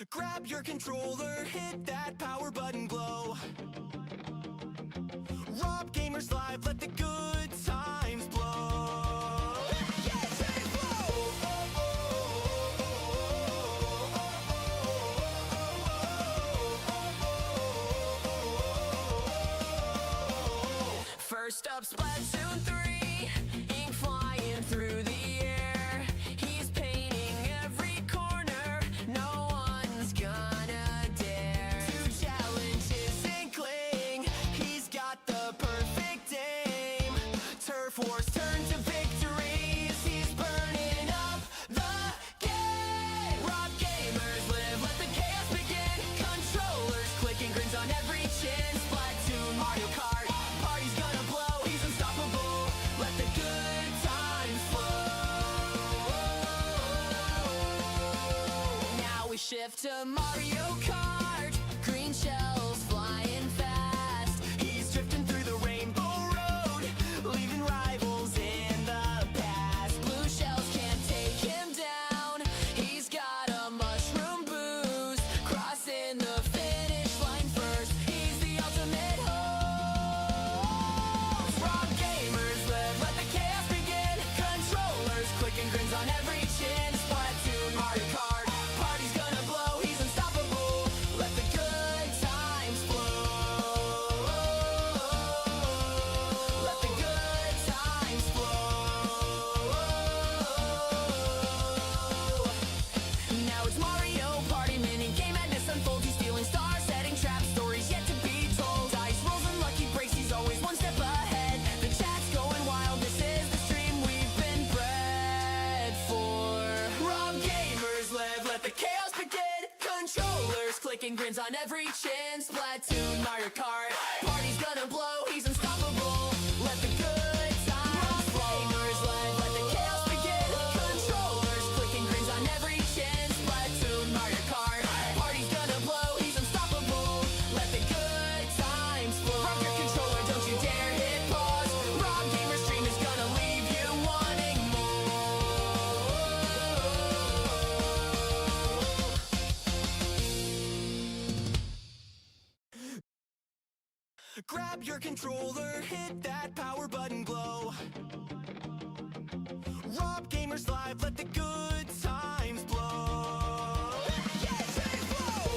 Grab your controller, hit that power button glow. Rob Gamers Live, let the good times blow. Yes, and blow! First up, Splatoon 3, ink flying through the air. He's painting every corner, no one's gonna dare to challenge his inkling. He's got the perfect aim. Turf wars turn to victories. He's burning up the game. Rob Gamers Live, let the chaos begin. Controllers clicking, grins on every chin. Splatoon, Mario Kart, party's gonna blow. He's unstoppable, let the good times flow. Now we shift to Mario Kart. Green shells flying fast. He's drifting through the rainbow road, leaving rivals in the past. Blue shells can't take him down. He's got a mushroom boost, crossing the finish line first. He's the ultimate host. Rob Gamers Live, let the chaos begin. Controllers clicking, grins on every chin. Splatoon, Mario Kart, party's gonna blow. He's unstoppable, let the good times flow. Let the good times flow. Now it's Mario Party, mini game madness unfolds. He's stealing stars, setting traps, stories yet to be told. Dice rolls and lucky breaks, he's always one step ahead. The chat's going wild, this is the stream we've been bred for. Rob Gamers Live, let the chaos begin. Controllers clicking, grins on every chin. Splatoon, Mario Kart, party's gonna blow. He's unstoppable, let the good times flow. Gamers Live, let the chaos begin. Controllers clicking, grins on every chin. Splatoon, Mario Kart, party's gonna blow. He's unstoppable, let the good times flow. Rob your controller, don't you dare hit pause. Rob Gamer's stream is gonna leave you wanting more. Grab your controller, hit that power button glow. Rob Gamers Live, let the good times blow. Yes, and blow!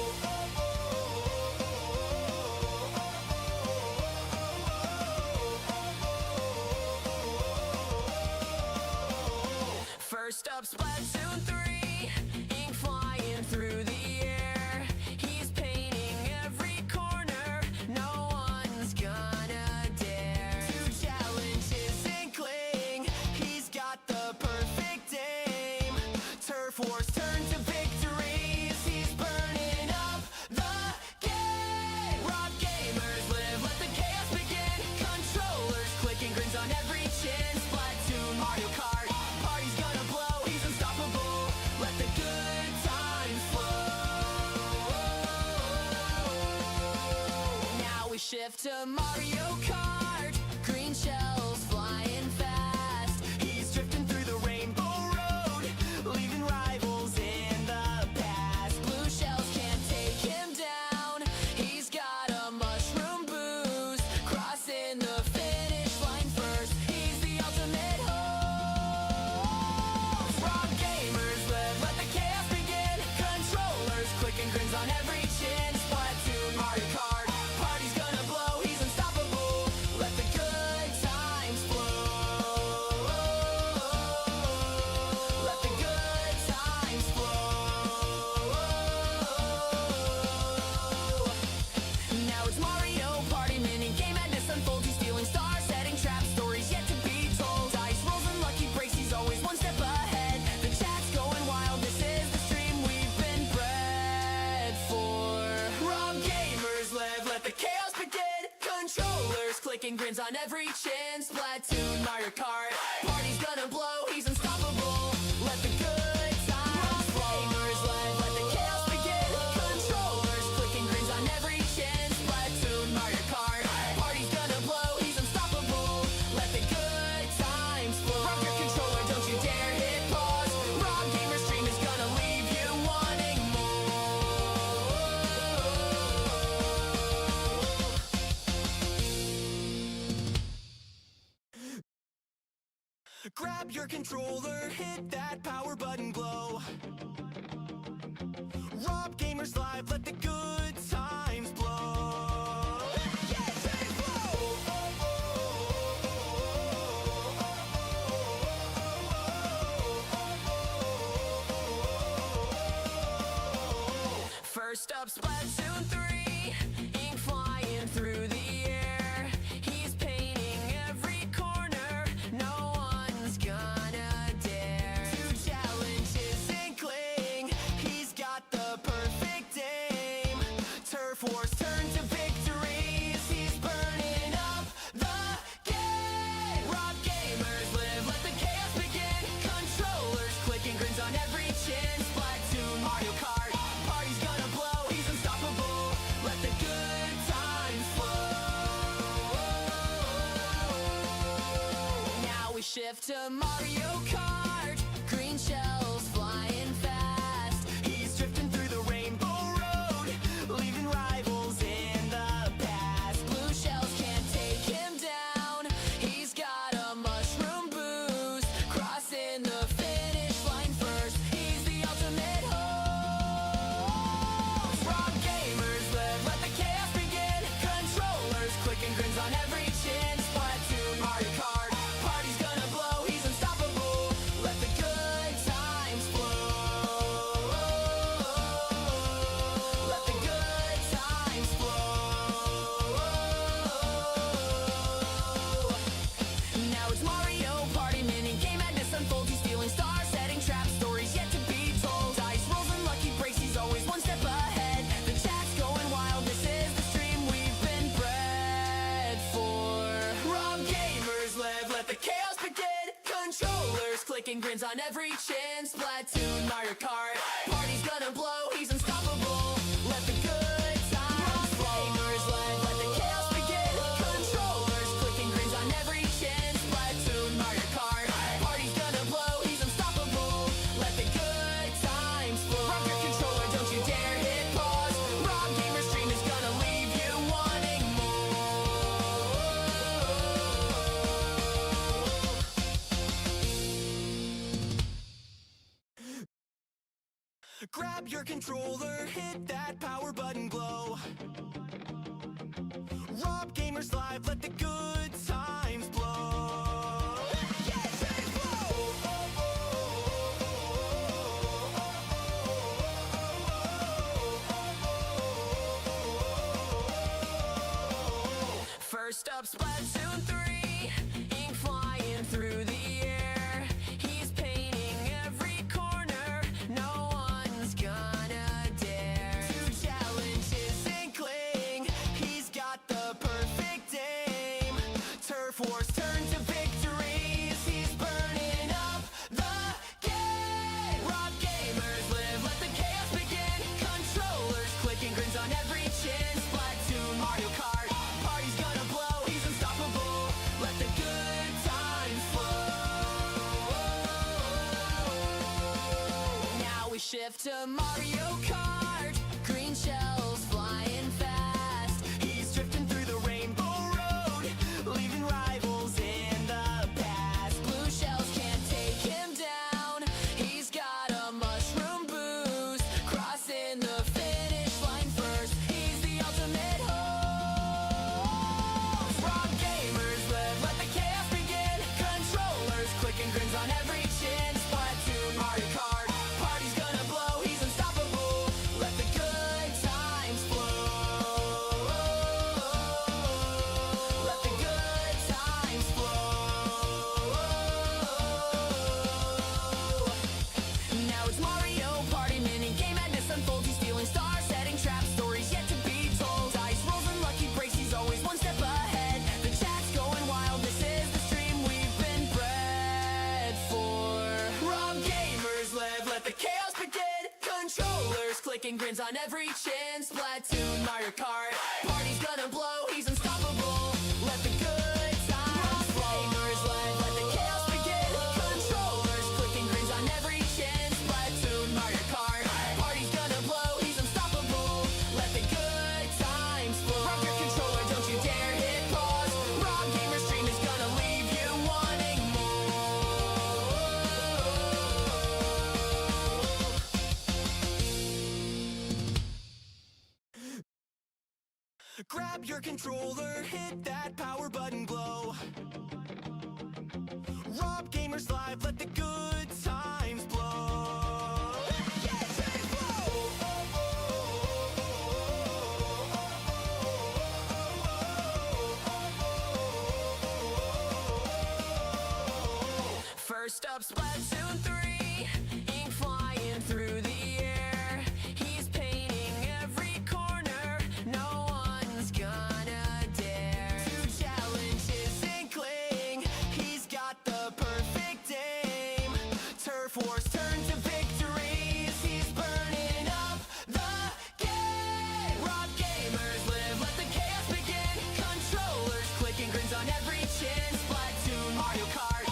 First up, Splatoon 3, ink flying through the air. He's painting every corner, no one's gonna dare to challenge his inkling. He's got the perfect aim. Turf wars turn to victories. He's burning up the game. Rob Gamers Live, let the chaos begin. Controllers clicking, grins on every chin. Splatoon, Mario Kart, party's gonna blow. He's unstoppable, let the good times flow. Now we shift to Mario Kart. Green shells flying fast. He's drifting through the rainbow road, leaving rivals in the past. Blue shells can't take him down. He's got a mushroom boost, crossing the finish line first. He's the ultimate host. Rob Gamers Live, let the chaos begin. Controllers clicking, grins on every chin. Splatoon, Mario Kart, party's gonna blow. He's unstoppable, let the good times flow. Let the good times flow. Now it's Mario Party, mini game madness unfolds. He's stealing stars, setting traps, stories yet to be told. Dice rolls and lucky breaks, he's always one step ahead. The chat's going wild, this is the stream we've been bred for. Rob Gamers Live, let the chaos begin. Controllers clicking, grins on every chin. Splatoon, Mario Kart, party's gonna blow. He's unstoppable, let the good times flow. Gamers Live, let the chaos begin. Controllers clicking, grins on every chin. Splatoon, Mario Kart, party's gonna blow. He's unstoppable, let the good times flow. Rob your controller, don't you dare hit pause. Rob Gamer's stream is gonna leave you wanting more. your controller, hit that power button glow. Rob Gamers Live, let the good times blow. Yeah, take flow! First up, Splatoon 3, ink flying through the air. He's painting every corner, no one's gonna dare to challenge his inkling. He's got the perfect aim. Turf wars turn to victories. He's burning up the game. Rob Gamers Live, let the chaos begin. Controllers clicking, grins on every chin. Splatoon, Mario Kart, party's gonna blow. He's unstoppable, let the good times flow. Now we shift to Mario Kart. Green shells flying fast. He's drifting through the rainbow road, leaving rivals in the past. Blue shells can't take him down. He's got a mushroom boost, crossing the finish line first. He's the ultimate host. Rob Gamers Live, let the chaos begin. Controllers clicking, grins on every chin. Splatoon, Mario Kart, party's gonna blow. He's unstoppable, let the good times flow. Let the good times flow. Now it's Mario Party, mini game madness unfolds. He's stealing stars, setting traps, stories yet to be told. Dice rolls and lucky breaks, he's always one step ahead. The chat's going wild, this is the stream we've been bred for. Rob Gamers Live, let the chaos begin. Controllers clicking, grins on every chin. Splatoon, Mario Kart, party's gonna blow. He's unstoppable, let the good times flow. Gamers Live, let the chaos begin. Controllers clicking, grins on every chin. Splatoon, Mario Kart, party's gonna blow. He's unstoppable, let the good times flow. Rock your controller, don't you dare hit pause. Rob Gamer's stream is gonna leave you wanting more. Grab your controller, hit that power button glow. Rob Gamers Live, let the good times blow. Yeah, take flow! First up, Splatoon 3, ink flying through the air. He's painting every corner, no one's gonna dare to challenge his inkling. He's got the perfect aim. Turf wars turn to victories. He's burning up the game. Rob Gamers Live, let the chaos begin. Controllers clicking, grins on every chin. Splatoon, Mario Kart, party's gonna blow. He's unstoppable, let the good times flow. Now we shift to Mario Kart. Green shells flying fast. He's drifting through the rainbow road, leaving rivals in the past. Blue shells can't take him down. He's got a mushroom boost, crossing the finish line first. He's the ultimate host. Rob Gamers Live, let the chaos begin. Controllers clicking, grins on every chin. Splatoon, Mario Kart, party's gonna blow. He's unstoppable, let the good times flow. Let the good times flow. Now it's Mario Party, mini game madness unfolds. He's stealing stars, setting traps, stories yet to be told. Dice rolls and lucky breaks, he's always one step ahead. The chat's going wild, this is the stream we've been bred for. Rob Gamers Live, let the chaos begin. Controllers clicking, grins on every chin. Splatoon, Mario Kart, party's gonna blow. He's unstoppable, let the good times flow. Gamers Live, let the chaos begin. Controllers clicking, grins on every chin. Splatoon, Mario Kart, party's gonna blow. He's unstoppable, let the good times flow. Rock your controller, don't you dare hit pause. Rob Gamer's stream is gonna leave you wanting more. Grab your controller, hit that power button glow. Rob Gamers Live, let the good times blow. First up, Splatoon 3, ink flying through the air. He's painting every corner, no one's gonna dare to challenge his inkling. He's got the perfect aim. Turf wars turn to victories. He's burning up the game. Rob Gamers Live, let the chaos begin. Controllers clicking, grins on every chin. Splatoon, Mario Kart.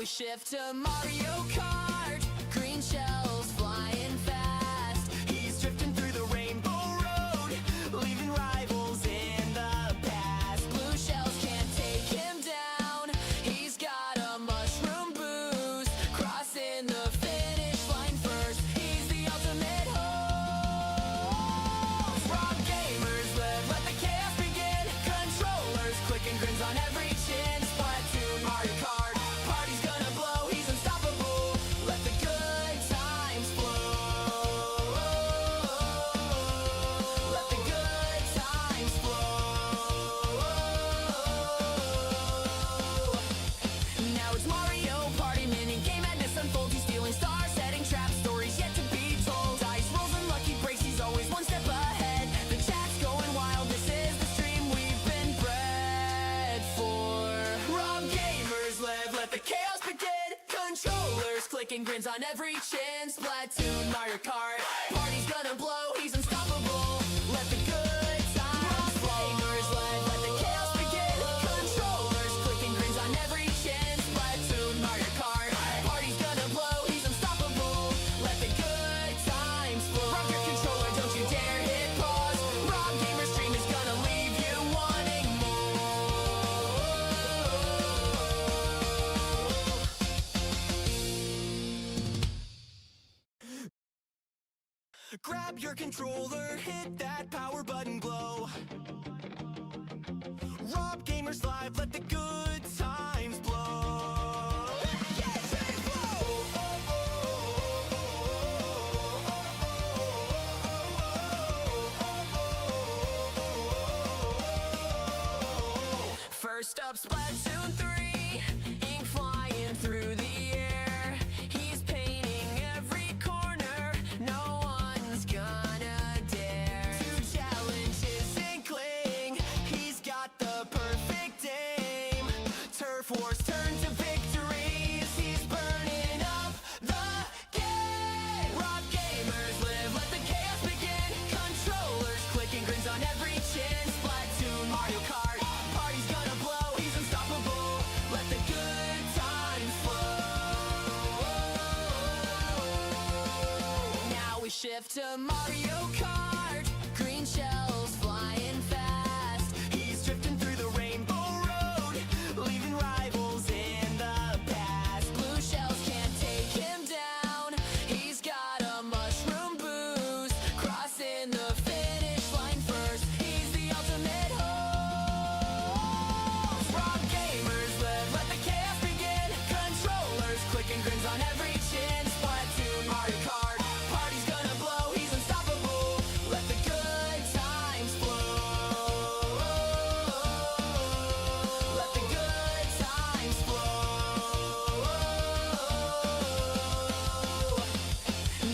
Shift to Mario Kart, green shells flying fast. He's drifting through the rainbow road, leaving rivals in the past. Blue shells can't take him down. He's got a mushroom boost, crossing the finish line first. He's the ultimate host. Rob Gamers Live, let the chaos begin. Controllers clicking, grins on every chin. Splatoon, Mario Kart. Grins on every chin. Splatoon, Mario Kart. Party's gonna blow, he's unstoppable. Let the good times flow. Gamers Live, let the chaos begin. Controllers clicking, grins on every chin. Splatoon, Mario Kart. Party's gonna blow, he's unstoppable. Let the good times flow. Rock your controller, don't you dare hit pause. Rob Gamer's stream is gonna leave you wanting more. Grab your controller, hit that power button glow. Rob Gamers Live, let the good times blow. First up, Splatoon 3, ink flying through the air. He's painting every corner, no one's gonna dare to challenge his inkling. He's got the perfect aim. Turf wars turn to victories. He's burning up the game. Rob Gamers Live, let the chaos begin. Controllers clicking, grins on every chin. Splatoon, Mario Kart. Party's gonna blow, he's unstoppable. Let the good times flow. Now we shift to Mario Kart. Green shells flying fast. He's drifting through the rainbow road, leaving rivals in the past. Blue shells can't take him down. He's got a mushroom boost, crossing the finish line first. He's the ultimate host. Rob Gamers Live, let the chaos begin. Controllers clicking, grins on every chin. Splatoon, Mario Kart. Party's gonna blow, he's unstoppable. Let the good times flow. Let the good times flow.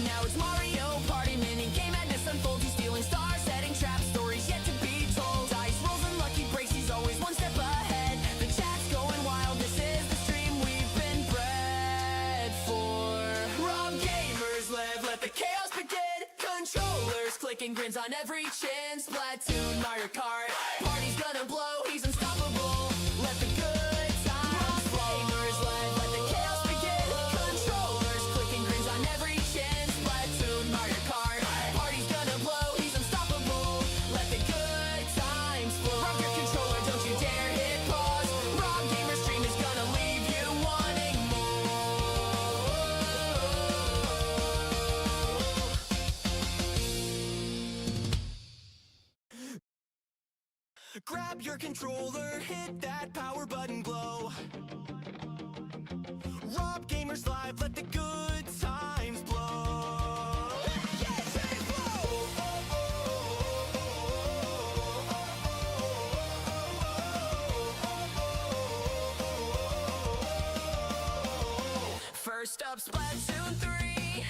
Now it's Mario Party, mini game madness unfolds. He's stealing stars, setting traps, stories yet to be told. Dice rolls and lucky breaks, he's always one step ahead. The chat's going wild, this is the stream we've been bred for. Rob Gamers Live, let the chaos begin. Controllers clicking, grins on every chin. Splatoon, Mario Kart. Party's gonna blow, he's unstoppable. Let the good times flow. Gamers Live, let the chaos begin. Controllers clicking, grins on every chin. Splatoon, Mario Kart. Party's gonna blow, he's unstoppable. Let the good times flow. Rock your controller, don't you dare hit pause. Rob Gamer's stream is gonna leave you wanting more. Grab your controller, hit that power button glow. Rob Gamers Live, let the good times blow. Yes, and blow! First up, Splatoon 3,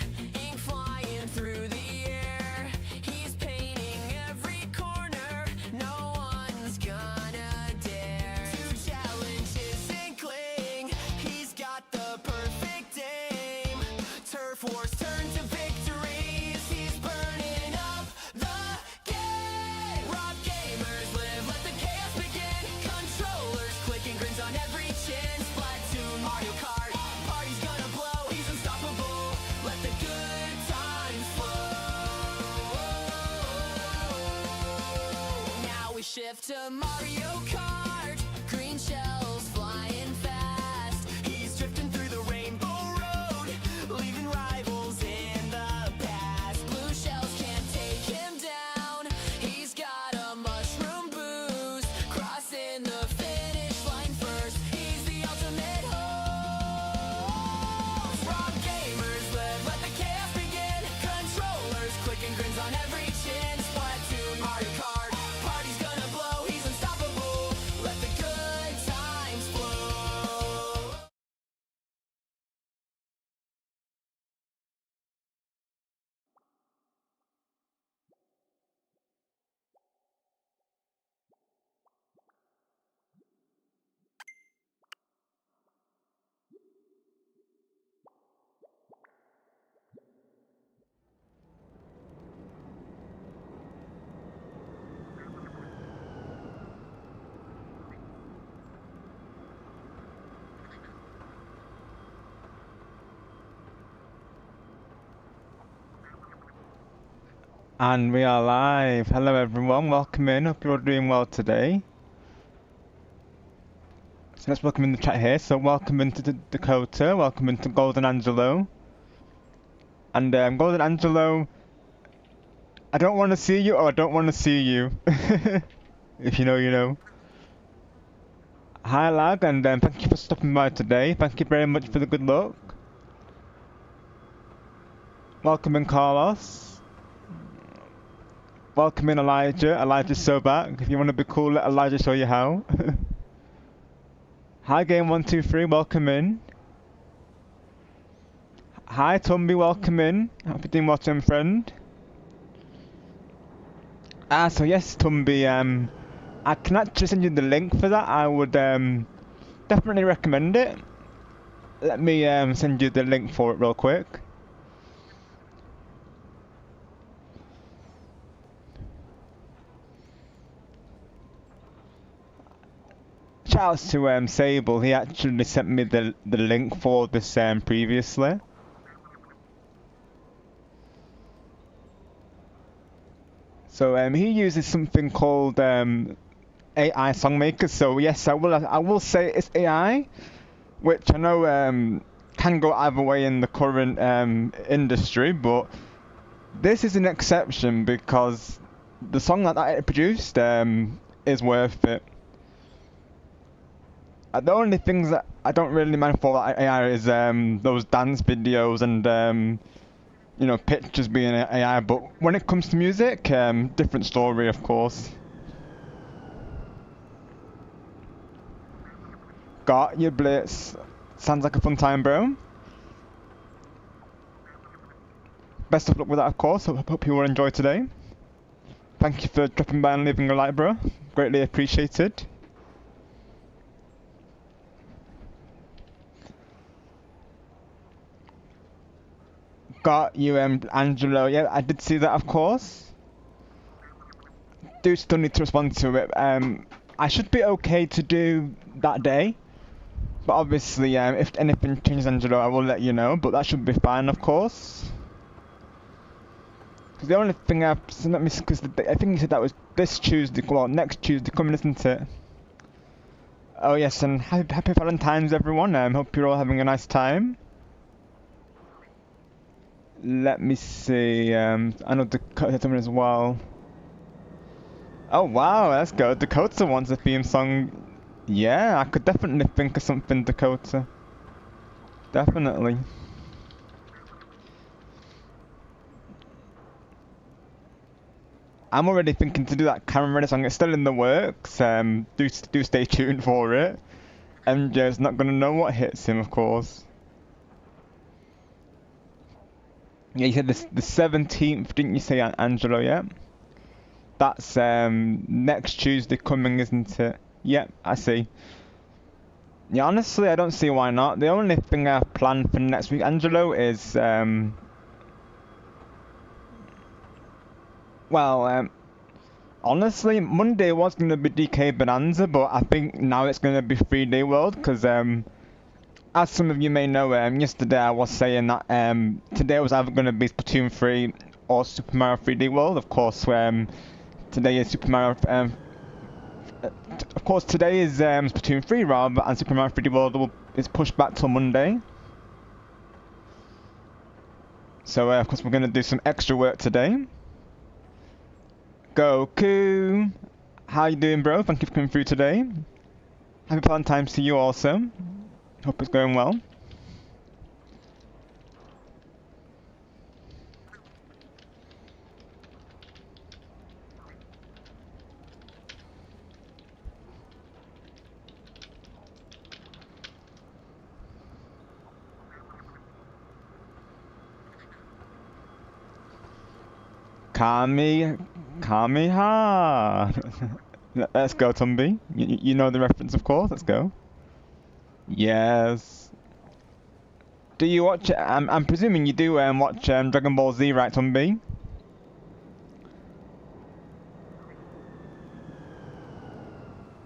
ink flying through the air. He's painting every corner, no one's gonna dare. Two challenges inkling, he's got the perfect aim. Turf wars turn to victories, he's burning up the game. Rob Gamers Live, let the chaos begin. Controllers clicking, grins on every chin. Splatoon, Mario Kart, party's gonna blow. He's unstoppable, let the good times flow. Now we shift to Mario Kart, green shells flying fast. He's drifting through the rainbow road, leaving rivals in the past. Blue shells can't take him down, he's got a mushroom boost. Crossing the finish line first, he's the ultimate host. Rob Gamers Live, let the chaos begin. Controllers clicking, grins on every chin. Splatoon, Mario Kart, party's gonna blow. He's unstoppable, let the good times flow. And we are live. Hello everyone, welcome in. Hope you're all doing well today. So let's welcome in the chat here. So welcome into Dakota, welcome into Golden Angelo. And Golden Angelo, I don't want to see you or I don't want to see you. If you know, you know. Hi Lag, and thank you for stopping by today. Thank you very much for the good luck. Welcome in Carlos. Welcome in Elijah. Elijah's so back. If you want to be cool, let Elijah show you how. Hi Game123, welcome in. Hi Tumby, welcome in. Hope you're doing well, my friend. So yes Tumby, I can actually send you the link for that. I would definitely recommend it. Let me send you the link for it real quick. Shout out to Sable, he actually sent me the link for this previously. So he uses something called AI Songmaker. So yes, I will say it's AI, which I know can go either way in the current industry, but this is an exception because the song that it produced is worth it. The only things that I don't really mind for that AI is those dance videos and you know, pictures being AI, but when it comes to music, different story, of course. Got your blitz. Sounds like a fun time, bro. Best of luck with that, of course. Hope you will enjoy today. Thank you for dropping by and leaving a like, bro. Greatly appreciated. Got you, Angelo. Yeah, I did see that, of course. Do still need to respond to it. I should be okay to do that day. But obviously, if anything changes, Angelo, I will let you know. But that should be fine, of course. Because the only thing because I think you said that was this Tuesday, well, next Tuesday coming, isn't it? Oh yes, and happy Valentine's, everyone. Hope you're all having a nice time. Let me see. I know the something as well. Oh wow, let's go. Dakota wants a theme song. Yeah, I could definitely think of something, Dakota. Definitely. I'm already thinking to do that Cameron Ready song. It's still in the works. Do stay tuned for it. MJ's not gonna know what hits him, of course. Yeah, you said the 17th, didn't you say, Angelo? Yeah. That's next Tuesday coming, isn't it? Yep, I see. Yeah, honestly, I don't see why not. The only thing I've planned for next week, Angelo, is well, honestly, Monday was gonna be DK Bonanza, but I think now it's gonna be 3D World because as some of you may know, yesterday I was saying that today was either gonna be Splatoon 3 or Super Mario 3D World. Of course, today is Super Mario. Of course, today is Splatoon 3 rather, and Super Mario 3D World is pushed back till Monday. So of course we're gonna do some extra work today. Goku, how you doing, bro? Thank you for coming through today. Happy Valentine's to you also. Hope it's going well. Kamiha. Let's go, Tumby. You know the reference, of course. Let's go. Yes. Do you watch? I'm presuming you do watch Dragon Ball Z, right, Tumby?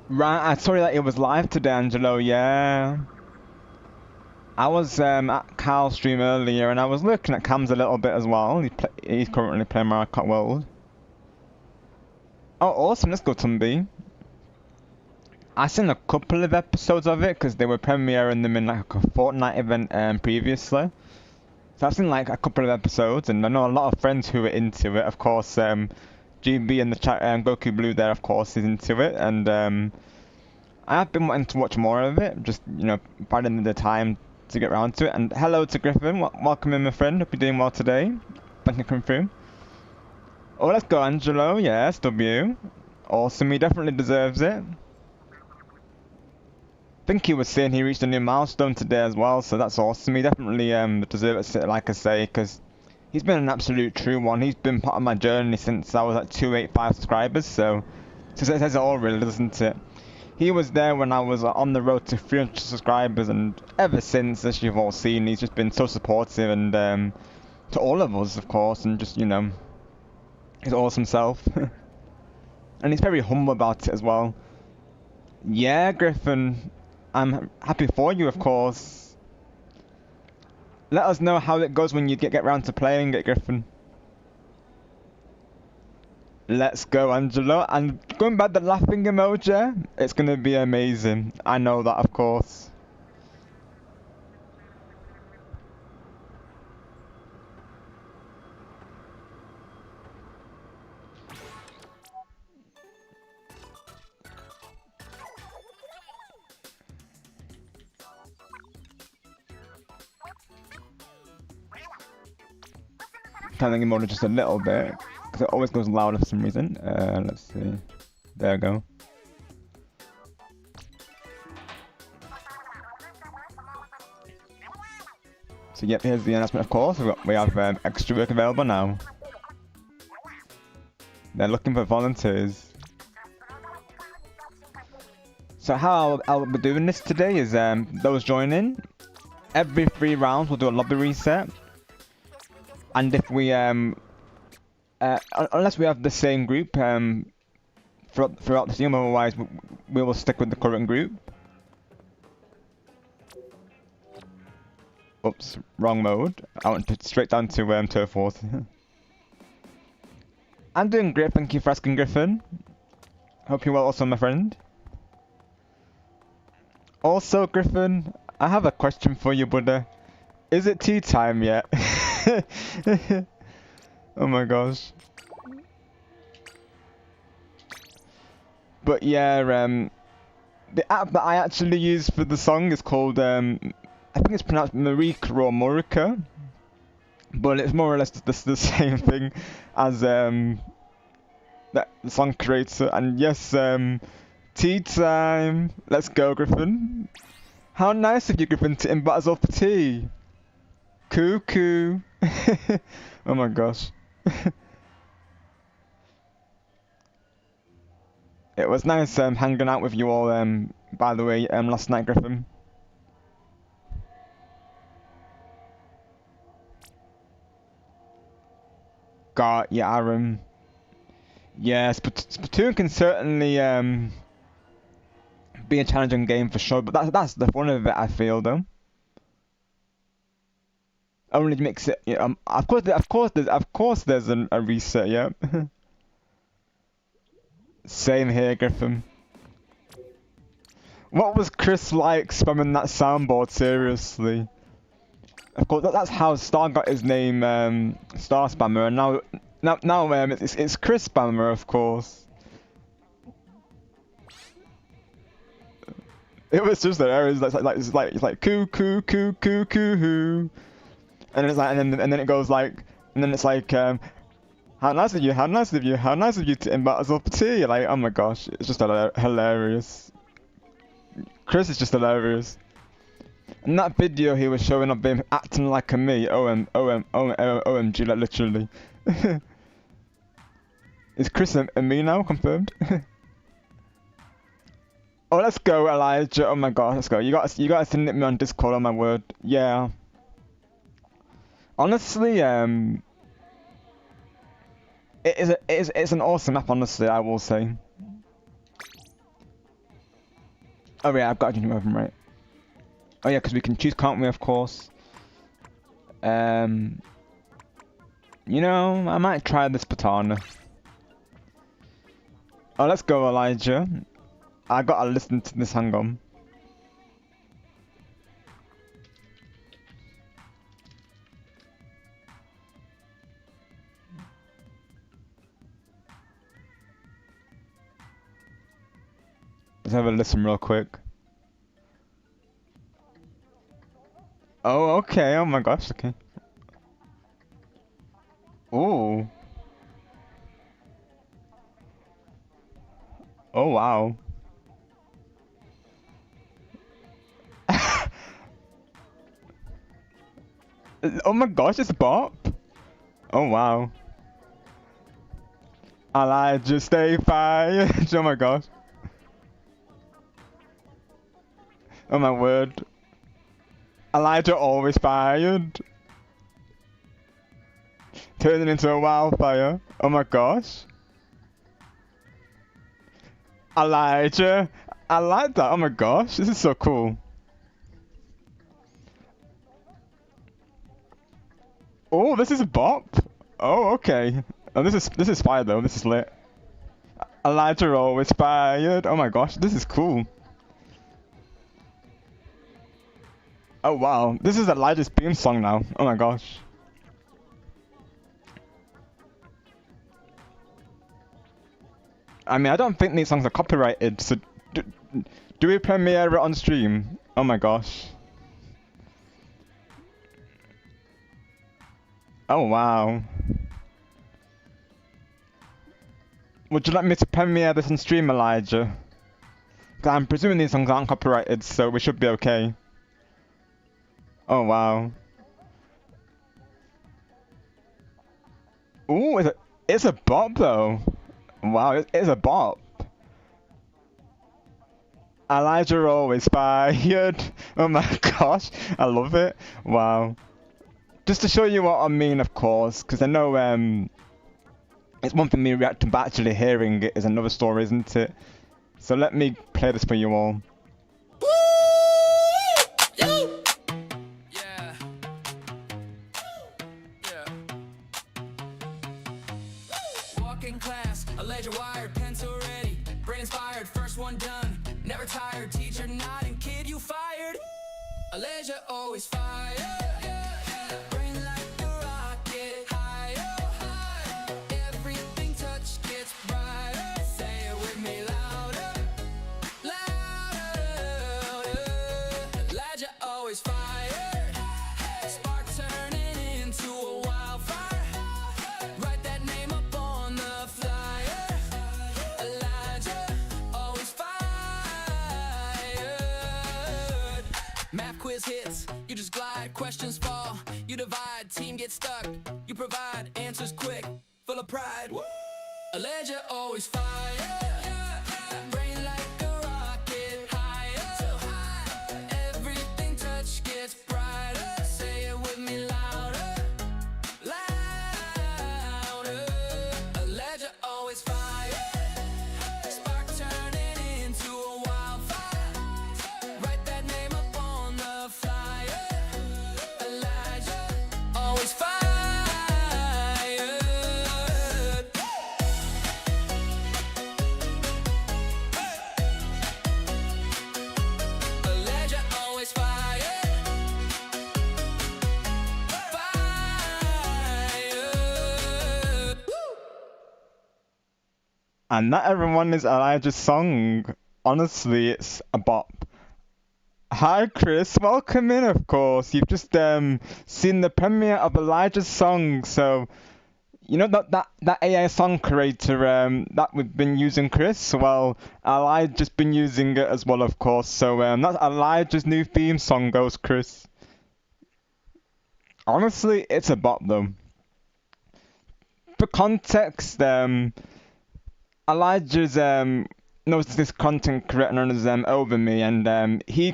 Right. I saw that it was live today, Angelo. Yeah. I was at Carl's stream earlier, and I was looking at Cam's a little bit as well. He's currently playing Mario Kart World. Oh, awesome! Let's go, Tumby. I seen a couple of episodes of it because they were premiering them in like a Fortnite event previously. So I've seen like a couple of episodes, and I know a lot of friends who are into it. Of course, GB in the chat, Goku Blue there, of course, is into it, and I have been wanting to watch more of it. Just finding the time to get around to it. And hello to Griffin, welcome in, my friend. Hope you're doing well today. Thank you for coming through. Oh, let's go, Angelo. Yes, W. Awesome. He definitely deserves it. I think he was saying he reached a new milestone today as well, so that's awesome. He definitely deserves it, like I say, because he's been an absolute true one. He's been part of my journey since I was at 285 subscribers, so it says it all really, doesn't it? He was there when I was on the road to 300 subscribers, and ever since, as you've all seen, he's just been so supportive, and to all of us, of course, and just, his awesome self. And he's very humble about it as well. Yeah, Griffin, I'm happy for you, of course. Let us know how it goes when you get round to playing it, Griffin. Let's go, Angelo. And going back the laughing emoji, it's going to be amazing. I know that, of course. Turning him on just a little bit, because it always goes louder for some reason. Let's see. There we go. So yep, here's the announcement, of course. We have extra work available now. They're looking for volunteers. So how I'll be doing this today is those joining, every 3 rounds we'll do a lobby reset. And if we, unless we have the same group throughout the team, otherwise we will stick with the current group. Oops, wrong mode. I went straight down to Turf Wars. I'm doing great, thank you for asking, Griffin. Hope you're well also, my friend. Also, Griffin, I have a question for you, Buddha. Is it tea time yet? Oh my gosh. But yeah, the app that I actually use for the song is called I think it's pronounced Marika or Murica, but it's more or less the same thing as that the song creator. And yes, tea time. Let's go, Griffin. How nice of you, Griffin, to invite us all for tea. Cuckoo. Oh my gosh. It was nice hanging out with you all, by the way, last night, Griffin. Kart, yeah, Aaron. Yeah, Splatoon can certainly be a challenging game for sure, but that's the fun of it, I feel, though. Only makes it, yeah, of course there's a reset, yeah. Same here, Griffin. What was Chris like spamming that soundboard, seriously? Of course, that's how Star got his name, Star Spammer, and now it's Chris Spammer, of course. It was just there. It's like coo coo coo coo coo hoo, and it's like, and then it goes like, and then it's like, how nice of you, how nice of you, how nice of you to invite us up for tea. Like, oh my gosh, it's just hilarious. Chris is just hilarious. In that video, he was showing up being acting like a me. OMG, like literally. Is Chris a me now? Confirmed. Oh, let's go, Elijah. Oh my god, let's go. You got to send me on Discord. Oh my word. Yeah. Honestly, it's an awesome map. Honestly, I will say. Oh yeah, I've got to do them right. Oh yeah, because we can choose, can't we? Of course. You know, I might try this Patana. Oh, let's go, Elijah. I gotta listen to this. Hang on. Let's have a listen real quick. Oh, okay. Oh my gosh. Okay. Ooh. Oh wow. Oh my gosh, it's a bop. Oh wow. Elijah, stay fired. Oh my gosh. Oh my word. Elijah always fired. Turning into a wildfire. Oh my gosh. Elijah. I like that. Oh my gosh. This is so cool. Oh, this is a bop. Oh, okay. Oh, this is fire though. This is lit. Elijah always fired. Oh my gosh, this is cool. Oh wow, this is Elijah's theme song now. Oh my gosh. I mean, I don't think these songs are copyrighted, so do we premiere it on stream? Oh my gosh. Oh wow. Would you like me to premiere this on stream, Elijah? 'Cause I'm presuming these songs aren't copyrighted, so we should be okay. Oh wow. Ooh, it's a bop though. Wow, it's a bop. Elijah always fired. Oh my gosh, I love it. Wow. Just to show you what I mean, of course, because I know it's one thing me reacting, but actually hearing it is another story, isn't it? So let me play this for you all. Walking class, a ledger wired, pencil ready, brain inspired, first one done, never tired, teacher nodding, kid you fired, a ledger always fired, brain like a rocket, higher, everything touched gets brighter, say it with me louder, is hits. You just glide, questions fall. You divide, team gets stuck. You provide answers quick, full of pride. Woo! A ledger always fire. Brain like a rocket, higher. So high. Everything touch gets brighter. Say it with me louder, louder. A ledger always fire. Spark turning into a wildfire. Write that name up on the flyer. Elijah, always fire. Elijah, always fire. Fire. And that, everyone, is Elijah's song. Honestly, it's a bop. Hi, Chris. Welcome in, of course. You've just seen the premiere of Elijah's song. So, you know that AI song creator that we've been using, Chris? Well, Elijah's been using it as well, of course. So, that's Elijah's new theme song goes, Chris. Honestly, it's a bop, though. For context, Elijah's knows this content creator known as Over Me, and he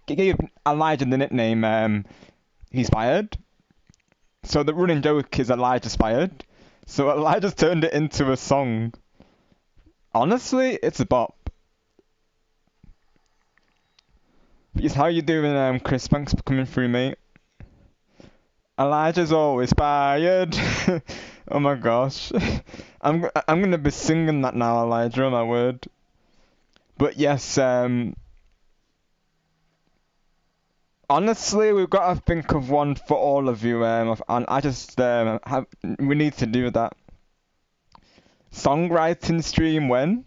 gave Elijah the nickname He's Fired. So the running joke is Elijah's fired. So Elijah's turned it into a song. Honestly, it's a bop. Yes, how you doing, Chris? Thanks for coming through, mate. Elijah's always fired. Oh my gosh. I'm gonna be singing that now, Elijah, oh my word. But yes, honestly, we've got to think of one for all of you, and I just we need to do that. Songwriting stream when?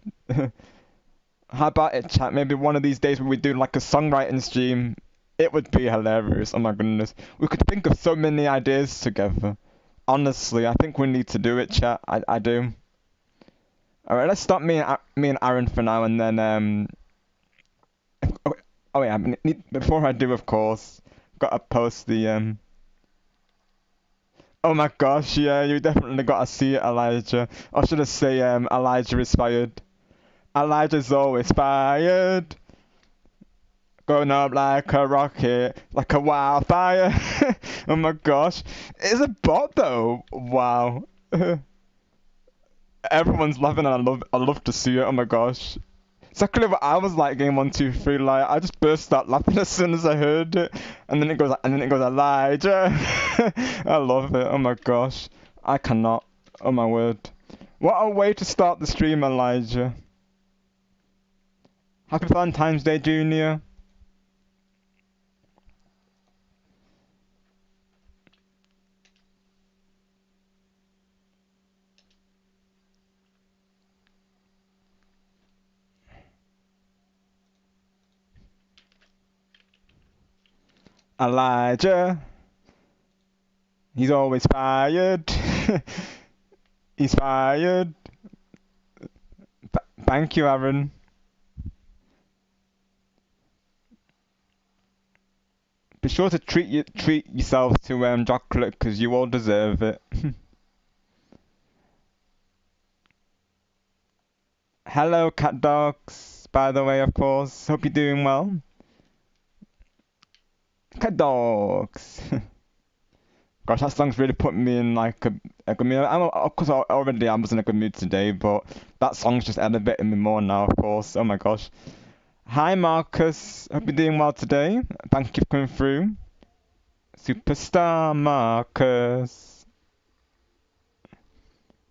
How about it, chat? Maybe one of these days when we do like a songwriting stream, it would be hilarious. Oh my goodness, we could think of so many ideas together. Honestly, I think we need to do it, chat. I do. All right, let's stop me and Aaron for now, and then oh yeah, before I do, of course, gotta post the Oh my gosh, yeah, you definitely gotta see it, Elijah. Or should I say, Elijah is fired. Elijah's always fired. Going up like a rocket, like a wildfire. Oh my gosh, it's a bot though. Wow. Everyone's laughing, and I love to see it. Oh my gosh. Exactly what I was like game 1, 2, 3. Like I just burst out laughing as soon as I heard it, and then it goes Elijah. I love it. Oh my gosh, I cannot. Oh my word. What a way to start the stream, Elijah. Happy Valentine's Day, Junior. Elijah. He's always fired. He's fired. Thank you, Aaron. Be sure to treat yourself to chocolate, because you all deserve it. Hello, cat dogs. By the way, of course. Hope you're doing well. Cat dogs. Gosh, that song's really put me in like a good mood. Of course, already I was in a good mood today, but that song's just elevating me more now, of course. Oh my gosh. Hi, Marcus. Hope you're doing well today. Thank you for coming through. Superstar Marcus.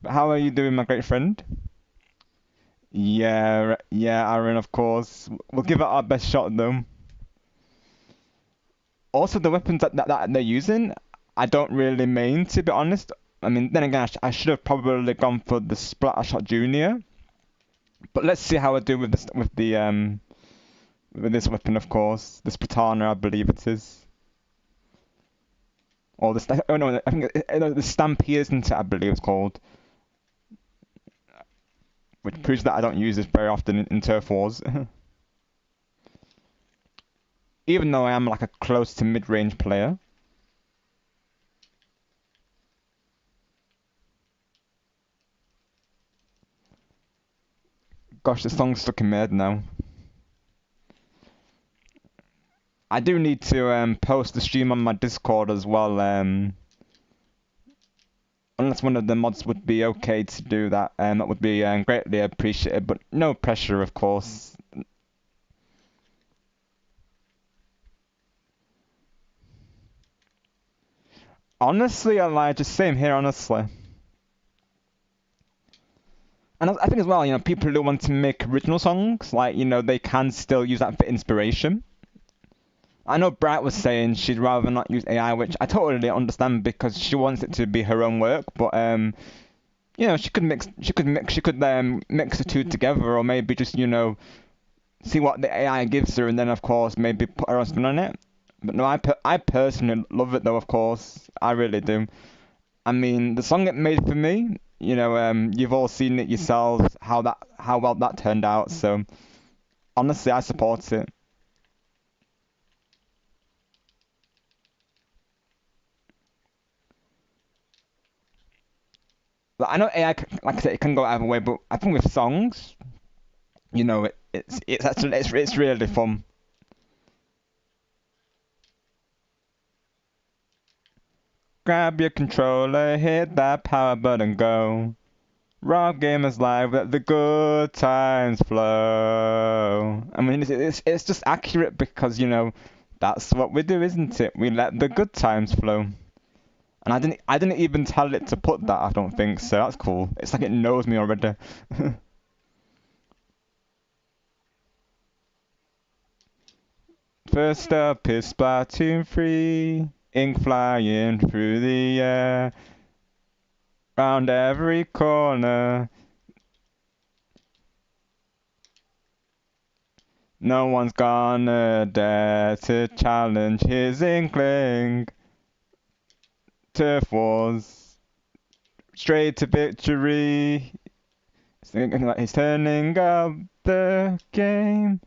How are you doing, my great friend? Yeah, Aaron, of course. We'll give it our best shot, though. Also, the weapons that they're using, I don't really main, to be honest. I mean, then again, I should have probably gone for the Splattershot Junior. But let's see how I do with this with this weapon, of course. The Splatana, I believe it is. Or the oh no, I think the Stampede, isn't it? I believe it's called. Which proves that I don't use this very often in Turf Wars. even though I am like a close to mid-range player. Gosh, the song's stuck in my head now. I do need to post the stream on my Discord as well. Unless one of the mods would be okay to do that, that would be greatly appreciated. But no pressure, of course. Honestly, Elijah, same here. Honestly. And I think as well, people who want to make original songs, like, they can still use that for inspiration. I know Bright was saying she'd rather not use AI, which I totally understand because she wants it to be her own work. But she could mix the two together, or maybe just see what the AI gives her, and then of course maybe put her own spin on it. But no, I personally love it though. Of course, I really do. I mean, the song it made for me, you've all seen it yourselves, how well that turned out. So honestly, I support it. Like, I know AI, like I said, it can go either way, but I think with songs, it's actually it's really fun. Grab your controller, hit that power button, go. Rob Gamers Live, let the good times flow. I mean, it's just accurate because that's what we do, isn't it? We let the good times flow. And I didn't even tell it to put that. I don't think so. That's cool. It's like it knows me already. First up is Splatoon 3, ink flying through the air, round every corner. No one's gonna dare to challenge his inkling. Turf wars, straight to victory. He's turning up the game.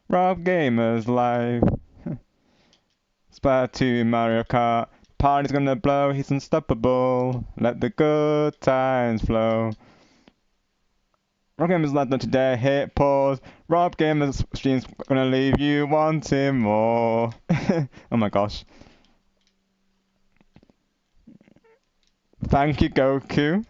Rob Gamers Live. Splatoon Mario Kart. Party's gonna blow, he's unstoppable. Let the good times flow. Rob Gamers Live done today, hit pause. Rob Gamers stream's gonna leave you wanting more. Oh my gosh. Thank you, Goku.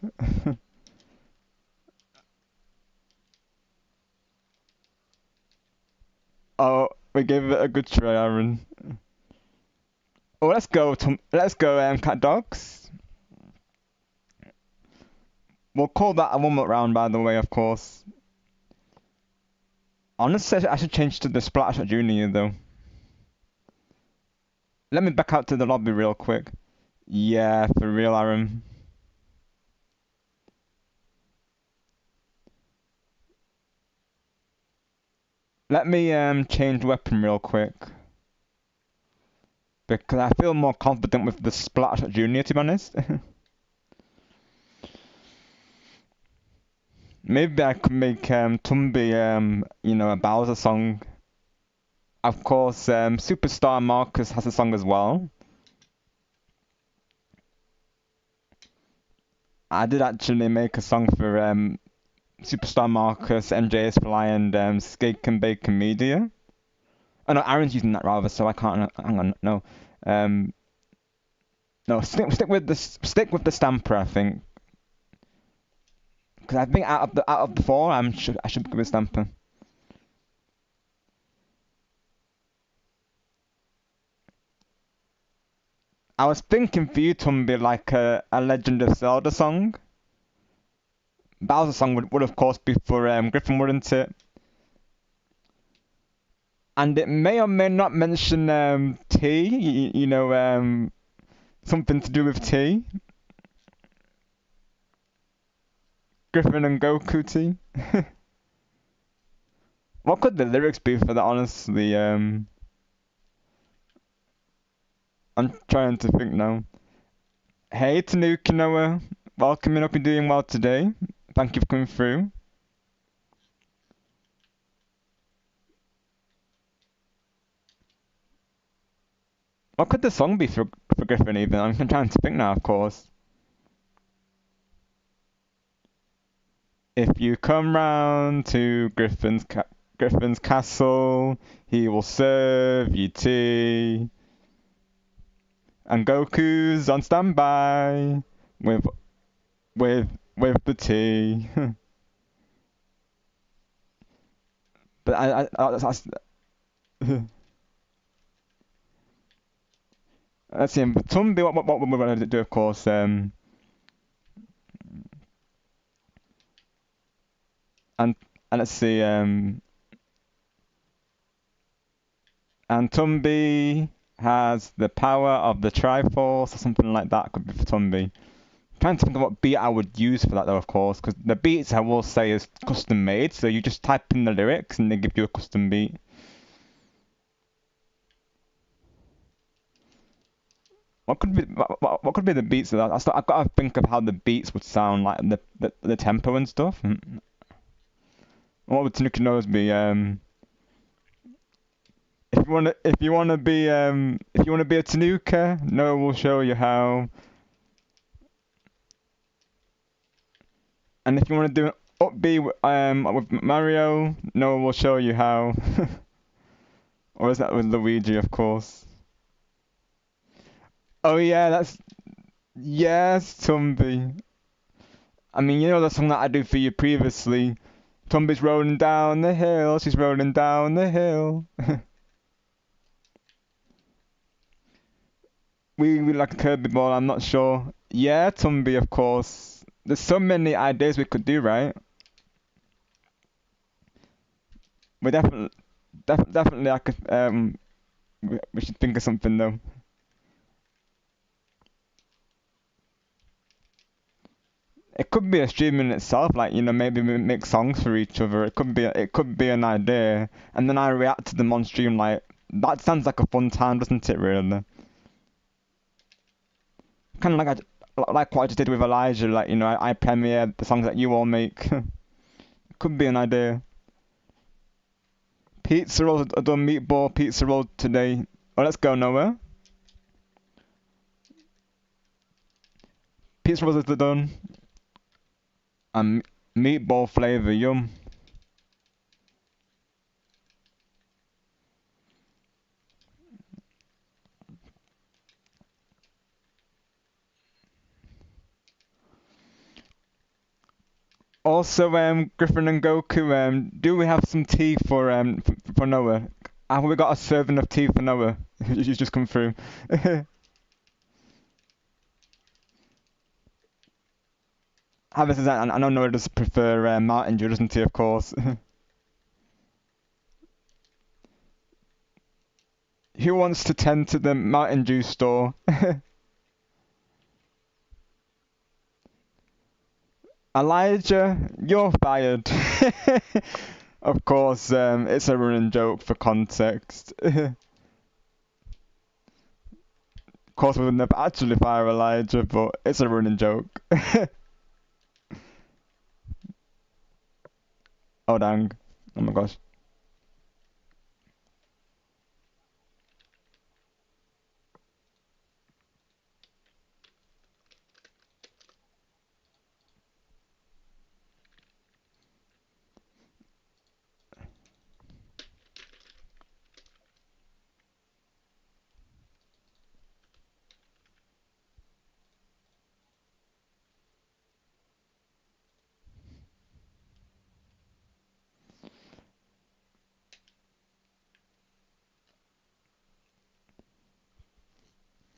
Oh, we gave it a good try, Aaron. Oh, let's go, cat dogs. We'll call that a warm-up round, by the way, of course. Honestly, I should change to the Splatshot Junior, though. Let me back out to the lobby real quick. Yeah, for real, Aaron. Let me change weapon real quick. Because I feel more confident with the Splatshot Junior, to be honest. Maybe I could make Tumby, a Bowser song. Of course, Superstar Marcus has a song as well. I did actually make a song for Superstar Marcus, MJS Fly, and Skake and Bacon Media. Oh no, Aaron's using that rather, so I can't. Hang on, no. No, stick with the Stamper, I think. Because I think out of the four, I should go with Stamper. I was thinking for you, Tumby, like a Legend of Zelda song. Bowser song would of course be for Griffin, wouldn't it? And it may or may not mention tea, something to do with tea. Griffin and Goku tea. What could the lyrics be for that, honestly? I'm trying to think now. Hey, Tanuki Noah. Welcome, and hope you're doing well today. Thank you for coming through. What could the song be for Griffin even? I'm trying to think now, of course. If you come round to Griffin's castle, he will serve you tea. And Goku's on standby with with the tea. But that's let's see. Tumbi, what we're going to do, of course. And let's see. And Tumbi has the power of the Triforce or something like that. Could be for Tumbi. Trying to think of what beat I would use for that though, of course, because the beats I will say is custom made. So you just type in the lyrics and they give you a custom beat. What could be the beats of that? I've got to think of how the beats would sound, like the tempo and stuff. What would Tanuki Nose be? If you wanna be a Tanuka, Noah will show you how. And if you wanna do an up B with Mario, Noah will show you how. Or is that with Luigi, of course? Oh yeah, that's yes, Tumby. I mean, you know the song that I did for you previously. Tumby's rolling down the hill, she's rolling down the hill. we like a Kirby ball, I'm not sure. Yeah, Tumby, of course. There's so many ideas we could do, right? We definitely I could we should think of something though. It could be a stream in itself, like maybe we make songs for each other. It could be an idea, and then I react to them on stream. Like that sounds like a fun time, doesn't it? Really, kind of like what I just did with Elijah. Like I premiere the songs that you all make. Could be an idea. Pizza rolls. I done meatball pizza roll today. Oh, let's go Noah. Pizza rolls are done. And meatball flavor, yum. Also, Griffin and Goku, do we have some tea for Noah? Have we got a serving of tea for Noah? You just come through. Have this is I know Noah does prefer Mountain Dew, doesn't he? Of course. Who wants to tend to the Mountain Dew store? Elijah, you're fired. Of course, it's a running joke for context. Of course, we would never actually fire Elijah, but it's a running joke. Oh dang. Oh my gosh.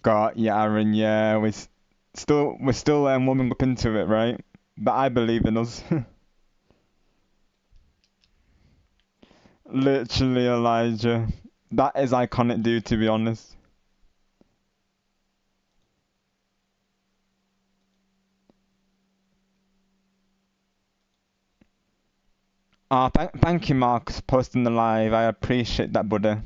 Got yeah, Aaron. Yeah, we're still warming up into it, right? But I believe in us. Literally, Elijah. That is iconic, dude. To be honest. Ah, thank you, Mark, for posting the live. I appreciate that, buddy.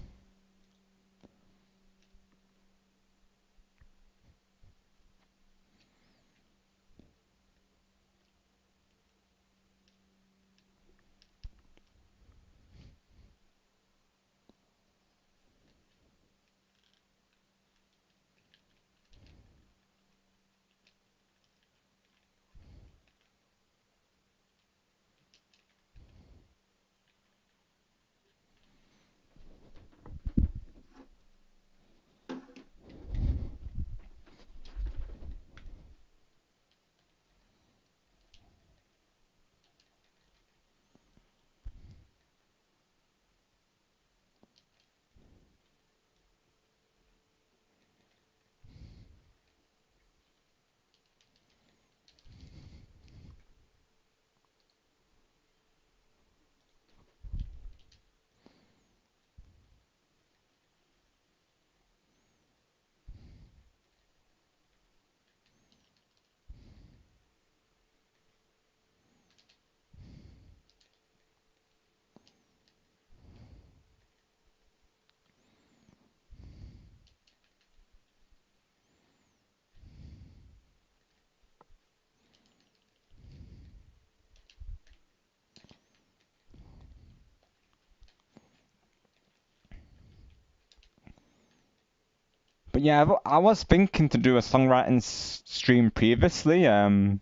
But yeah, I was thinking to do a songwriting stream previously. I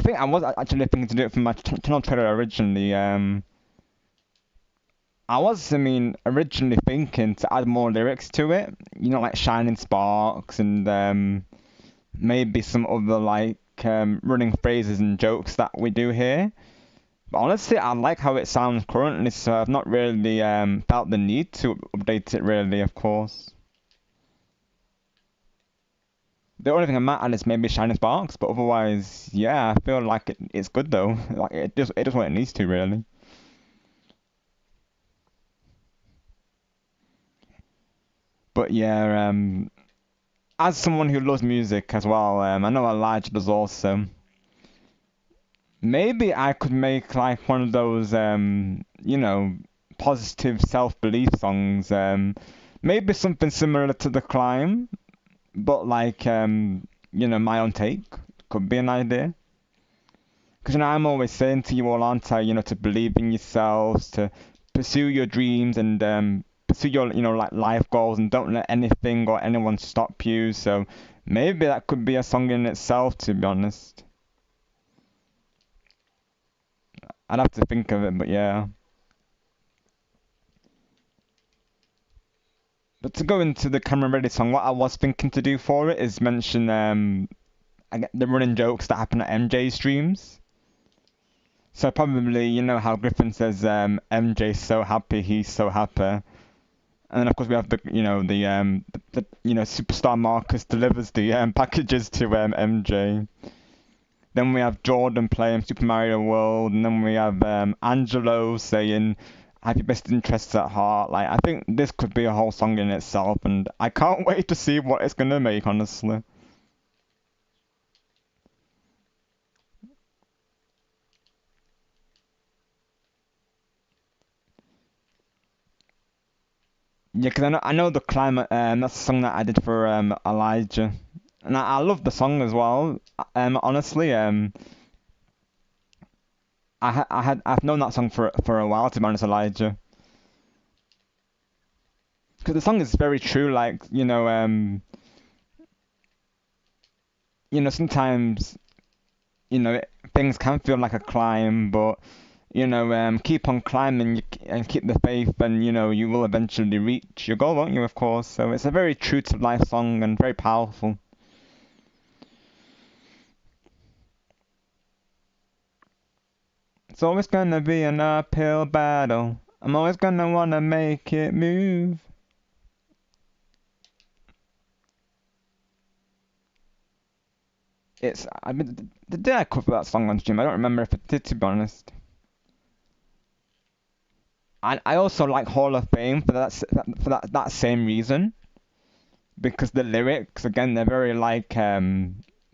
think I was actually thinking to do it for my channel trailer originally. I mean, originally thinking to add more lyrics to it. You know, like Shining Sparks and maybe some other like running phrases and jokes that we do here. But honestly, I like how it sounds currently, so I've not really felt the need to update it really, of course. The only thing I might add is maybe Shining Sparks, but otherwise, yeah, I feel like it's good though. Like it does what it needs to really. But yeah, as someone who loves music as well, I know Elijah does also. Maybe I could make like one of those, positive self-belief songs. Maybe something similar to The Climb, but like, my own take could be an idea. Because I'm always saying to you all, aren't I, to believe in yourselves, to pursue your dreams and pursue your, like life goals and don't let anything or anyone stop you. So maybe that could be a song in itself, to be honest. I'd have to think of it, but yeah. But to go into the Camera Ready song, what I was thinking to do for it is mention I get the running jokes that happen at MJ streams. So probably you know how Griffin says MJ's so happy, he's so happy. And then of course we have the superstar Marcus delivers the packages to MJ. Then we have Jordan playing Super Mario World, and then we have Angelo saying, "Have your best interests at heart." Like I think this could be a whole song in itself, and I can't wait to see what it's gonna make. Honestly, yeah, because I know the climate. That's a song that I did for Elijah, and I love the song as well. Honestly, I've known that song for a while, to be honest, Elijah, because the song is very true. Like sometimes things can feel like a climb, but keep on climbing and keep the faith, and you will eventually reach your goal, won't you? Of course. So it's a very true to life song and very powerful. It's always gonna be an uphill battle. I'm always gonna wanna make it move. I mean, did I cover that song on stream? I don't remember if I did, to be honest. I also like Hall of Fame for that same reason, because the lyrics again they're very like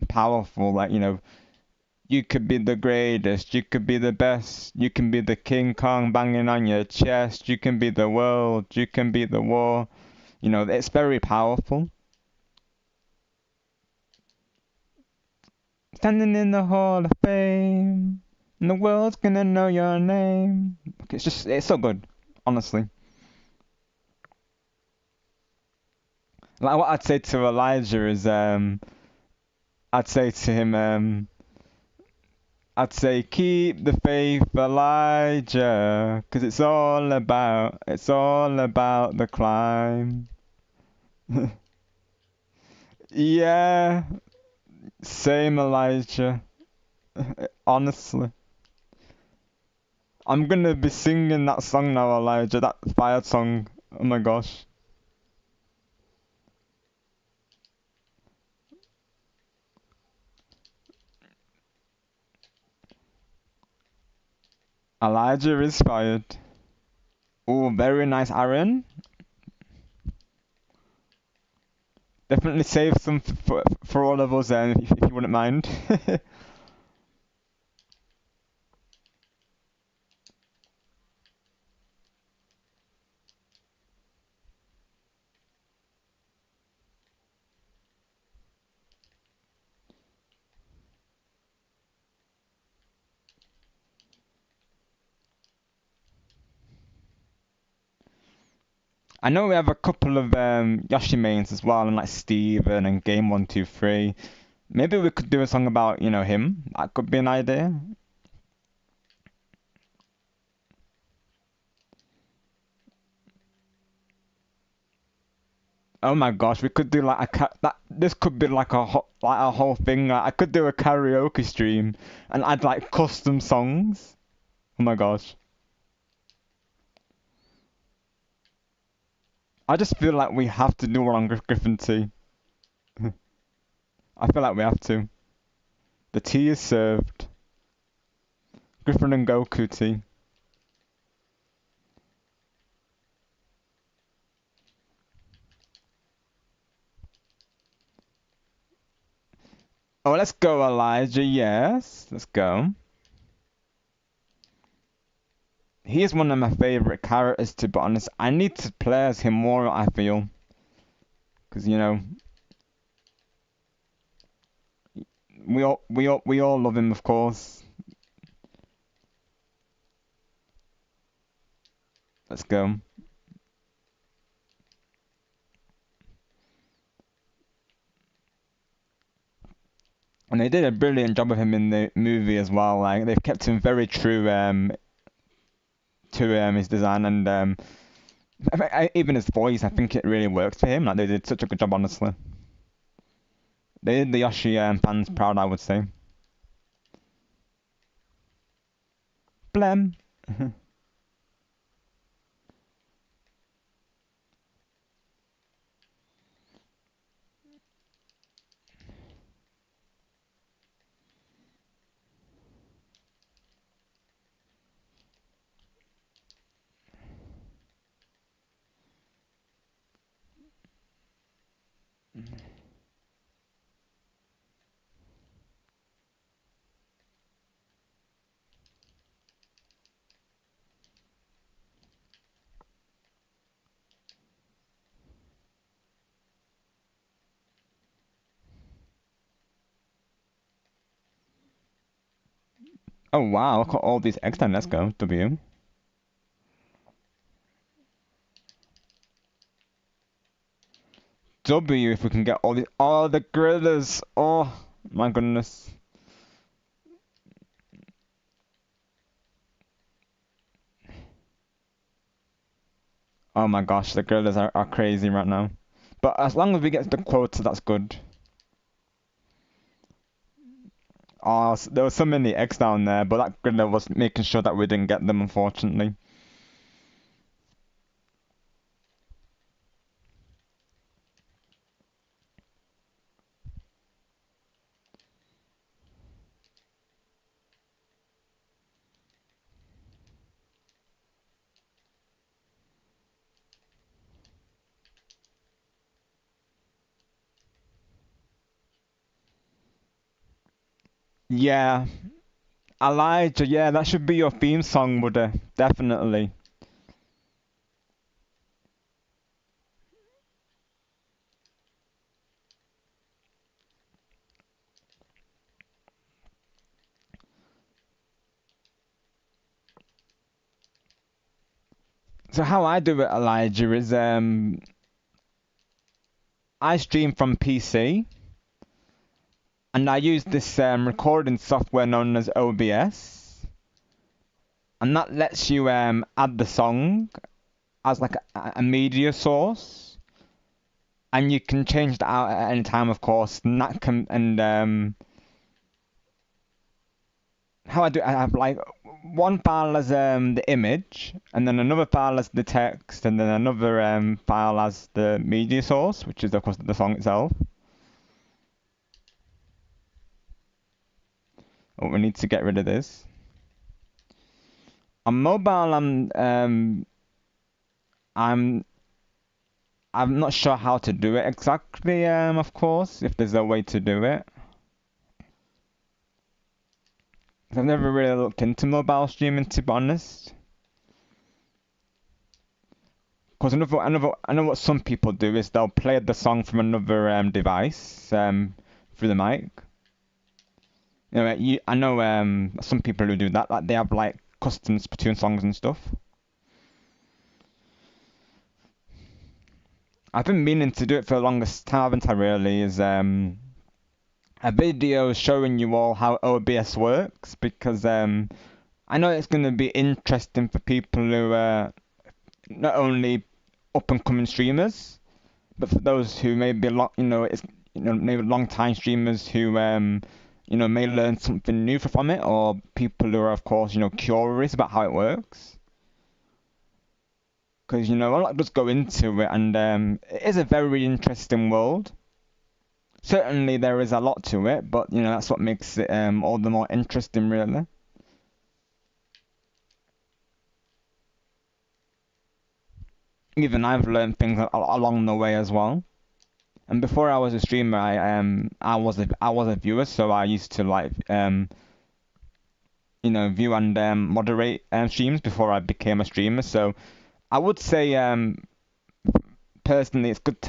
powerful. Like you could be the greatest, you could be the best, you can be the King Kong banging on your chest, you can be the world, you can be the war. It's very powerful. Standing in the Hall of Fame, and the world's gonna know your name. It's so good, honestly. Like what I'd say to Elijah is, I'd say to him, I'd say keep the faith, Elijah, 'cause it's all about the climb. Yeah, same Elijah. Honestly, I'm gonna be singing that song now, Elijah. That fire song. Oh my gosh. Elijah is fired. Oh, very nice, Aaron. Definitely save some for all of us, if you wouldn't mind. I know we have a couple of Yoshi mains as well, and like Steven and Game123. Maybe we could do a song about, him. That could be an idea. Oh my gosh, we could do like that. This could be like a whole thing. Like, I could do a karaoke stream and add like custom songs. Oh my gosh. I just feel like we have to do one on Griffin tea. I feel like we have to. The tea is served. Griffin and Goku tea. Oh, let's go, Elijah. Yes, let's go. He is one of my favorite characters, to be honest. I need to play as him more, I feel. Because, we all love him, of course. Let's go. And they did a brilliant job of him in the movie as well. Like they've kept him very true to his design and even his voice. I think it really works for him. Like they did such a good job, honestly. They did the Yoshi fans proud, I would say. Blem. Oh wow! Look at all these eggs. Then let's go. W. W. If we can get all these. Oh, the grillers. Oh my goodness. Oh my gosh, the grillers are crazy right now. But as long as we get the quota, that's good. Oh, there were so many eggs down there, but that griller was making sure that we didn't get them, unfortunately. Yeah, Elijah, yeah, that should be your theme song, Buddha. Definitely. So how I do it, Elijah, is I stream from PC and I use this recording software known as OBS, and that lets you add the song as like a media source, and you can change that out at any time, of course. And that can how I do it, I have like one file as the image, and then another file as the text, and then another file as the media source, which is of course the song itself. Oh, we need to get rid of this. On mobile, I'm I'm not sure how to do it exactly. Of course, if there's a way to do it. I've never really looked into mobile streaming, to be honest. Because I know what some people do is they'll play the song from another device through the mic. I know some people who do that. Like they have like custom Splatoon songs and stuff. I've been meaning to do it for the longest time, haven't I? Really, is a video showing you all how OBS works because I know it's going to be interesting for people who not only up and coming streamers, but for those who may be maybe long time streamers who may learn something new from it, or people who are of course curious about how it works. Because a lot does go into it, and it is a very interesting world. Certainly there is a lot to it, but that's what makes it all the more interesting, really. Even I've learned things along the way as well. And before I was a streamer, I was a viewer, so I used to view and moderate streams before I became a streamer. So I would say personally, it's good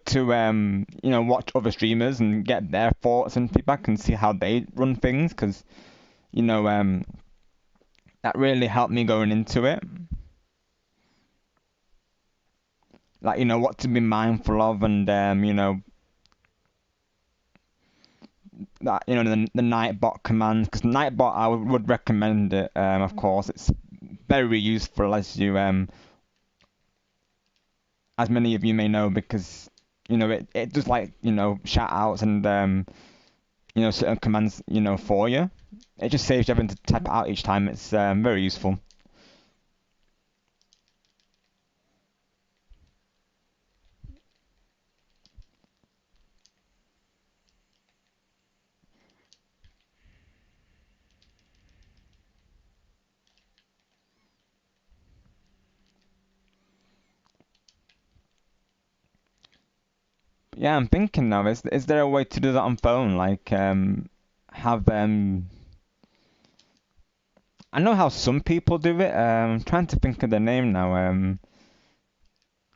to watch other streamers and get their thoughts and feedback and see how they run things, because that really helped me going into it. Like what to be mindful of, and that the Nightbot commands, because Nightbot I would recommend it. Of course, it's very useful, as many of you may know, because it does shout outs and certain commands for you. It just saves you having to type it out each time. It's very useful. Yeah, I'm thinking now, is there a way to do that on phone? Like have I know how some people do it. I'm trying to think of the name now.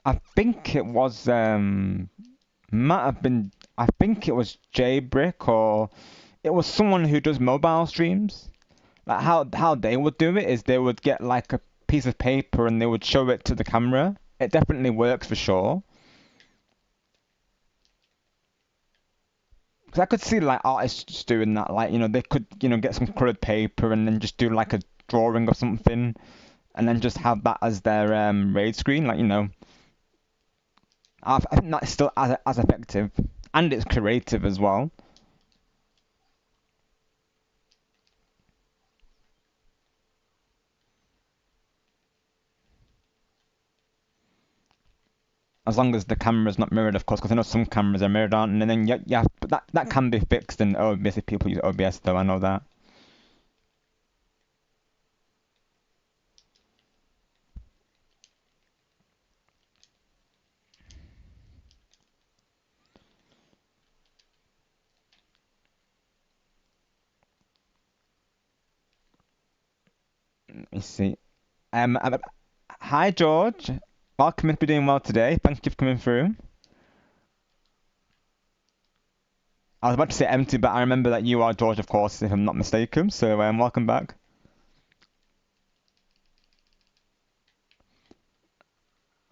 I think it was might have been I think it was Jbrick, or it was someone who does mobile streams. Like how they would do it is they would get like a piece of paper and they would show it to the camera. It definitely works for sure. Because I could see like artists doing that, like they could get some coloured paper and then just do like a drawing or something, and then just have that as their raid screen. Like I think that's still as effective, and it's creative as well. As long as the camera's not mirrored, of course, because I know some cameras are mirrored, aren't, and then yeah, but that can be fixed in OBS if people use OBS, though I know that. Let me see. Hi George, welcome to be doing well today. Thank you for coming through. I was about to say empty, but I remember that you are George, of course, if I'm not mistaken. So welcome back.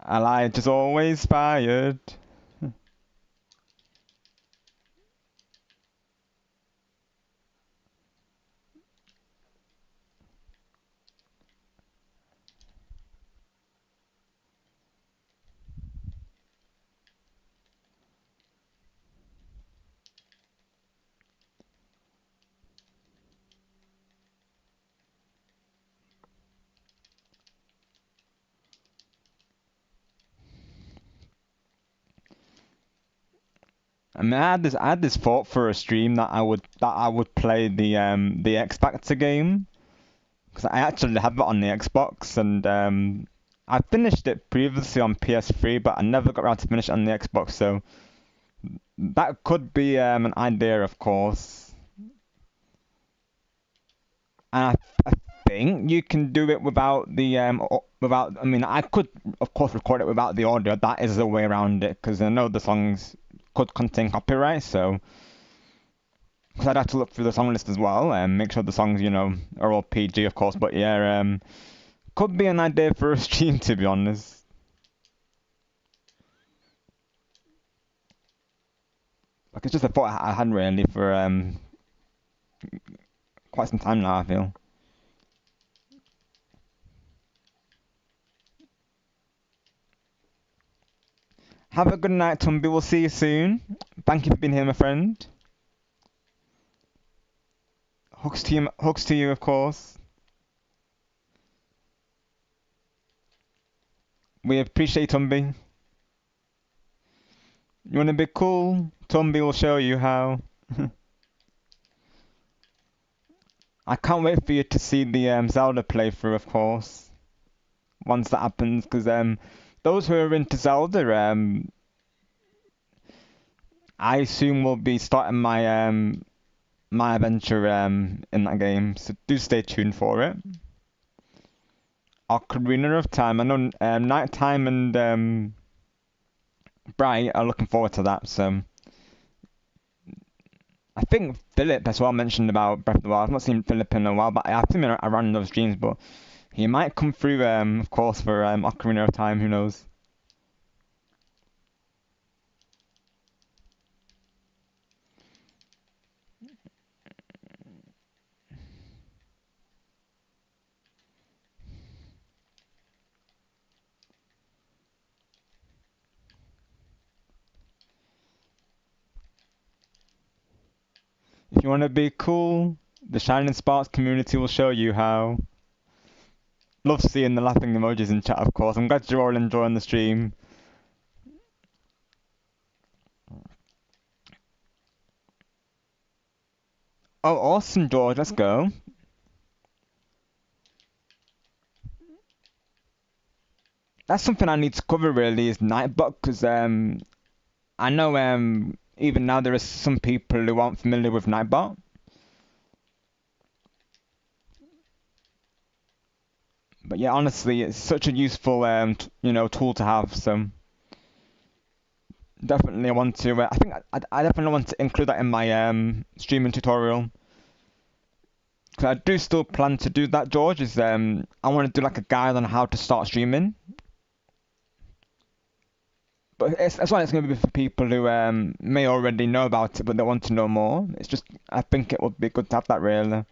Elijah's always fired. I mean, I had this thought for a stream that I would play the X Factor game, because I actually have it on the Xbox, and I finished it previously on PS3, but I never got around to finish it on the Xbox. So that could be an idea, of course. And I think you can do it without without. I mean, I could of course record it without the audio. That is the way around it, because I know the songs could contain copyright. So because I'd have to look through the song list as well and make sure the songs are all PG, of course. But yeah, could be an idea for a stream, to be honest. Like it's just a thought I had really for quite some time now, I feel. Have a good night, Tumby. We'll see you soon. Thank you for being here, my friend. Hugs to you, of course. We appreciate Tumby. You wanna be cool? Tumby will show you how. I can't wait for you to see the Zelda playthrough, of course. Once that happens, because those who are into Zelda, I assume will be starting my adventure in that game. So do stay tuned for it. Ocarina of Time. I know Nighttime and Bright are looking forward to that. So I think Philip as well mentioned about Breath of the Wild. I've not seen Philip in a while, but I've seen him around those streams. But he might come through, of course, for Ocarina of Time. Who knows? If you want to be cool, the Shining Sparks community will show you how. Love seeing the laughing emojis in chat, of course. I'm glad you're all enjoying the stream. Oh, awesome, George. Let's go. That's something I need to cover really is Nightbot because I know even now there are some people who aren't familiar with Nightbot. But yeah, honestly, it's such a useful tool to have. So definitely I want to. I think I definitely want to include that in my streaming tutorial. Because I do still plan to do that, George. Is I want to do like a guide on how to start streaming. But that's why it's going to be for people who may already know about it, but they want to know more. It's just, I think it would be good to have that really.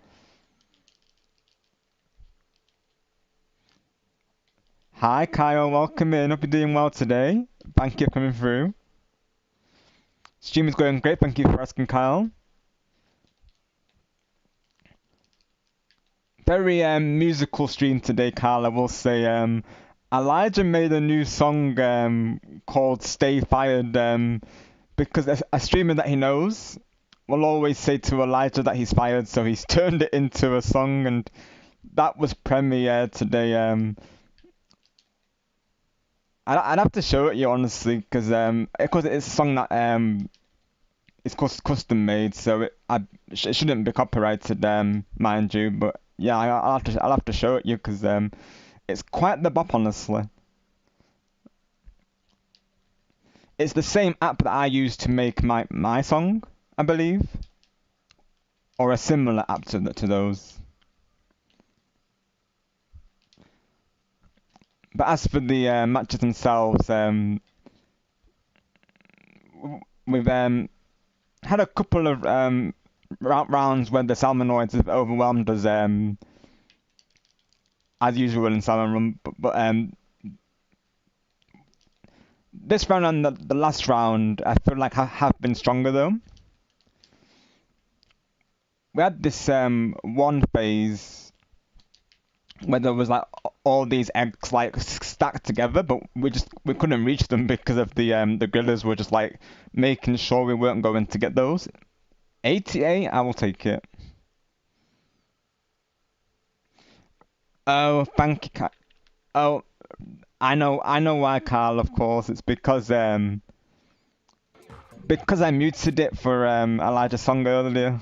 Hi Kyle, welcome in. Hope you're doing well today. Thank you for coming through. Stream is going great. Thank you for asking, Kyle. Very musical stream today, Kyle. I will say. Elijah made a new song called "Stay Fired" because a streamer that he knows will always say to Elijah that he's fired, so he's turned it into a song, and that was premiered today. I'd have to show it you honestly, because of course it's a song that it's custom made, so it shouldn't be copyrighted, mind you. But yeah, I'll have to show it you because it's quite the bop, honestly. It's the same app that I use to make my song, I believe, or a similar app to those. But as for the matches themselves, we've had a couple of rounds where the Salmonoids have overwhelmed us, as usual in Salmon Run. But this round and the last round, I feel like have been stronger though. We had this one phase where there was like all these eggs like stacked together, but we couldn't reach them because of the grillers were just like making sure we weren't going to get those. 88, I will take it. Oh, thank you. Oh, I know why, Carl. Of course, it's because I muted it for Elijah's song earlier.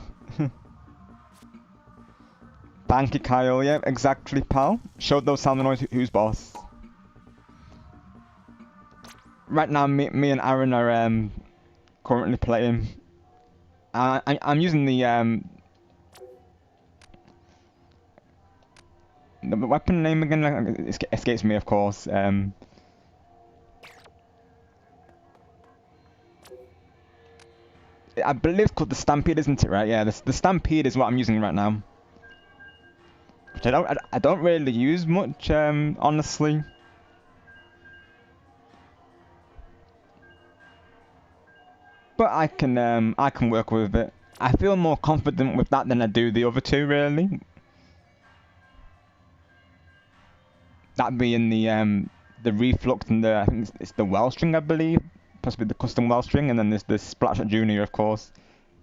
Thank you, Kyle. Yeah, exactly, pal. Show those Salmonoids who's boss. Right now, me and Aaron are currently playing. I'm using the weapon name again. Like, it escapes me, of course. I believe it's called the Stampede, isn't it? Right? Yeah, the Stampede is what I'm using right now. Which I don't really use much, honestly. But I can work with it. I feel more confident with that than I do the other two, really. That being the reflux and I think it's the well string, I believe, possibly the custom well string, and then there's the Splatshot Junior, of course.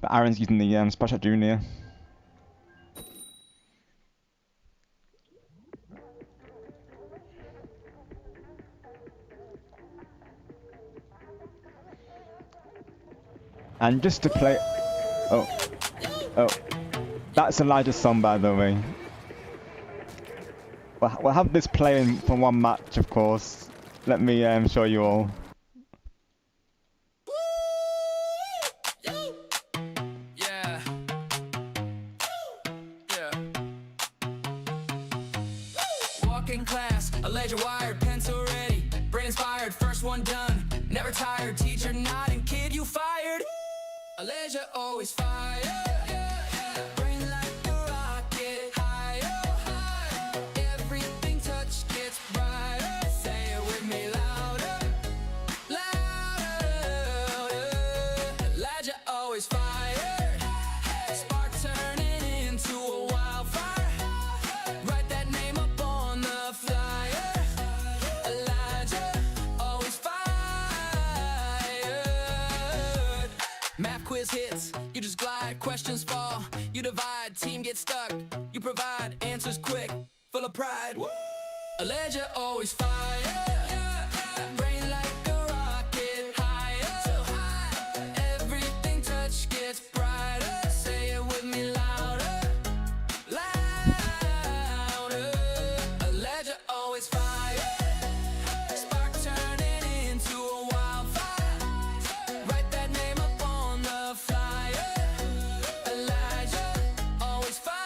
But Aaron's using the Splatshot Junior. And just to play, oh, that's Elijah's song, by the way. We'll have this playing for one match, of course. Let me show you all. Yeah. Walking class, a ledger wired, pencil ready, brain inspired, first one done, never tired, teacher nodding, kid you fired. A ledger always fired. Brain like a rocket, higher. Everything touched gets brighter. Say it with me louder, louder. Elijah always fired. Spark turning into a wildfire. Write that name up on the flyer. Elijah always fired. Math quiz hits, you just glide, questions fall, you divide, team gets stuck, you provide answers quick, full of pride. A ledger always fire. Brain like a rocket, higher, so high. Everything touch gets brighter. Say it with me louder, louder. A ledger always fire. Spark turning into a wildfire. Write that name up on the flyer. Elijah always fired.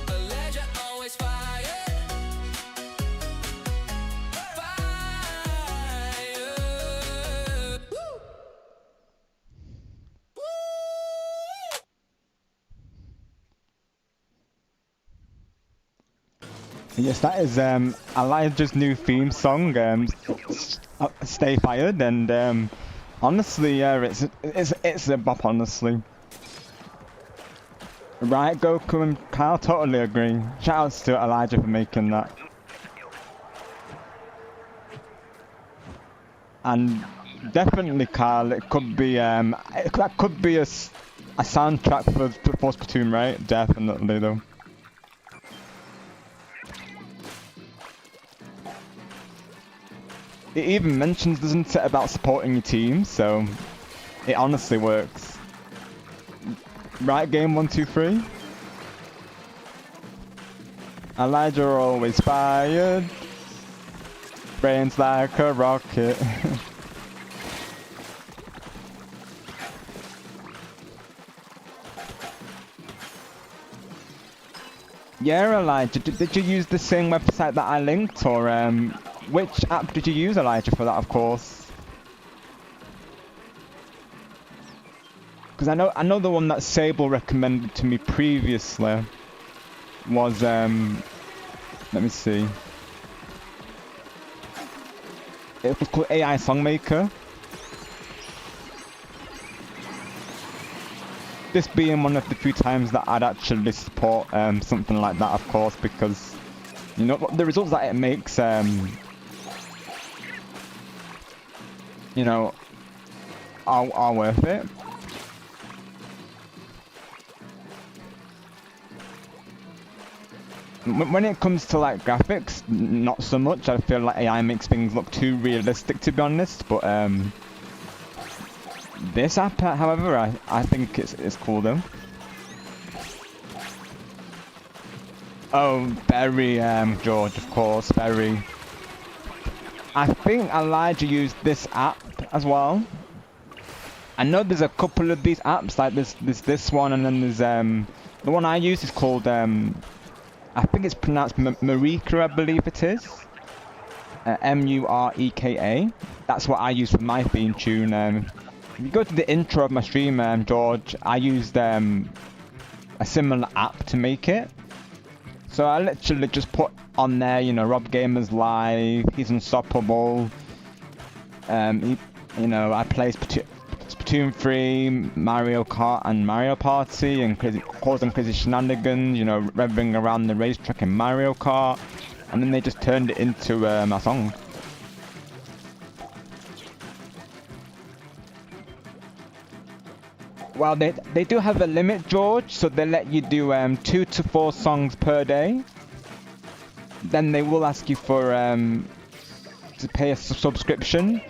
Elijah always fired. Fired. Yes, that is Elijah's new theme song, "Stay Fired," and honestly, yeah, it's a bop, honestly. Right, Goku and Kyle, totally agree. Shoutouts to Elijah for making that. And definitely, Kyle, it could be that could be a soundtrack for Splatoon, right? Definitely, though. It even mentions, doesn't it, about supporting your team, so it honestly works. Right, game 1, 2, 3. Elijah always fired. Brains like a rocket. Yeah, Elijah, did you use the same website that I linked, or which app did you use, Elijah, for that, of course? Because I know the one that Sable recommended to me previously was let me see. It was called AI Songmaker. This being one of the few times that I'd actually support something like that, of course, because you know the results that it makes, you know, are worth it. When it comes to like graphics, not so much. I feel like AI makes things look too realistic, to be honest. But this app, however, I think it's cool though. Oh, very George, of course, very. I think Elijah used this app as well. I know there's a couple of these apps, like there's this one, and then there's the one I use is called I think it's pronounced Marika, I believe it is. Mureka. That's what I use for my theme tune. If you go to the intro of my stream, George, I used a similar app to make it. So I literally just put on there, you know, Rob Gamer's live, he's unstoppable. I play Splatoon 3, Mario Kart and Mario Party, and causing crazy shenanigans, you know, revving around the racetrack in Mario Kart. And then they just turned it into a song. Well, they do have a limit, George, so they let you do 2 to 4 songs per day. Then they will ask you for to pay a subscription,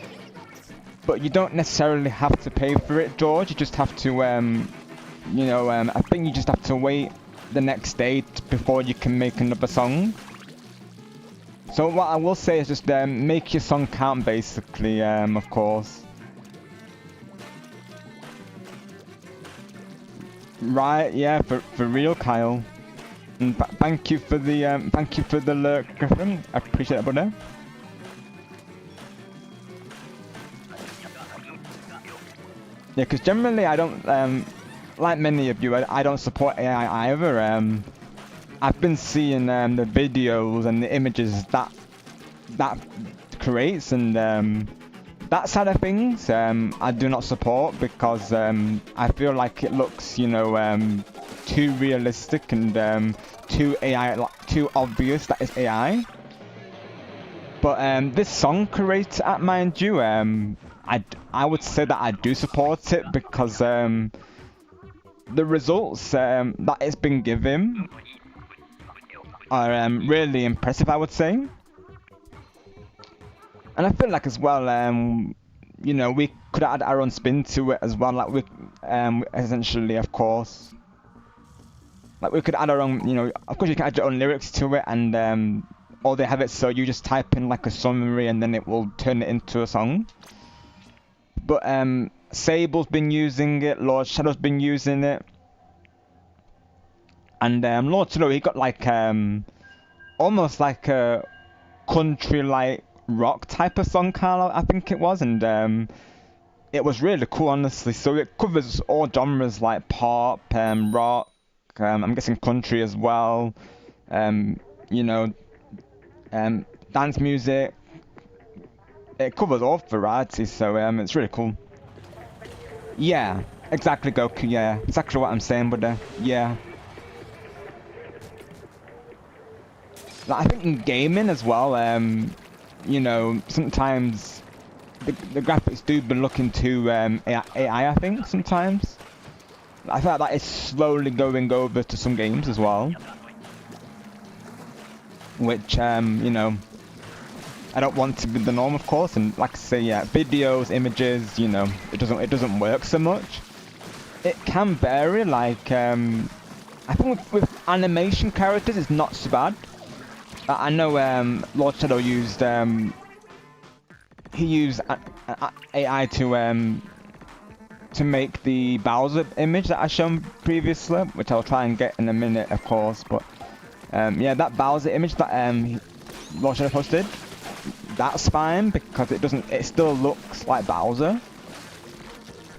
but you don't necessarily have to pay for it, George. You just have to, I think you just have to wait the next day before you can make another song. So what I will say is just make your song count, basically, of course. Right, yeah, for real, Kyle. And thank you for the lurk, Griffin. I appreciate it, brother. Yeah, because generally I don't, like many of you, I don't support AI either. I've been seeing the videos and the images that creates, and that side of things I do not support, because I feel like it looks, you know, too realistic and too AI, too obvious that it's AI. But this song creator, mind you, I would say that I do support it, because the results that it's been given are really impressive, I would say. And I feel like as well, you know, we could add our own spin to it as well, like we, essentially, of course. Like we could add our own, you know, of course you can add your own lyrics to it, and or they have it so you just type in like a summary and then it will turn it into a song. But Sable's been using it, Lord Shadow's been using it. And Lord Shadow, he got like almost like a country like rock type of song, Carl, I think it was, and it was really cool, honestly. So it covers all genres like pop, rock, I'm guessing country as well, you know, dance music. It covers all varieties, so it's really cool. Yeah, exactly, Goku. Yeah, exactly what I'm saying, but yeah. Like, I think in gaming as well, you know, sometimes the graphics do been looking to AI, I think, sometimes. I feel like that is slowly going over to some games as well. Which, you know, I don't want to be the norm, of course, and like I say, yeah, videos, images, you know, it doesn't work so much. It can vary, like, I think with animation characters, it's not so bad. I know Lord Shadow used he used AI to make the Bowser image that I shown previously, which I'll try and get in a minute, of course. But yeah, that Bowser image that Lord Shadow posted, that's fine because it still looks like Bowser.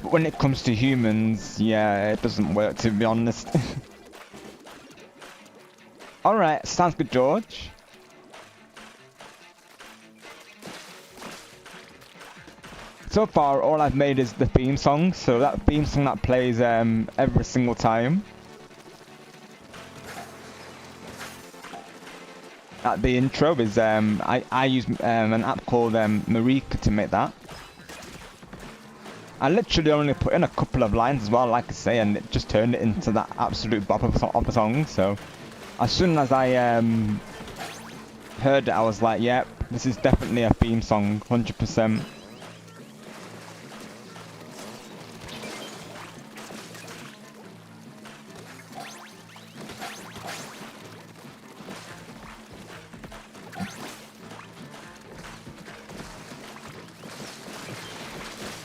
But when it comes to humans, yeah, it doesn't work, to be honest. Alright, sounds good, George. So far, all I've made is the theme song, so that theme song that plays every single time. At the intro is, I use an app called Marika to make that. I literally only put in a couple of lines as well, like I say, and it just turned it into that absolute bop of a song, so... As soon as I heard it, I was like, yep, this is definitely a theme song, 100%.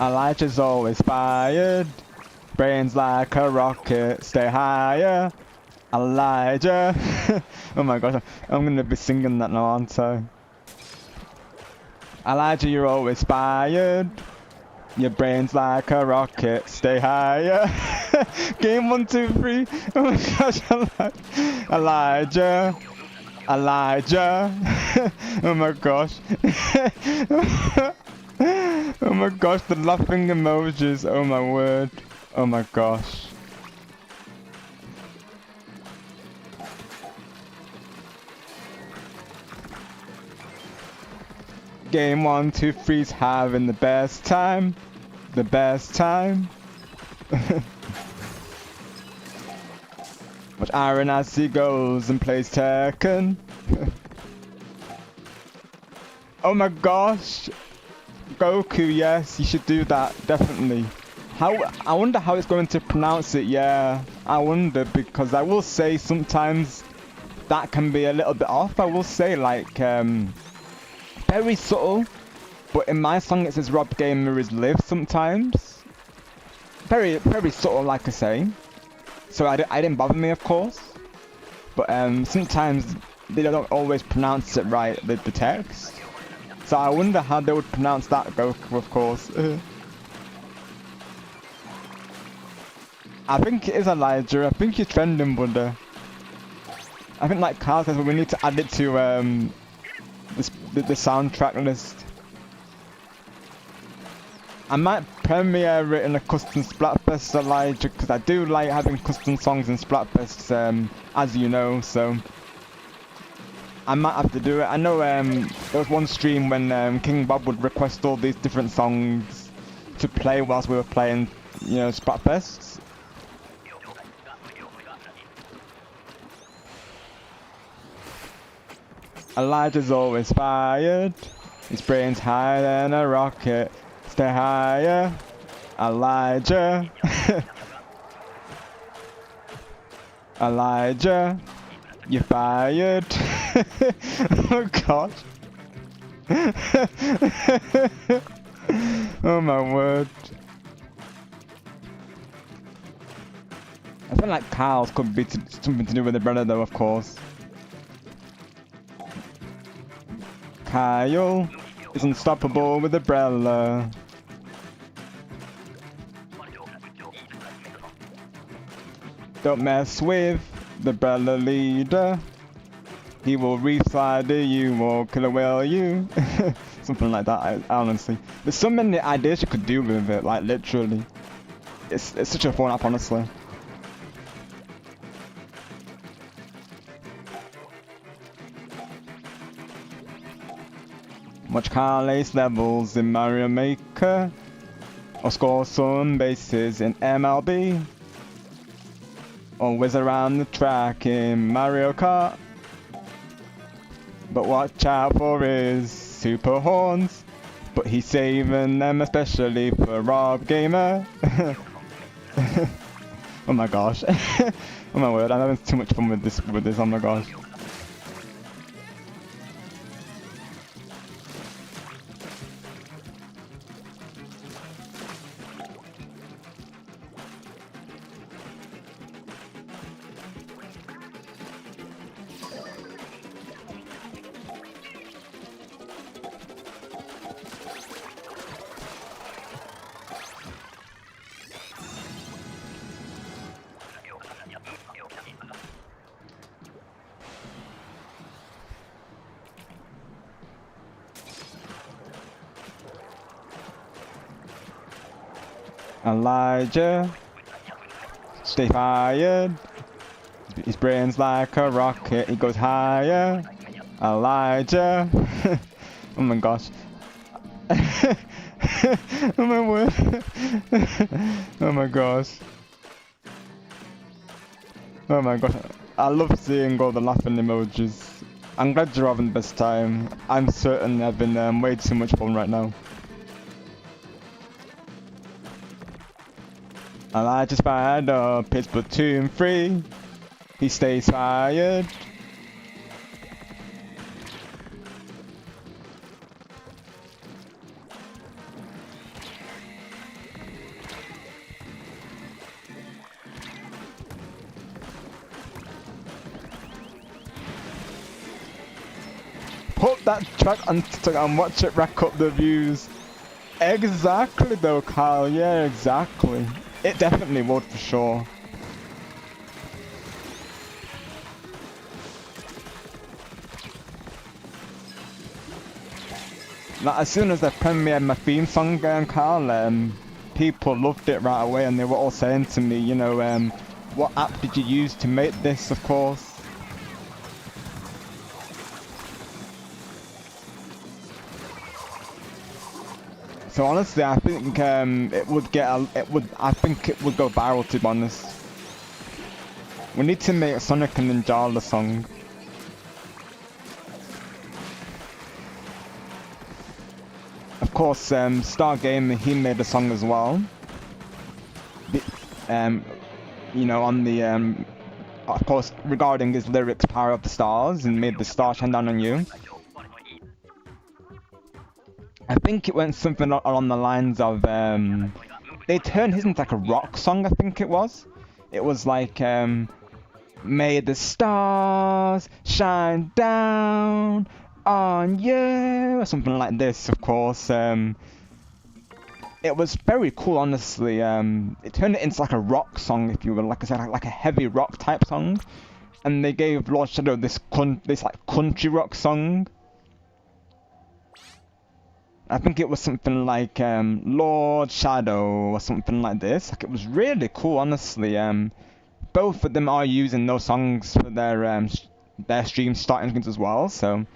Elijah's always fired, brains like a rocket, stay higher. Elijah. Oh my gosh, I'm gonna be singing that now, aren't I? Elijah, you're always fired. Your brain's like a rocket, stay higher. Game 1, 2, 3. Oh my gosh, Elijah. Elijah. Oh my gosh. Oh my gosh, the laughing emojis. Oh my word. Oh my gosh. Game 1, 2, 3's having the best time. The best time. Watch Aaron as he goes and plays Tekken. Oh my gosh. Goku, yes, you should do that, definitely. I wonder how it's going to pronounce it, yeah. I wonder, because I will say sometimes that can be a little bit off. I will say, like, very subtle. But in my song it says Rob Gamer is live sometimes. Very, very subtle, like I say. So I didn't bother me, of course. But sometimes they don't always pronounce it right, the text. So I wonder how they would pronounce that, Goku, of course. I think it is Elijah. I think he's trending, but I think, like Carl says, we need to add it to the soundtrack list. I might premiere it in a custom Splatfest, Elijah, because I do like having custom songs in Splatfests, as you know, so I might have to do it. I know there was one stream when King Bob would request all these different songs to play whilst we were playing, you know, Splatfests. Elijah's always fired. His brain's higher than a rocket. Stay higher, Elijah. Elijah, you're fired. Oh gosh. Oh my word. I feel like Kyle's could be something to do with the brother though, of course. Kyle is unstoppable with umbrella. Don't mess with the umbrella leader. He will reslide you or kill will you. Something like that, I honestly. There's so many ideas you could do with it, like literally. It's such a fun app, honestly. Watch Carl ace levels in Mario Maker, or score some bases in MLB, or whiz around the track in Mario Kart. But watch out for his super horns, but he's saving them especially for Rob Gamer. Oh my gosh. Oh my word, I'm having too much fun with this, oh my gosh. Elijah, stay fired. His brain's like a rocket, he goes higher. Elijah. Oh my gosh. Oh my word. Oh my gosh. Oh my gosh. I love seeing all the laughing emojis. I'm glad you're having the best time. I'm certain I've been way too much fun right now. Elijah's fired up, it's Splatoon 3. He stays fired. put that track on TikTok and watch it rack up the views. Exactly though, Kyle. Yeah, exactly. It definitely would for sure. Like, as soon as I premiered my theme song, Kyle, people loved it right away, and they were all saying to me, you know, what app did you use to make this, of course? So honestly, I think it would get I think it would go viral, to be honest. We need to make Sonic and Ninjala song. Of course, Star Gamer, he made a song as well. You know, on the of course, regarding his lyrics, "Power of the Stars," and made the star shine down on you. I think it went something along the lines of they turned his into like a rock song. I think it was. It was like "May the stars shine down on you," or something like this. Of course. It was very cool, honestly. It turned it into like a rock song, if you will, like I said, like a heavy rock type song. And they gave Lord Shadow this like country rock song. I think it was something like Lord Shadow or something like this. Like, it was really cool, honestly. Both of them are using those songs for their stream starting things as well. So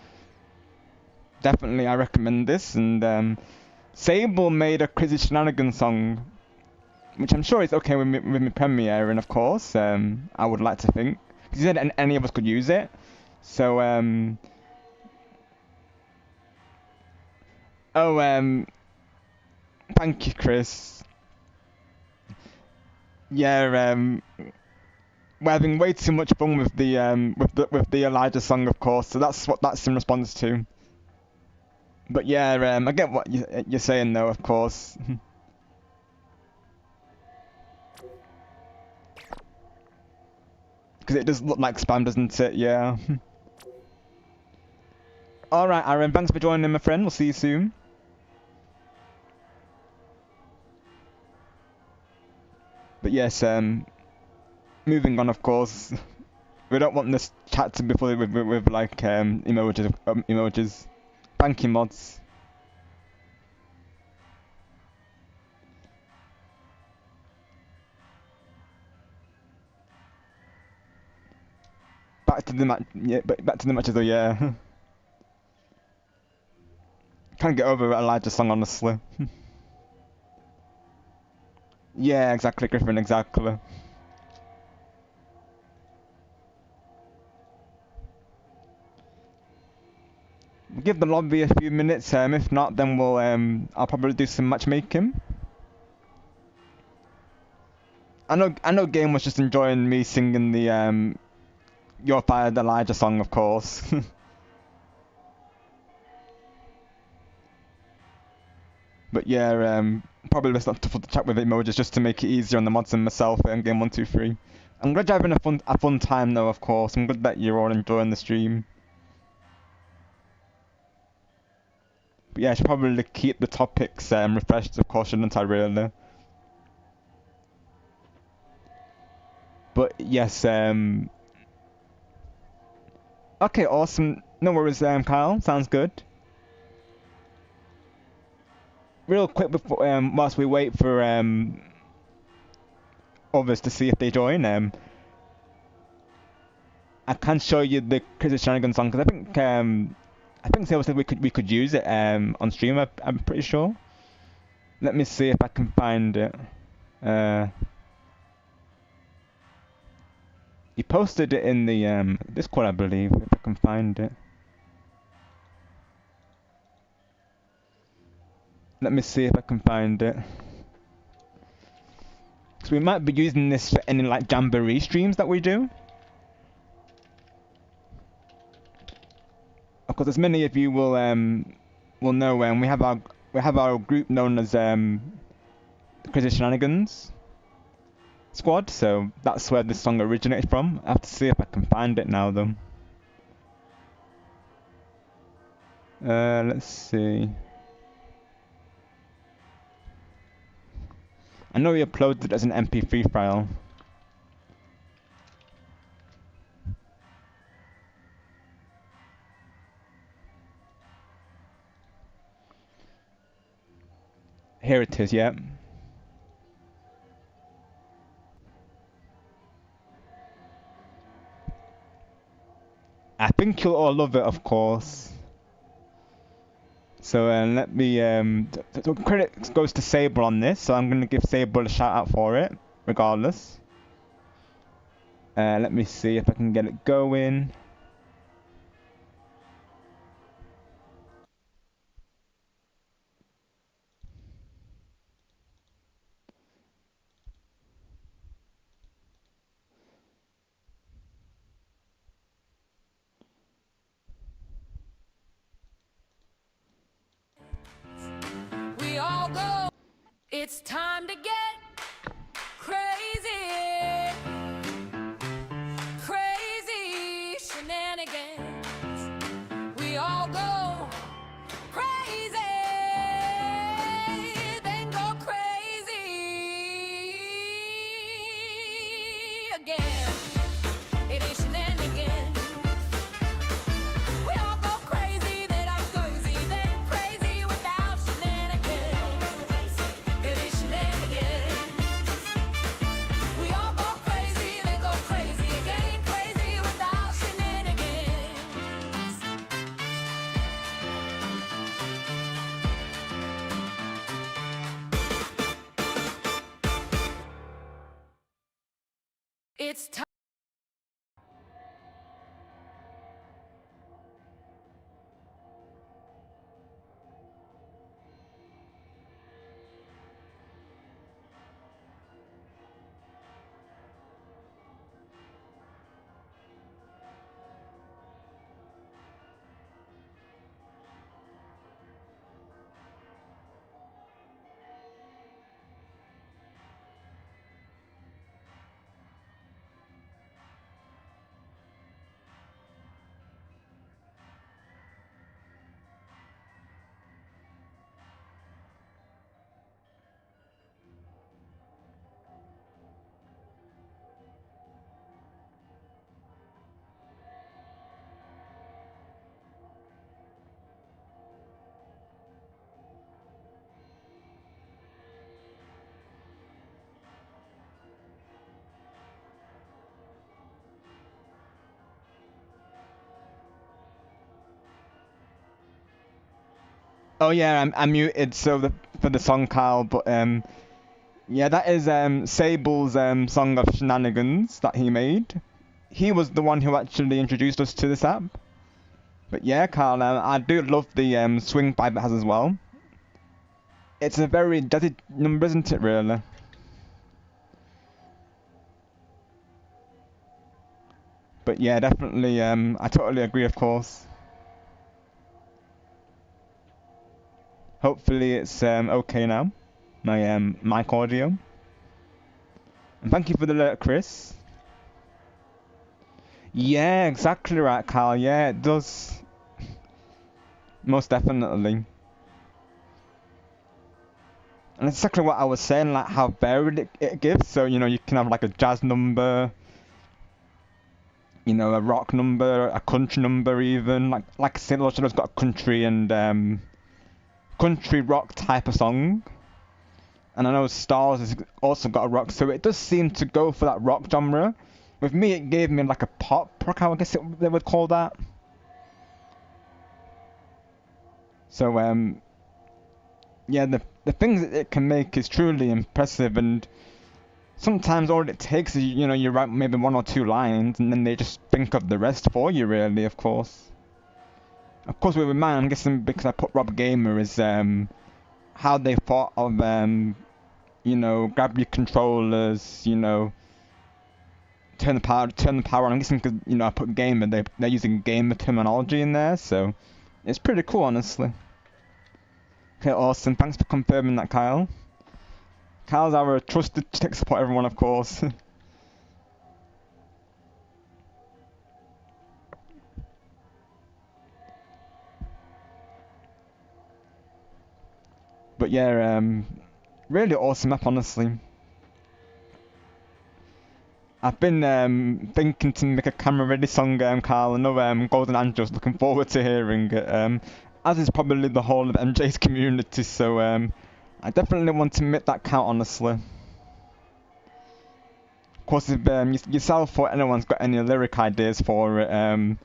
definitely, I recommend this. And Sable made a Crazy Shenanigans song, which I'm sure is okay with me premiering, of course. I would like to think, because he said any of us could use it. So thank you, Chris. Yeah, we're having way too much fun with the Elijah song, of course. So that's what that's in response to. But yeah, I get what you're saying, though, of course. Because it does look like spam, doesn't it? Yeah. Alright, Aaron, thanks for joining, my friend. We'll see you soon. But yes, moving on, of course. We don't want this chat to be full with like emojis. Thank you, mods. Back to the match. Yeah, back to the matches though. Yeah. Can't get over Elijah's song, honestly. Yeah, exactly, Griffin. Exactly. Give the lobby a few minutes. If not, then I'll probably do some matchmaking. I know Game was just enjoying me singing the Your Fired Elijah song, of course. But yeah, probably let's not to chat with emojis just to make it easier on the mods and myself and Game 123. I'm glad you're having a fun time though, of course. I'm glad that you're all enjoying the stream. But yeah, I should probably keep the topics refreshed, of course, shouldn't I, really? But yes, okay, awesome. No worries, Kyle. Sounds good. Real quick before, whilst we wait for others to see if they join, I can show you the Crazy Shenanigans song because I think Silver said we could use it on stream. I'm pretty sure. Let me see if I can find it. He posted it in the Discord, I believe. If I can find it. Let me see if I can find it. So we might be using this for any like Jamboree streams that we do. Of course, as many of you will know, we have our group known as Crazy Shenanigans Squad. So that's where this song originated from. I have to see if I can find it now, though. Let's see. I know he uploaded it as an MP3 file. Here it is, yeah. I think you'll all love it, of course. So let me, so credit goes to Sable on this, so I'm going to give Sable a shout out for it, regardless. Let me see if I can get it going. We all go. It's time to get crazy. Crazy shenanigans. We all go crazy. Then go crazy again. It is shenanigans. We all go crazy, then I'm cozy, then crazy without shenanigans. It is shenanigans. We all go crazy, then go crazy again, crazy without shenanigans. It's time. Oh yeah, I'm muted so for the song, Kyle, but yeah, that is Sable's song of shenanigans that he made. He was the one who actually introduced us to this app. But yeah, Kyle, I do love the swing vibe it has as well. It's a very jazzy number, isn't it, really? But yeah, definitely, I totally agree, of course. Hopefully it's okay now, my mic audio. And thank you for the alert, Chris. Yeah, exactly right, Kyle. Yeah, it does. Most definitely. And it's exactly what I was saying, like how varied it gives. So, you know, you can have like a jazz number, you know, a rock number, a country number even. Like I said, Loshadow's got a country and country rock type of song. And I know Stars has also got a rock, so it does seem to go for that rock genre. With me, it gave me like a pop rock, I guess they would call that. So, yeah, the things that it can make is truly impressive, and sometimes all it takes is, you know, you write maybe one or two lines, and then they just think of the rest for you, really, of course. Of course, with mine, I'm guessing because I put Rob Gamer is how they thought of, you know, grab your controllers, you know, turn the power on. I'm guessing because, you know, I put gamer, they're using gamer terminology in there, so it's pretty cool, honestly. Okay, awesome. Thanks for confirming that, Kyle. Kyle's our trusted tech support, everyone, of course. But yeah, really awesome map, honestly. I've been thinking to make a camera ready song, Carl. I know Golden Angel's looking forward to hearing it, as is probably the whole of MJ's community, so I definitely want to make that count, honestly. Of course, if yourself or anyone's got any lyric ideas for it,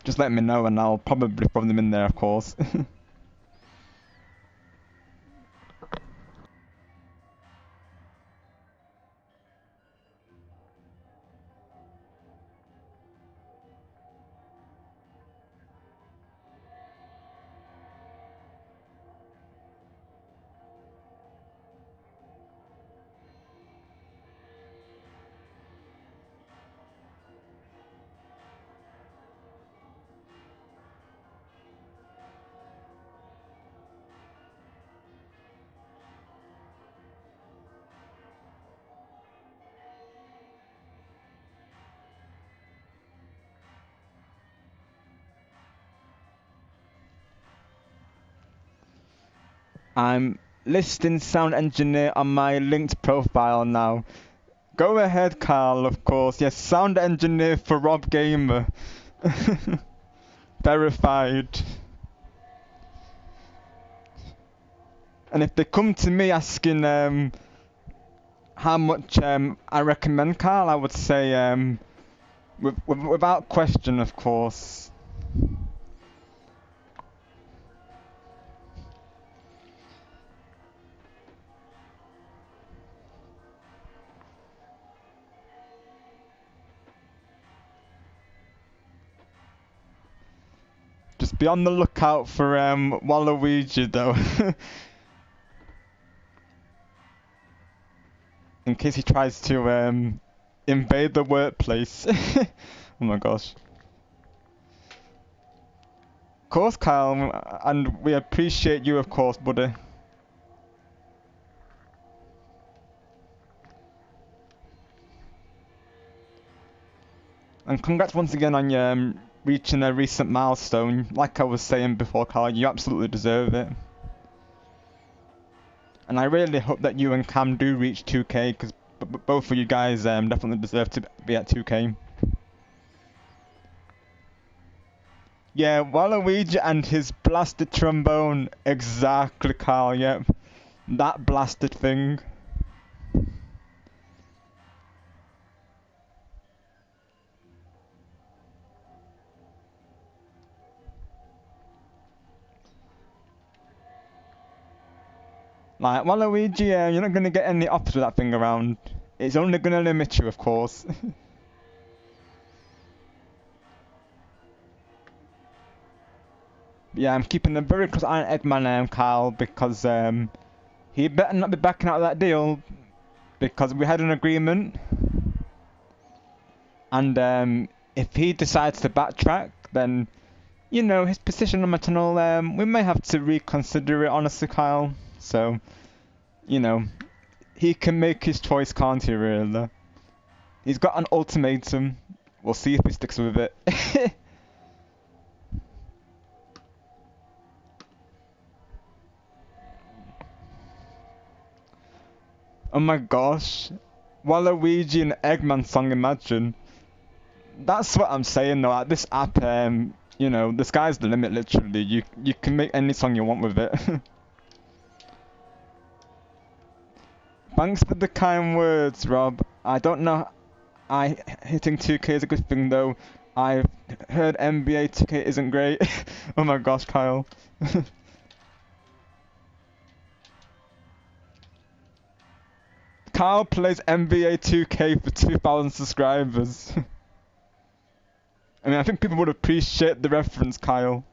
just let me know and I'll probably throw them in there, of course. I'm listing sound engineer on my linked profile now. Go ahead, Carl, of course. Yes, sound engineer for Rob Gamer. Verified. And if they come to me asking how much I recommend, Carl, I would say without question, of course. Just be on the lookout for Waluigi, though. In case he tries to invade the workplace. Oh my gosh. Of course, Kyle, and we appreciate you, of course, buddy. And congrats once again on your reaching a recent milestone. Like I was saying before, Kyle, you absolutely deserve it. And I really hope that you and Cam do reach 2K, because both of you guys definitely deserve to be at 2K. Yeah, Waluigi and his blasted trombone. Exactly, Carl, yep. That blasted thing. Like, Waluigi, you're not going to get any offers with that thing around. It's only going to limit you, of course. Yeah, I'm keeping a very close eye on Eggman, Kyle, because he better not be backing out of that deal, because we had an agreement, and if he decides to backtrack, then, you know, his position on my channel, we may have to reconsider it, honestly, Kyle. So, you know, he can make his choice, can't he, really? He's got an ultimatum. We'll see if he sticks with it. Oh my gosh. Waluigi and Eggman song, imagine. That's what I'm saying though, at this app, you know, the sky's the limit literally. You can make any song you want with it. Thanks for the kind words, Rob. I don't know, hitting 2K is a good thing though. I've heard NBA 2K isn't great. Oh my gosh, Kyle. Kyle plays NBA 2K for 2,000 subscribers. I mean, I think people would appreciate the reference, Kyle.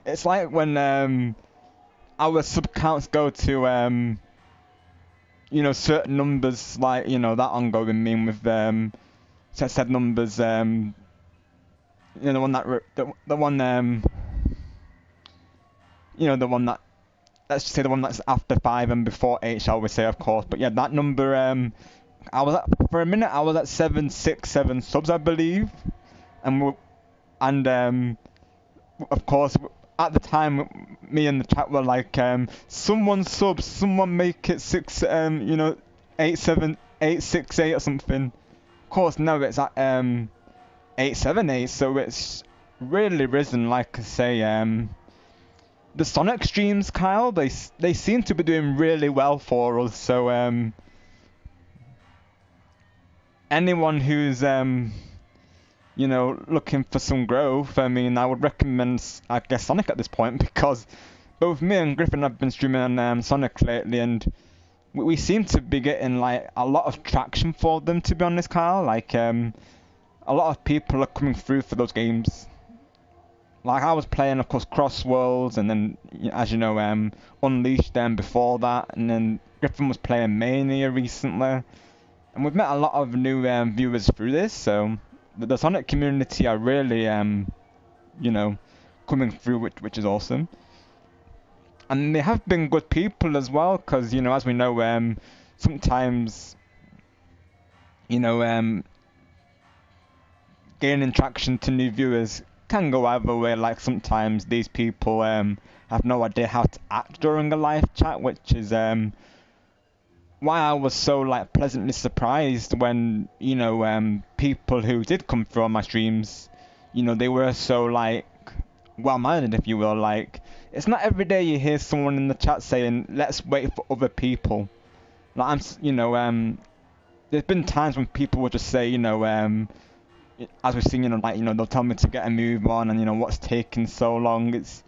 It's like when our sub counts go to you know, certain numbers, like, you know, that ongoing meme with said numbers. You know, the one that the one you know, the one that, let's just say the one that's after 5 and before 8, shall we say, of course. But yeah, that number, I was at, for a minute I was at 767 subs, I believe, and of course at the time me and the chat were like, someone subs, someone make it 878 or something. Of course now it's at 878, so it's really risen. Like I say, the Sonic streams, Kyle, they seem to be doing really well for us. So anyone who's you know, looking for some growth, I mean, I would recommend, I guess, Sonic at this point, because both me and Griffin have been streaming on Sonic lately, and we seem to be getting like a lot of traction for them, to be honest, Kyle. Like a lot of people are coming through for those games. Like I was playing, of course, Cross Worlds, and then, as you know, Unleashed before that, and then Griffin was playing Mania recently, and we've met a lot of new viewers through this. So the Sonic community are really, you know, coming through, which is awesome. And they have been good people as well, because, you know, as we know, sometimes, you know, gaining traction to new viewers can go either way. Like sometimes these people have no idea how to act during a live chat, which is why I was so like pleasantly surprised when, you know, people who did come through on my streams, you know, they were so like well-minded, if you will. Like, it's not every day you hear someone in the chat saying, let's wait for other people. Like, you know, there's been times when people will just say, you know, as we've seen, you know, like, you know, they'll tell me to get a move on, and, you know, what's taking so long. It's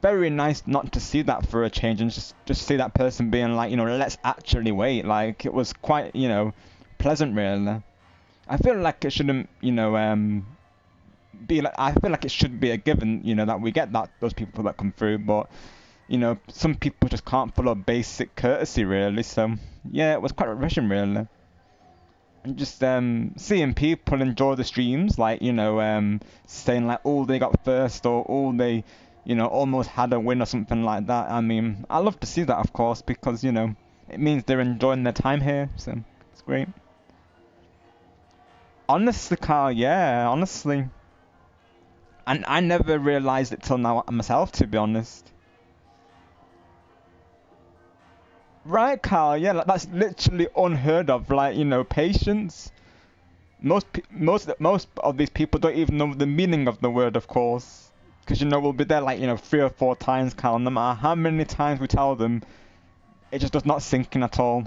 very nice not to see that for a change, and just see that person being like, you know, let's actually wait. Like, it was quite, you know, pleasant, really. I feel like it shouldn't, you know, be like, I feel like it should be a given, you know, that we get those people that come through, but, you know, some people just can't follow basic courtesy, really. So yeah, it was quite refreshing, really. And just seeing people enjoy the streams, like, you know, saying like, oh, they got first, or oh, they, you know, almost had a win or something like that. I mean, I love to see that, of course, because, you know, it means they're enjoying their time here, so it's great. Honestly, Carl, yeah, honestly. And I never realised it till now myself, to be honest. Right, Carl, yeah, like, that's literally unheard of. Like, you know, patience. Most of these people don't even know the meaning of the word, of course. Because, you know, we'll be there like, you know, 3 or 4 times, Carl. No matter how many times we tell them, it just does not sink in at all.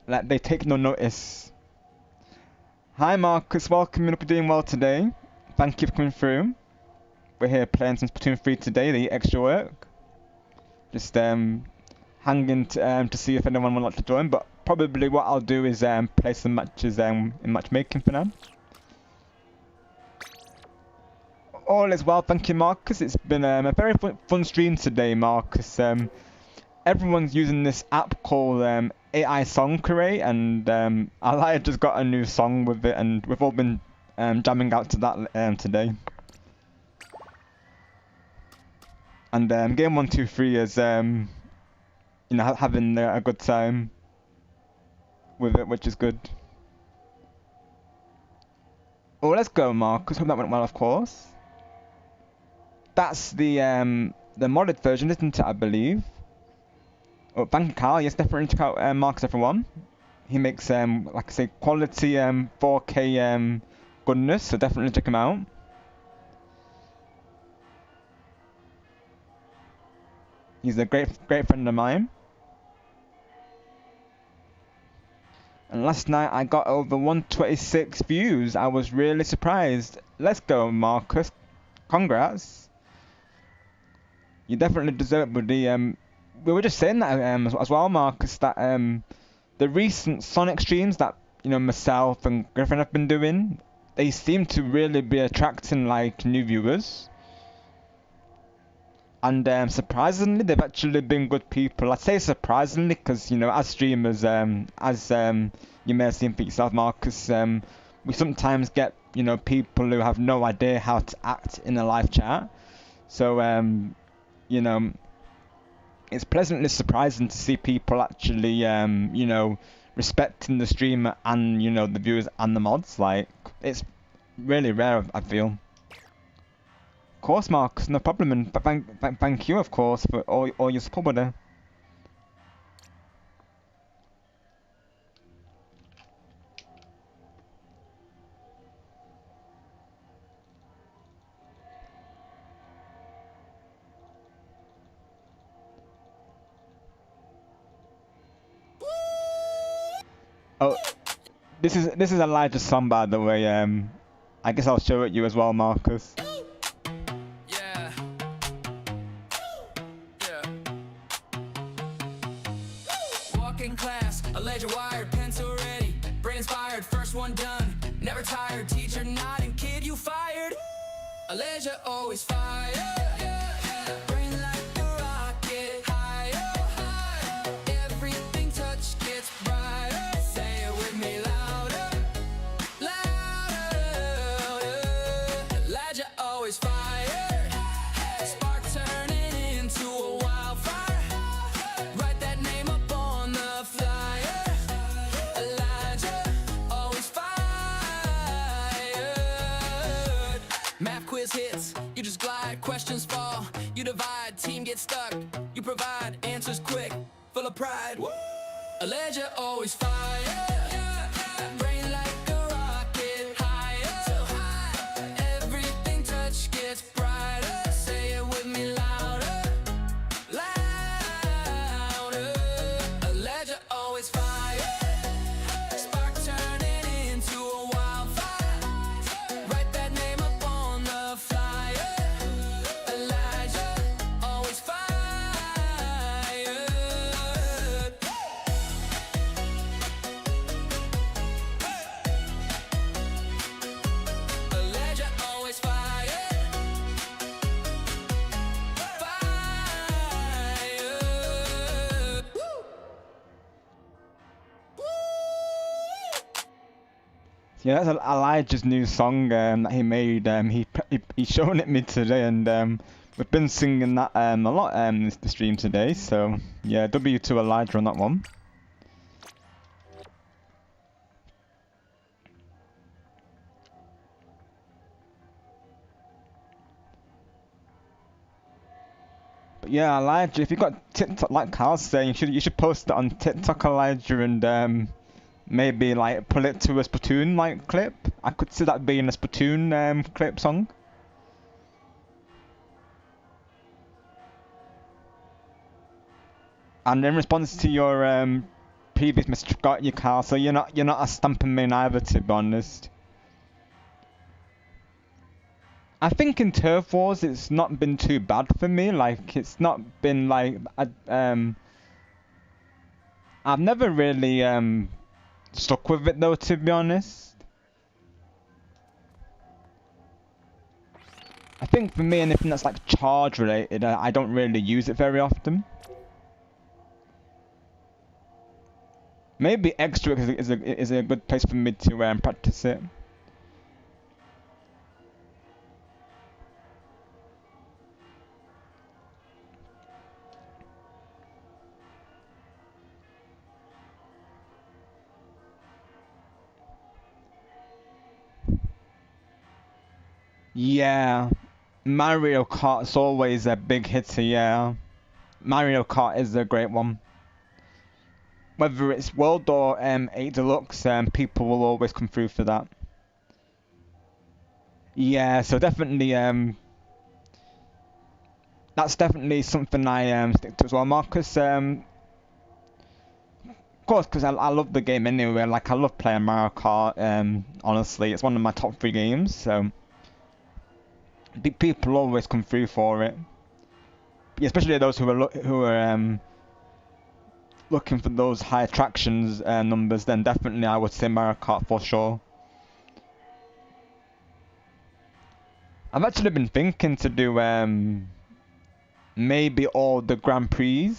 Like, they take no notice. Hi Marcus, welcome. You hope you're doing well today. Thank you for coming through. We're here playing some Splatoon 3 today, the Eggstra Work. Just hanging to see if anyone would like to join, but probably what I'll do is play some matches in matchmaking for now. All is well, thank you, Marcus. It's been a very fun stream today, Marcus. Everyone's using this app called AI Song Create, and I just got a new song with it, and we've all been jamming out to that today. And game 1, 2, 3 is you know, having a good time with it, which is good. Oh, let's go, Marcus. Hope that went well, of course. That's the modded version, isn't it? I believe. Oh, thank you, Carl. Yes, definitely check out Marcus, everyone. He makes like I say, quality 4K goodness, so definitely check him out. He's a great friend of mine. And last night I got over 126 views. I was really surprised. Let's go, Marcus. Congrats. You definitely deserve it, buddy. We were just saying that as well, Marcus, that the recent Sonic streams that, you know, myself and Griffin have been doing, they seem to really be attracting like new viewers. And surprisingly, they've actually been good people. I say surprisingly because, you know, as streamers, as you may have seen for yourself, Marcus. We sometimes get, people who have no idea how to act in a live chat. So, you know, it's pleasantly surprising to see people actually, respecting the streamer and, the viewers and the mods. Like, it's really rare, I feel. Of course, Marcus, no problem, and thank you, of course, for all your support with it. Oh, this is Elijah's song, by the way. I guess I'll show it you as well, Marcus. Yeah. Yeah. Walking class, a ledger wired, pencil ready, brain inspired, first one done, never tired, teacher nodding, kid you fired, a ledger always fired. Brain like a rocket, higher, higher, everything touch gets brighter, say it with me louder, louder, ledger always fired, spark turning into a wildfire, write that name up on the flyer, Elijah always fired. Math quiz hits, you just glide, questions fall, you divide, team gets stuck, you provide answers quick, full of pride. A ledger always fired, brain like a rocket, higher, so high, everything touch gets brighter, say it with me louder, louder, a ledger always fired, spark turning into a wildfire, write that name up on the flyer, Elijah always fired. Elijah always fired. Fired. Yeah, that's Elijah's new song that he made. He's showing it me today, and we've been singing that a lot the stream today. So yeah, W to Elijah on that one. But yeah, Elijah, if you got TikTok, like Carl's saying, you should post it on TikTok, Elijah, and maybe like pull it to a Splatoon like clip. I could see that being a Splatoon clip song. And in response to your previous message, got you, Carl. So you're not a stamping main either, to be honest. I think in Turf Wars it's not been too bad for me. Like it's not been like I've never really stuck with it though, to be honest. I think for me, anything that's like charge related, I don't really use it very often. Maybe Eggstra is a good place for me to practice it. Yeah, Mario Kart's always a big hitter, yeah. Mario Kart is a great one. Whether it's World or 8 Deluxe, people will always come through for that. Yeah, so definitely, that's definitely something I stick to as well, Marcus. Of course, because I love the game anyway. Like I love playing Mario Kart. Honestly, it's one of my top 3 games. So people always come through for it. Especially those who are looking for those high attractions numbers. Then definitely I would say Mario Kart for sure. I've actually been thinking to do maybe all the Grand Prix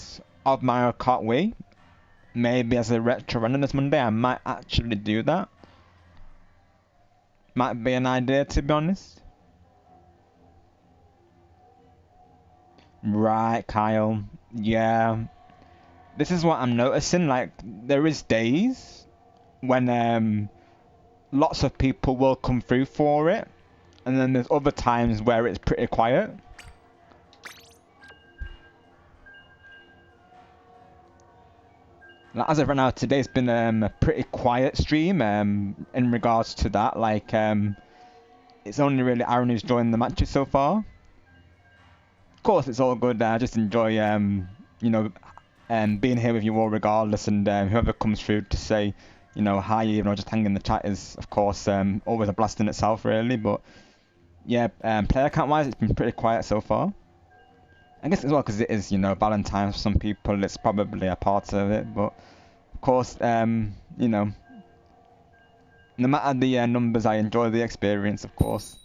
of Mario Kart Wii. maybe as a retro run this Monday, I might actually do that. Might be an idea, to be honest. Right, Kyle. Yeah. This is what I'm noticing. Like, there is days when lots of people will come through for it, and then there's other times where it's pretty quiet. Like, as of right now, today's been a pretty quiet stream in regards to that. Like, it's only really Aaron who's joined the matches so far. Of course, it's all good. I just enjoy, you know, being here with you all regardless, and whoever comes through to say, you know, hi, even or just hang in the chat is, of course, always a blast in itself, really. But yeah, player count-wise, it's been pretty quiet so far. I guess as well because it is, you know, Valentine's for some people, it's probably a part of it. But of course, you know, no matter the numbers, I enjoy the experience, of course.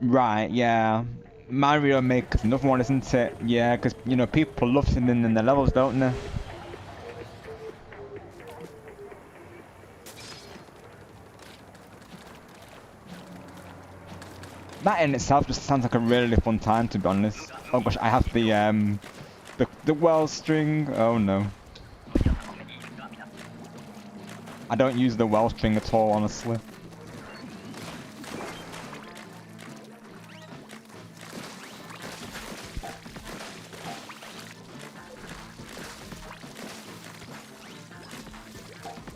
Right, yeah. Mario Maker's another one, isn't it? Yeah, because, you know, people love sitting in the levels, don't they? That in itself just sounds like a really fun time, to be honest. Oh gosh, I have the well string. Oh no. I don't use the well string at all, honestly.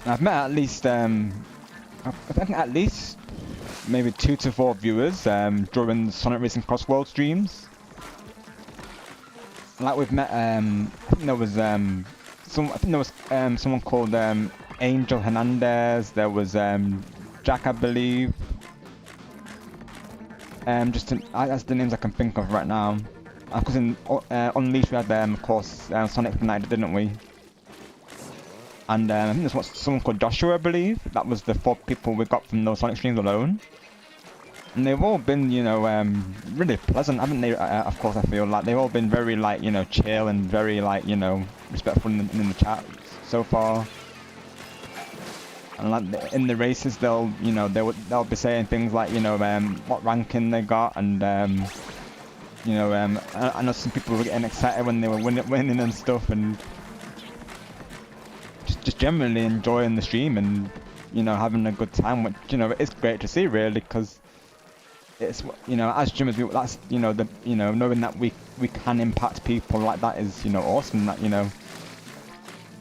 I've met at least I think at least maybe 2 to 4 viewers during the Sonic Racing Cross World streams. Like we've met I think there was someone called Angel Hernandez. There was Jack, I believe. That's the names I can think of right now. Because in Unleashed we had of course Sonic United, didn't we? And I think there's someone called Joshua, I believe. That was the 4 people we got from those Sonic streams alone. And they've all been, you know, really pleasant, haven't they? Of course, I feel like they've all been very, like, you know, chill and very, like, you know, respectful in the chat so far. And like in the races, they'll, you know, they'll be saying things like, you know, what ranking they got, and you know, I know some people were getting excited when they were winning and stuff, and just generally enjoying the stream and, you know, having a good time, which, you know, it's great to see, really, because it's, you know, as streamers, that's, you know, knowing that we can impact people like that is, you know, awesome. That, you know,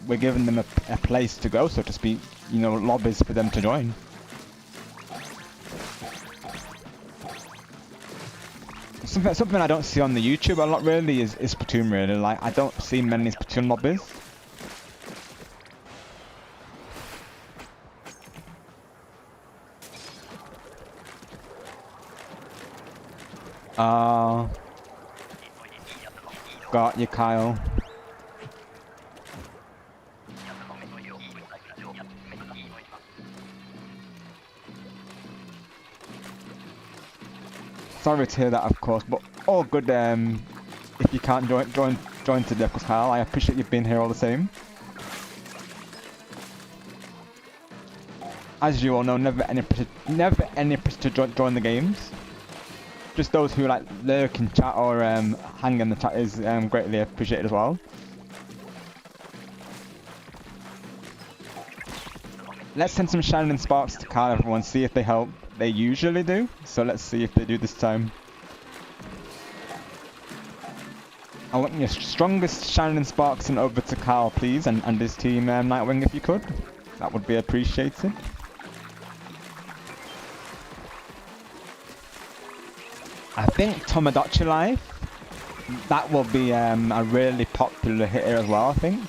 we're giving them a place to go, so to speak, you know, lobbies for them to join. Something I don't see on the YouTube a lot, really, is Splatoon, really. Like, I don't see many Splatoon lobbies. Got you, Kyle. Sorry to hear that, of course, but all good. If you can't join today, of course, Kyle, I appreciate you being here all the same. As you all know, never any pressure to join the games. Just those who like lurk in chat or hang in the chat is greatly appreciated as well. Let's send some shining sparks to Kyle, everyone, see if they help. They usually do, so let's see if they do this time. I want your strongest shining sparks and over to Kyle, please, and his team, Nightwing, if you could. That would be appreciated. I think Tomodachi Life, that will be a really popular hitter as well, I think.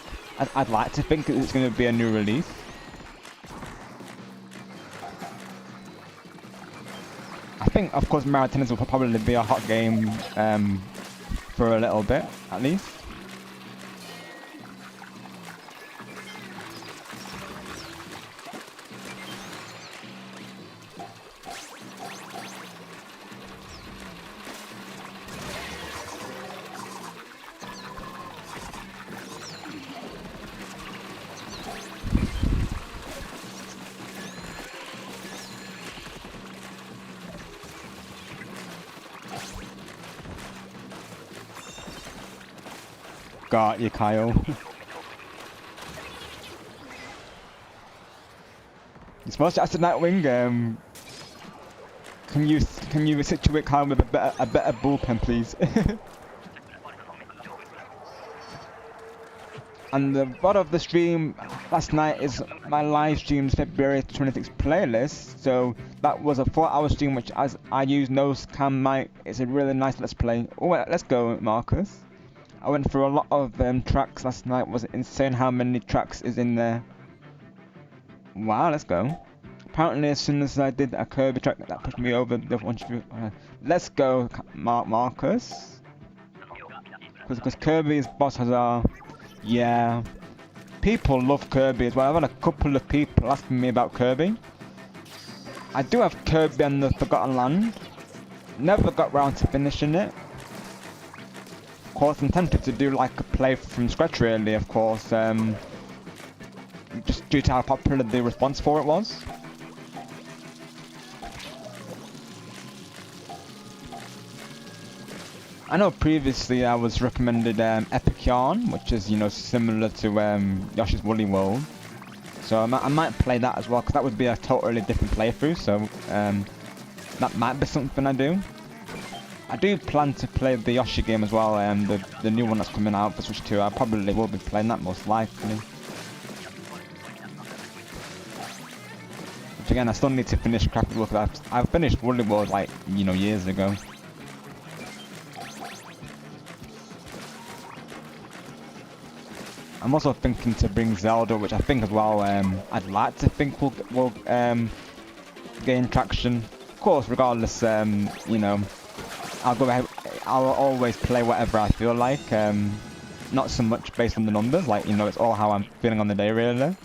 I'd like to think it's going to be a new release. I think, of course, Mario Tennis will probably be a hot game for a little bit, at least. Got you, Kyle. You're supposed to ask the Nightwing, can you situate Kyle with a better bullpen, please? And the part of the stream last night is my live stream's February 26th playlist. So that was a 4-hour stream which as I use nose cam mic. It's a really nice let's play. Oh, let's go, Marcus. I went through a lot of tracks last night. It was insane how many tracks is in there. Wow, let's go. Apparently as soon as I did a Kirby track that pushed me over the one. Let's go, Marcus. Because Kirby's boss has our... Yeah, people love Kirby as well. I've had a couple of people asking me about Kirby. I do have Kirby and the Forgotten Land. Never got round to finishing it. Of course, I'm tempted to do like a play from scratch really, of course. Just due to how popular the response for it was. I know previously I was recommended Epic Yarn, which is, you know, similar to Yoshi's Woolly World. So I might play that as well, because that would be a totally different playthrough, so that might be something I do. I do plan to play the Yoshi game as well, the new one that's coming out for Switch 2. I probably will be playing that most likely. Which again, I still need to finish Crafted World, because I've finished Woolly World like, you know, years ago. I'm also thinking to bring Zelda, which I think as well, I'd like to think will gain traction. Of course, regardless, you know, I'll always play whatever I feel like, not so much based on the numbers, like, you know, it's all how I'm feeling on the day, really.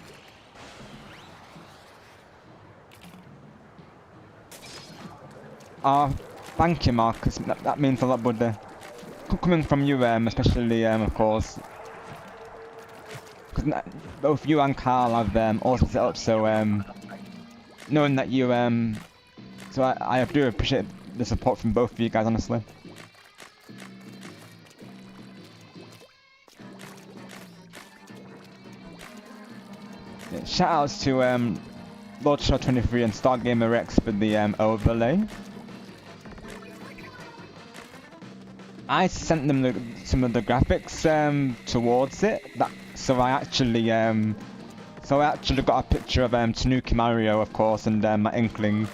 Thank you, Marcus, that means a lot, buddy. Coming from you, especially, of course. Both you and Carl have also set up, so knowing that you so I do appreciate the support from both of you guys, honestly. Yeah, shout outs to Lord Shadow 23 and Stargamer Rex for the overlay. I sent them some of the graphics towards it. So I actually got a picture of Tanuki Mario, of course, and my Inkling.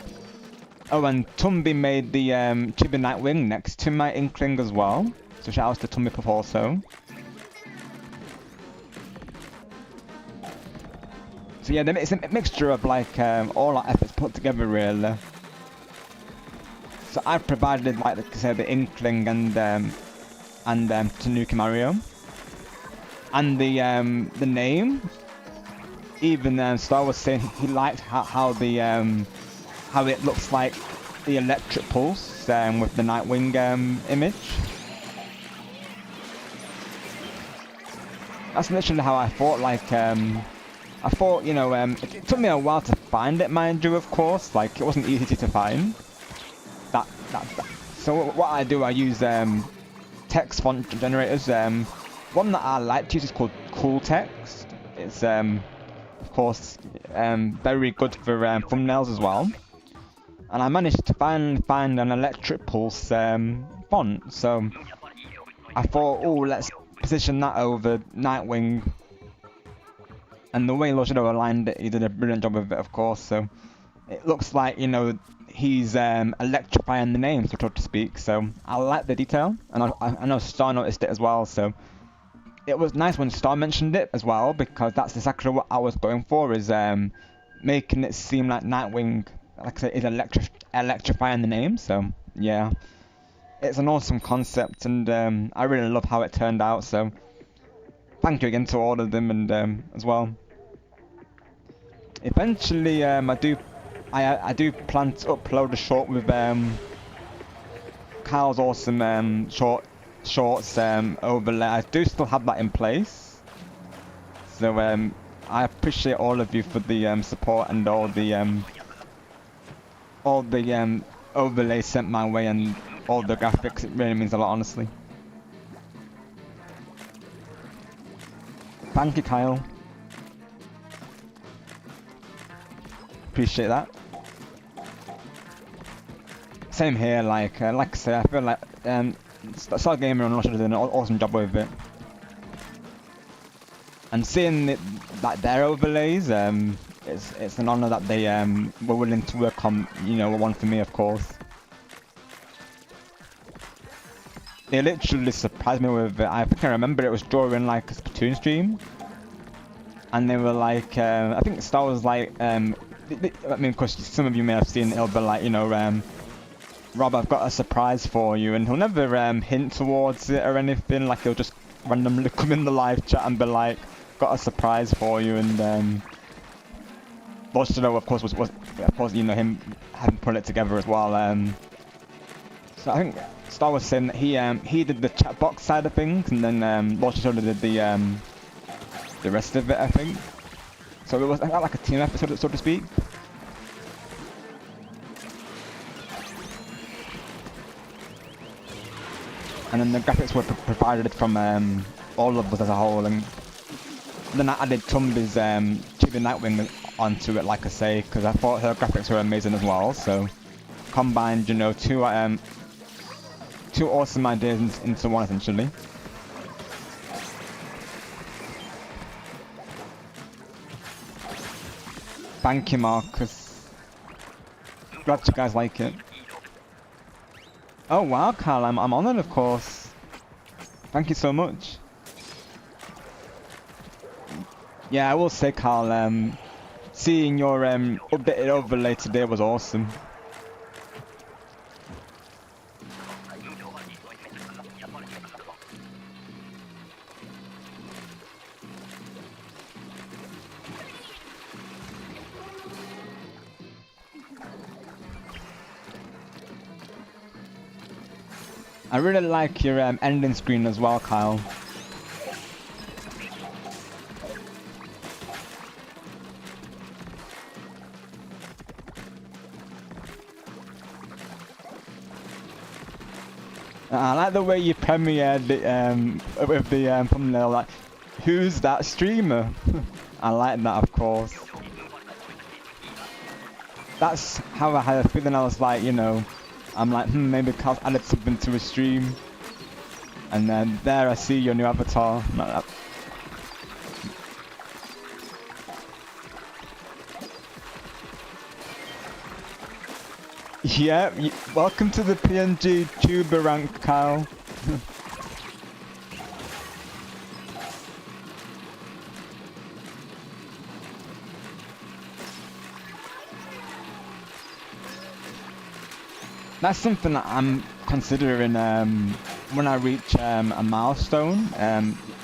Oh, and Tumby made the Chibi Nightwing next to my Inkling as well. So shout outs to Tumby Puff also. So yeah, it's a mixture of like all our efforts put together, really. So I've provided, like I said, the Inkling and Tanuki Mario. And the name, even Star was saying he liked how it looks like the electric pulse with the Nightwing image. That's literally how I thought. Like I thought, you know, it took me a while to find it, mind you, of course. Like it wasn't easy to find. That. So what I do, I use text font generators. One that I like to use is called Cool Text. It's of course very good for thumbnails as well. And I managed to finally find an electric pulse font. So I thought, oh, let's position that over Nightwing. And the way Lord Shadow aligned it, he did a brilliant job of it, of course. So it looks like, you know, he's electrifying the name, so to speak. So I like the detail, and I know Star noticed it as well. So it was nice when Star mentioned it as well, because that's exactly what I was going for, is making it seem like Nightwing, like I said, is electrifying the name. So yeah, it's an awesome concept, and I really love how it turned out. So thank you again to all of them, and as well. Eventually, I do plan to upload a short with Kyle's awesome shorts overlay. I do still have that in place. So I appreciate all of you for the support and all the overlays sent my way and all the graphics. It really means a lot, honestly. Thank you, Kyle. Appreciate that. Same here, like I say, I feel like Star Gamer and Russia did an awesome job with it. And seeing it, like their overlays, it's an honor that they were willing to work on, you know, one for me, of course. They literally surprised me with it. I think I remember it was during like a Splatoon stream, and they were like, I think Star was like, I mean, of course, some of you may have seen it. He'll be like, you know, Rob, I've got a surprise for you, and he'll never hint towards it or anything. Like he'll just randomly come in the live chat and be like, got a surprise for you, and Lost to know, of course, was of course, you know, him having put it together as well. So I think Star was saying that he did the chat box side of things, and then Lost did the rest of it, I think. So it was like a team effort, so to speak. And then the graphics were provided from all of us as a whole, and then I added Tumby's Chibi Nightwing onto it, like I say, because I thought her graphics were amazing as well. So combined, you know, two awesome ideas into one, essentially. Thank you, Marcus. Glad you guys like it. Oh wow, Carl, I'm honoured, of course. Thank you so much. Yeah, I will say, Carl, seeing your updated overlay today was awesome. I really like your ending screen as well, Kyle. I like the way you premiered it with the thumbnail, like, who's that streamer? I like that, of course. That's how I had a feeling. I was like, you know, I'm like, maybe Carl's added something to his stream. And then there I see your new avatar. Yeah, welcome to the PNG tuber rank, Kyle. That's something that I'm considering when I reach a milestone.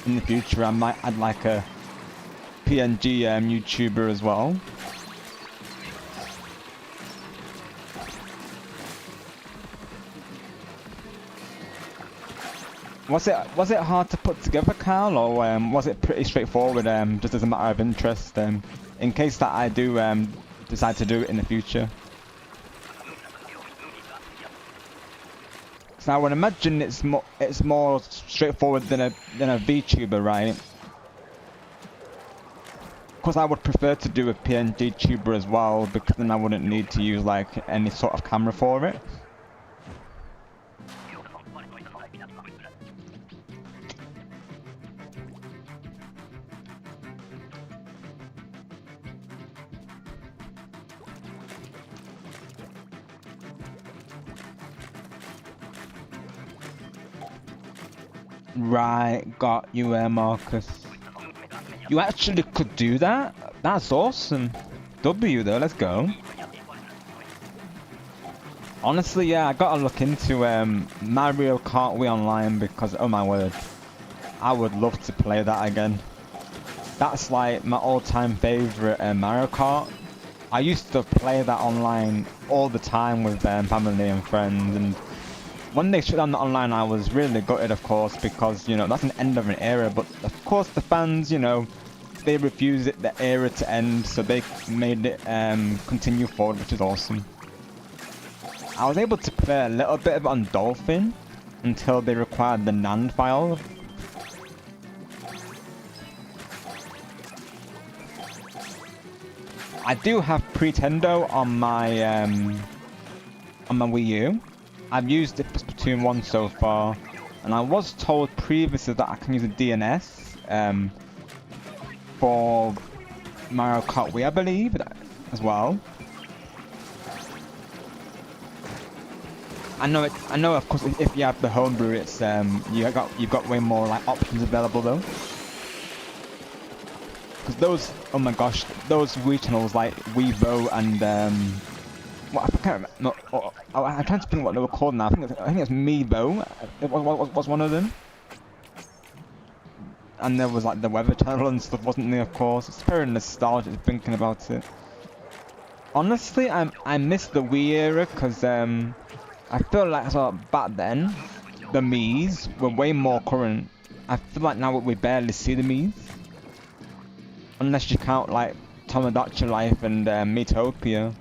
In the future, I might add like a PNG YouTuber as well. Was it hard to put together, Kyle, or was it pretty straightforward, just as a matter of interest, in case that I do decide to do it in the future? So I would imagine it's more straightforward than a VTuber, right? Of course, I would prefer to do a PNG tuber as well, because then I wouldn't need to use like any sort of camera for it. Right, got you, Marcus. You actually could do that? That's awesome. W though, let's go. Honestly, yeah, I gotta look into Mario Kart Wii Online, because oh my word, I would love to play that again. That's like my all-time favorite Mario Kart. I used to play that online all the time with family and friends, and when they shut down the online, I was really gutted, of course, because, you know, that's an end of an era. But of course, the fans, you know, they refused the era to end, so they made it continue forward, which is awesome. I was able to play a little bit of it on Dolphin until they required the NAND file. I do have Pretendo on my Wii U. I've used it for Splatoon 1 so far, and I was told previously that I can use a DNS for Mario Kart Wii, I believe, as well. I know, of course, if you have the homebrew, it's you've got way more like options available though. Because those, oh my gosh, those Wii channels like Wevo and what I can't remember. No, I'm trying to think what they were called now. I think it's Mevo. It was one of them. And there was like the weather channel and stuff, wasn't there? Of course, it's very nostalgic thinking about it. Honestly, I miss the Wii era because I feel like back then the Miis were way more current. I feel like now we barely see the Miis, unless you count like Tomodachi Life and Miitopia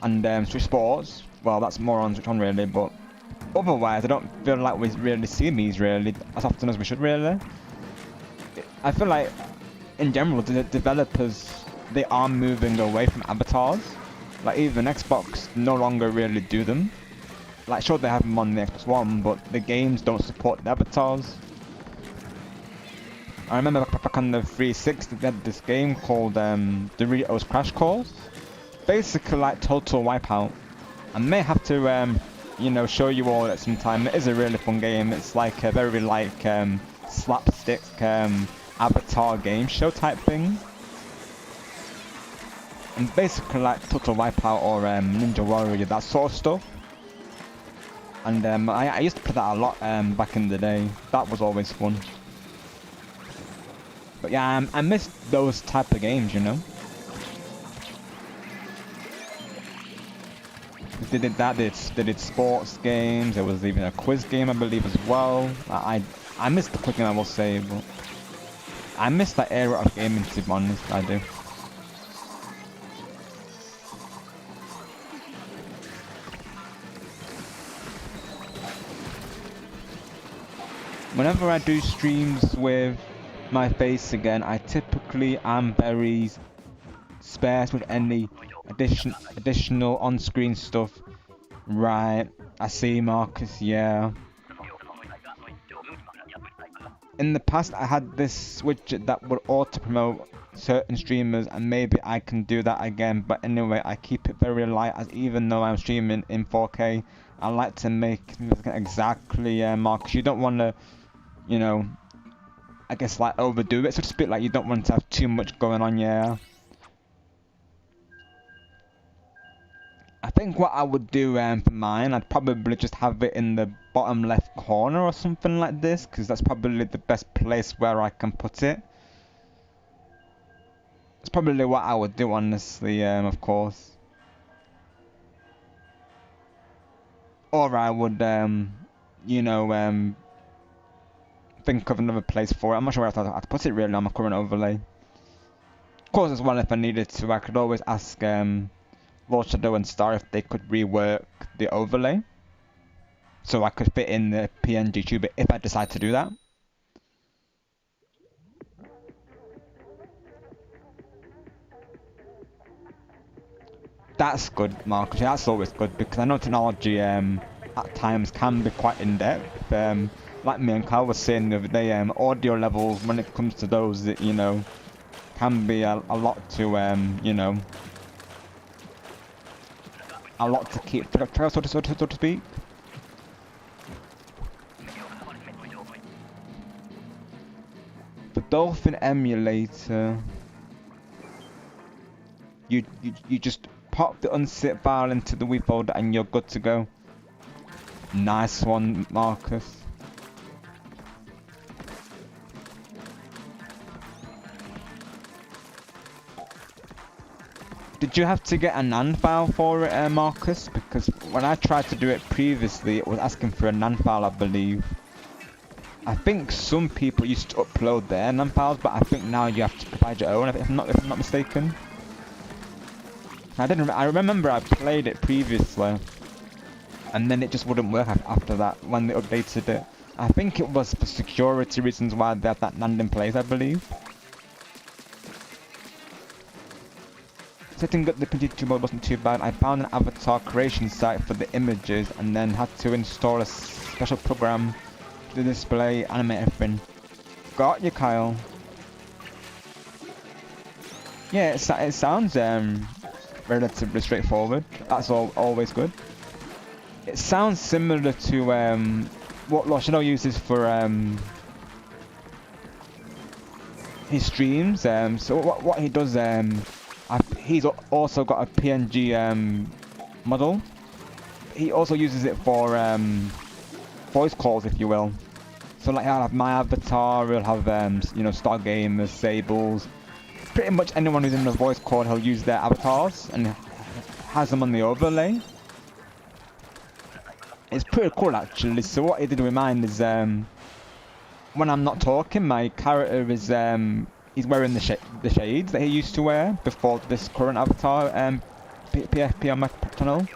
and Switch Sports. Well, that's more on Switch On really, but otherwise I don't feel like we really see Miis really as often as we should really. I feel like in general the developers, they are moving away from avatars. Like even Xbox no longer really do them. Like sure they have them on the Xbox One, but the games don't support the avatars. I remember back on the 360 they had this game called Doritos Crash Course. Basically like Total Wipeout. I may have to you know, show you all at some time. It is a really fun game. It's like a very like slapstick avatar game show type thing. And basically like Total Wipeout or Ninja Warrior, that sort of stuff. And I used to play that a lot back in the day. That was always fun. But yeah, I miss those type of games, you know. They did that. They did sports games. There was even a quiz game, I believe, as well. I miss the quiz game, I will say, but I miss that era of gaming, to be honest. I do. Whenever I do streams with my face again, I typically am very sparse with any additional on-screen stuff. Right, I see, Marcus, yeah. In the past I had this widget that would auto-promote certain streamers, and maybe I can do that again, but anyway, I keep it very light, as even though I'm streaming in 4K, I like to make exactly, Marcus, you don't want to, you know, I guess like overdo it, so to speak, like you don't want to have too much going on, yeah. I think what I would do for mine, I'd probably just have it in the bottom left corner or something like this, because that's probably the best place where I can put it. It's probably what I would do, honestly, of course. Or I would, you know, think of another place for it. I'm not sure where I'd put it really on my current overlay. Of course, as well, if I needed to, I could always ask Lord Shadow and Star if they could rework the overlay, so I could fit in the PNG tube if I decide to do that. That's good, Marcus. Yeah, that's always good, because I know technology at times can be quite in-depth. Like me and Kyle was saying the other day, audio levels when it comes to those, you know, can be a lot to you know, a lot to keep track of, so to speak. The Dolphin emulator, you just pop the unzip file into the Wii folder and you're good to go. Nice one, Marcus. Did you have to get a NAND file for it, Marcus? Because when I tried to do it previously, it was asking for a NAND file, I believe. I think some people used to upload their NAND files, but I think now you have to provide your own, if I'm not mistaken. I remember I played it previously, and then it just wouldn't work after that when they updated it. I think it was for security reasons why they had that NAND in place, I believe. setting up the P2 mode wasn't too bad. I found an avatar creation site for the images and then had to install a special program to display, animate everything. Got you, Kyle. Yeah, it sounds relatively straightforward. That's always good. It sounds similar to what Loshino uses for his streams. So what he does, he's also got a PNG model. He also uses it for voice calls, if you will. So like I'll have my avatar, he'll have you know, Stargamers, Sables, pretty much anyone who's in the voice call, he'll use their avatars and has them on the overlay. It's pretty cool actually. So what he did with mine is when I'm not talking, my character is he's wearing the shades that he used to wear before this current avatar PFP on my channel.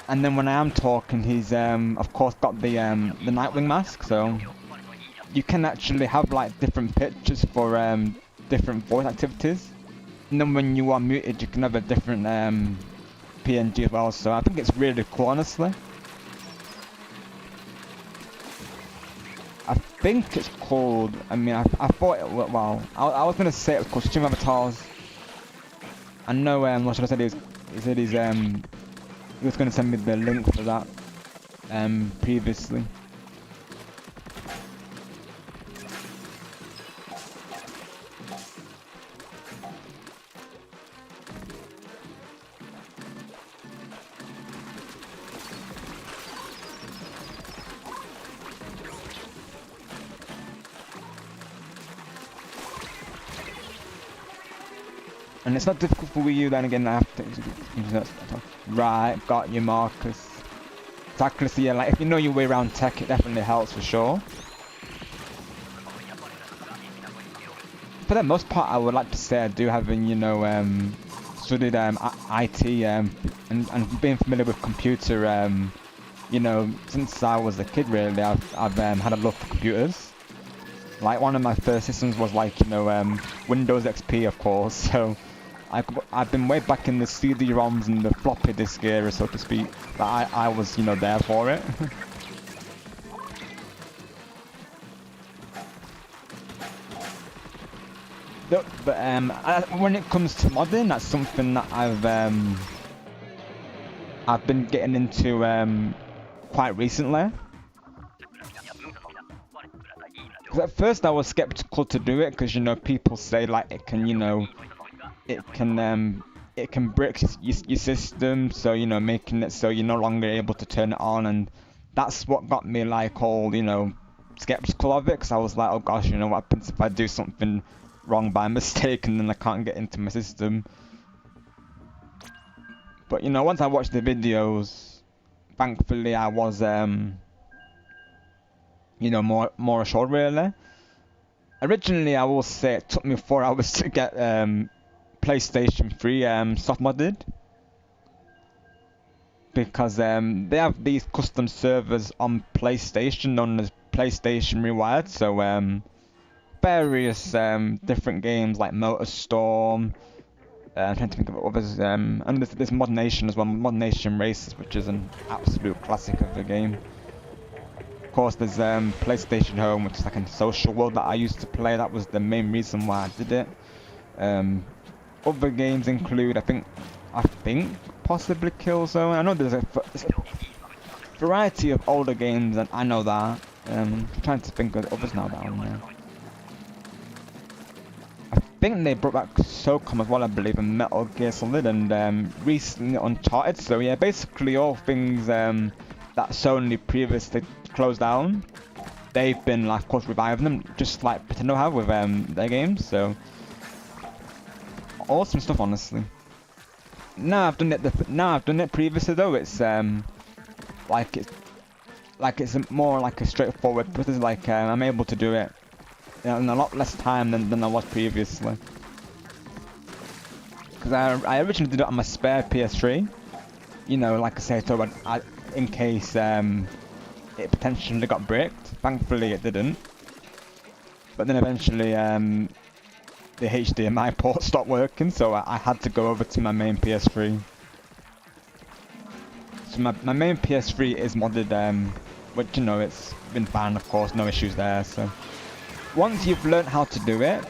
And then when I am talking, he's of course got the Nightwing mask, so you can actually have like different pictures for different voice activities. And then when you are muted, you can have a different PNG as well. So I think it's really cool, honestly. I think it's called. I mean, I thought it. Well, I was gonna say it was called Stream Avatars. I know. What should I say? He said he was gonna send me the link for that. Previously. And it's not difficult for Wii U, then again, I have to... Right, got you, Marcus. Exactly, so yeah, like, if you know your way around tech, it definitely helps for sure. For the most part, I would like to say I do having, you know, studied IT and being familiar with computer, you know, since I was a kid, really, I've had a love for computers. Like, one of my first systems was like, you know, Windows XP, of course, so... I've been way back in the CD-ROMs and the floppy disk era, so to speak, that I was, you know, there for it. But when it comes to modding, that's something that I've been getting into quite recently. Because at first I was skeptical to do it, because, you know, people say like it can, you know, it can brick your system, so, you know, making it so you're no longer able to turn it on, and that's what got me like all, you know, skeptical of it, because I was like, oh gosh, you know, what happens if I do something wrong by mistake and then I can't get into my system. But, you know, once I watched the videos, thankfully I was you know, more assured, really. Originally, I will say it took me 4 hours to get PlayStation 3 soft modded, because they have these custom servers on PlayStation known as PlayStation Rewired, so various different games like MotorStorm, I'm trying to think of others, and there's Mod Nation as well, Mod Nation Races, which is an absolute classic of the game. Of course, there's PlayStation Home, which is like a social world that I used to play. That was the main reason why I did it. Other games include, I think, possibly Killzone. I know there's a variety of older games, and I know that. I'm trying to think of others now that I'm there. I think they brought back SOCOM as well, I believe, and Metal Gear Solid, and recently Uncharted. So yeah, basically all things that Sony previously closed down, they've been, like, of course, reviving them, just like Nintendo have with their games. So awesome stuff, honestly. Now I've done it previously though. It's it's more like a straightforward process. Like I'm able to do it in a lot less time than I was previously. Because I originally did it on my spare PS3. You know, like I said, so in case it potentially got bricked. Thankfully it didn't. But then eventually the HDMI port stopped working, so I had to go over to my main PS3. So my main PS3 is modded, but you know, it's been fine, of course, no issues there. So once you've learned how to do it,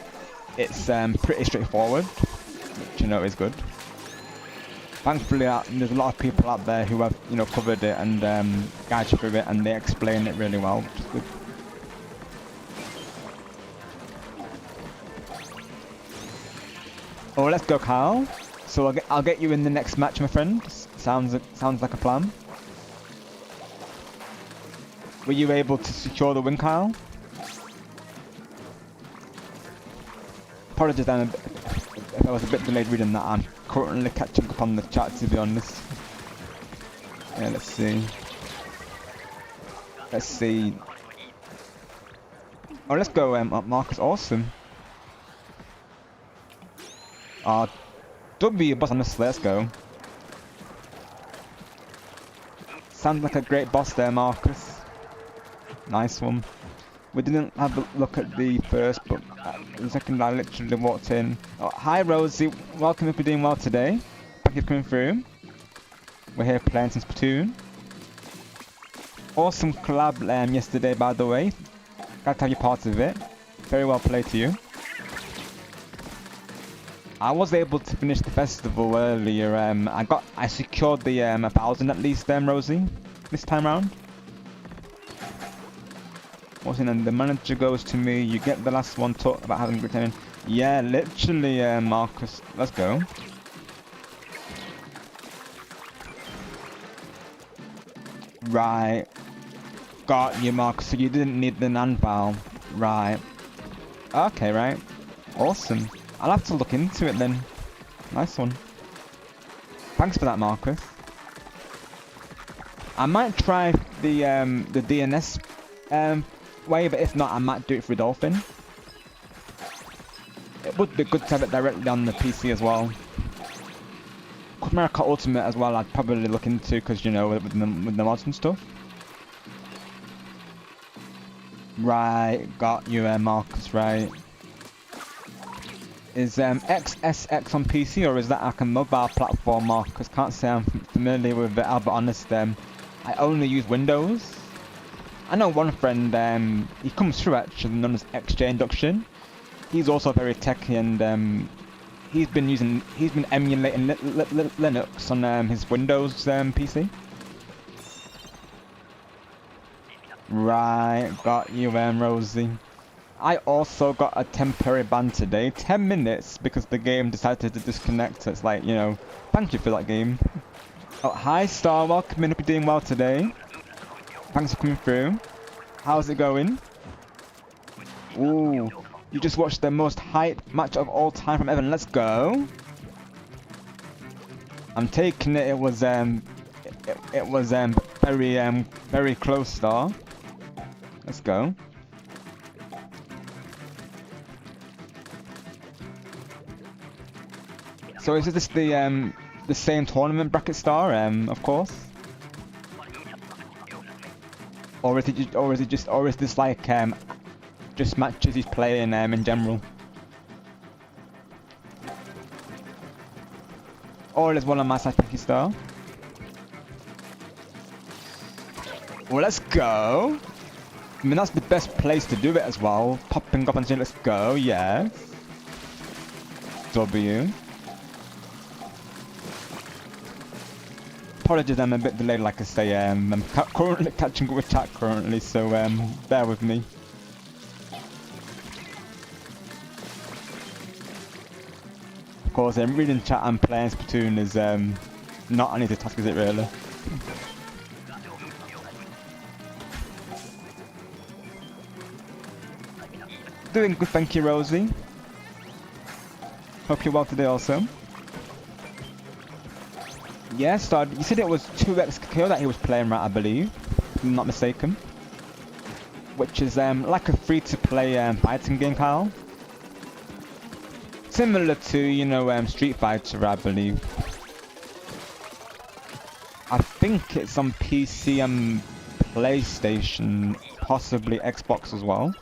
it's pretty straightforward, which you know is good. Thankfully, there's a lot of people out there who have, you know, covered it and guide you through it, and they explain it really well, which is good. Oh, let's go, Kyle. So I'll get you in the next match, my friend. Sounds like a plan. Were you able to secure the win, Kyle? Apologies then if I was a bit delayed reading that. I'm currently catching up on the chat, to be honest. Yeah, let's see. Let's see. Oh, let's go, Marcus. Awesome. W boss on this, let's go. Sounds like a great boss there, Marcus. Nice one. We didn't have a look at the first, but the second I literally walked in. Oh, hi Rosie, welcome if you're doing well today. Thank you for coming through. We're here playing some Splatoon. Awesome collab yesterday, by the way. Glad to have you part of it. Very well played to you. I was able to finish the festival earlier. I secured the 1,000 at least, Rosie, this time round. What's in? And the manager goes to me. You get the last one. Talk about having a good time. Yeah, literally, Marcus. Let's go. Right. Got you, Marcus. So you didn't need the non-foul. Right. Okay, right. Awesome. I'll have to look into it then. Nice one. Thanks for that, Marcus. I might try the DNS way, but if not, I might do it through Dolphin. It would be good to have it directly on the PC as well. Kart Ultimate as well, I'd probably look into, because you know, with the mods and stuff. Right, got you, Marcus. Right. Is XSX on PC, or is that like a mobile platform, Marcus? Can't say I'm familiar with it, I'll be honest. I only use Windows. I know one friend, he comes through actually, known as Eggstra Induction. He's also very techy, and he's been emulating Linux on his Windows PC. Right, got you, Rosie. I also got a temporary ban today, 10 minutes, because the game decided to disconnect. It's like, you know, thank you for that game. Oh, hi Star, welcome in, hope you're doing well today. Thanks for coming through. How's it going? Ooh, you just watched the most hyped match of all time from Evan. Let's go. I'm taking it. It was very close, Star. Let's go. So is this the same tournament bracket, Star? Of course. Or is this like just matches he's playing in general? Or is one on my side, thank you, Star. Well, let's go. I mean, that's the best place to do it as well. Popping up and saying, let's go, yes. W. Apologies, I'm a bit delayed, like I say. I'm currently catching up with chat currently, so bear with me. Of course, reading chat and playing Splatoon is not an easy task, is it really? Doing good, thank you, Rosie. Hope you're well today also. Yeah, Star, you said it was 2XKO that he was playing, right, I believe, if I'm not mistaken. Which is like a free-to-play fighting game, Kyle. Similar to, you know, Street Fighter, I believe. I think it's on PC and PlayStation, possibly Xbox as well.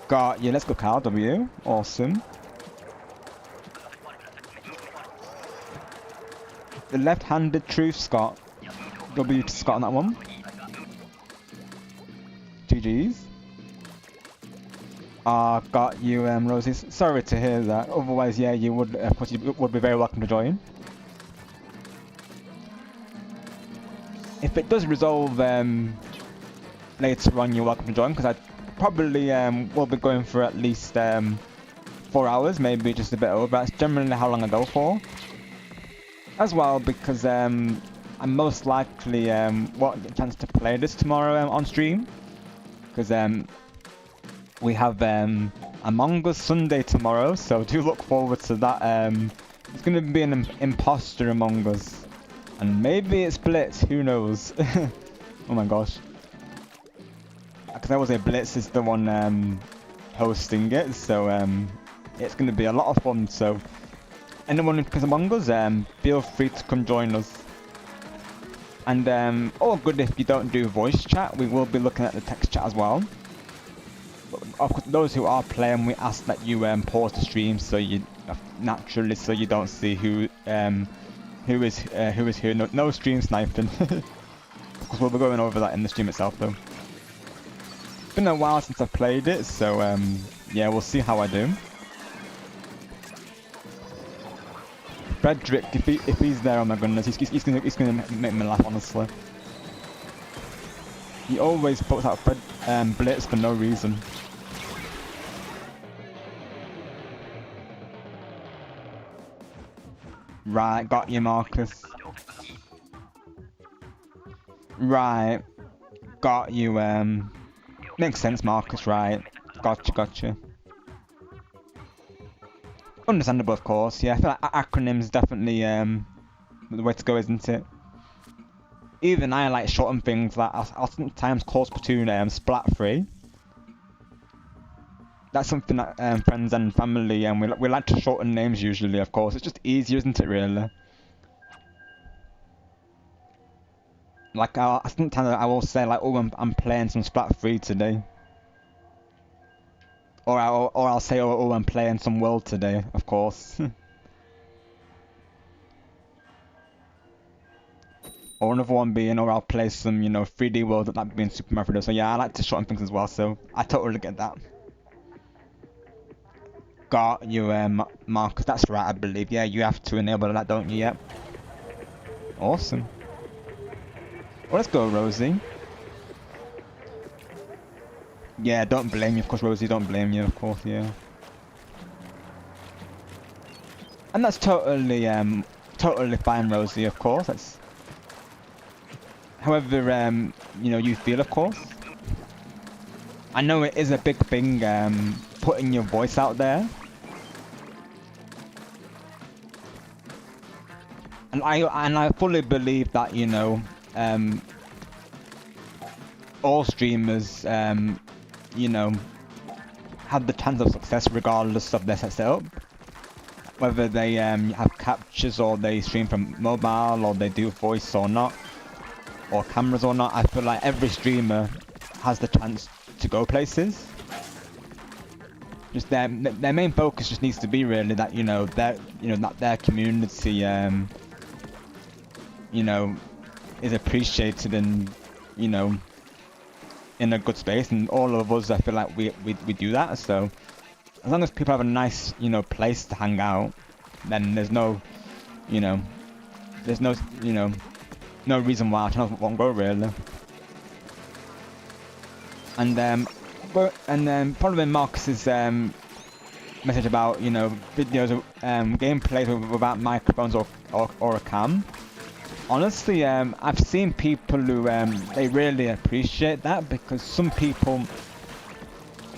Got you. Let's go, Carl. W. Awesome. The left-handed truth, Scott. W to Scott on that one. GG's. Got you, Rosie. Sorry to hear that. Otherwise, yeah, you would, of course, you would be very welcome to join. If it does resolve later on, you're welcome to join, because I probably will be going for at least 4 hours, maybe just a bit over. That's generally how long I go for. As well, because I most likely won't get a chance to play this tomorrow on stream, because we have Among Us Sunday tomorrow, so do look forward to that. It's going to be an imposter Among Us, and maybe it's Blitz, who knows. Oh my gosh. Because I was a Blitz is the one hosting it, so it's going to be a lot of fun. So anyone who plays Among Us, feel free to come join us. And all good if you don't do voice chat, we will be looking at the text chat as well. But of course, those who are playing, we ask that you pause the stream so you naturally so you don't see who is who. No stream sniping. Of course, we'll be going over that in the stream itself though. It's been a while since I've played it, so yeah, we'll see how I do. Frederick, if he's there, oh my goodness, he's gonna make me laugh, honestly. He always puts out Blitz for no reason. Right, got you, Marcus. Right, got you. Makes sense, Marcus. Right, gotcha. Understandable, of course. Yeah, I feel like acronyms definitely the way to go, isn't it? Even I like shorten things. Like I'll sometimes call Splatoon Splat 3. That's something that friends and family and we like to shorten names usually. Of course, it's just easier, isn't it? Really. Like sometimes I will say like, oh, I'm playing some Splat 3 today. Or I'll say, oh, I'm playing some World today, of course. Or another one being, or I'll play some, 3D World, that being Super Mario Bros. So yeah, I like to shorten things as well, so I totally get that. Got you, Marcus, that's right, I believe. Yeah, you have to enable that, don't you? Yep. Awesome. Well, let's go, Rosie. Yeah, don't blame you, of course, Rosie, don't blame you, of course, yeah. And that's totally fine, Rosie, of course, that's... However, you feel, of course. I know it is a big thing, putting your voice out there. And I fully believe that, all streamers, have the chance of success regardless of their setup. Whether they have captures or they stream from mobile or they do voice or not, or cameras or not, I feel like every streamer has the chance to go places. Just their main focus just needs to be really that that their community is appreciated and in a good space, and all of us, I feel like we do that. So as long as people have a nice place to hang out, then there's no no reason why our channel won't grow really. And then following Marcus's message about videos gameplays without microphones or a cam. Honestly, I've seen people who they really appreciate that, because some people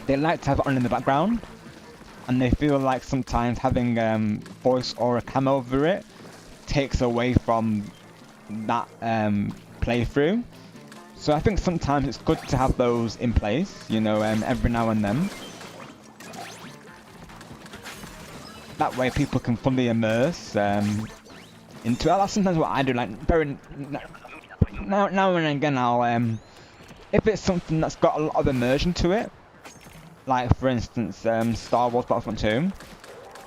they like to have it on in the background, and they feel like sometimes having voice or a cam over it takes away from that playthrough. So I think sometimes it's good to have those in place, every now and then. That way people can fully immerse into it. That's sometimes what I do, like very now and again I'll if it's something that's got a lot of immersion to it, Like for instance, Star Wars Battlefront 2.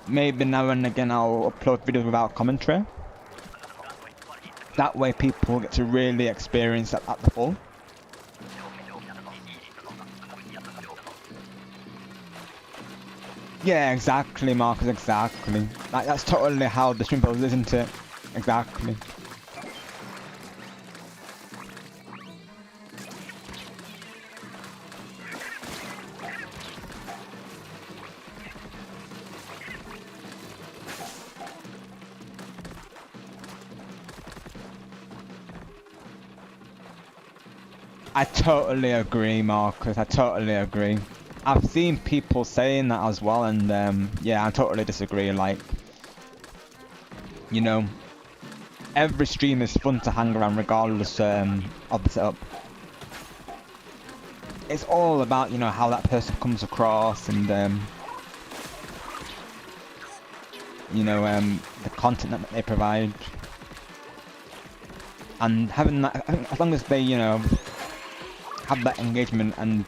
Maybe now and again I'll upload videos without commentary. That way people get to really experience that at the full. Yeah, exactly, Marcus, exactly. Like, that's totally how the stream goes, isn't it? Exactly. I totally agree, Marcus, I totally agree. I've seen people saying that as well, and yeah, I totally disagree. Like, you know, every stream is fun to hang around regardless of the setup. It's all about, you know, how that person comes across and, you know, the content that they provide. And having that, as long as they, you know, have that engagement and,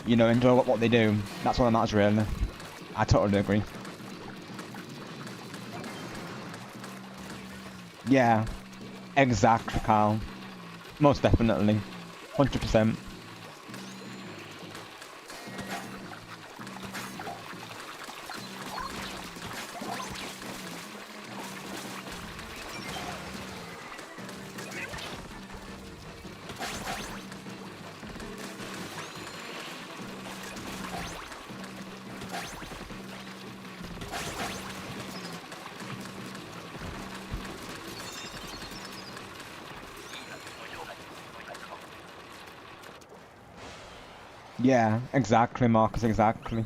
you know, enjoy what they do, that's all that matters really. I totally agree. Yeah, exactly, Kyle. Most definitely. 100%. Yeah, exactly, Marcus, exactly.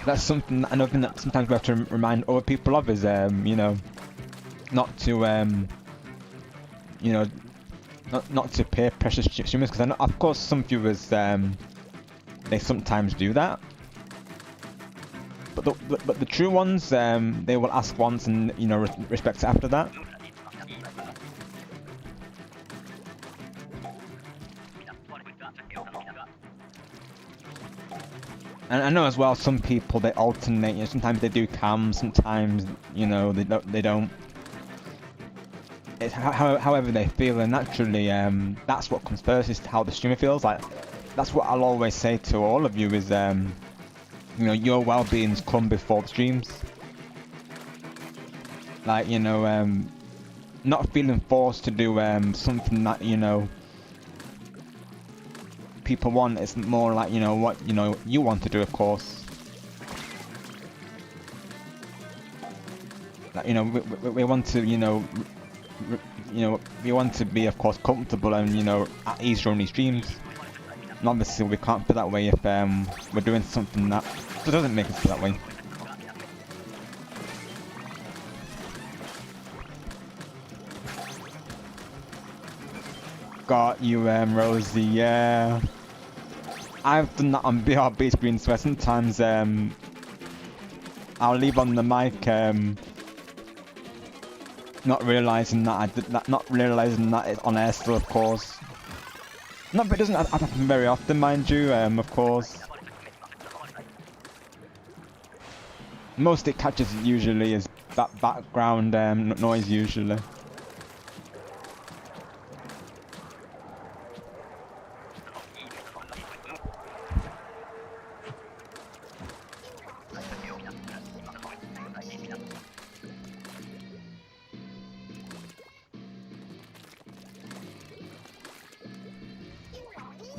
That's something, another thing that sometimes we have to remind other people of is, you know, not to, you know, not to peer pressure streamers, because I know, of course, some viewers, they sometimes do that. But the true ones, they will ask once and, you know, respect it after that. And I know as well, some people, they alternate, you know, sometimes they do cams, sometimes, you know, they don't. It's however they feel, and naturally, that's what comes first, is how the streamer feels. Like, that's what I'll always say to all of you is, you know, your well-beings come before the streams. Like, you know, not feeling forced to do something that, you know, people want. It's more like, you know, what, you know, you want to do, of course. Like, you know, we want to, you know, we want to be, of course, comfortable and, you know, at ease during these streams. And obviously we can't feel that way if we're doing something that doesn't make us feel that way. Got you, Rosie, yeah. I've done that on BRB screens where sometimes I'll leave on the mic not realising that I did that, not realising that it's on air still, of course. No, but it doesn't happen very often, mind you, of course. Most it catches usually is that background noise usually.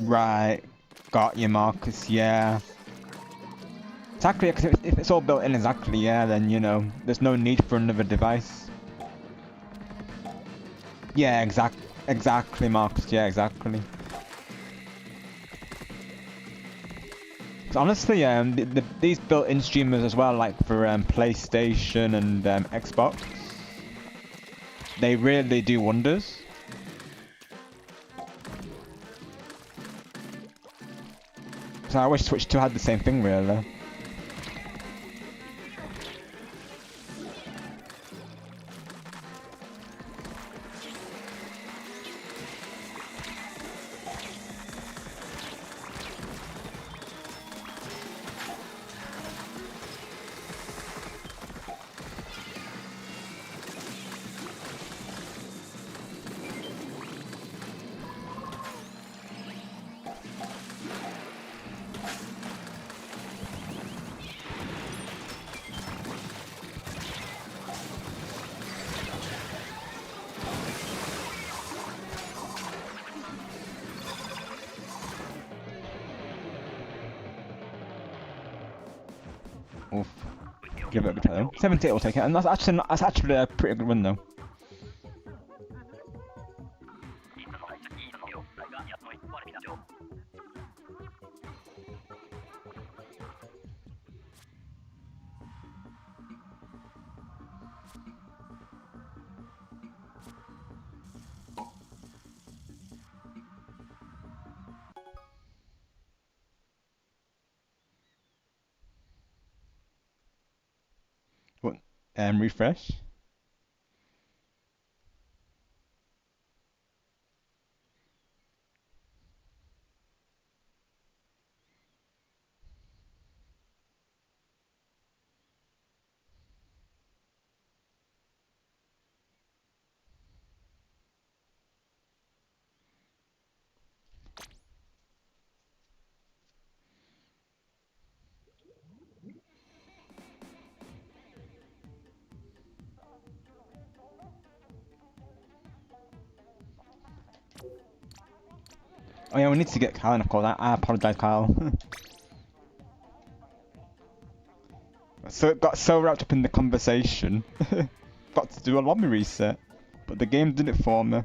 Right, got you, Marcus, yeah. Exactly, because if it's all built in exactly, yeah, then, you know, there's no need for another device. Yeah, exactly, Marcus, yeah, exactly. So honestly, these built-in streamers as well, like for PlayStation and Xbox, they really do wonders. So I wish Switch 2 had the same thing, really. Oof. Give it a good try though. 78 will take it, and that's actually a pretty good win though. What? Refresh. Oh yeah, we need to get Kyle in, of course. I apologize, Kyle. So it got so wrapped up in the conversation. Got to do a lobby reset, but the game did it for me.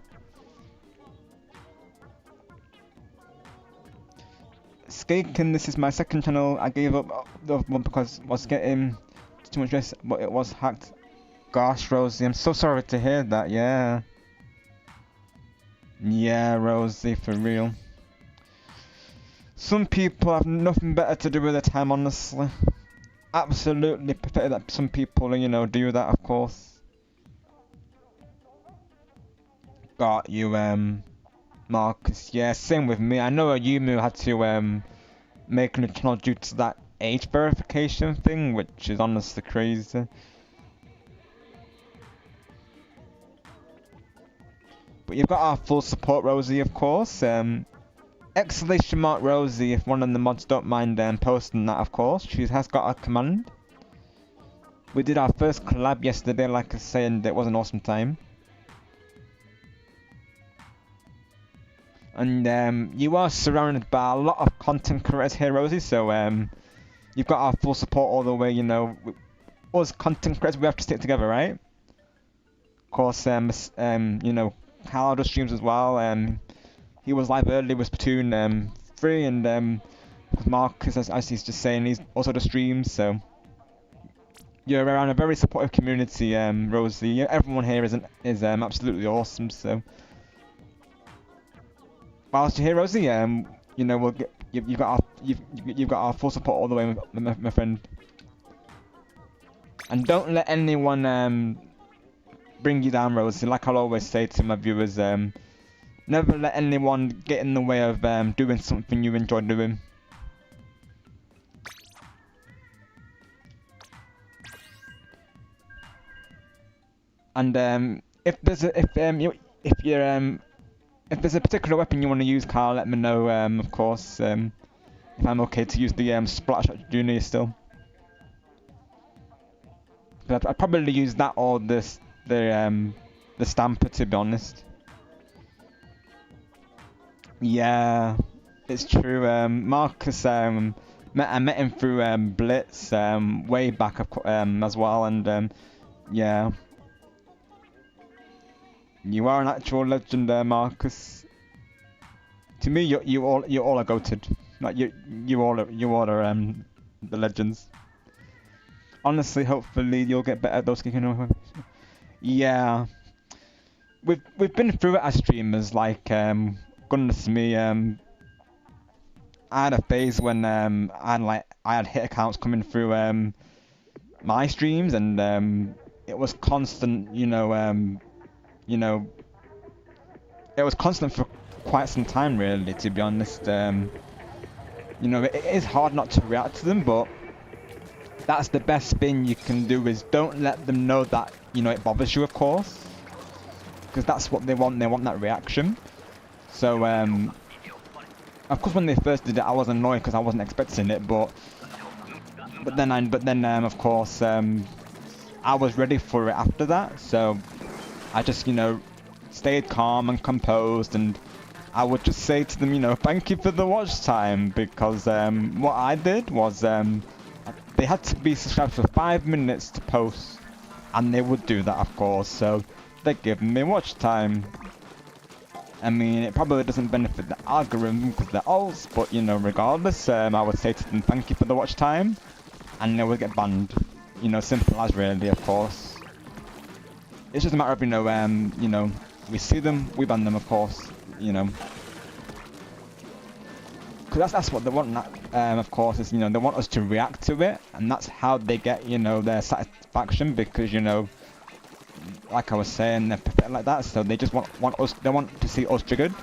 Skaken, this is my second channel. I gave up the other one because I was getting too much stress, but it was hacked. Gosh, Rosie, I'm so sorry to hear that. Yeah. Yeah, Rosie, for real. Some people have nothing better to do with their time, honestly. Absolutely pathetic that some people, you know, do that, of course. Got you, Marcus. Yeah, same with me. I know Yumu had to, make a new channel due to that age verification thing, which is honestly crazy. But you've got our full support, Rosie, of course. Exclamation mark Rosie, if one of the mods don't mind posting that, of course. She has got a command. We did our first collab yesterday, like I said, and it was an awesome time. And you are surrounded by a lot of content creators here, Rosie, so you've got our full support all the way, you know. Us content creators, we have to stick together, right? Of course, you know, Kyle does streams as well. He was live early with Splatoon 3, and Marcus, as he's just saying, he's also does streams, so you're around a very supportive community, Rosie. Yeah, everyone here is absolutely awesome, so whilst you're here, Rosie, you know, we'll get you've got our full support all the way, my friend. And don't let anyone bring you down, Rosie. Like I'll always say to my viewers, never let anyone get in the way of doing something you enjoy doing. And if there's a particular weapon you want to use, Carl, let me know. Of course, if I'm okay to use the Splatoon Junior still. But I'd probably use that or the Stamper, to be honest. Yeah, it's true. Marcus, I met him through Blitz way back as well, and yeah. You are an actual legend there, Marcus. To me, you all are goated. Like you all are the legends. Honestly, hopefully you'll get better at those kicking over. Yeah, we've been through it as streamers. Like goodness me, I had a phase when I had hit accounts coming through my streams, and it was constant. You know, it was constant for quite some time, really, to be honest. You know, it is hard not to react to them, but that's the best thing you can do, is don't let them know that, you know, it bothers you, of course. Because that's what they want that reaction. So, of course, when they first did it, I was annoyed because I wasn't expecting it, but then, of course, I was ready for it after that, so I just, you know, stayed calm and composed, and I would just say to them, you know, thank you for the watch time, because what I did was they had to be subscribed for 5 minutes to post, and they would do that, of course. So they give me watch time. I mean, it probably doesn't benefit the algorithm because they're alts, but you know, regardless, I would say to them, thank you for the watch time, and they will get banned. You know, simple as really, of course. It's just a matter of, you know, we see them, we ban them, of course, you know. Because that's what they want, of course, is, you know, they want us to react to it, and that's how they get, you know, their satisfaction, because, you know, like I was saying, they're perfect like that, so they just want us, they want to see us triggered.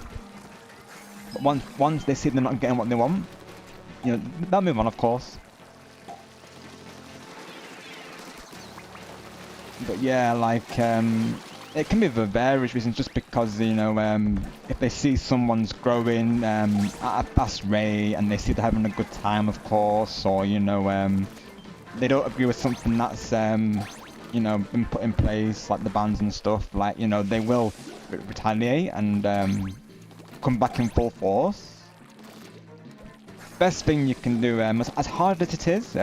But once they see they're not getting what they want, you know, they'll move on, of course. But yeah, like, it can be for various reasons, just because, you know, if they see someone's growing at a fast rate, and they see they're having a good time, of course, or, you know, they don't agree with something that's, you know, been put in place, like the bans and stuff, like, you know, they will retaliate and come back in full force. Best thing you can do, as hard as it is,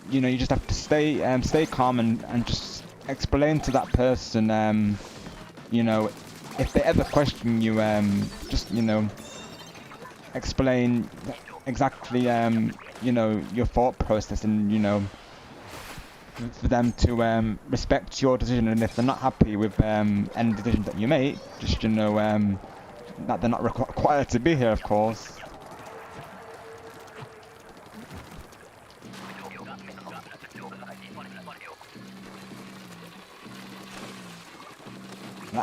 you know, you just have to stay calm and just explain to that person, you know, if they ever question you, just, you know, explain exactly, you know, your thought process, and, you know, for them to respect your decision, and if they're not happy with any decision that you make, just, you know, that they're not required to be here, of course.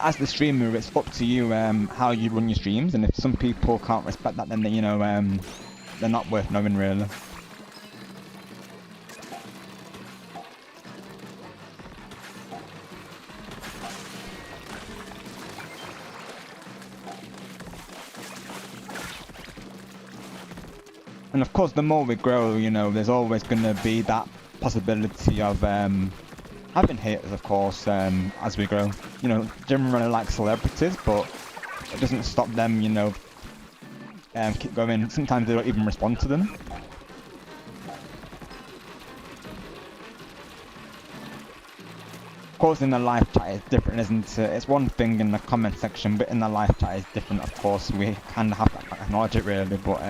As the streamer, it's up to you how you run your streams, and if some people can't respect that, then they, you know, they're not worth knowing, really. And of course, the more we grow, you know, there's always going to be that possibility of having haters, of course, as we grow. You know, generally like celebrities, but it doesn't stop them, you know, keep going. Sometimes they don't even respond to them. Of course, in the live chat it's different, isn't it? It's one thing in the comment section, but in the live chat it's different, of course. We kind of have to acknowledge it, really, but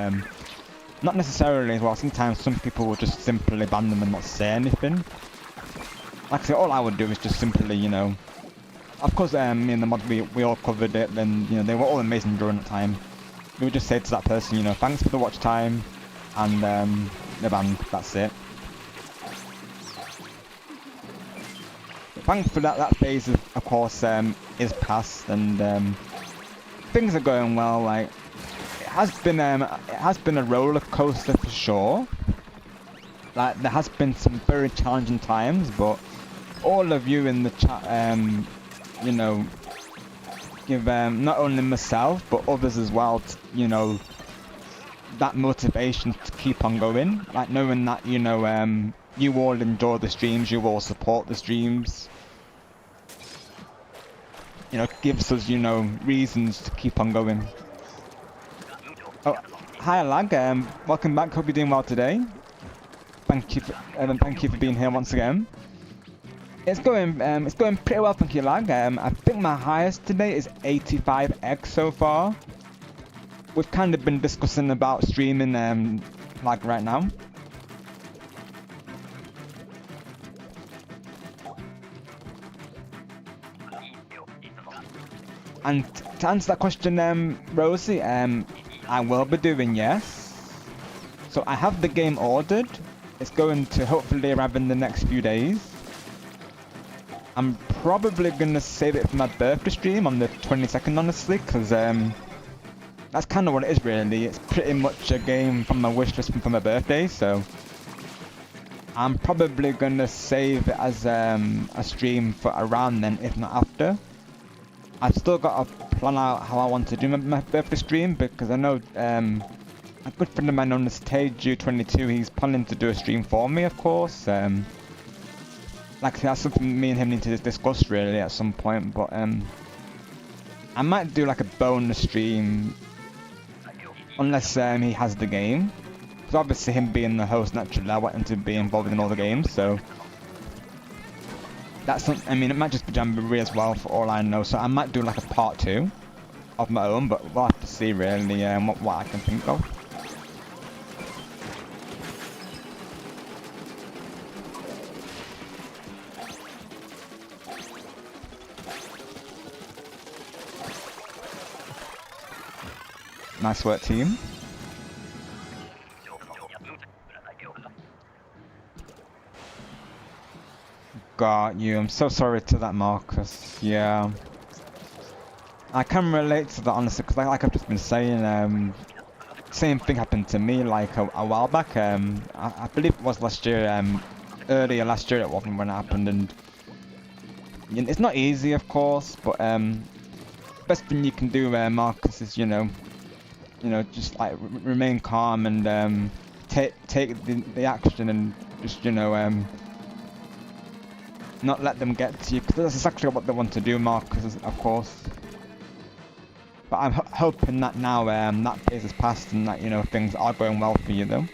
not necessarily as well. Sometimes some people will just simply ban them and not say anything. Like I say, all I would do is just simply, you know, of course, me and the mod, we all covered it, then, you know, they were all amazing during that time. We would just say to that person, you know, thanks for the watch time, and they're banned, that's it. But thankfully that phase, of course, is past, and things are going well. Like, it has been a roller coaster for sure. Like, there has been some very challenging times, but all of you in the chat, you know, give not only myself but others as well, you know, that motivation to keep on going. Like, knowing that, you know, you all enjoy the streams, you all support the streams, you know, gives us, you know, reasons to keep on going. Oh, hi Lag, welcome back, hope you're doing well today. Thank you for being here once again. It's going pretty well, thank you, Lag. I think my highest today is 85 eggs so far. We've kind of been discussing about streaming, like right now. And to answer that question, Rosie, I will be doing yes. So I have the game ordered. It's going to hopefully arrive in the next few days. I'm probably going to save it for my birthday stream on the 22nd, honestly, because that's kind of what it is, really. It's pretty much a game from my wishlist for my birthday, so I'm probably going to save it as a stream for around then, if not after. I've still got to plan out how I want to do my birthday stream, because I know a good friend of mine known as Teju22, he's planning to do a stream for me, of course. Like I said, that's something me and him need to discuss, really, at some point, but I might do like a bonus stream, unless he has the game. Because obviously him being the host, naturally I want him to be involved in all the games, so... That's not, I mean, it might just be Jamboree as well for all I know, so I might do like a part 2 of my own, but we'll have to see really what I can think of. Nice work, team. Got you. I'm so sorry to that, Marcus. Yeah. I can relate to that, honestly, because like I've just been saying, same thing happened to me like a while back. I believe it was last year, earlier last year it wasn't when it happened, and it's not easy, of course, but best thing you can do, Marcus, is just like remain calm and take the action and just not let them get to you, because that's exactly what they want to do, Marcus, of course. But I'm hoping that now that phase has passed and that things are going well for you though.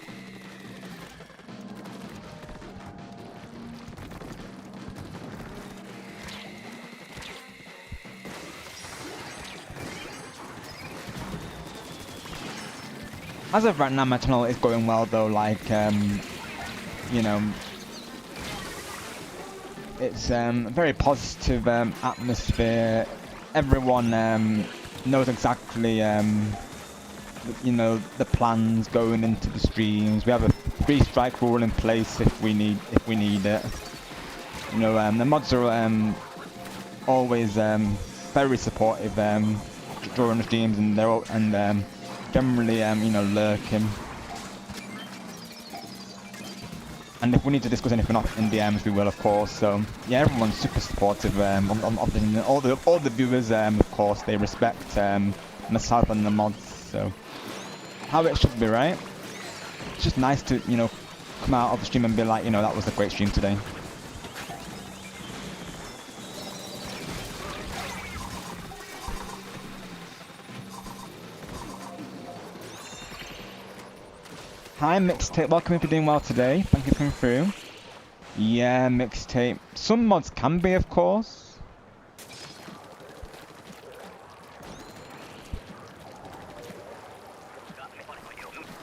As of right now, my channel is going well though, like, it's a very positive atmosphere. Everyone knows exactly, the plans going into the streams. We have a 3-strike rule in place if we need it. The mods are always very supportive during the streams, and they're all, generally, lurking. And if we need to discuss anything off in DMs, we will, of course. So yeah, everyone's super supportive. All the viewers, of course, they respect myself and the mods. So how it should be, right? It's just nice to come out of the stream and be like, that was a great stream today. Hi Mixtape, welcome if you're doing well today. Thank you for coming through. Yeah, Mixtape. Some mods can be, of course.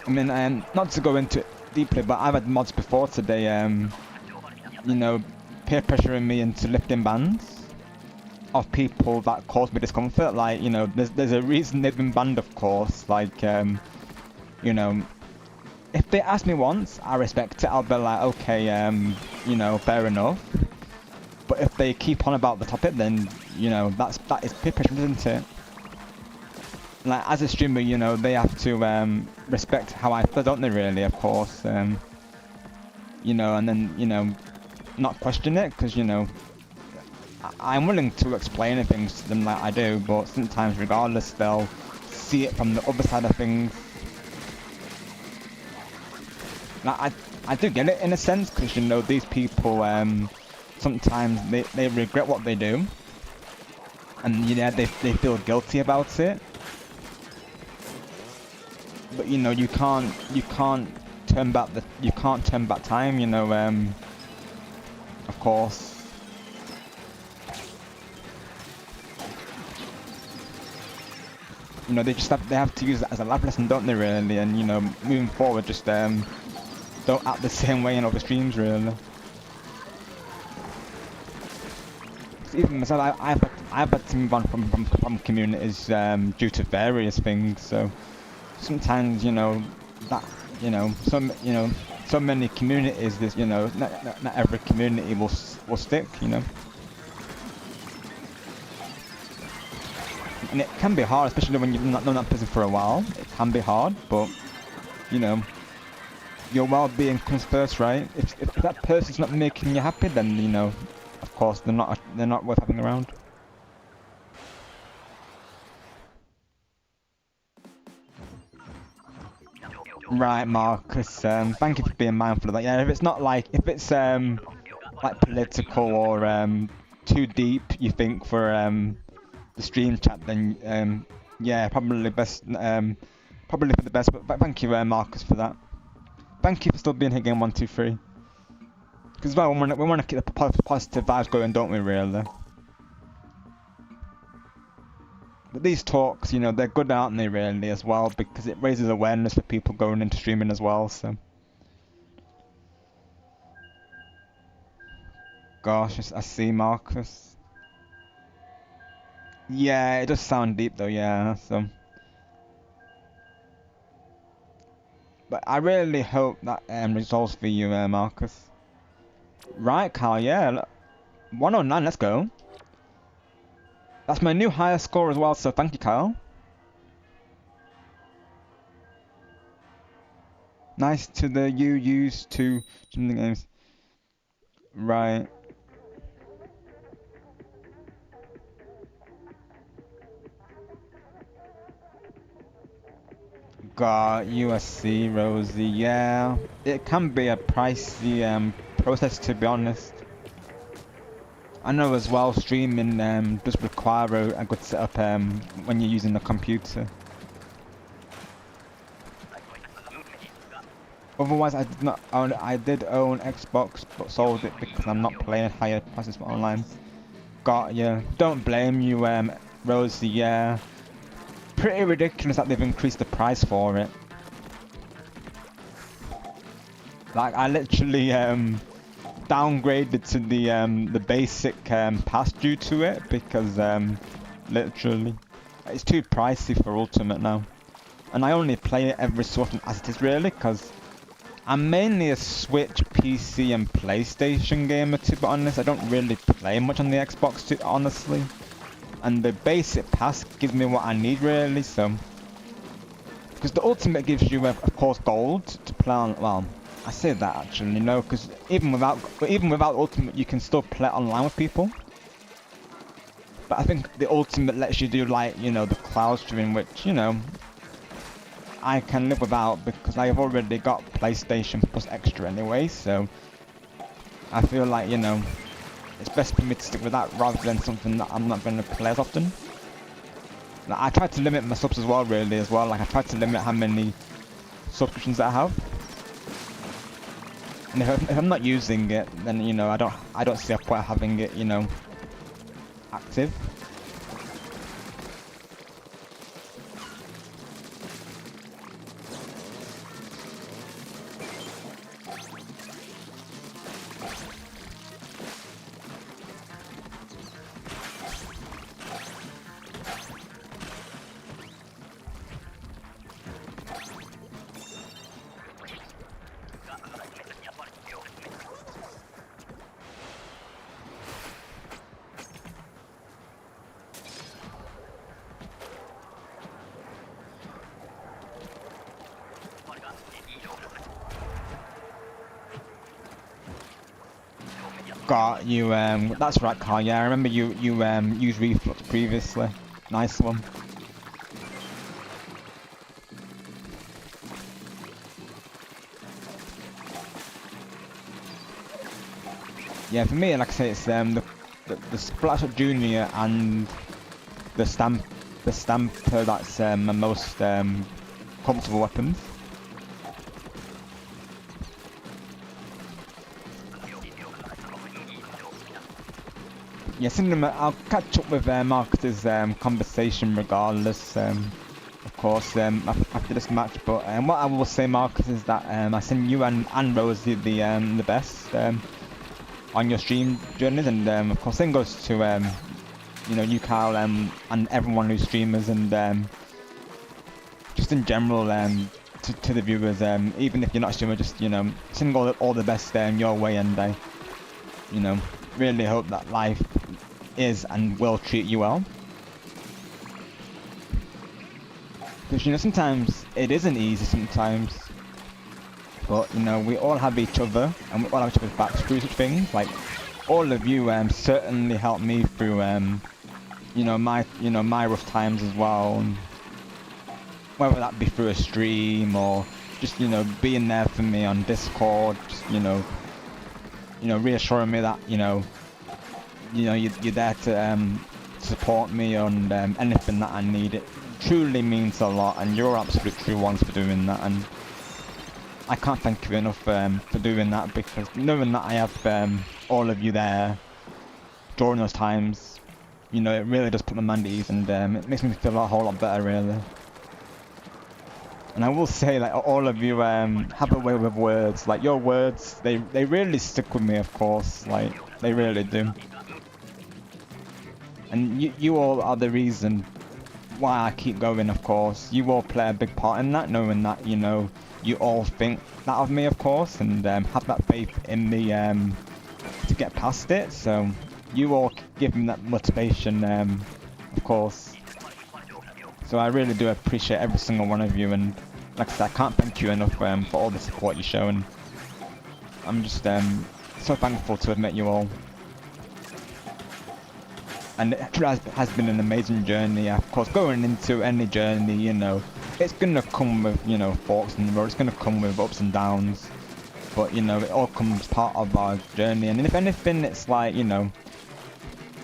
I mean, not to go into it deeply, but I've had mods before today, peer pressuring me into lifting bans of people that cause me discomfort. Like, there's a reason they've been banned, of course. Like, if they ask me once, I respect it. I'll be like, okay, fair enough. But if they keep on about the topic, then that is peer pressure, isn't it? Like, as a streamer, they have to respect how I feel, don't they? Really, of course. And then not question it, because I'm willing to explain things to them like I do, but sometimes, regardless, they'll see it from the other side of things. Like, I do get it in a sense, because these people sometimes they regret what they do, and they feel guilty about it. But you can't turn back time. Of course. They have to use that as a life lesson, don't they? Really, and moving forward, just don't act the same way in other streams, really. Even myself, I've had to move on from communities due to various things. So sometimes, so many communities, there's, not every community will stick, And it can be hard, especially when you've not known that person for a while. It can be hard, but your well-being comes first, right? If that person's not making you happy, then of course they're not worth having around. Right, Marcus. Thank you for being mindful of that. Yeah, if it's not like like political or too deep, you think, for the stream chat, then yeah, probably for the best. But thank you, Marcus, for that. thank you for still being here, game 123. Because well, we want to keep the positive vibes going, don't we? Really. But these talks, you know, they're good, aren't they? Really, as well, because it raises awareness for people going into streaming as well. So. Gosh, I see Marcus. Yeah, it does sound deep though. Yeah, so. But I really hope that resolves for you, Marcus. Right, Carl, yeah. 109, let's go. That's my new highest score as well, so thank you, Kyle. Nice to the you used to the games. Right. Got USC, Rosie, yeah. It can be a pricey process, to be honest. I know as well, streaming does require a good setup when you're using the computer. Otherwise, I did own Xbox, but sold it because I'm not playing higher prices for online. Got ya. Don't blame you, Rosie. Yeah, pretty ridiculous that they've increased the price for it. Like I literally downgraded to the basic pass due to it because literally it's too pricey for Ultimate now, and I only play it every so often as it is really because I'm mainly a Switch, PC and PlayStation gamer, to be honest. I don't really play much on the Xbox, honestly. And the basic pass gives me what I need, really, so. Because the Ultimate gives you, of course, gold to play on. Well, I say that actually, you know, because even without Ultimate, you can still play online with people. But I think the Ultimate lets you do, like, you know, the cloud streaming, which, you know, I can live without because I've already got PlayStation Plus Extra anyway, so I feel like, you know, it's best for me to stick with that rather than something that I'm not going to play as often. Like, I try to limit my subs as well, really, as well. Like I try to limit how many subscriptions that I have. And if I'm not using it, then, you know, I don't see a point of having it, you know, active. Got you, that's right, Carl. Yeah, I remember you used Reflux previously. Nice one. Yeah, for me, like I say, it's the Splatoon Junior and the Stamper that's my most comfortable weapons. Yeah, Cinema, I'll catch up with Marcus's conversation regardless, of course, after this match. But what I will say, Marcus, is that I send you and Rosie the best on your stream journeys, and of course, same goes to you know, you, Kyle, and everyone who's streamers, and just in general to the viewers. Even if you're not a streamer, just, you know, send all the best your way, and I, you know, really hope that life is and will treat you well. Because, you know, sometimes it isn't easy sometimes. But, you know, we all have each other and we all have each other's backs through such things. Like, all of you certainly helped me through, you know, my rough times as well. And whether that be through a stream or just, you know, being there for me on Discord, just, you know, reassuring me that, you know, you're there to support me on anything that I need. It truly means a lot, and you're absolute true ones for doing that. And I can't thank you enough for doing that, because knowing that I have all of you there during those times, you know, it really does put my mind at ease, and it makes me feel a whole lot better, really. And I will say, like, all of you have a way with words. Like, your words, they really stick with me, of course. Like, they really do. And you all are the reason why I keep going, of course. You all play a big part in that, knowing that, you know, you all think that of me, of course, and have that faith in me to get past it. So you all give me that motivation, of course. So I really do appreciate every single one of you, and like I said, I can't thank you enough for all the support you show, and I'm just so thankful to have met you all. And it has been an amazing journey. Of course, going into any journey, you know, it's gonna come with, you know, forks in the road. It's gonna come with ups and downs, but you know, it all comes part of our journey. And if anything, it's like, you know,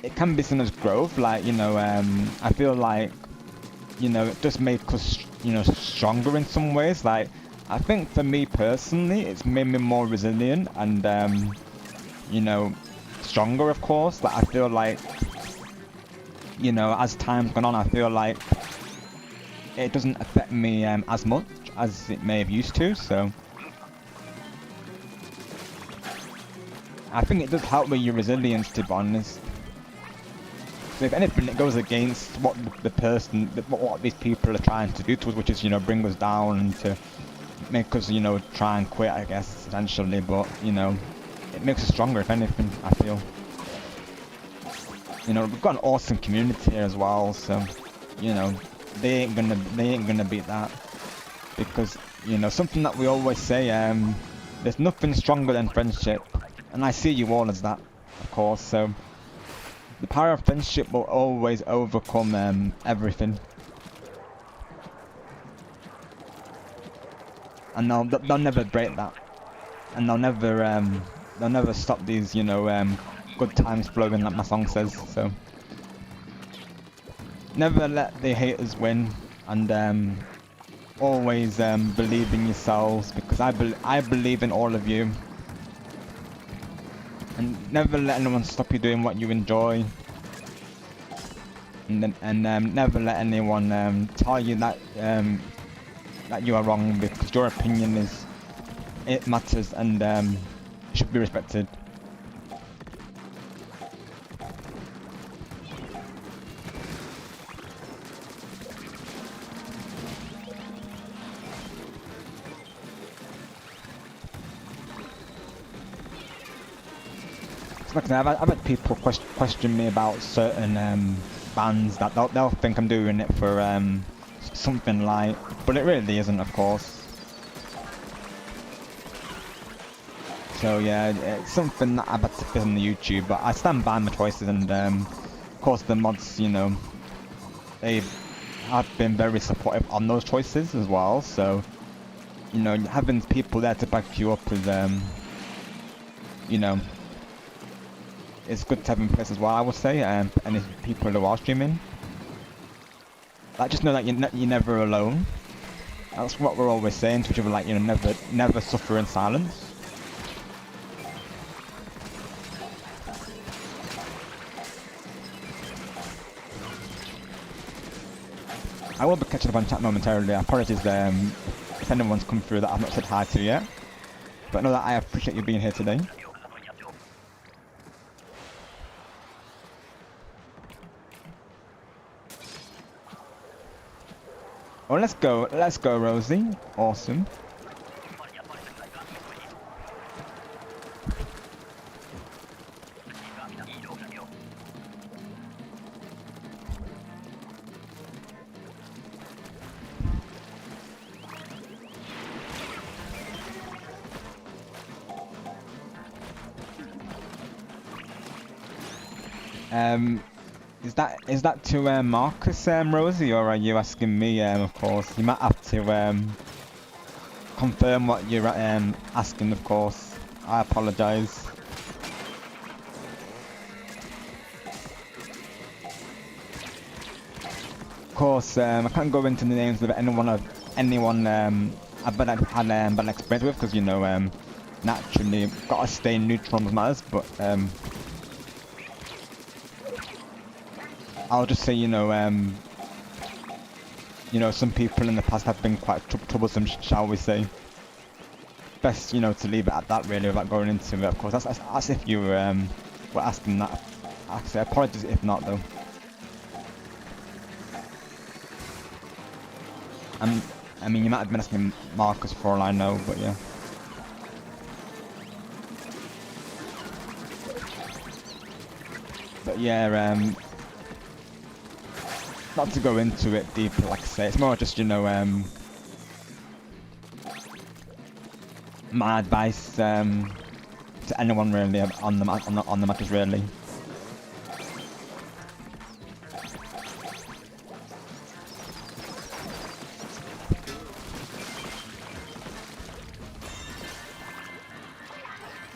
it can be seen as growth. Like, you know, I feel like, you know, it does make us, you know, stronger in some ways. Like, I think for me personally, it's made me more resilient and, you know, stronger, of course. Like, I feel like, you know, as time's gone on, I feel like it doesn't affect me as much as it may have used to, so I think it does help with your resilience, to be honest. So if anything, it goes against what what these people are trying to do to us, which is, you know, bring us down and to make us, you know, try and quit, I guess, essentially. But, you know, it makes us stronger, if anything, I feel. You know, we've got an awesome community here as well, so, you know, they ain't gonna beat that, because, you know, something that we always say, there's nothing stronger than friendship, and I see you all as that, of course. So the power of friendship will always overcome everything, and they'll never break that, and they'll never stop these, you know, good times flowing, like my song says. So never let the haters win, and always believe in yourselves, because I believe in all of you, and never let anyone stop you doing what you enjoy, and never let anyone tell you that that you are wrong, because your opinion matters, and should be respected. Like I said, I've had people question me about certain bands that they'll think I'm doing it for something light, but it really isn't, of course. So yeah, it's something that I've had to fit on the YouTube, but I stand by my choices, and of course the mods, you know, they have been very supportive on those choices as well. So, you know, having people there to back you up is, you know, it's good to have in place as well, I would say, and if people who are streaming, like, just know that you're never alone. That's what we're always saying to each other, like, you know, never suffer in silence. I will be catching up on chat momentarily. Apologies if anyone's come through that I've not said hi to yet, but know that I appreciate you being here today. Oh, let's go, Rosie. Awesome. Is that to Marcus, Rosie, or are you asking me? Of course, you might have to confirm what you're asking. Of course, I apologise. Of course, I can't go into the names of anyone I've had bad experience with, because you know naturally gotta stay neutral on matters, but I'll just say you know some people in the past have been quite troublesome, shall we say. Best to leave it at that really without going into it. Of course, that's if you were asking that. Actually, apologies if not though. I mean, you might have been asking Marcus for all I know, but yeah. But yeah, not to go into it deeper, like I say, it's more just my advice to anyone really on the matters really.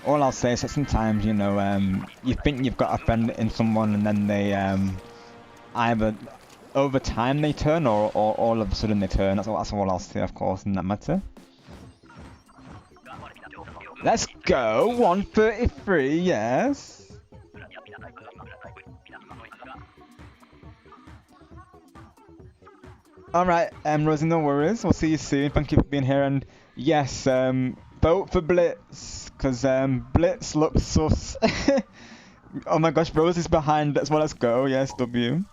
All I'll say is that sometimes, you think you've got a friend in someone and then they either over time they turn or all of a sudden they turn. That's all I'll say, of course, in that matter. Let's go, 133, yes. Alright, Rosie, no worries. We'll see you soon. Thank you for being here. And yes, vote for Blitz, because Blitz looks sus. Oh my gosh, Rosie's behind as well. Let's go. Yes, W.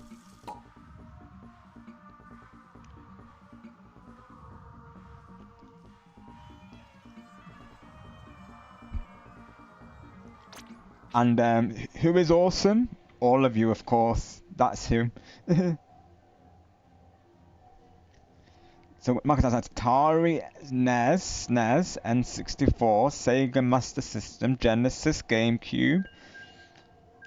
And who is awesome? All of you, of course. That's who. So Marcus has Atari, NES, N64, Sega Master System, Genesis, GameCube,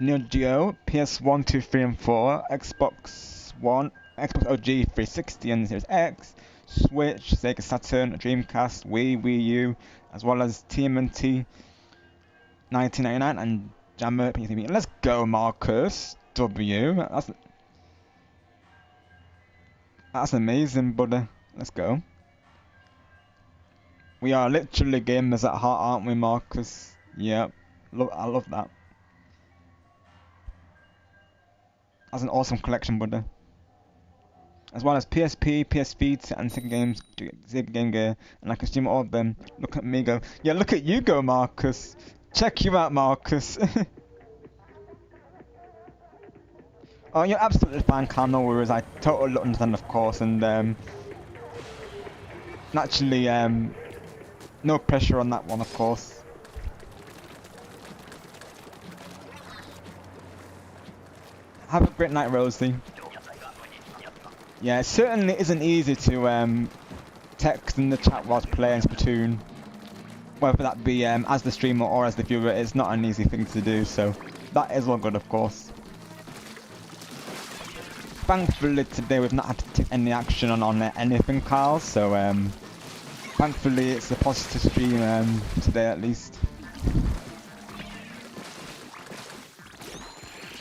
Neo Geo, PS1, 2, 3, and 4, Xbox One, Xbox OG 360 and Series X, Switch, Sega Saturn, Dreamcast, Wii U, as well as TMNT 1999 and Jammer PCB. Let's go, Marcus. W. That's amazing, buddy. Let's go. We are literally gamers at heart, aren't we, Marcus? Yep. I love that. That's an awesome collection, buddy. As well as PSP, PS Vita, and Sega Game Gear, and I can stream all of them. Look at me go. Yeah, look at you go, Marcus. Check you out, Marcus. Oh, you're absolutely fine, Carl, no worries. I totally understand, of course, and naturally, no pressure on that one, of course. Have a great night, Rosie. Yeah, it certainly isn't easy to text in the chat whilst playing Splatoon. Whether that be as the streamer or as the viewer, it's not an easy thing to do, so that is all good, of course. Thankfully today we've not had to take any action on anything, Carl, so thankfully it's a positive stream today at least.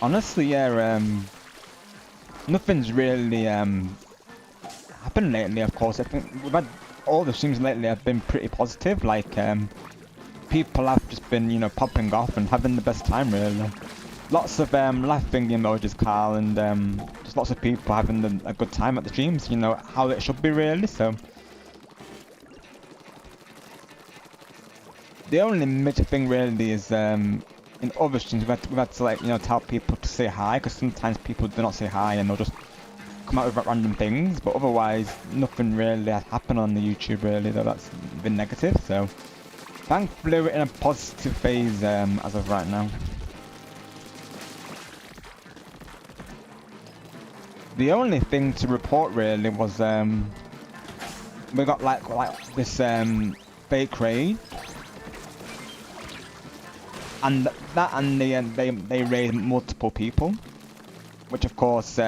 Honestly, yeah, nothing's really happened lately, of course. I think we've had all the streams lately have been pretty positive, like people have just been, popping off and having the best time, really. Lots of laughing emojis, Carl, and just lots of people having a good time at the streams, how it should be, really, so. The only major thing, really, is in other streams we've had to, like, tell people to say hi, because sometimes people do not say hi and they'll just come out with random things, but otherwise, nothing really has happened on the YouTube, really, though that's been negative, so. Thankfully, we're in a positive phase as of right now. The only thing to report really was we got like this fake raid, and that and they raid multiple people, which of course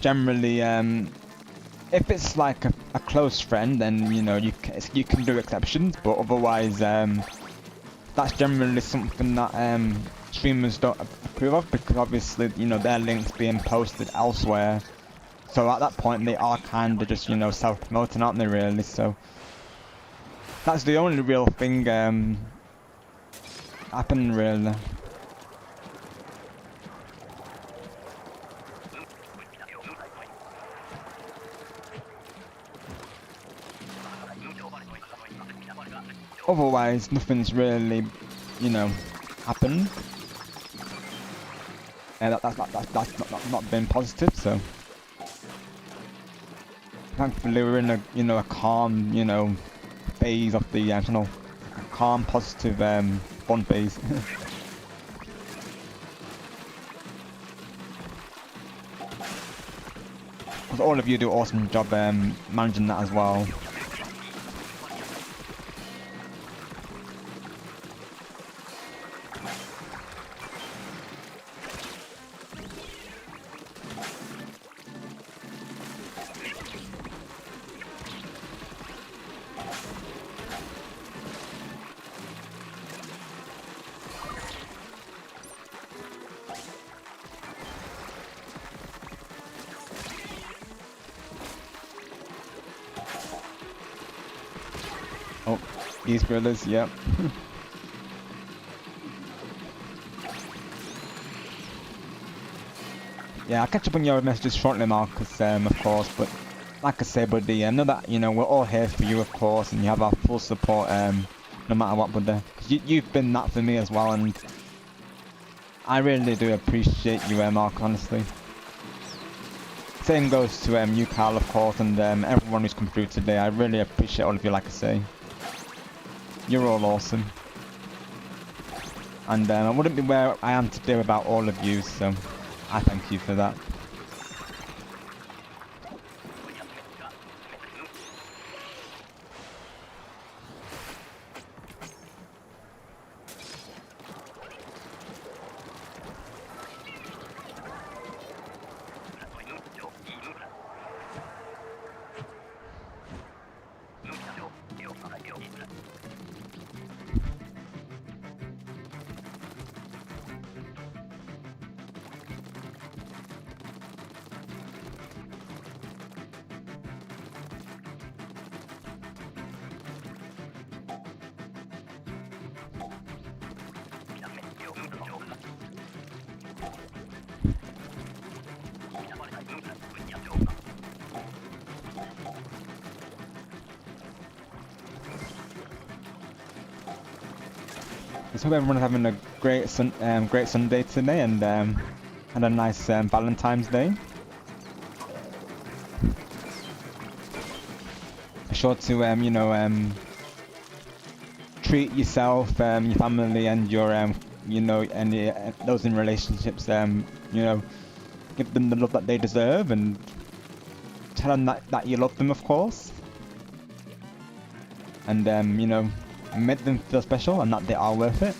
generally if it's like a close friend, then you can do exceptions, but otherwise that's generally something that streamers don't approve of, because obviously their links being posted elsewhere So at that point, they are kind of just, you know, self-promoting, aren't they, really? So that's the only real thing happening, really. Otherwise, nothing's really, you know, happened. And that's not been positive, so thankfully we're in a, you know, a calm, you know, phase of the channel. Calm, positive, fun phase. Because all of you do an awesome job managing that as well. Oh, these brothers, yep. Yeah, I'll catch up on your messages shortly, Marcus, of course, but like I say, buddy, I know that, you know, we're all here for you, of course, and you have our full support, no matter what, buddy. You've been that for me as well, and I really do appreciate you, Mark, honestly. Same goes to you, Carl, of course, and everyone who's come through today. I really appreciate all of you, like I say. You're all awesome. And I wouldn't be where I am today without all of you, so I thank you for that. I hope everyone's having a great Sunday today and had a nice Valentine's Day. Be sure to you know, treat yourself, your family, and your you know, any those in relationships. You know, give them the love that they deserve, and tell them that you love them, of course. And you know, make them feel special and that they are worth it.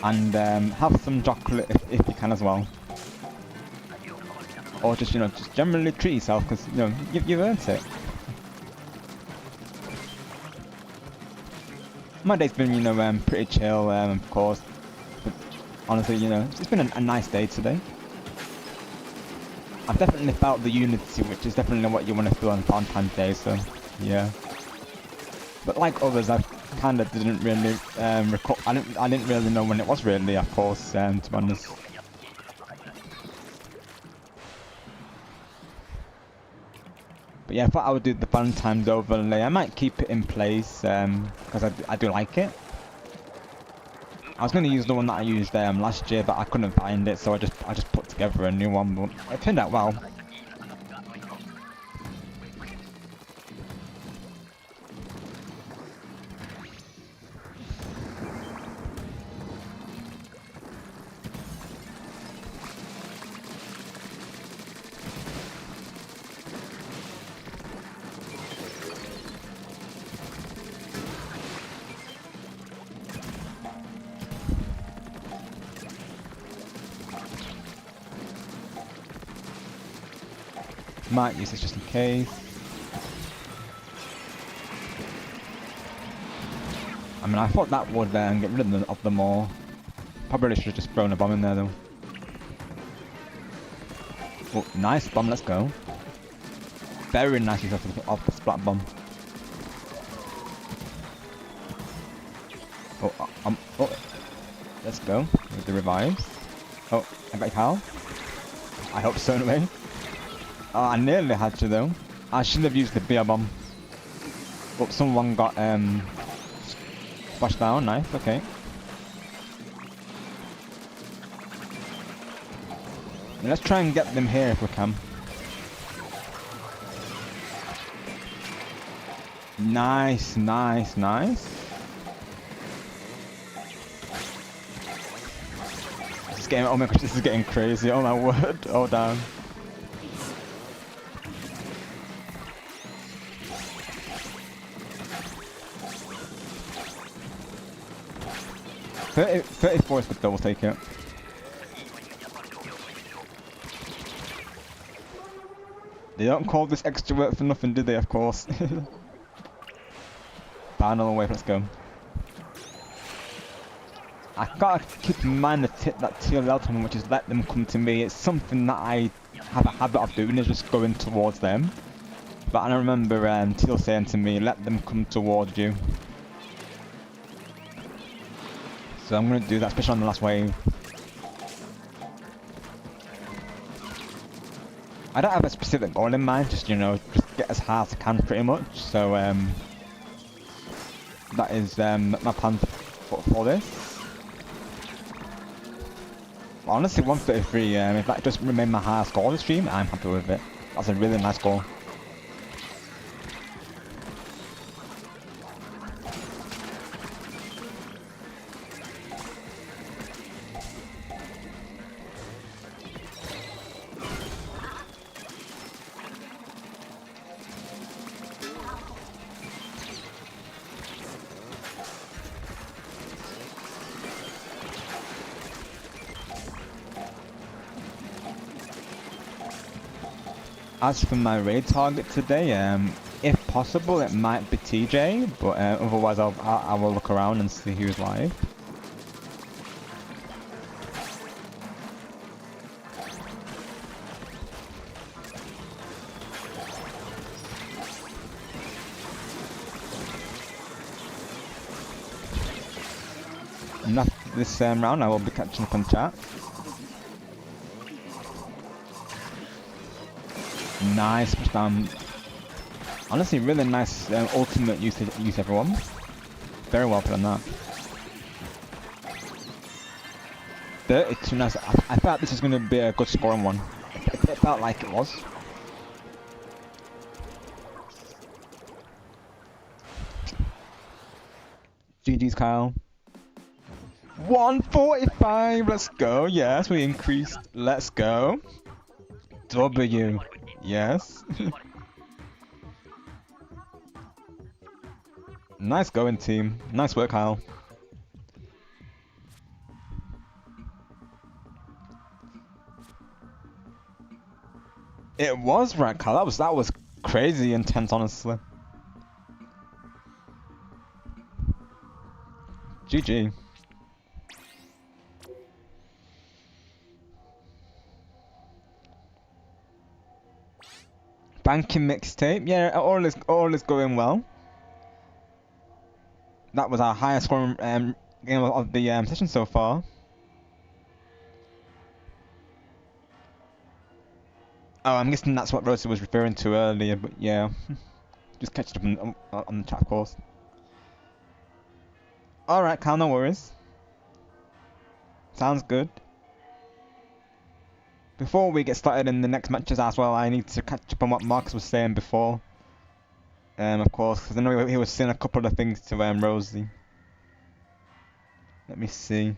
And have some chocolate if you can as well. Or just, you know, just generally treat yourself, because, you know, you've earned it. My day's been, you know, pretty chill, of course. But honestly, you know, it's been a nice day today. I've definitely felt the unity, which is definitely what you want to feel on Valentine's Day, so yeah. But like others, I kind of didn't really recall. I didn't really know when it was really, of course, to be honest. But yeah, I thought I would do the Valentine's overlay. I might keep it in place because I do like it. I was going to use the one that I used last year, but I couldn't find it, so I just put together a new one. But it turned out well. Might use this just in case. I mean, I thought that would get rid of them all, Probably should have just thrown a bomb in there though. Oh, nice bomb, let's go. Very nice use of the splat bomb. Oh, let's go with the revives. Oh, I got your pal. I hope so anyway. Oh, I nearly had to though. I shouldn't have used the beer bomb. Oh, someone got splashed down, nice, okay. Let's try and get them here if we can. Nice, nice, nice. This is getting, oh my gosh, this is getting crazy, oh my word, oh damn. $34 is good though, we'll take it. They don't call this extra work for nothing, do they, of course. Final wave, let's go. I gotta keep in mind that TLL told me, which is let them come to me. It's something that I have a habit of doing, is just going towards them. But I remember TL saying to me, let them come towards you. So I'm gonna do that, especially on the last wave. I don't have a specific goal in mind, just, you know, just get as high as I can pretty much. So that is my plan for this. But honestly, 133, if that just remain my highest score this stream, I'm happy with it. That's a really nice goal. As for my raid target today, if possible, it might be TJ, but otherwise I will look around and see who's live. And after this round, I will be catching up on chat. Nice, honestly, really nice ultimate use everyone. Very well put on that. 32, nice. I thought this was going to be a good scoring one. It felt like it was. GG's, Kyle. 145, let's go. Yes, we increased. Let's go. W. Yes. Nice going, team. Nice work, Kyle. It was right, Kyle. That was crazy intense, honestly. GG. Banking mixtape, yeah, all is going well. That was our highest scoring game of the session so far. Oh, I'm guessing that's what Rosie was referring to earlier, but yeah, just catch up on the chat, of course. All right, Cal, no worries. Sounds good. Before we get started in the next matches as well, I need to catch up on what Marcus was saying before. Of course, because I know he was saying a couple of things to Rosie. Let me see.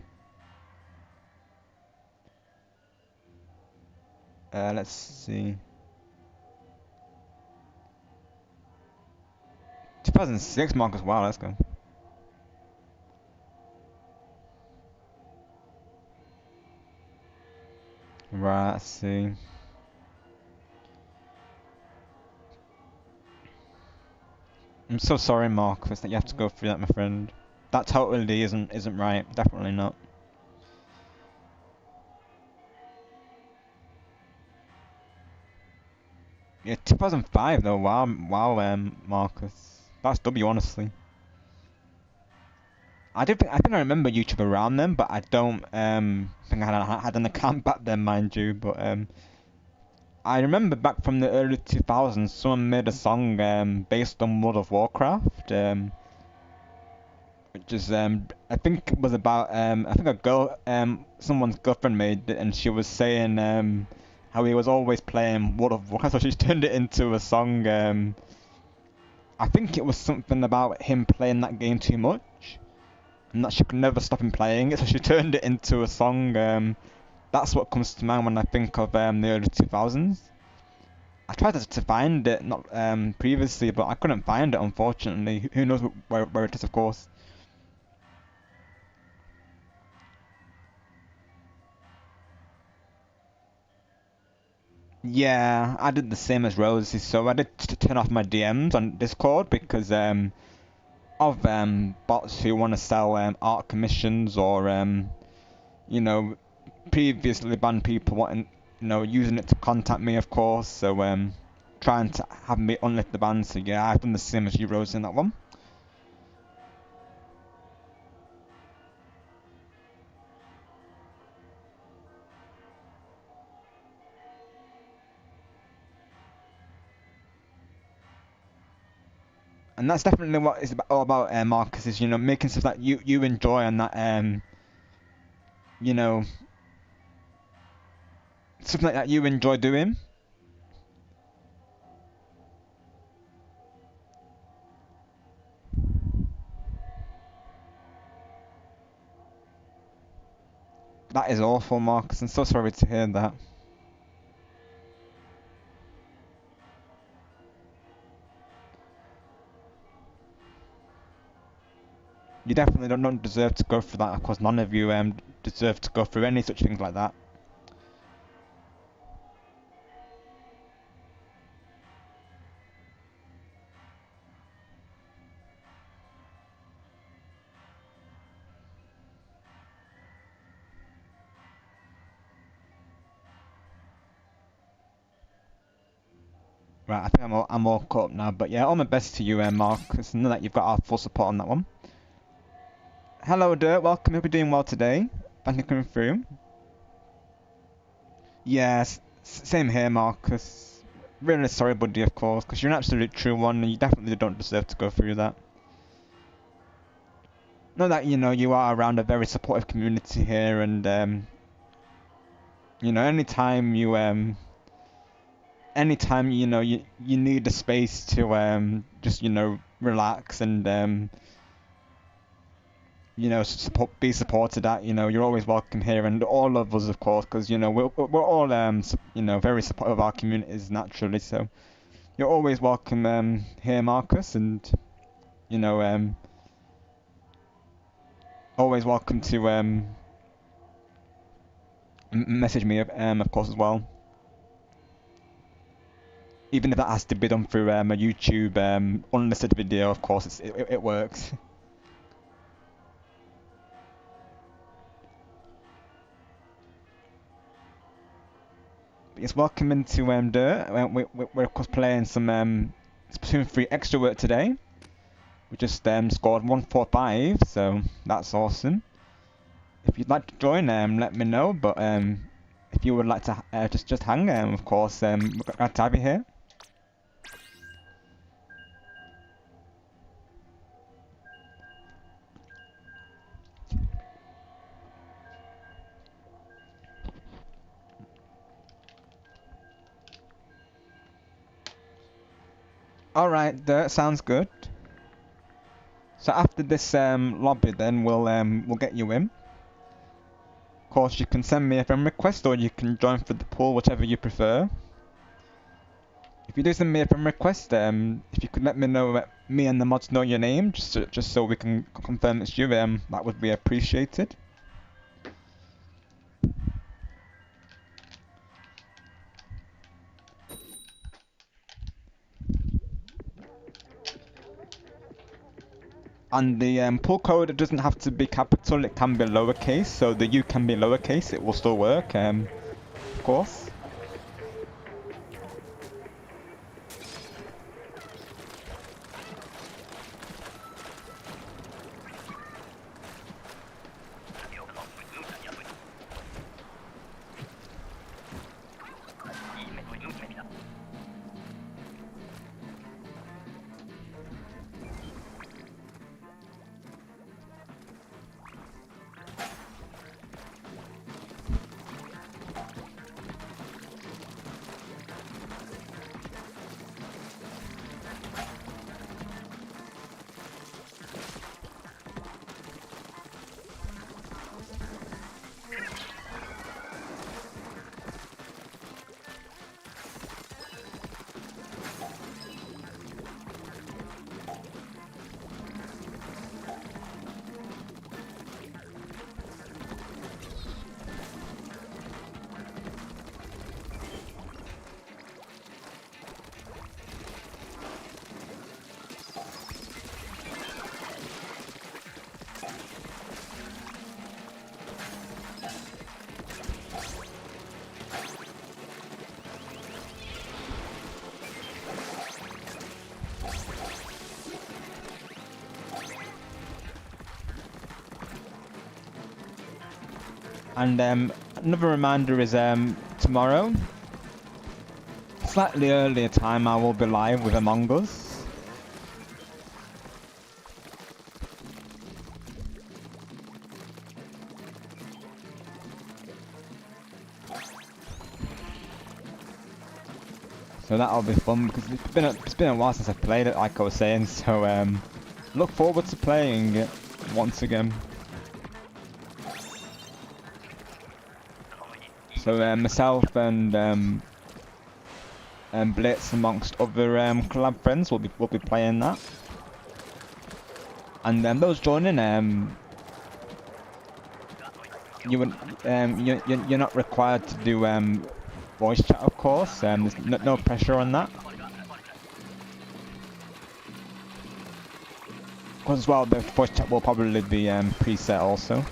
Let's see. 2006 Marcus, wow, let's go. Right, let's see. I'm so sorry, Marcus, that you have to go through that, my friend. That totally isn't right. Definitely not. Yeah, 2005 though. Wow, wow, Marcus. That's W, honestly. I think I remember YouTube around then, but I don't think I had an account back then, mind you. But I remember back from the early 2000s, someone made a song based on World of Warcraft, which is I think it was about I think a girl someone's girlfriend made it, and she was saying how he was always playing World of Warcraft, so she turned it into a song. I think it was something about him playing that game too much, and that she could never stop him playing it, so she turned it into a song. That's what comes to mind when I think of the early 2000s. I tried to find it not previously, but I couldn't find it, unfortunately. Who knows where it is, of course. Yeah, I did the same as Rosie, so I did turn off my DMs on Discord because of bots who want to sell art commissions or you know previously banned people wanting using it to contact me, of course. So trying to have me unlift the ban. So yeah, I've done the same as you, Rosie, in that one. And that's definitely what it's all about, Marcus. Is making stuff that you enjoy and that you know something like that you enjoy doing. That is awful, Marcus. I'm so sorry to hear that. You definitely don't deserve to go through that. Of course, none of you deserve to go through any such things like that. Right, I think I'm all caught up now. But yeah, all my best to you, Marcus. Know that you've got our full support on that one. Hello, Dirt. Welcome. Hope you're doing well today. Thank you for coming through. Yes, same here, Marcus. Really sorry, buddy, of course, because you're an absolute true one, and you definitely don't deserve to go through that. Know that you are around a very supportive community here, and anytime you need a space to just relax and be supported at. You're always welcome here, and all of us, of course, because we're all very supportive of our communities naturally. So you're always welcome here, Marcus, and you know always welcome to message me of course as well. Even if that has to be done through a YouTube unlisted video, of course, it works. Yes, welcome into Dirt. We're of course playing some Splatoon 3 extra work today. We just scored 145, so that's awesome. If you'd like to join, let me know. But if you would like to just hang, of course, we're glad to have you here. All right, Dirt, sounds good. So after this lobby, then we'll get you in. Of course, you can send me a friend request, or you can join for the pool, whichever you prefer. If you do send me a friend request, if you could let me know, me and the mods know your name, just so we can confirm it's you, that would be appreciated. And the pull code, it doesn't have to be capital, it can be lowercase, so the U can be lowercase, it will still work, of course. And another reminder is tomorrow, slightly earlier time, I will be live with Among Us. So that'll be fun because it's been a while since I've played it, like I was saying. So look forward to playing it once again. So myself and Blitz, amongst other collab friends, will be playing that. And those joining, you're not required to do voice chat, of course. There's no pressure on that. Because as well, the voice chat will probably be preset also.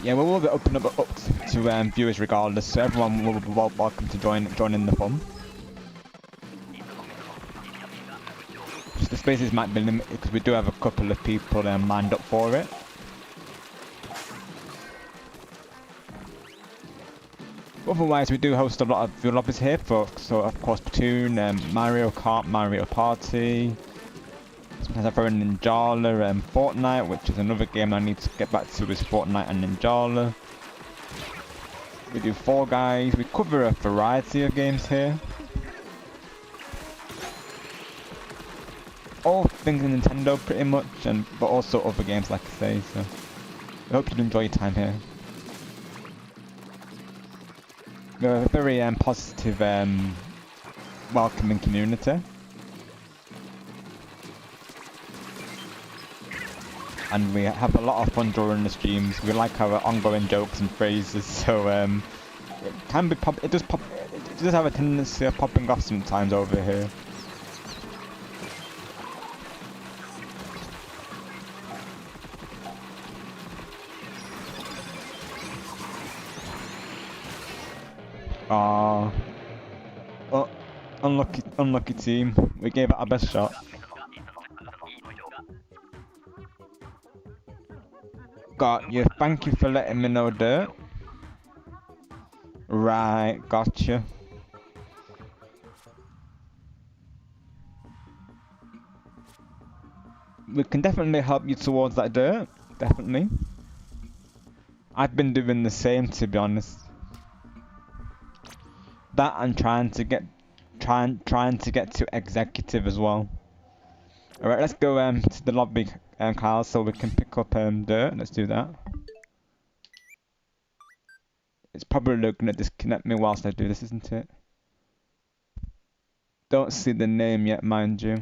Yeah, we will be opening up to viewers regardless, so everyone will be welcome to join in the fun. Just the spaces might be limited because we do have a couple of people lined up for it. Otherwise, we do host a lot of view lobbies here for, so of course, Splatoon, Mario Kart, Mario Party. Sometimes I throw in Ninjala, Fortnite, which is another game I need to get back to, is Fortnite and Ninjala. We do Fall Guys, we cover a variety of games here. All things Nintendo pretty much, but also other games like I say, so I hope you enjoy your time here. We're a very positive, welcoming community. And we have a lot of fun during the streams. We like our ongoing jokes and phrases, so it can be it does have a tendency of popping off sometimes over here. Oh, unlucky team. We gave it our best shot. Got you. Thank you for letting me know, Dirt. Right, gotcha. We can definitely help you towards that, Dirt. Definitely. I've been doing the same, to be honest. That and trying to get to executive as well. Alright, let's go to the lobby, Kyle, so we can pick up Dirt. Let's do that. It's probably gonna disconnect me whilst I do this, isn't it? Don't see the name yet, mind you.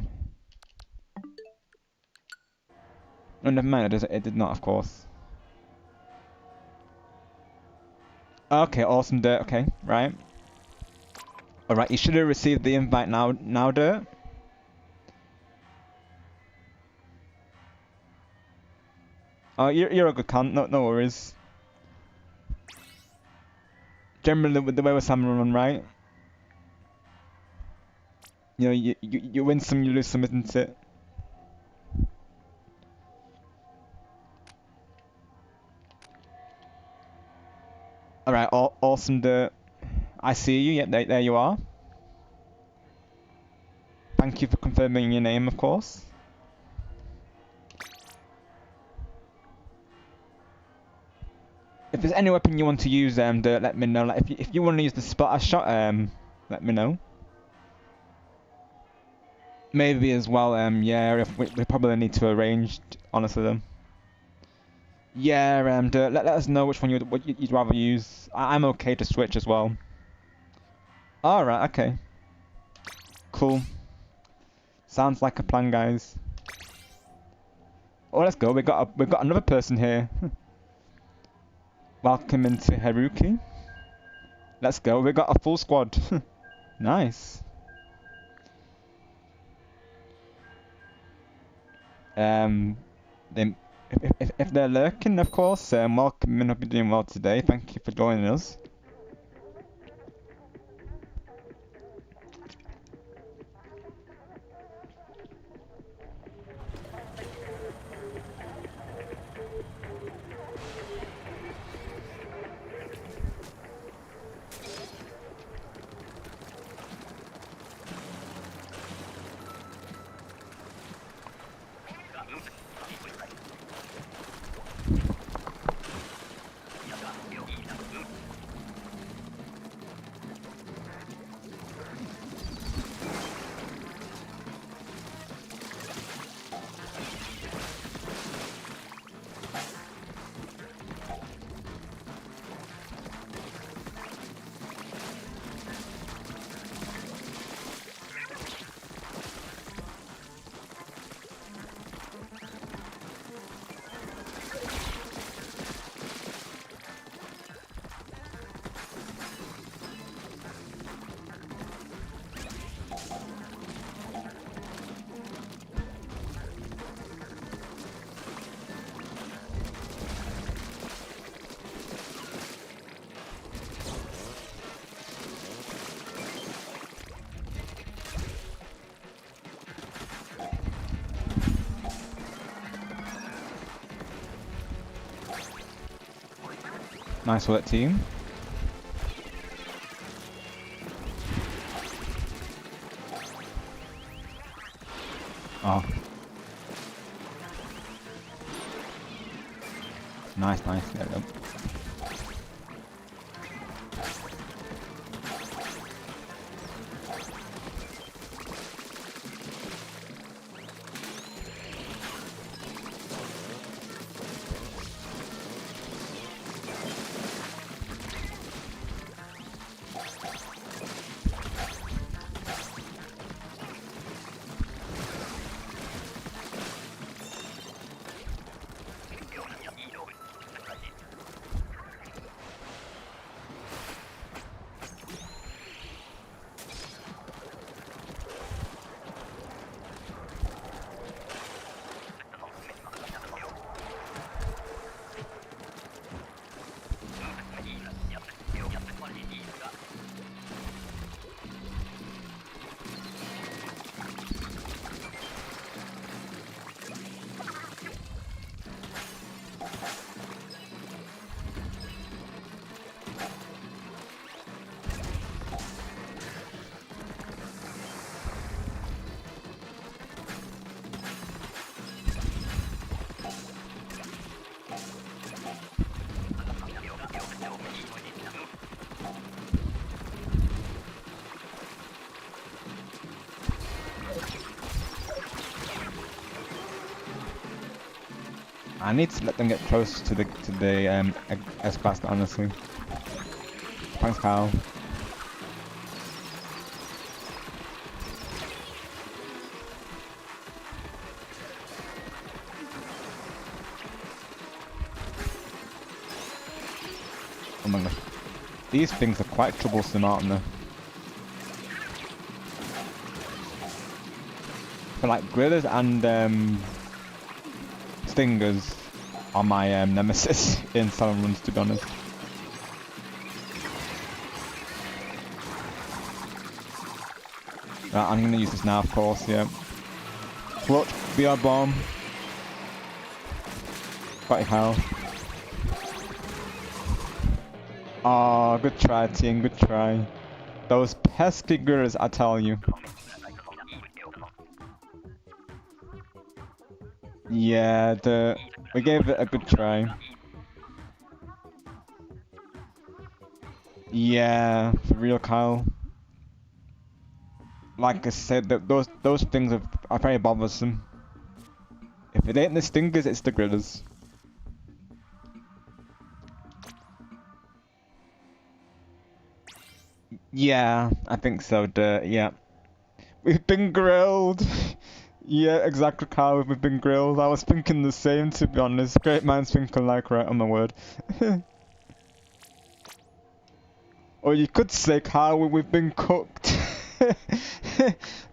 Oh, never mind, it did not, of course. Okay, awesome, Dirt. Okay, right. Alright, you should have received the invite now, Dirt. Oh, you're a good cunt. No worries. Generally, with the way with Salmon Run, right? You know, you win some, you lose some, isn't it? Alright, awesome, Dirt. I see you. Yep, there you are. Thank you for confirming your name, of course. If there's any weapon you want to use, Dirt, let me know. Like, if you want to use the splatter shot, let me know. Maybe as well, yeah, if we probably need to arrange, honestly, then. Yeah, Dirt, let us know which one you'd rather use. I'm okay to switch as well. Alright, okay. Cool. Sounds like a plan, guys. Oh, let's go. We've got another person here. Welcome into Haruki. Let's go. We've got a full squad. Nice. If they're lurking, of course, welcome and hope you're doing well today. Thank you for joining us. Nice work, team. Oh. Nice, nice. There we go. I need to let them get close to the S basket, honestly. Thanks, Kyle. Oh my gosh. These things are quite troublesome, aren't they? For like grillers and stingers are my nemesis in Salmon Runs, to be honest. Right, I'm gonna use this now, of course, yeah. Clutch, BR bomb. Got your health. Oh, good try, team, good try. Those pesky grillers, I tell you. Yeah, we gave it a good try. Yeah, for real, Kyle. Like I said, those things are very bothersome. If it ain't the stingers, it's the grillers. Yeah, I think so. Yeah, we've been grilled. Yeah, exactly, Kyle. We've been grilled. I was thinking the same, to be honest. Great minds think alike, right? Oh my word. Or you could say, Kyle, we've been cooked.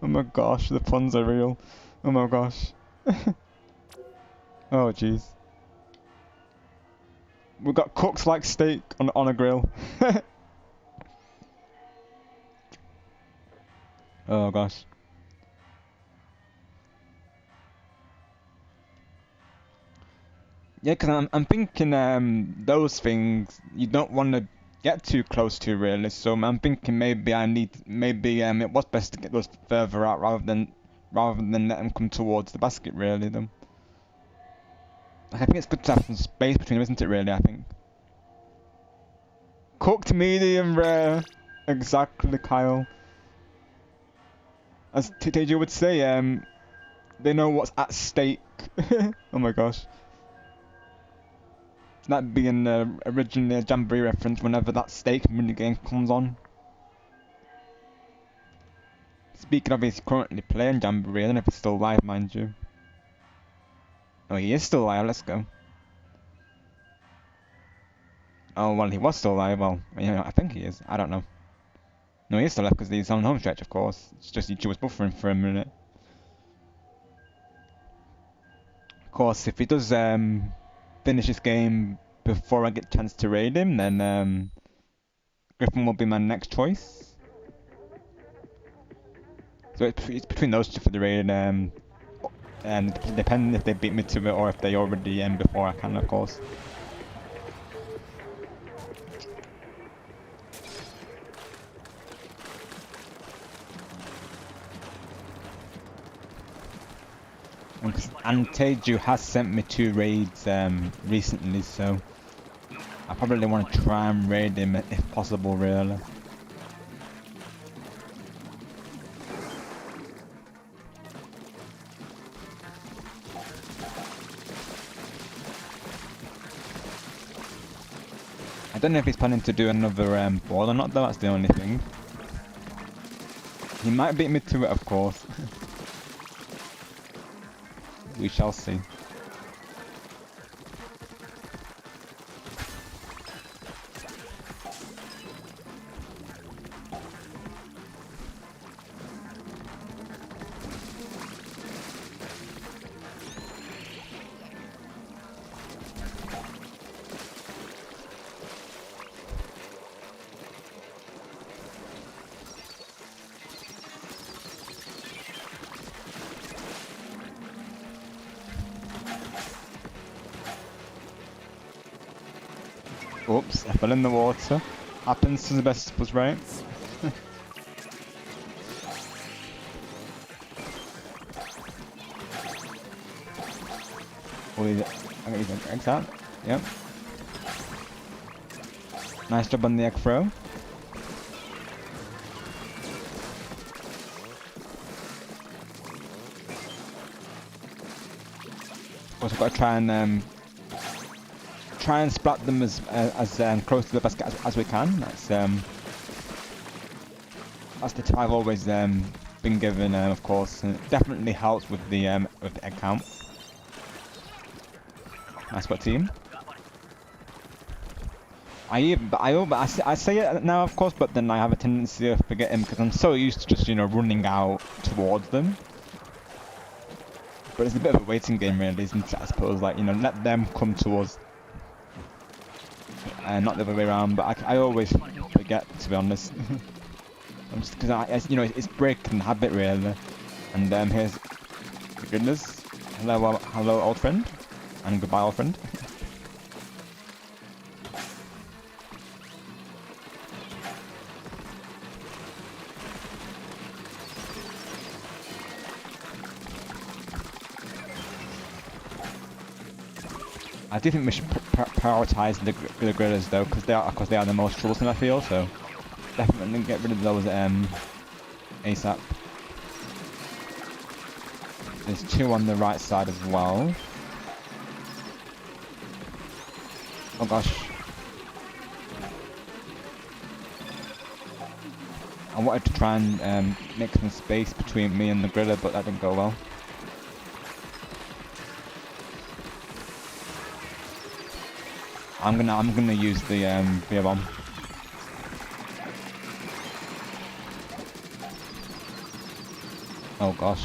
Oh my gosh, the puns are real. Oh my gosh. Oh jeez. We got cooked like steak on a grill. Oh gosh. Yeah, because I'm thinking those things you don't want to get too close to, really. So I'm thinking maybe it was best to get those further out rather than let them come towards the basket, really. Then I think it's good to have some space between them, isn't it? Really, I think. Cooked medium rare, exactly, Kyle. As TJ would say, they know what's at stake. Oh my gosh. That being originally a Jamboree reference whenever that stake minigame comes on. Speaking of, he's currently playing Jamboree. I don't know if he's still live, mind you. Oh, he is still live. Let's go. Oh, well, he was still live. Well, you know, I think he is. I don't know. No, he is still left because he's on home stretch, of course. It's just he was buffering for a minute. Of course, if he does finish this game before I get a chance to raid him, then Griffin will be my next choice. So it's between those two for the raid, and depending if they beat me to it or if they already before I can, of course. And Teju has sent me 2 raids recently, so I probably want to try and raid him if possible, really. I don't know if he's planning to do another ball or not, though. That's the only thing. He might beat me to it, of course. We shall see. Oops, I fell in the water. Happens to the best of us, right? I got these eggs out. Yep. Nice job on the egg throw. Also got to try and splat them as close to the basket as we can. That's the tip I've always been given, of course, and it definitely helps with the egg count. Nice spot, team. I say it now, of course, but then I have a tendency of forgetting because I'm so used to just running out towards them. But it's a bit of a waiting game, really, isn't it? I suppose, like let them come towards. Not the other way around, but I always forget, to be honest. Just because it's breaking habit, really. And here's the goodness. Hello, old friend, and goodbye, old friend. I do think we should prioritise the grillers though, because they are the most troublesome, I feel. So definitely get rid of those ASAP. There's 2 on the right side as well. Oh gosh. I wanted to try and make some space between me and the griller, but that didn't go well. I'm gonna use the beer bomb. Oh gosh.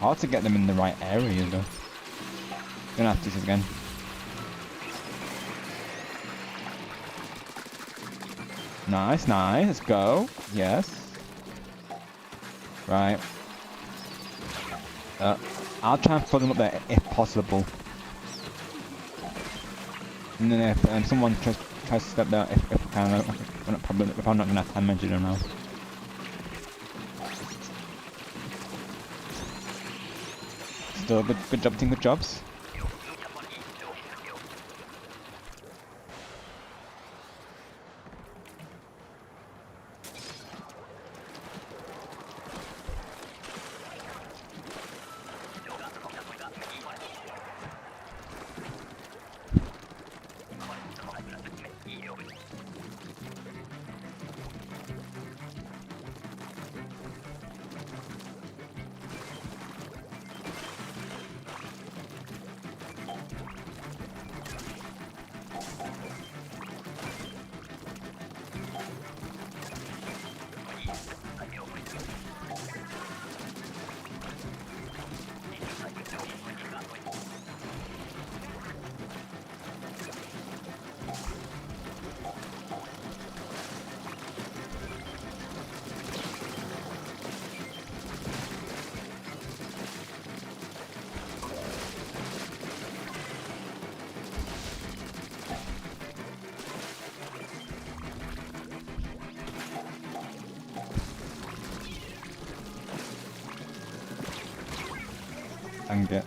Hard to get them in the right area though. Gonna have to do this again. Nice, let's go. Yes. Right. I'll try and throw them up there if possible. And then if someone tries to step there, if I can, if I'm not gonna have time, I don't know. Still good job, team, good jobs. Dang it.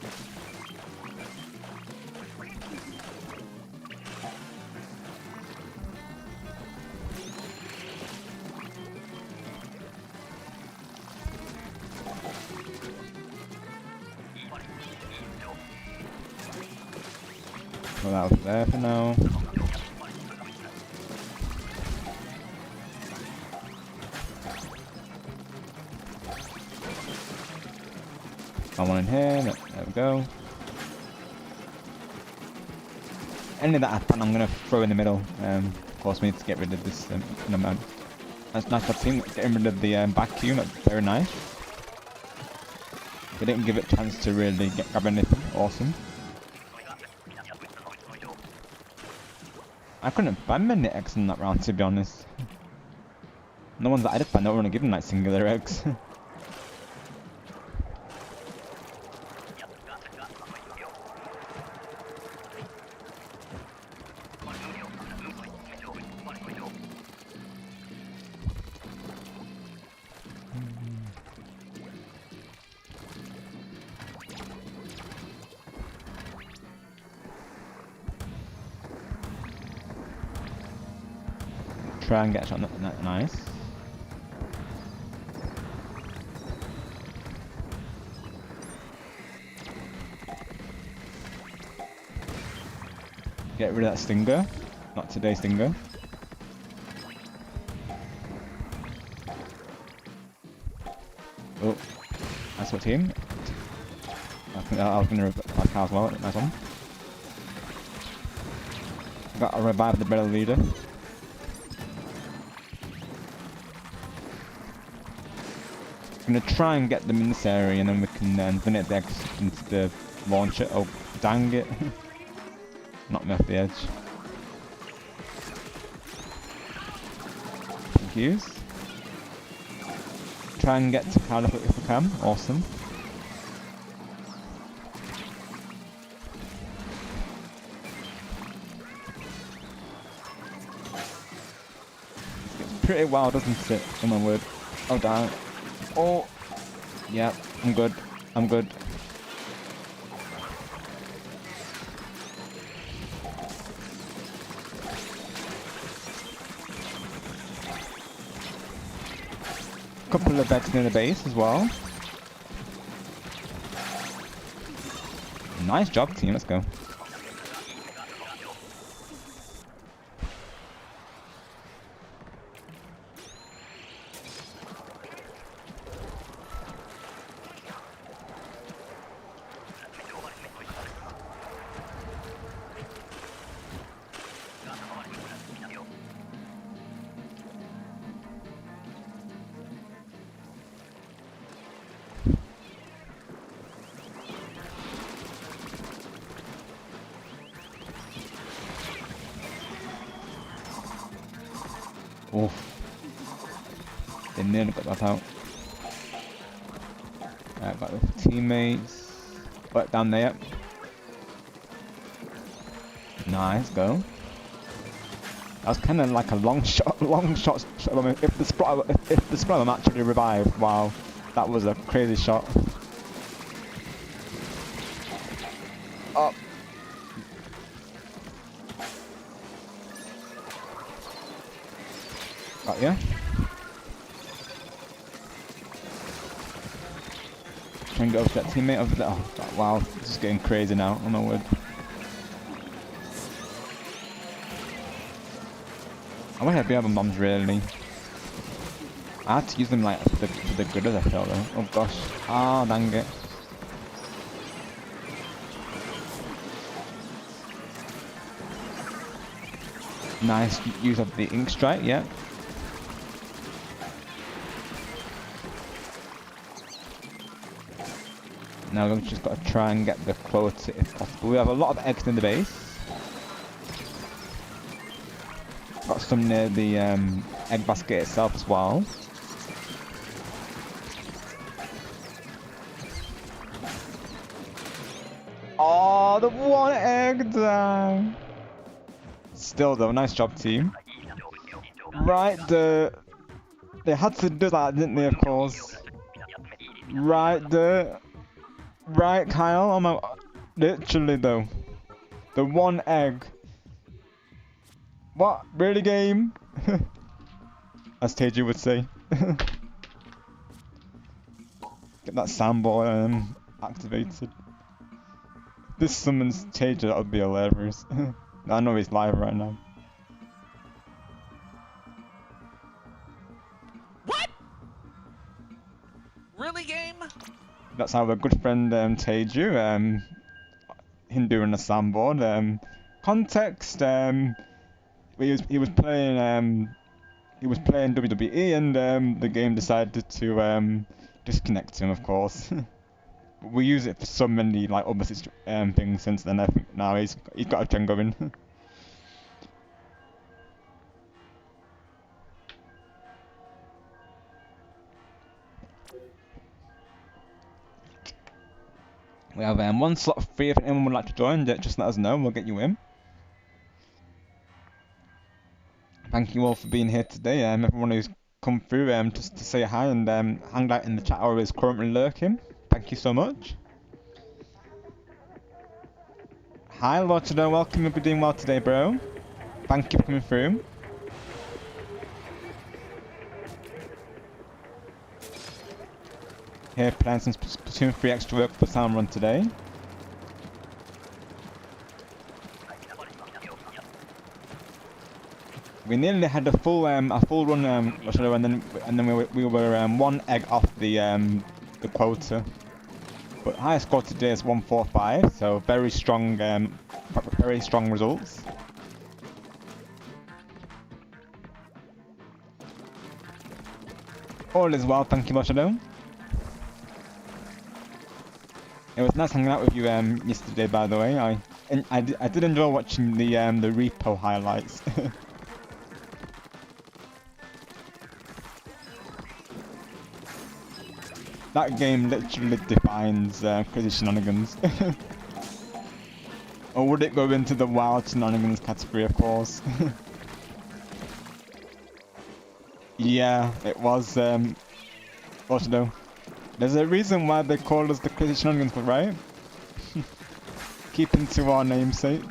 Well, that was there for now. I want in here, there we go. Any that I find I'm going to throw in the middle. Of course we need to get rid of this amount. That's nice job team, getting rid of the vacuum, that's very nice. They didn't give it a chance to really grab anything, awesome. I couldn't find many eggs in that round, to be honest. The ones that I did find, they were only given like singular eggs. Try and get a shot, nice. Get rid of that stinger, not today's stinger. Oh, nice what team. I think I was going to revive Cal as well, nice one. Got to revive the better leader. I'm gonna try and get them in this area and then we can donate the eggs into the launcher. Oh, dang it. Knocked me off the edge. Thank you. Try and get to Cardiff if we can. Awesome. It's pretty wild, doesn't it? Oh my word. Oh, damn. Oh, yeah, I'm good. I'm good. Couple of beds near the base as well. Nice job, team. Let's go. Oof. They nearly got that out. Got the teammates. Right down there. Nice, go. That was kind of like a long shot. I mean, if the Splatoon actually revived, wow, that was a crazy shot. Oh. Got ya. Try and get over to that teammate over there. Oh, wow, this is getting crazy now. Oh my word. I wish I had other bombs really. I had to use them like for the good as I felt though. Oh gosh. Ah, dang it. Nice use of the ink strike, yeah. Now we've just got to try and get the quota if possible. We have a lot of eggs in the base. Got some near the egg basket itself as well. Oh, the one egg down. Still though, nice job team. Right, they had to do that, didn't they, of course. Right, Right, Kyle, I'm out. Literally though. The one egg. What? Really, game? As Teju would say. Get that soundboard activated. This summons Teju, that would be hilarious. I know he's live right now. What? Really, game? That's our good friend Teju, him doing a soundboard. Context, he was playing WWE and the game decided to disconnect him, of course. We use it for so many like other things since then. I think now he's got a trend going. We have one slot free if anyone would like to join. Just let us know, we'll get you in. Thank you all for being here today. Everyone who's come through just to say hi and hang out in the chat or is currently lurking. Thank you so much. Hi Lord Shadow, welcome. You'll be doing well today, bro. Thank you for coming through. Here playing some Splatoon 3 Eggstra Work for Salmon Run today. We nearly had a full run, and then we were one egg off the quota. But high score today is 145, so very strong results. All is well, thank you, Shadow. It was nice hanging out with you yesterday, by the way. I did enjoy watching the repo highlights. That game literally defines crazy shenanigans. Or would it go into the wild shenanigans category, of course? Yeah, it was. What though? There's a reason why they call us the crazy shenanigans, right? Keeping to our namesake.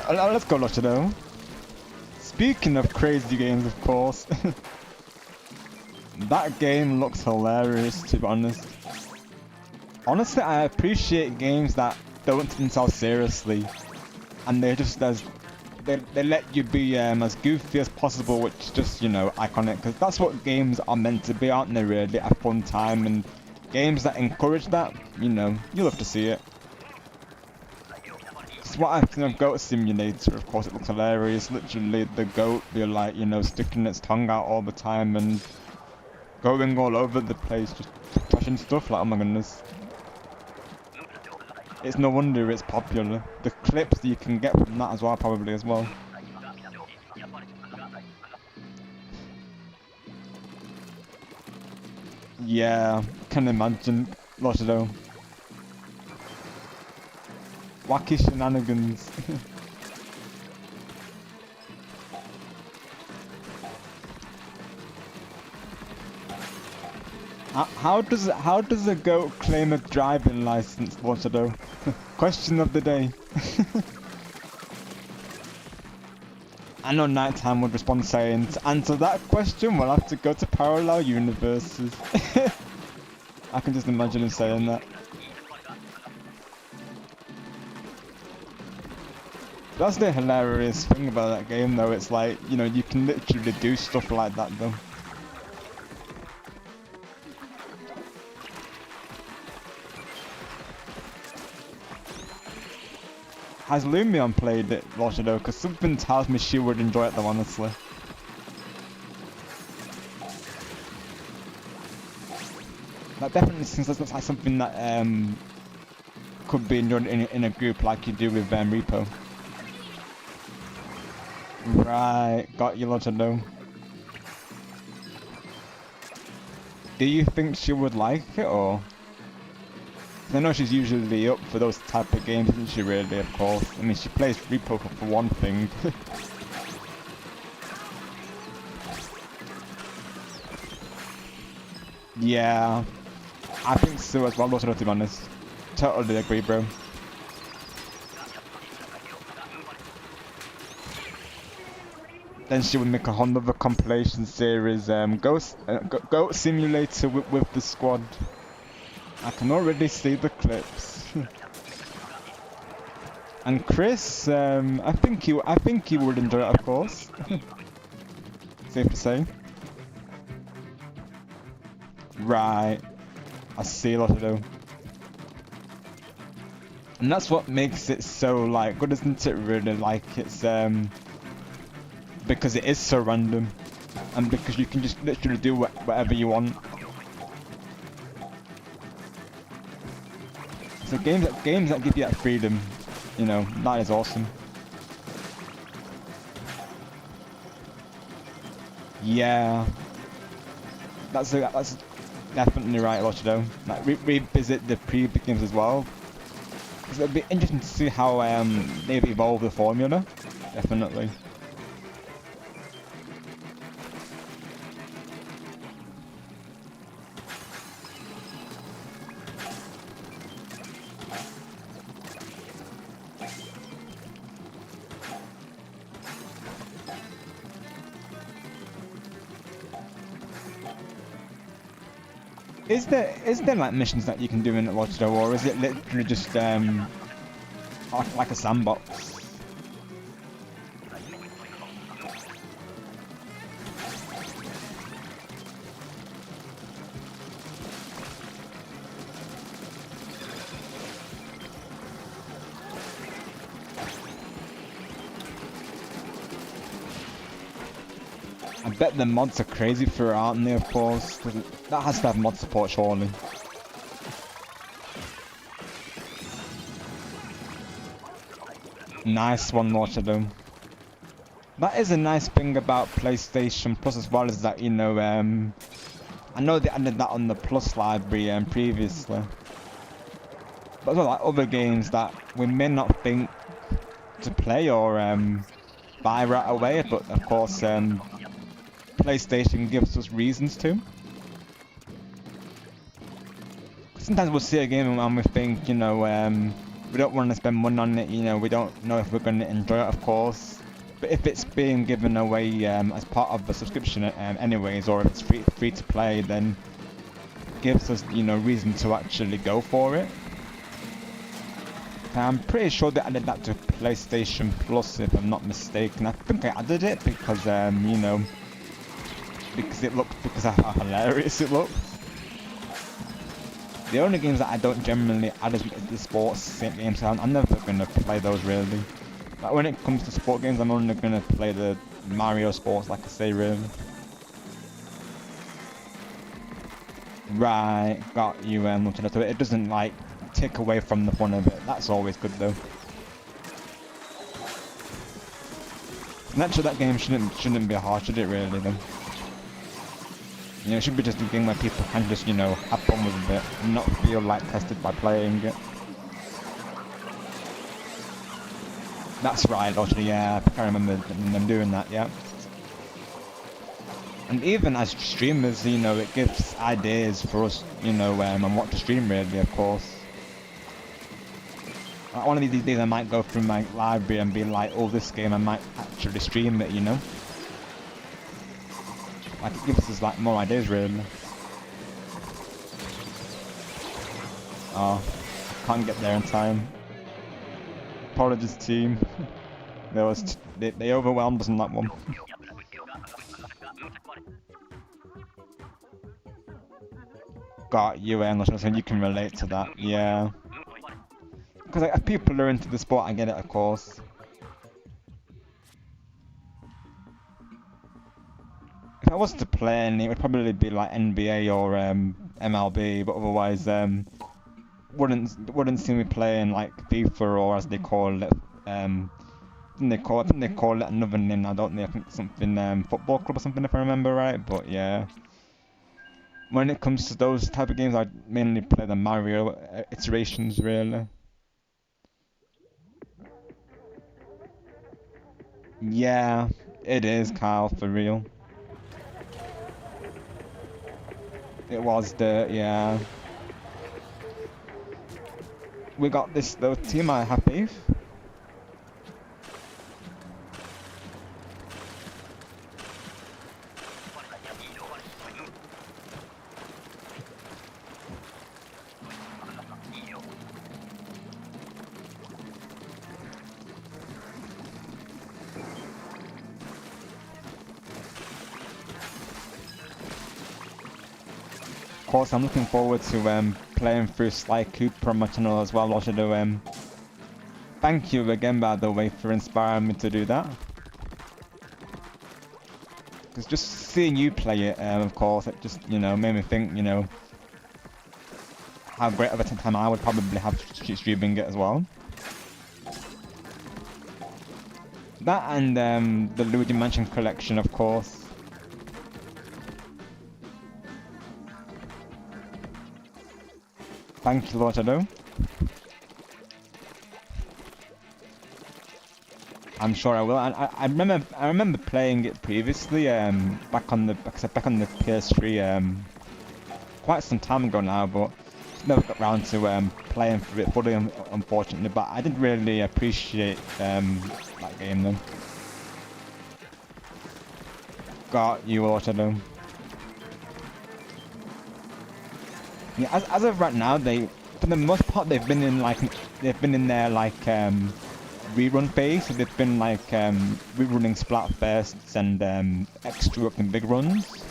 Well, let's go, Lochado. Speaking of crazy games, of course. That game looks hilarious, to be honest. Honestly, I appreciate games that don't take themselves seriously. And they just they let you be as goofy as possible, which is just, you know, iconic. Because that's what games are meant to be, aren't they, really? A fun time. And games that encourage that, you know, you love to see it. What I've seen of Goat Simulator, of course, it looks hilarious. Literally, the goat be like, you know, sticking its tongue out all the time and going all over the place, just touching stuff. Like, oh my goodness. It's no wonder it's popular. The clips that you can get from that as well, probably as well. Yeah, can imagine. Lots of them. Wacky shenanigans. How does a goat claim a driving license, Waterdo? Question of the day. I know Nighttime would respond saying, to answer that question, we'll have to go to parallel universes. I can just imagine him saying that. That's the hilarious thing about that game, though. It's like, you know, you can literally do stuff like that, though. Has Lumion played it, Roger, though? Because something tells me she would enjoy it, though, honestly. That definitely seems like something that could be enjoyed in a group like you do with Repo. Right, got you, Roger, though. Do you think she would like it, or? 'Cause I know she's usually up for those type of games, isn't she? Really, of course. I mean, she plays free poker for one thing. Yeah, I think so as well. Also, to be honest, totally agree, bro. Then she would make a whole other compilation series, Goat Simulator with the squad. I can already see the clips. And Chris, I think he would enjoy it, of course. Safe to say. Right, I see what to do. And that's what makes it so like good, isn't it? Really, like it's because it is so random, and because you can just literally do whatever you want. So games that give you that freedom, you know, that is awesome. Yeah, that's definitely right, Lochido. Like revisit the previous games as well, because it'll be interesting to see how they've evolved the formula. Definitely. Is there like missions that you can do in Watch Dogs, or is it literally just like a sandbox? I bet the mods are crazy for it, aren't they, of course? 'Cause that has to have mod support, surely. Nice one, Watchadom. That is a nice thing about PlayStation Plus as well, is that, you know, I know they added that on the Plus library previously. But as well, like other games that we may not think to play or buy right away, but of course, PlayStation gives us reasons to. Sometimes we'll see a game and we think, you know, we don't want to spend money on it, you know, we don't know if we're going to enjoy it, of course. But if it's being given away as part of the subscription anyways, or if it's free to play, then it gives us, you know, reason to actually go for it. I'm pretty sure they added that to PlayStation Plus, if I'm not mistaken. I think I added it because, you know, because of how hilarious it looks. The only games that I don't generally add is the sports games, so I'm never going to play those really. Like when it comes to sport games, I'm only going to play the Mario sports, like I say, really. Right, got you, it doesn't like take away from the fun of it. That's always good though. Naturally, that game shouldn't be hard, should it really though? You know, it should be just a game where people can just, you know, have fun with it and not feel like tested by playing it. That's right, actually, yeah, I can't remember them doing that, yeah. And even as streamers, you know, it gives ideas for us, you know, on what to stream really, of course. Like one of these days I might go through my library and be like, oh, this game, I might actually stream it, you know? Like, it gives us, like, more ideas, really. Oh, can't get there in time. Apologies, team. They overwhelmed us on that one. Got you, English, so you can relate to that, yeah. Because like, if people are into the sport, I get it, of course. If I was to play any, it would probably be like NBA or MLB, but otherwise wouldn't see me playing like FIFA, or as they call it, I think they call it another name. I don't know. I think something football club or something, if I remember right. But yeah, when it comes to those type of games, I mainly play the Mario iterations, really. Yeah, it is, Kyle, for real. It was dirt, yeah. We got this though, team, I have faith. Of course, I'm looking forward to playing through Sly Cooper on my channel as well, Loshido. Thank you again, by the way, for inspiring me to do that. Because just seeing you play it, of course, it just, you know, made me think, you know, how great of a time I would probably have streaming it as well. That and the Luigi Mansion collection, of course. Thank you, Lord Shadow. I'm sure I will. I remember playing it previously, back on the PS3, quite some time ago now, but never got around to playing through it fully, unfortunately. But I did really appreciate that game, though. Got you, Lord Shadow. Yeah, as of right now, for the most part they've been in their rerun phase. So they've been rerunning Splatfests and Eggstra Work and Big Runs.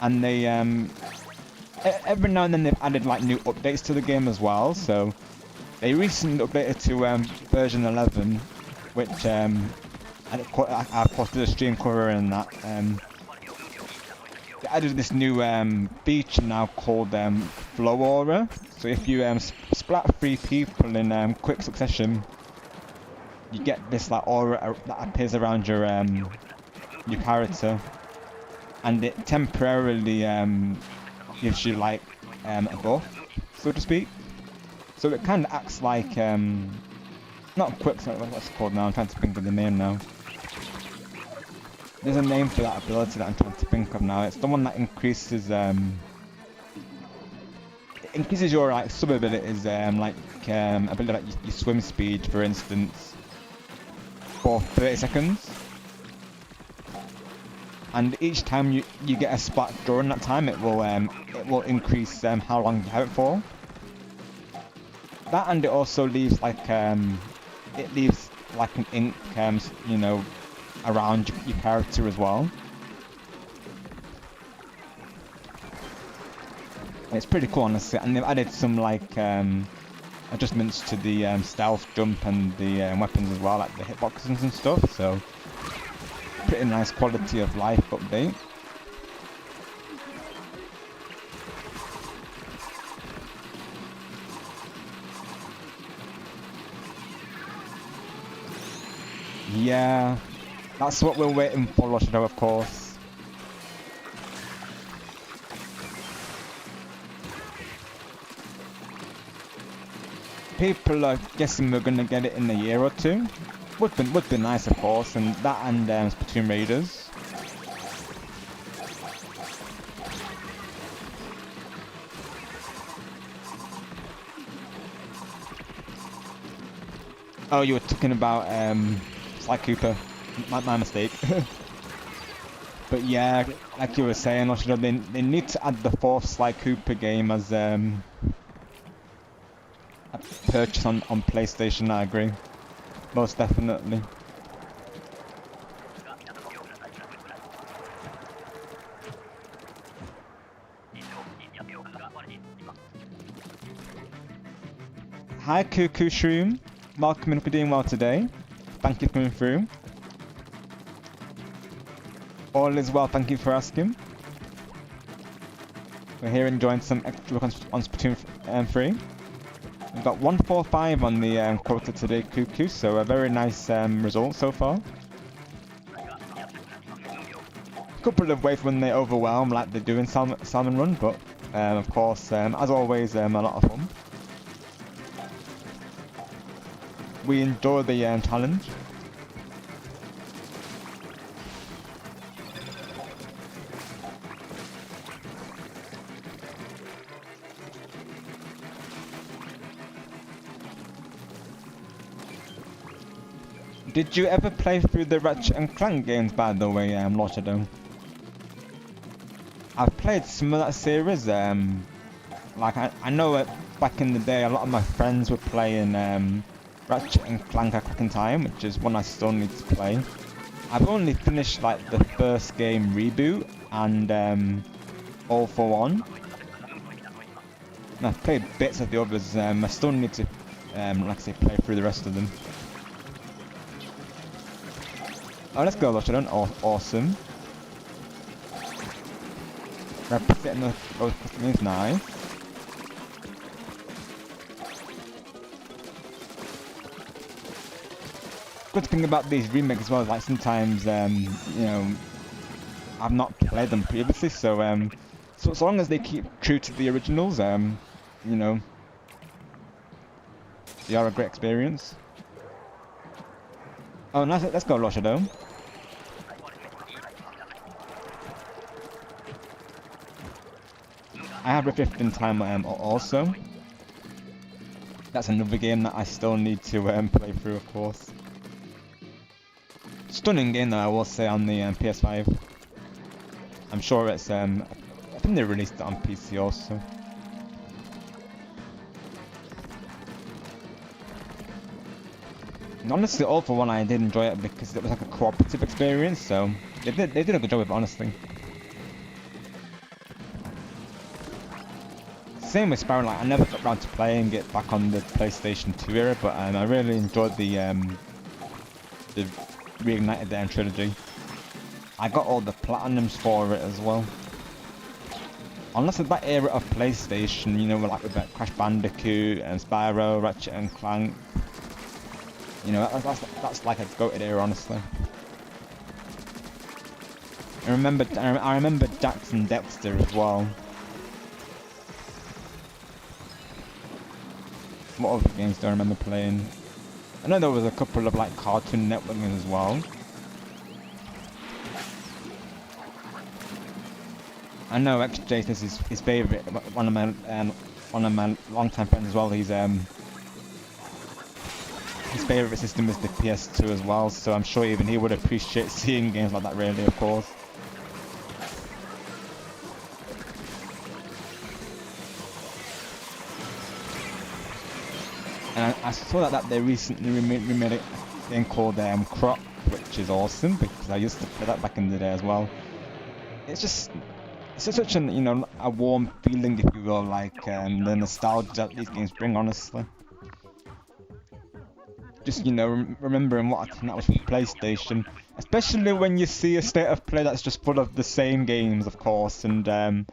And they every now and then they've added new updates to the game as well. So they recently updated to version 11, which I posted a stream cover in that. They added this new feature now called Flow Aura. So if you splat 3 people in quick succession, you get this aura that appears around your character, and it temporarily gives you a buff, so to speak. So it kind of acts like not quick. Sorry, what's it called now? I'm trying to think of the name now. There's a name for that ability that I'm trying to think of now. It's the one that increases your sub abilities, ability like your swim speed, for instance, for 30 seconds. And each time you get a spot during that time, it will increase how long you have it for. That, and it also leaves an ink, you know, around your character as well. And it's pretty cool, honestly. And they've added some adjustments to the stealth jump and the weapons as well, like the hitboxes and stuff. So pretty nice quality of life update. Yeah, that's what we're waiting for, Roshido, of course. People are guessing we're gonna get it in a year or two. Would be nice, of course, and that and Splatoon Raiders. Oh, you were talking about Sly Cooper. My mistake. But yeah, like you were saying, they need to add the 4th Sly Cooper game as a purchase on PlayStation. I agree, most definitely. Hi Cuckoo Shroom, welcome and hope you're doing well today. Thank you for coming through. All is well, thank you for asking. We're here enjoying some extra work on Splatoon 3. We've got 145 on the quota today, Cuckoo, so a very nice result so far. couple of waves when they overwhelm, like they do in Salmon Run, but of course, as always, a lot of fun. We enjoy the challenge. Did you ever play through the Ratchet and Clank games, by the way, Loshado? I've played some of that series. Like I know back in the day, a lot of my friends were playing Ratchet and Clank: A Crack in Time, which is one I still need to play. I've only finished like the first game Reboot and All for One. And I've played bits of the others. I still need to, like I say, play through the rest of them. Oh, let's go, Loshadon. Awesome. Representing those customers, nice. Good thing about these remakes as well is like sometimes, you know, I've not played them previously, so so long as they keep true to the originals, you know, they are a great experience. Oh, nice. Let's go, Loshado. I have a 15 time also. That's another game that I still need to play through, of course. Stunning game though, I will say, on the PS5. I'm sure it's I think they released it on PC also. And honestly, All for One, I did enjoy it because it was like a cooperative experience, so they did a good job with it, honestly. Same with Sparrow, like I never got around to playing it back on the PlayStation 2 era, but I really enjoyed the Reignited the trilogy. I got all the platinums for it as well. Honestly, that era of PlayStation, you know, like with Crash Bandicoot and Spyro, Ratchet and Clank, you know, that's like a goated era, honestly. I remember Jax and Dexter as well. What other games do I remember playing? I know there was a couple of like Cartoon Network games as well. I know XJ is his favourite, one of my long-time friends as well. He's his favourite system is the PS2 as well, so I'm sure even he would appreciate seeing games like that, really, of course. And I saw that they recently remade a thing called Croc, which is awesome because I used to play that back in the day as well. It's just such an, you know, a warm feeling, if you will, like the nostalgia that these games bring, honestly. Just, you know, remembering what a thing that was for PlayStation, especially when you see a state of play that's just full of the same games, of course, and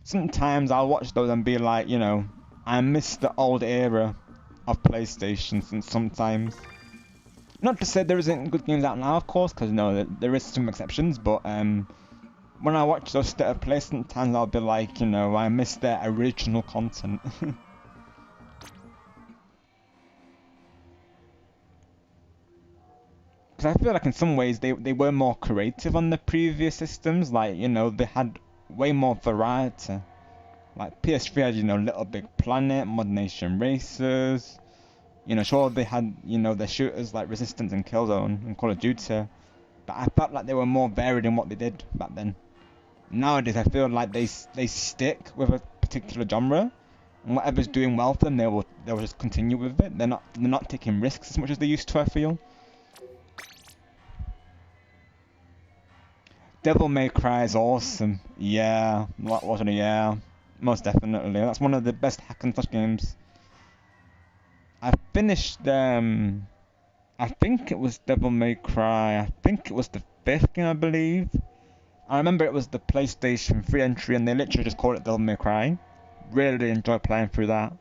sometimes I'll watch those and be like, you know, I miss the old era of PlayStation, and sometimes. Not to say there isn't good games out now, of course, because no, there is some exceptions, but when I watch those state of play, sometimes I'll be like, you know, I miss their original content. Because I feel like in some ways they were more creative on the previous systems, like, you know, they had way more variety. Like PS3 had, you know, Little Big Planet, Mod Nation Racers, you know, sure they had, you know, their shooters like Resistance and Killzone and Call of Duty, but I felt like they were more varied in what they did back then. Nowadays I feel like they stick with a particular genre, and whatever's doing well for them, they'll just continue with it. They're not taking risks as much as they used to, I feel. Devil May Cry is awesome. Yeah, what was it? Yeah, most definitely. That's one of the best hack and slash games. I finished I think it was Devil May Cry. I think it was the 5th game, I believe. I remember it was the PlayStation 3 entry, and they literally just called it Devil May Cry. Really enjoyed playing through that.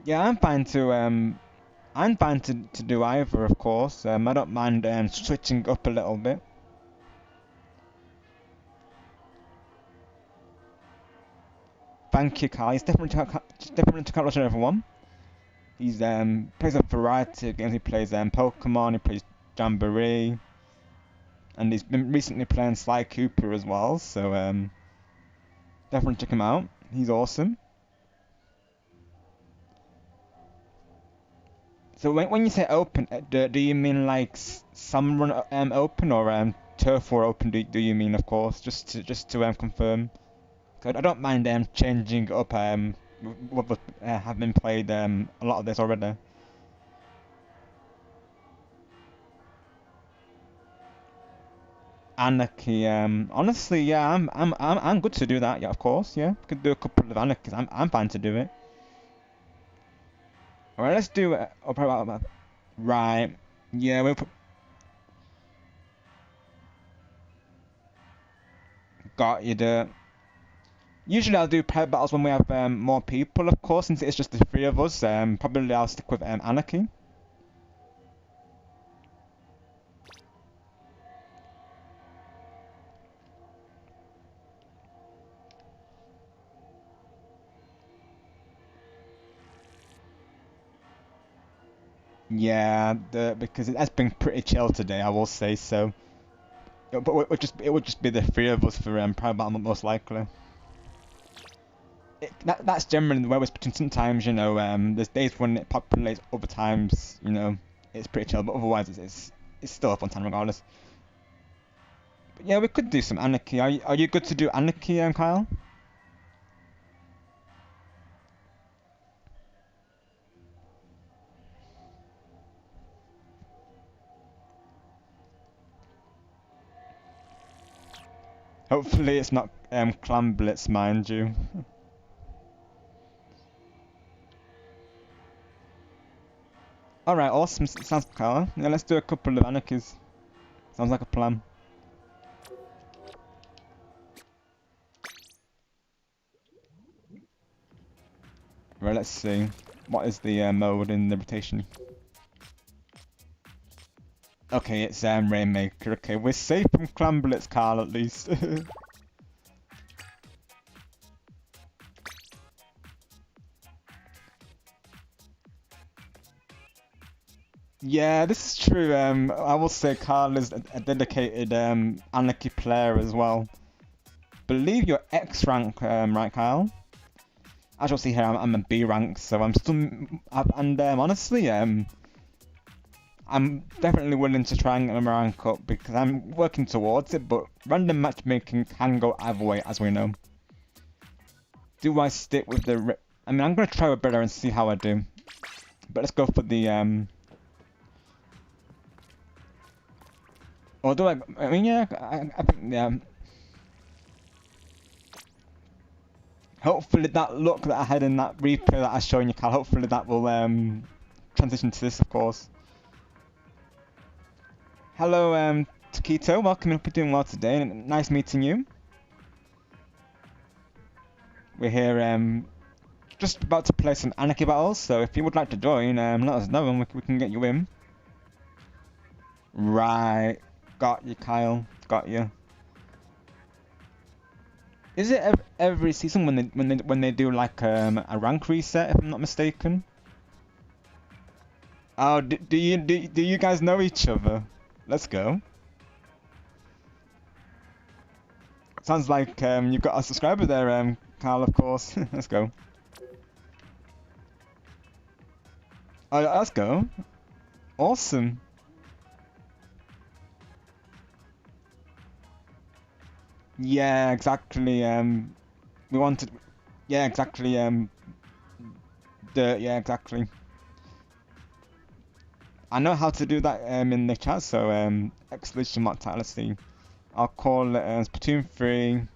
Yeah, I'm fine too. I'm fine to do either, of course. I don't mind switching up a little bit. Thank you, Carl. He's definitely took out everyone. He's plays a variety of games. He plays Pokemon. He plays Jamboree, and he's been recently playing Sly Cooper as well. So definitely check him out. He's awesome. So when you say open, do you mean like Salmon Run open or Turf War open? Do you mean, of course, just to confirm? I don't mind changing up what have been played a lot of this already. Anarchy, honestly, yeah, I'm good to do that. Yeah, of course, yeah, could do a couple of anarchies. I'm fine to do it. Alright, let's do it. Right, yeah, we'll put. Got you there. Usually I'll do private battles when we have more people, of course, since it's just the three of us. Probably I'll stick with Anarchy. Yeah, because it has been pretty chill today, I will say so. But it would just be the three of us for private battle most likely. That's generally the way it's between. Sometimes, you know, there's days when it populates, other times, you know, it's pretty chill, but otherwise it's still a fun time regardless. But yeah, we could do some anarchy. Are you good to do anarchy, Kyle? Hopefully it's not clan blitz, mind you. Alright, awesome. Sounds good, Kyle. Yeah, let's do a couple of anarchies. Sounds like a plan. Right, let's see. What is the mode in the rotation? Okay, it's Rainmaker. Okay, we're safe from Clan Blitz, Carl, at least. Yeah, this is true. I will say Carl is a dedicated Anarchy player as well. Believe you're X rank, right, Kyle? As you'll see here, I'm a B rank, so I'm still. And honestly, I'm definitely willing to try and get my rank up because I'm working towards it. But random matchmaking can go either way, as we know. Do I stick with the? I mean, I'm gonna try with better and see how I do. But let's go for the. Or do I? I mean, yeah. I think yeah. Hopefully that look that I had in that replay that I showed you, Carl. Hopefully that will transition to this, of course. Hello, Taquito. Welcome. Hope you're doing well today. Nice meeting you. We're here just about to play some Anarchy battles, so if you would like to join, let us know and we can get you in. Right, got you, Kyle. Got you. Is it every season when they do like a rank reset, if I'm not mistaken? Oh, do you guys know each other? Let's go. Sounds like you've got a subscriber there, Kyle. Of course. Let's go. Oh, let's go. Awesome. Yeah, exactly. We wanted. Yeah, exactly. Yeah, exactly. I know how to do that in the chat. So exclamation mark title. Let's see. I'll call it Splatoon 3.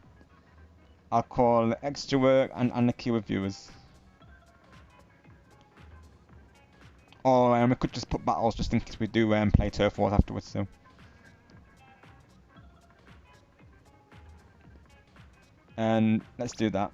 I'll call Eggstra Work and Anarchy with viewers. Or we could just put battles just in case we do play Turf Wars afterwards. So. And let's do that.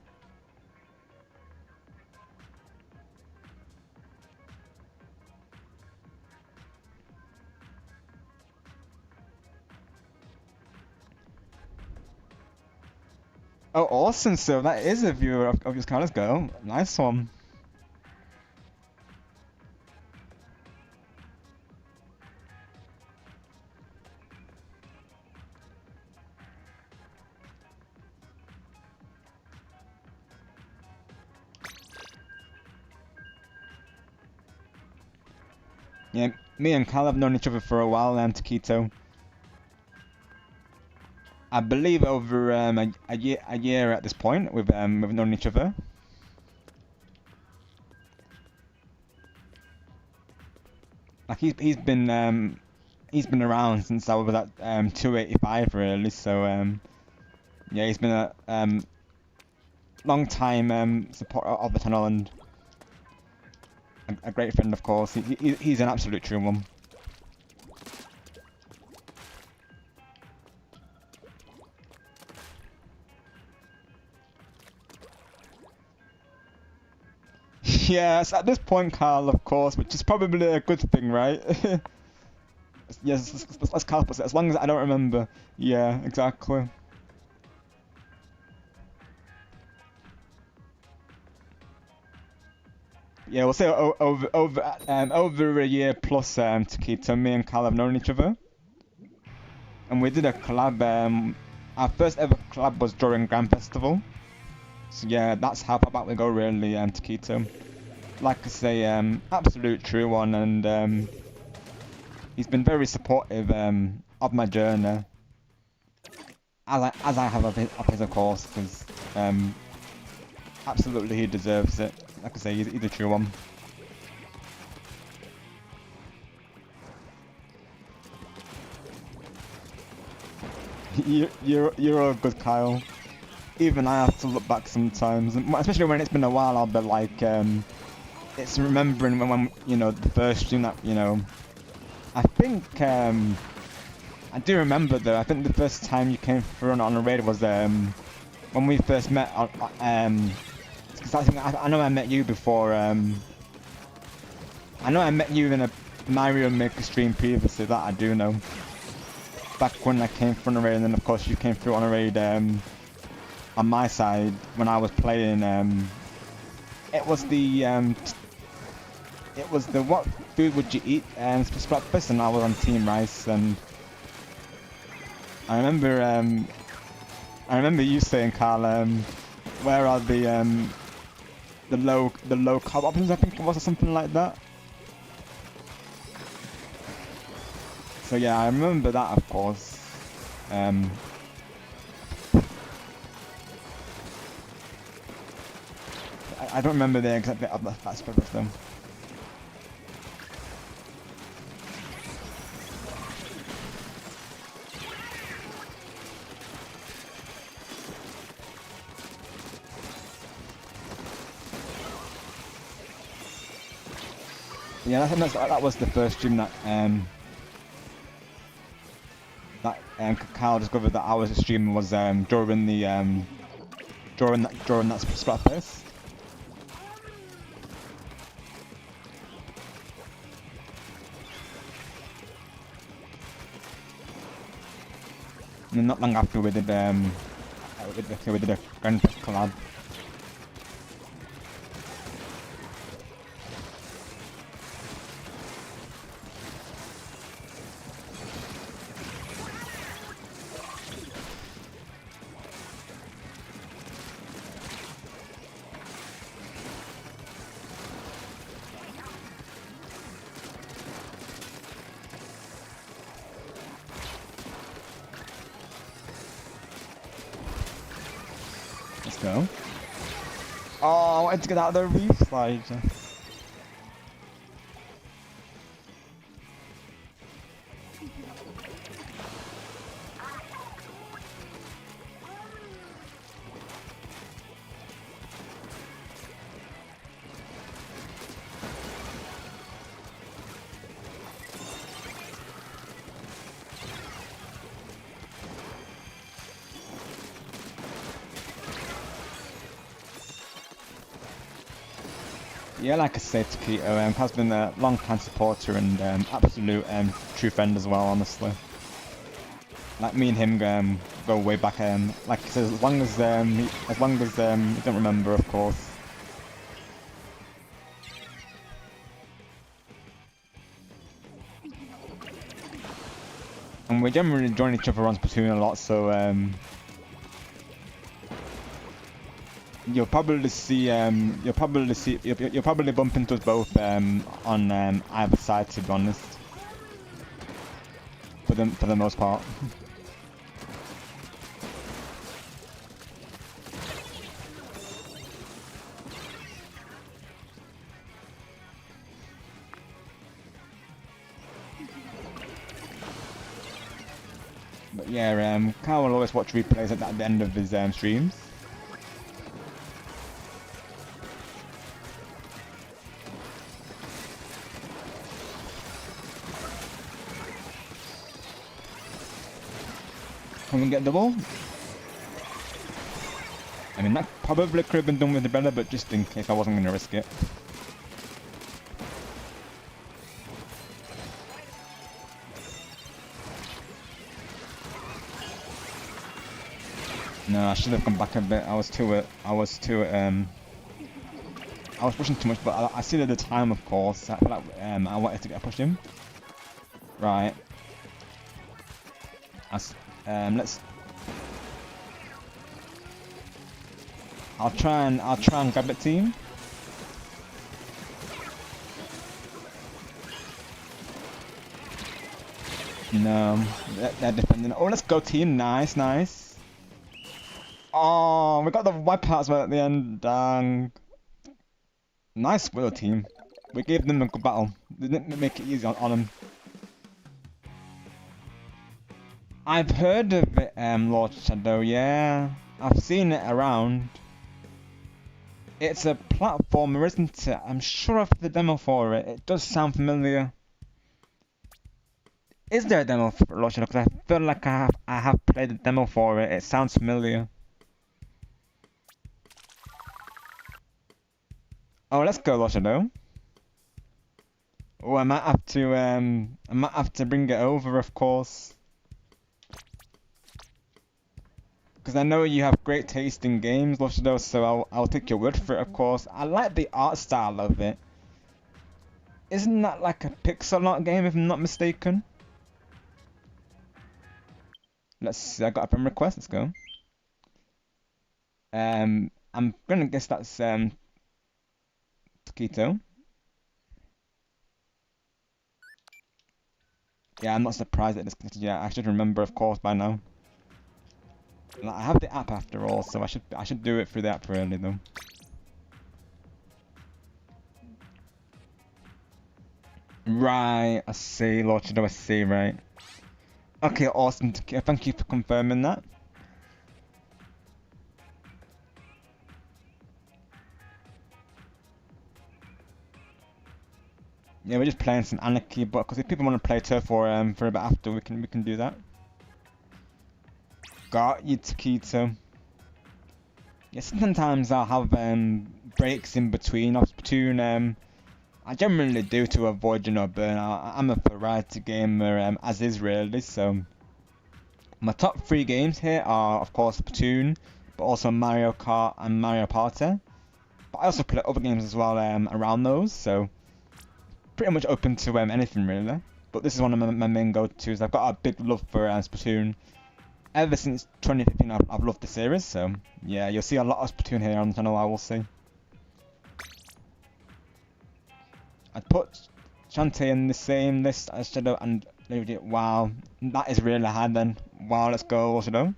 Oh, awesome! So that is a viewer of your car. Let's go. Nice one. Yeah, me and Cal have known each other for a while, Taquito. I believe over a year at this point we've known each other. Like he's been around since I was at 285 really. So yeah, he's been a long time supporter of the channel and a great friend, of course. He's an absolute true one. Yes, at this point, Carl, of course, which is probably a good thing, right? Yes, let's Carl puts it. As long as I don't remember. Yeah, exactly. Yeah, we'll say over a year plus Taquito, me and Carl have known each other, and we did a collab. Our first ever collab was during Grand Festival. So yeah, that's how far back we go, really, Taquito. Like I say, absolute true one, and he's been very supportive of my journey, as I have of his, of course, because absolutely he deserves it. Like I say, he's a true one. You're all good, Kyle. Even I have to look back sometimes, especially when it's been a while. I'll be like, it's remembering when you know the first stream that I think I do remember though. I think the first time you came through on a raid was when we first met. Because I know I met you before. I know I met you in a Mario Maker stream previously. That I do know. Back when I came through on a raid, and then of course you came through on a raid on my side when I was playing. It was the what food would you eat for breakfast, and I was on Team Rice, and I remember you saying, Carl, where are the low carb options, I think it was, or something like that. So yeah, I remember that, of course. I don't remember the exact bit of that aspect of them. Yeah, I think that was the first stream that Kyle discovered that I was streaming was during that Splatfest. And then not long after we did a Grand Theft collab. Let's go. Oh, I wanted to get out of the reef slide. Yeah, like I said, Taquito has been a long-time supporter and absolute true friend as well, honestly. Like me and him go way back. Like I said, as long as you don't remember, of course. And we generally join each other on Splatoon a lot, so you'll probably bump into us both on either side, to be honest. For the most part. But yeah, Kyle will always watch replays at the end of his streams. Can we get the ball? I mean, that probably could have been done with the better, but just in case I wasn't going to risk it. No, I should have come back a bit. I was pushing too much, but I see at the time, of course. I feel like I wanted to get a push in. Right. Let's. I'll try and grab it, team. No, they're defending. Oh, let's go, team. Nice, nice. Oh, we got the wipeout as well at the end. Dang. Nice Willow team. We gave them a good battle. They didn't make it easy on them. I've heard of it, Lord Shadow, yeah. I've seen it around. It's a platformer, isn't it? I'm sure I've the demo for it. It does sound familiar. Is there a demo for Lord Shadow? Because I feel like I have played the demo for it. It sounds familiar. Oh, let's go, Lord Shadow. Oh, I might have to bring it over, of course. Because I know you have great taste in games, Lord Shadow, so I'll take your word for it, of course. I like the art style of it. Isn't that like a pixel art game, if I'm not mistaken? Let's see, I got a friend request, let's go. I'm gonna guess that's Taquito. Yeah, I'm not surprised that it's disconnected. Yeah, I should remember, of course, by now. Like, I have the app after all, so I should do it through the app really though. Right, I see, Lord Shadow, I see, right. Okay, awesome. Thank you for confirming that. Yeah, we're just playing some Anarchy, but because if people want to play Turf for a bit after, we can do that. Got you, Taquito. Yeah, sometimes I'll have breaks in between off Splatoon. I generally do to avoid, you know, burnout. I'm a variety gamer, as is really. So my top 3 games here are, of course, Splatoon, but also Mario Kart and Mario Party. But I also play other games as well around those. So pretty much open to anything really. But this is one of my main go-tos. I've got a big love for Splatoon. Ever since 2015, I've loved the series, so yeah, you'll see a lot of Splatoon here on the channel, I will see. I'd put Shantae in the same list as Shadow and Lady. Wow, that is really hard then. Wow, let's go, Shadow.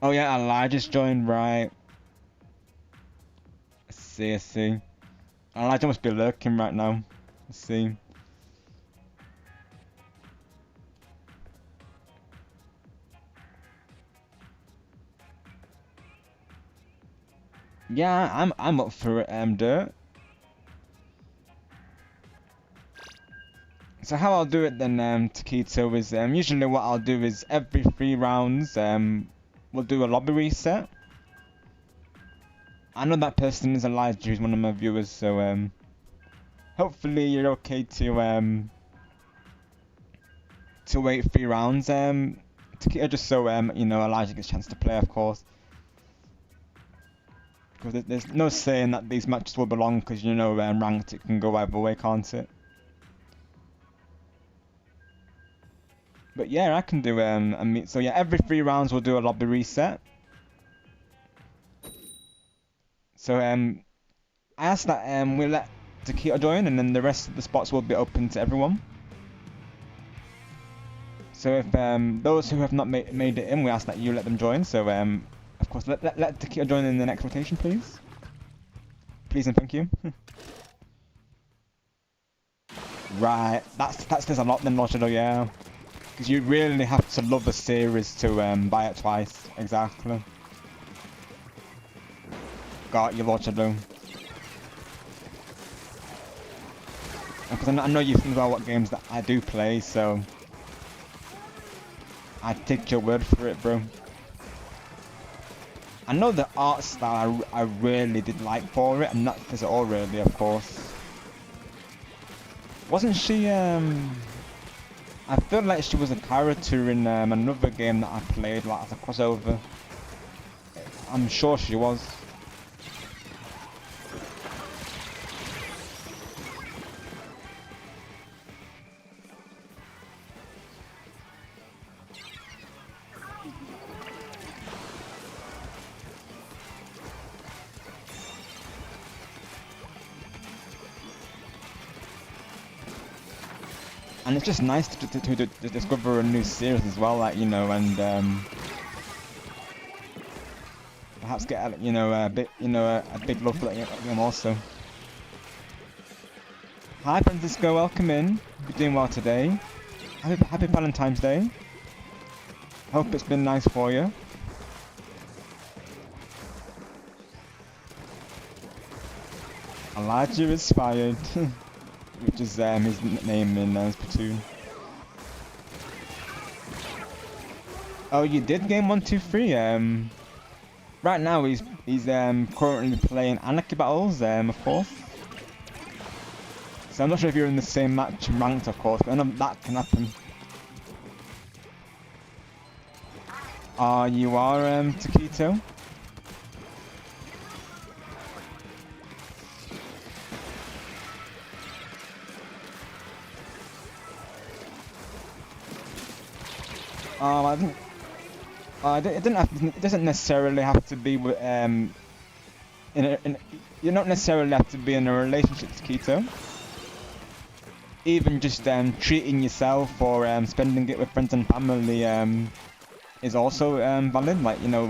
Oh yeah, Elijah's joined, right. I see. Elijah must be lurking right now. Let's see. Yeah, I'm up for it, Dirt. So how I'll do it then, Taquito, is usually what I'll do is every 3 rounds, we'll do a lobby reset. I know that person is Elijah, who's one of my viewers, so hopefully you're okay to wait 3 rounds, Taquito just so you know, Elijah gets a chance to play, of course. Because there's no saying that these matches will belong, because you know, ranked it can go either way, can't it? But yeah, I can do a meet. So yeah, every 3 rounds we'll do a lobby reset. So I asked that we'll let Taquito join, and then the rest of the spots will be open to everyone. So if those who have not made it in, we ask that you let them join. So of course, let Taquito join in the next rotation, please. Please and thank you. Right, that says a lot then, Logido, yeah. Because you really have to love the series to buy it twice. Exactly. Got you, Logido. Because I know you think about what games that I do play, so I take your word for it, bro. I know the art style I really did like for it, and not because it all really, of course. Wasn't she, I feel like she was a character in another game that I played, like as a crossover. I'm sure she was. And it's just nice to discover a new series as well, like, you know, and perhaps get, you know, a bit, you know, a big love for that game also. Hi Francisco, welcome in. You're doing well today. Happy Valentine's Day. Hope it's been nice for you. Elijah is fired. Which is his name in Splatoon. Oh, you did game 1, 2, 3. Right now he's currently playing Anarchy Battles, of course. So I'm not sure if you're in the same match ranked, of course, but I know that can happen. You are Taquito. It doesn't necessarily have to be with you don't necessarily have to be in a relationship with Keto. Even just treating yourself or spending it with friends and family is also valid. Like, you know,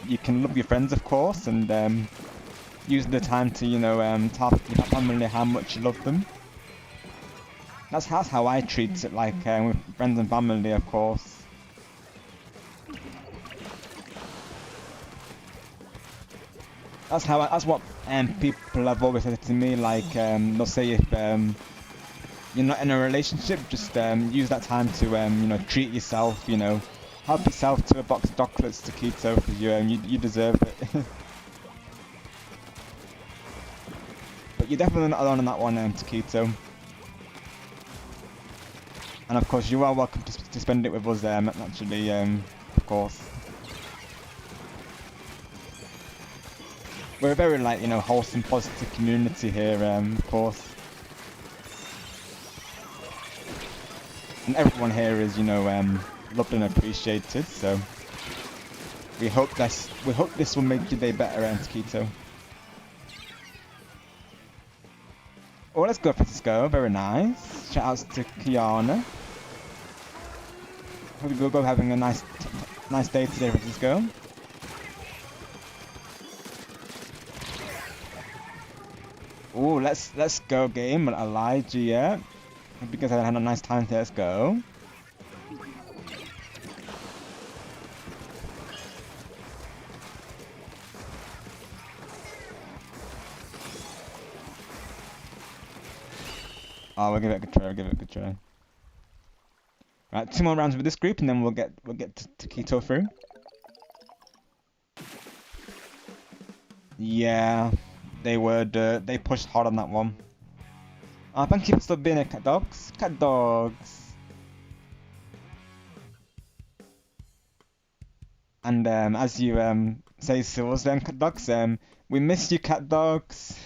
you can love your friends, of course, and use the time to, you know, tell your family how much you love them. That's how I treat it, like with friends and family, of course. That's what people have always said to me. Like they'll say if you're not in a relationship, just use that time to you know, treat yourself. You know, help yourself to a box of chocolates, Taquito, because you deserve it. But you're definitely not alone on that one, Taquito. And of course, you are welcome to spend it with us, naturally, of course. We're a very, like, you know, wholesome, positive community here, of course. And everyone here is, you know, loved and appreciated, so we hope this will make your day better, Taquito. Oh, let's go, Francisco. Very nice. Shout outs to Kiana. Hope you go having a nice day today, Francisco. Oh, let's go game with Elijah, yeah. Because I had a nice time there, let's go. Oh, we'll give it a good try, Right, 2 more rounds with this group and then we'll get to Keto through. Yeah. They pushed hard on that one. Thank you for still being a cat dogs. Cat dogs. And as you say, Sills, cat dogs, we miss you, cat dogs.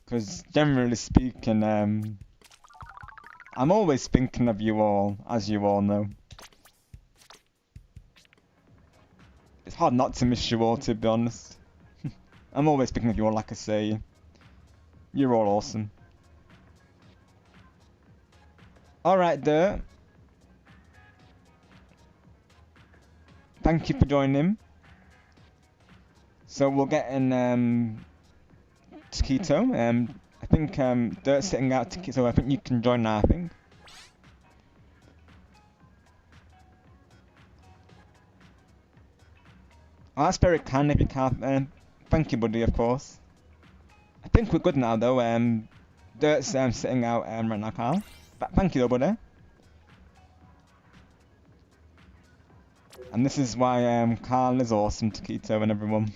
Because generally speaking, I'm always thinking of you all, as you all know. It's hard not to miss you all, to be honest. I'm always thinking of you all, like I say. You're all awesome. Alright, Dirt. Thank you for joining. So we'll get in Taquito. I think Dirt's sitting out Taquito, so I think you can join now, I think. Oh, that's very kind if you can. Thank you, buddy, of course. I think we're good now, though. Dirt's sitting out right now, Carl. But thank you, though, buddy. And this is why Carl is awesome, Taquito and everyone.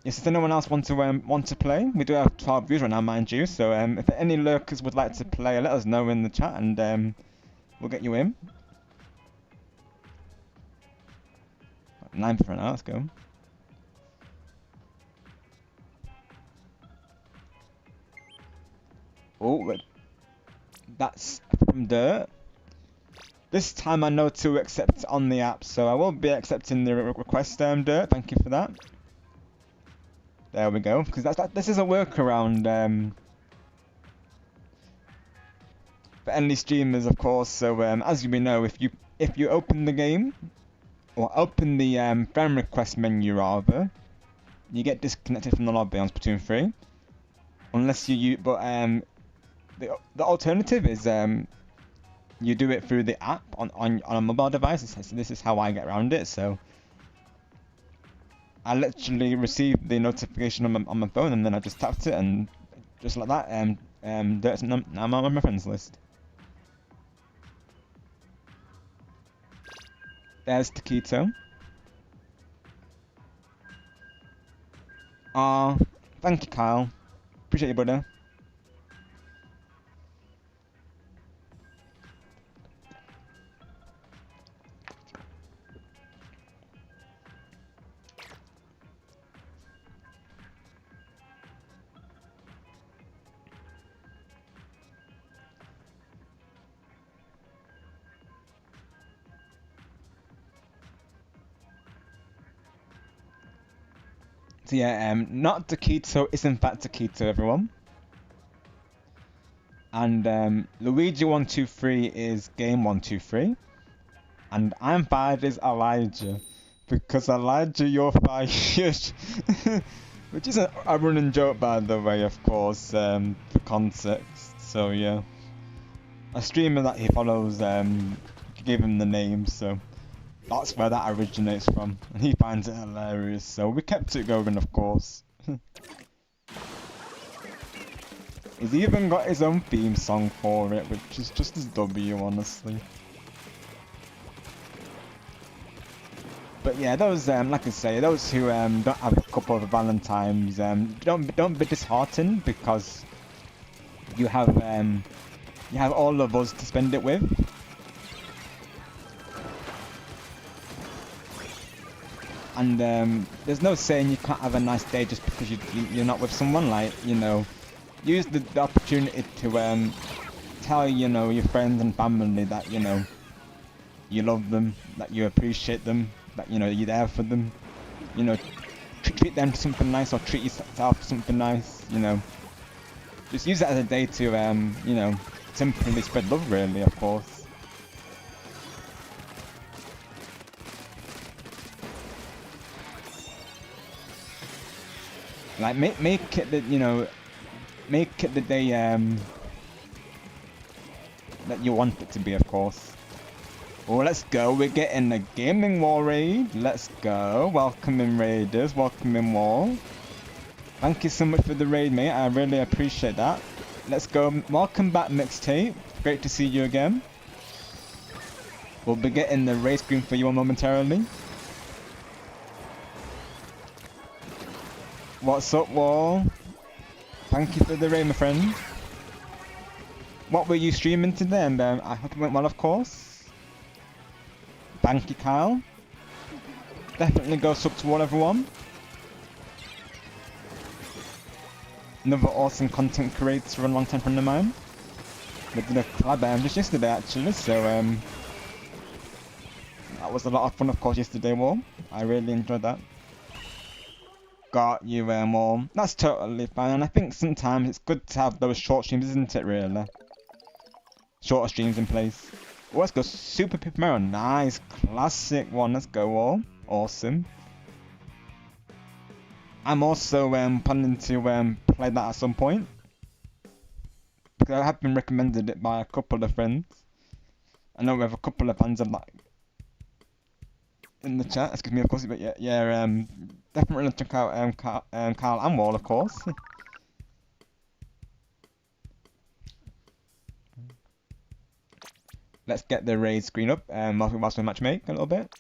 Yes, if anyone else want to play, we do have 12 views right now, mind you. So if any lurkers would like to play, let us know in the chat, and we'll get you in. 9 for now, let's go. Oh, that's from Dirt. This time I know to accept on the app, so I will be accepting the request, Dirt. Thank you for that. There we go. Because this is a workaround for any streamers, of course. So as you may know, if you open the game or open the friend request menu rather, you get disconnected from the lobby on Splatoon 3. Unless but the alternative is you do it through the app on a mobile device. So this is how I get around it. So I literally received the notification on my phone, and then I just tapped it, and just like that, now I'm on my friends list. There's Taquito. Thank you, Kyle. Appreciate you, brother. So yeah, not Taquito, it's in fact Taquito, everyone. And Luigi 123 is game 123. And I'm fired is Elijah. Because Elijah, you're fired. Which is a running joke, by the way, of course, for context. So yeah. A streamer that he follows gave him the name, so that's where that originates from. And he finds it hilarious, so we kept it going, of course. He's even got his own theme song for it, which is just as W, honestly. But yeah, those like I say, those who don't have a couple of Valentines, don't be disheartened, because you have all of us to spend it with. And there's no saying you can't have a nice day just because you're not with someone. Like, you know, use the opportunity to tell, you know, your friends and family that, you know, you love them, that you appreciate them, that, you know, you're there for them. You know, treat them to something nice, or treat yourself to something nice. You know, just use it as a day to you know, simply spread love, really, of course. Like make it the, you know, make it the day that you want it to be, of course. Oh, let's go. We're getting a gaming wall raid. Let's go. Welcome in, raiders. Welcome in, wall. Thank you so much for the raid, mate. I really appreciate that. Let's go. Welcome back, Mixtape. Great to see you again. We'll be getting the raid screen for you momentarily. What's up, wall? Thank you for the raid, my friend. what were you streaming today? And I hope it went well, of course. Thank you, Kyle. Definitely go sub to all everyone. Another awesome content creator and long-time friend of mine. We did a collab just yesterday actually, so that was a lot of fun, of course, yesterday, Wall. I really enjoyed that. Got you, Wall. That's totally fine, and I think sometimes it's good to have those short streams, isn't it, really? Shorter streams in place. Oh, let's go Super Paper Mario. Nice, classic one. Let's go, Wall. Awesome. I'm also planning to play that at some point. Because I have been recommended it by a couple of friends. I know we have a couple of fans of that in the chat, excuse me, of course, but yeah, definitely check out Carl and Wall, of course. Let's get the raid screen up whilst we match make a little bit.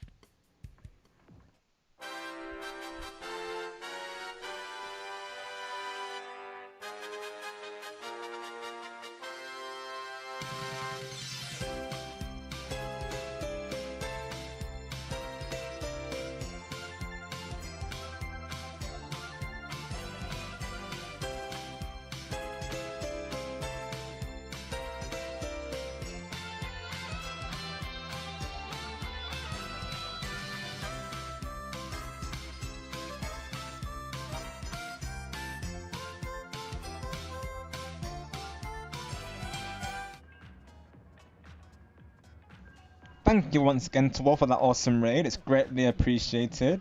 Thank you once again to Wall for that awesome raid, it's greatly appreciated.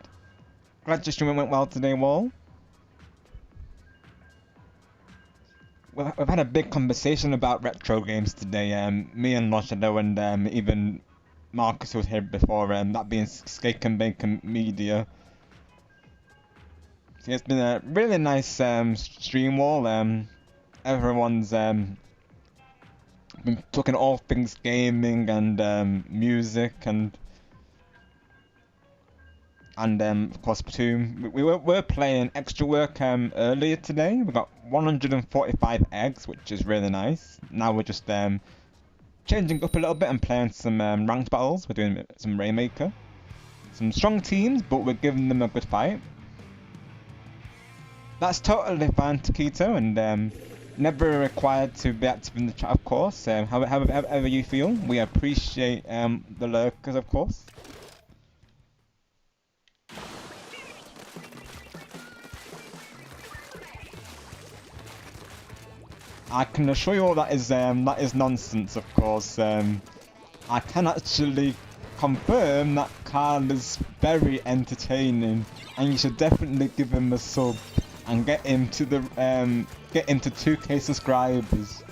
Glad your stream went well today, Wall. We've had a big conversation about retro games today, me and Loshado and even Marcus who was here before, that being Skake and Bacon Media. So it's been a really nice stream, Wall. Everyone's been talking all things gaming and music and of course Splatoon. We're playing Eggstra Work earlier today. We got 145 eggs, which is really nice. Now we're just changing up a little bit and playing some ranked battles. We're doing some Rainmaker. Some strong teams, but we're giving them a good fight. That's totally fine, Taquito, and never required to be active in the chat, of course. However you feel, we appreciate the lurkers, of course. I can assure you all that is nonsense, of course. I can actually confirm that Carl is very entertaining, and you should definitely give him a sub and get him to 2K subscribers.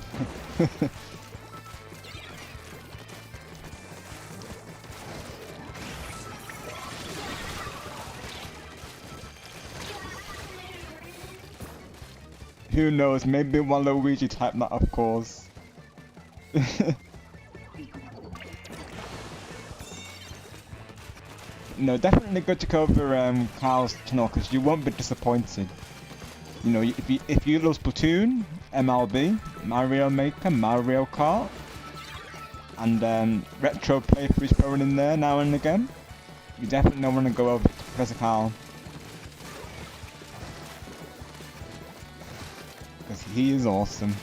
Who knows, maybe Waluigi typed that, of course. No, definitely go check over Carl's channel because you won't be disappointed. You know, if you love Splatoon, MLB, Mario Maker, Mario Kart, and retro playthroughs thrown in there now and again, you definitely want to go over to Professor Carl. Because he is awesome.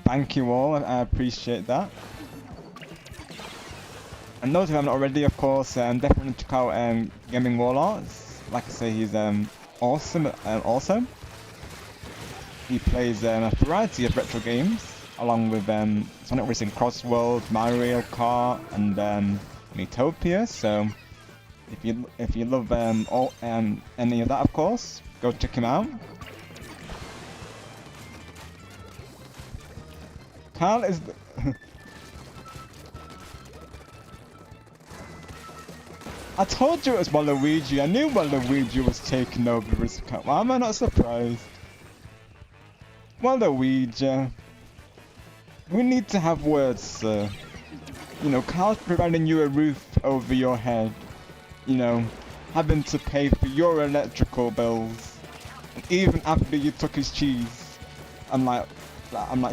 Thank you all, I appreciate that. And those who haven't already, of course, definitely check out Gaming Warlords. Like I say, he's awesome also. He plays a variety of retro games, along with Sonic Racing Crossworld, Mario Kart, and Miitopia. So if you love any of that, of course, go check him out. Carl is the I told you it was Waluigi. I knew Waluigi was taking over his account. Why am I not surprised? Waluigi. We need to have words, sir. You know, Carl's providing you a roof over your head. You know, having to pay for your electrical bills, even after you took his cheese. I'm like,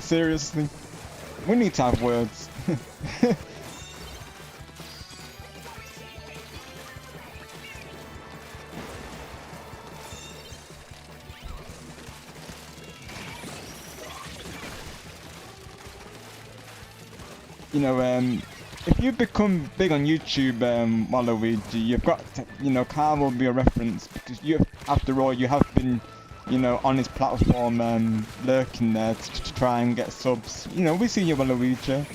seriously? We need to have words. You know, if you become big on YouTube, Waluigi, you've got to, you know, Carl will be a reference because you, after all, you have been, you know, on his platform, lurking there to try and get subs. You know, we see you, Waluigi.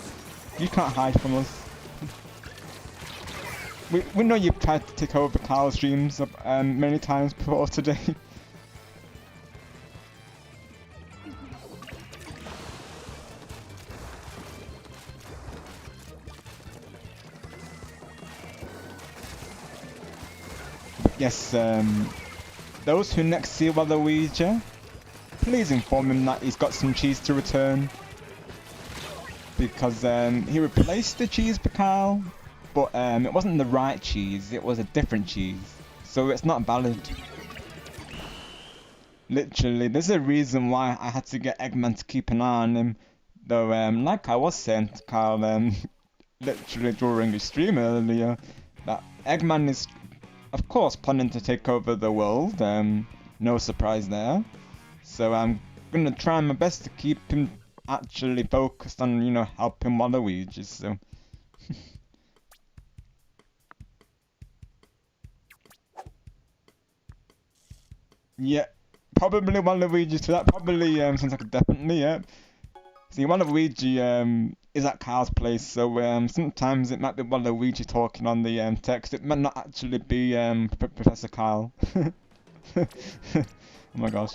You can't hide from us. We know you've tried to take over Carl's streams many times before today. Yes, those who next see Waluigi, please inform him that he's got some cheese to return. Because he replaced the cheese for Carl, but it wasn't the right cheese, it was a different cheese. So it's not valid. Literally, there's a reason why I had to get Eggman to keep an eye on him. Though, like I was saying to Carl, literally during his stream earlier, that Eggman is, of course, planning to take over the world. No surprise there. So I'm gonna try my best to keep him actually focused on, you know, helping Waluigi. So. Yeah, probably Waluigi to that. Probably sounds like a definitely, yeah. See, Waluigi is at Carl's place, so sometimes it might be Waluigi talking on the text. It might not actually be Professor Kyle. Oh my gosh.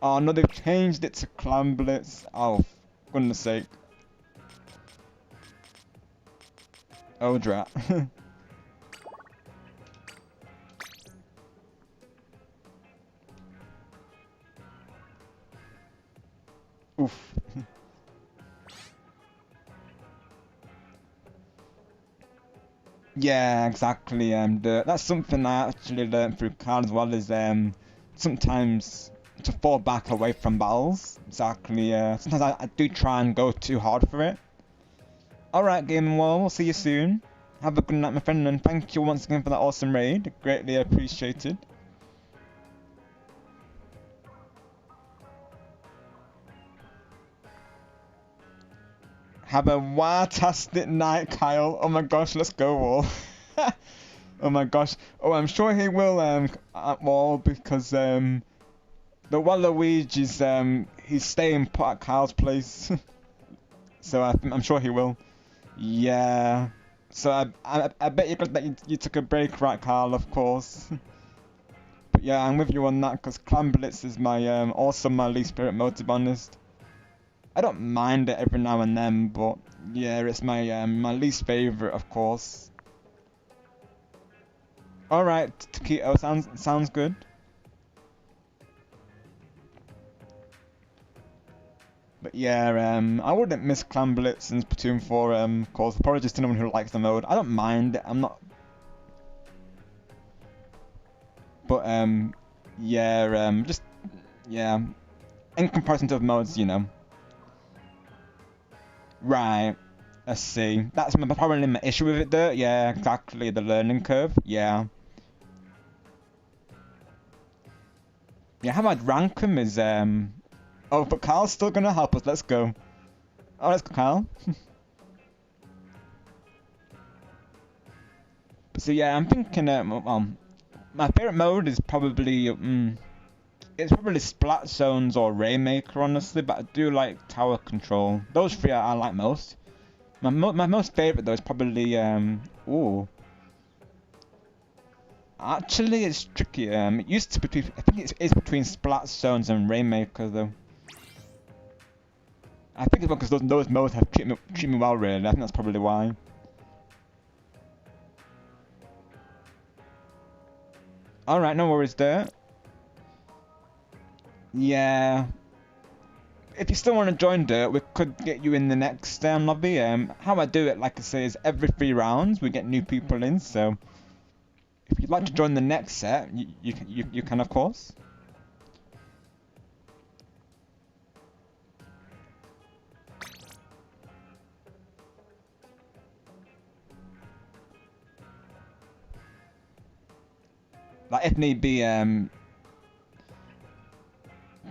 Oh no, they've changed it to Clan Blitz. Oh, for goodness sake. Oh drat. Oof. Yeah, exactly. That's something I actually learned through Kyle as well. Is sometimes to fall back away from battles. Exactly. Sometimes I do try and go too hard for it. All right, Gaming World. We'll see you soon. Have a good night, my friend, and thank you once again for that awesome raid. Greatly appreciated. Have a fantastic night, Kyle. Oh my gosh, let's go all. Oh my gosh. Oh, I'm sure he will at Wall because the Waluigi's he's staying put at Kyle's place. So I'm sure he will. Yeah. So I bet you're glad that you took a break, right, Kyle? Of course. But yeah, I'm with you on that because Clan Blitz is my also my least favorite mode, to be honest. I don't mind it every now and then, but yeah, it's my my least favorite, of course. All right, Taquito, sounds good. But yeah, I wouldn't miss Clan Blitz and Splatoon 4, of course. Probably just anyone who likes the mode. I don't mind it. I'm not. But yeah, just yeah. In comparison to other modes, you know. Right, let's see. That's probably my issue with it though. Yeah, exactly, the learning curve. Yeah. Yeah, how I'd rank him is oh, but Kyle's still gonna help us. Let's go. Oh, let's go, Kyle. So yeah, I'm thinking well, my favorite mode is probably it's probably Splat Zones or Raymaker, honestly, but I do like Tower Control. Those three I like most. My most favorite though is probably ooh. Actually, it's tricky. It used to be. I think it's between Splat Zones and Raymaker though. I think it's because those modes have treated me well, really. I think that's probably why. All right, no worries there. Yeah. If you still want to join Dirt, we could get you in the next lobby. How I do it, like I say, is every 3 rounds we get new people in. So If you'd like to join the next set, you can of course. Like if need be,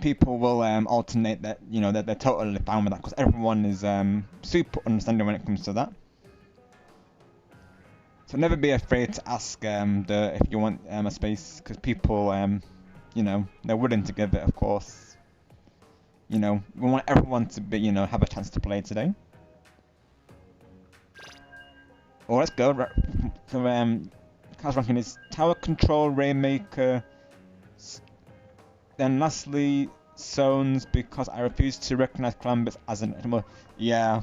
people will alternate that. You know that they're totally fine with that because everyone is super understanding when it comes to that. So never be afraid to ask if you want a space because people you know they're willing to give it. Of course, you know we want everyone to be have a chance to play today. Oh, let's go. So class ranking is Tower Control, Rainmaker. Then lastly, Zones because I refuse to recognise Clambits as an animal. Yeah,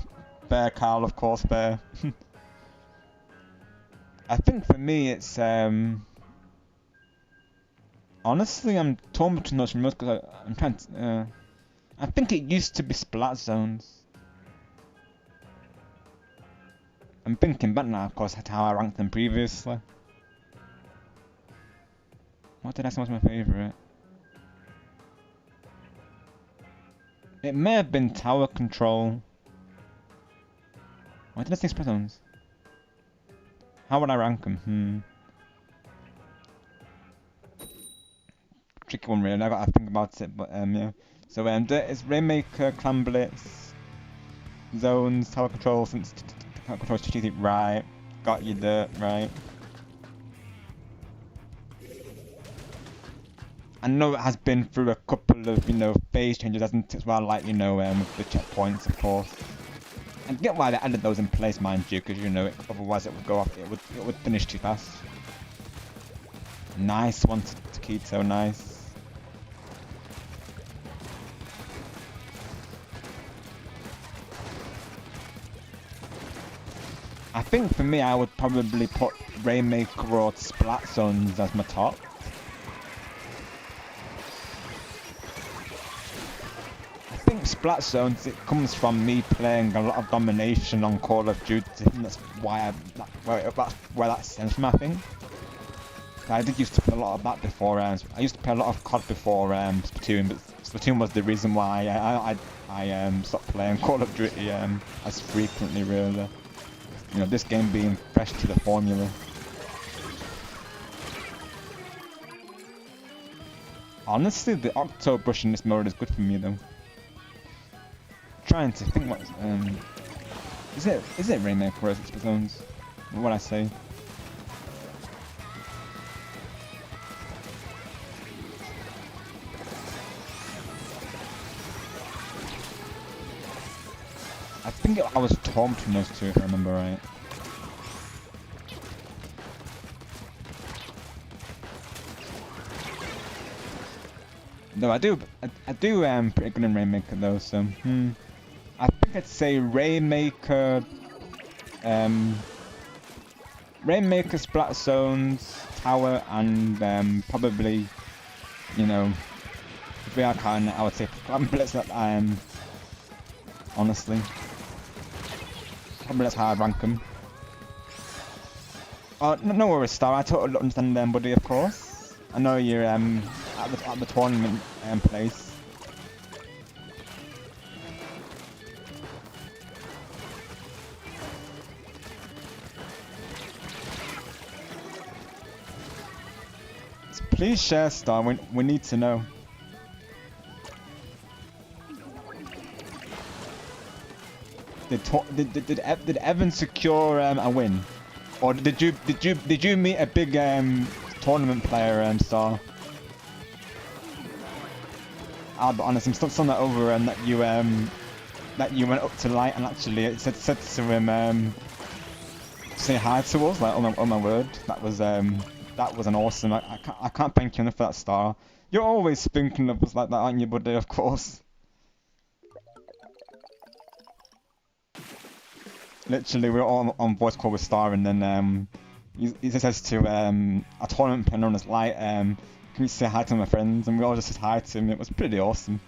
fair, Carl, of course, fair. I think for me it's honestly I'm torn between those remotes because I'm trying to. I think it used to be Splat Zones. I'm thinking back now, of course, at how I ranked them previously. What did I say was my favourite? It may have been Tower Control. Why did I say Splat Zones? How would I rank them? Tricky one really, I gotta think about it, but yeah. So it's Rainmaker, Clamblitz, Zones, Tower Control, since Tower Control is strategic, right. Got you there, right. I know it has been through a couple of, phase changes, hasn't it, as well, like, with the checkpoints, of course. And I get why they added those in place, mind you, because, otherwise it would go off, it would finish too fast. Nice one to Keto, nice. I think for me, I would probably put Rainmaker or Splat Zones as my top. I think Splat Zones, it comes from me playing a lot of domination on Call of Duty. That's why that's where that stems from, I think. I did used to play a lot of that before. I used to play a lot of COD before Splatoon, but Splatoon was the reason why I stopped playing Call of Duty as frequently, really. This game being fresh to the formula. Honestly, the Octo brush in this mode is good for me though. Trying to think what is it Rainmaker or is it Splatoons? What would I say? I think I was torn between those two if I remember right. No, I do pretty good in Rainmaker though, so I think I'd say Rainmaker, Rainmaker, Splat Zones, Tower, and probably, if we are counting it, I would say Clamblitz that honestly. Probably that's how I'd rank them. Oh, no worries, Star. I totally understand them, buddy. Of course. I know you're at the tournament place. Please share, Star. We need to know. Did Evan secure a win, or did you meet a big tournament player, Star? I'll be honest, I'm still not over that you went up to Light and actually said to him say hi to us. Like, oh my word, that was an awesome. I can't thank you enough for that, Star. You're always thinking of us like that, aren't you, buddy? Of course. Literally, we were all on voice call with Star, and then he just says to a tournament player known as Light, can you say hi to my friends? And we all just said hi to him. It was pretty awesome.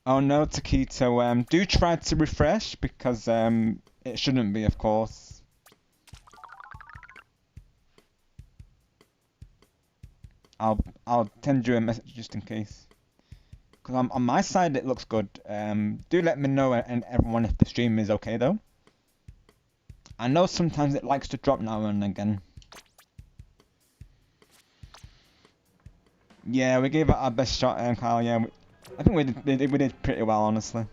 Oh no, Taquito, do try to refresh because it shouldn't be, of course. I'll send you a message just in case. Because on my side it looks good. Do let me know and everyone if the stream is okay though. I know sometimes it likes to drop now and again. Yeah, we gave it our best shot, Kyle. Yeah, I think we did pretty well, honestly.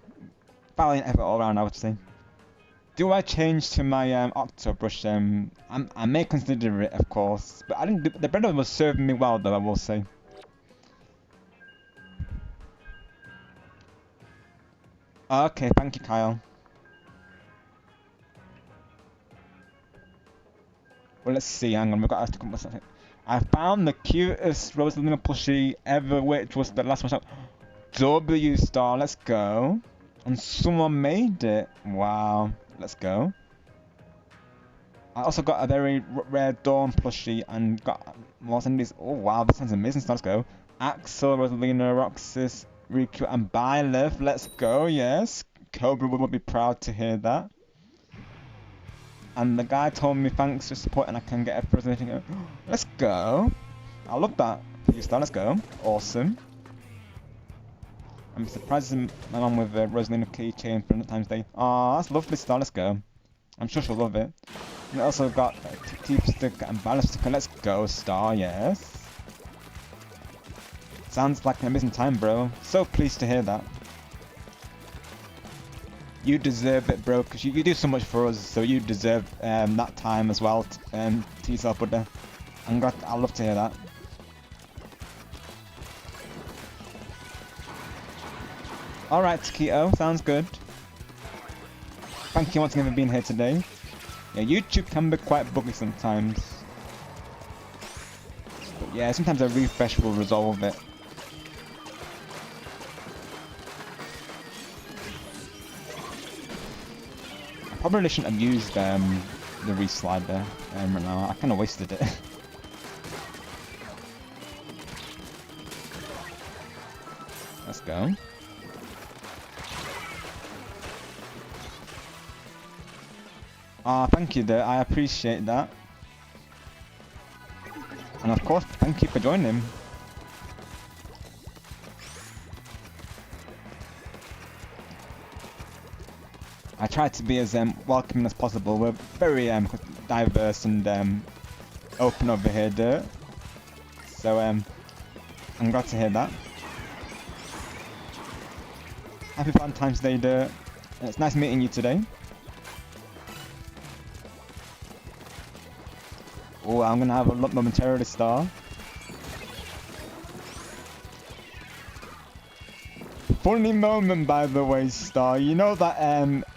Valiant effort all around, I would say. Do I change to my octo brush? I may consider it, of course, but I didn't. The bread was serving me well, though. I will say. Okay, thank you, Kyle. Well, let's see. Hang on, we've got to come with something. I found the cutest Rosalina plushie ever, which was the last one. W star, let's go. And someone made it. Wow, let's go. I also got a very rare Dawn plushie and got more than these. Oh wow, this sounds amazing. So let's go. Axel, Rosalina, Roxas, Riku, and Byleth. Let's go. Yes, Cobra would be proud to hear that. And the guy told me thanks for support and I can get a present. Let's go. I love that. Star, let's go. Awesome. I'm surprised my mum with a Rosalina keychain for Valentine's Day. Aw, that's lovely, Star, let's go. I'm sure she'll love it. And I also got a teeth sticker and balance sticker. Let's go, Star, yes. Sounds like an amazing time, bro. So pleased to hear that. You deserve it, bro, because you do so much for us, so you deserve that time as well, to yourself, buddy. I'd love to hear that. Alright, Taquito, sounds good. Thank you once again for being here today. Yeah, YouTube can be quite buggy sometimes. But yeah, sometimes a refresh will resolve it. I probably shouldn't have used the re-slider right now. I kind of wasted it. Let's go. Ah, thank you there. I appreciate that. And of course, thank you for joining. I try to be as welcoming as possible. We're very diverse and open over here, Dirt. So I'm glad to hear that. Happy Valentine's Day, Dirt. It's nice meeting you today. Oh, I'm gonna have a look momentarily, Star. Funny moment, by the way, Star. You know that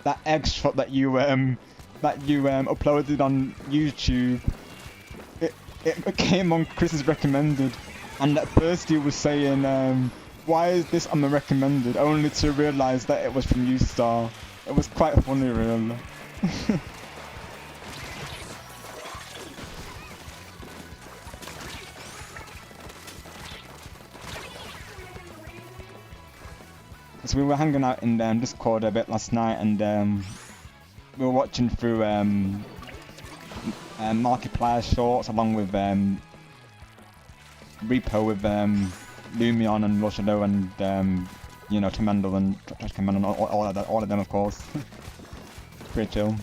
that egg shot that you uploaded on YouTube. It came on Chris's recommended, and at first he was saying, "Why is this on the recommended?" Only to realise that it was from you, Star. It was quite funny, really. So we were hanging out in Discord a bit last night, and we were watching through Markiplier shorts along with Repo with Lumion and Rosado and you know, Timandal and Trash Command and all of them, of course. Pretty chill.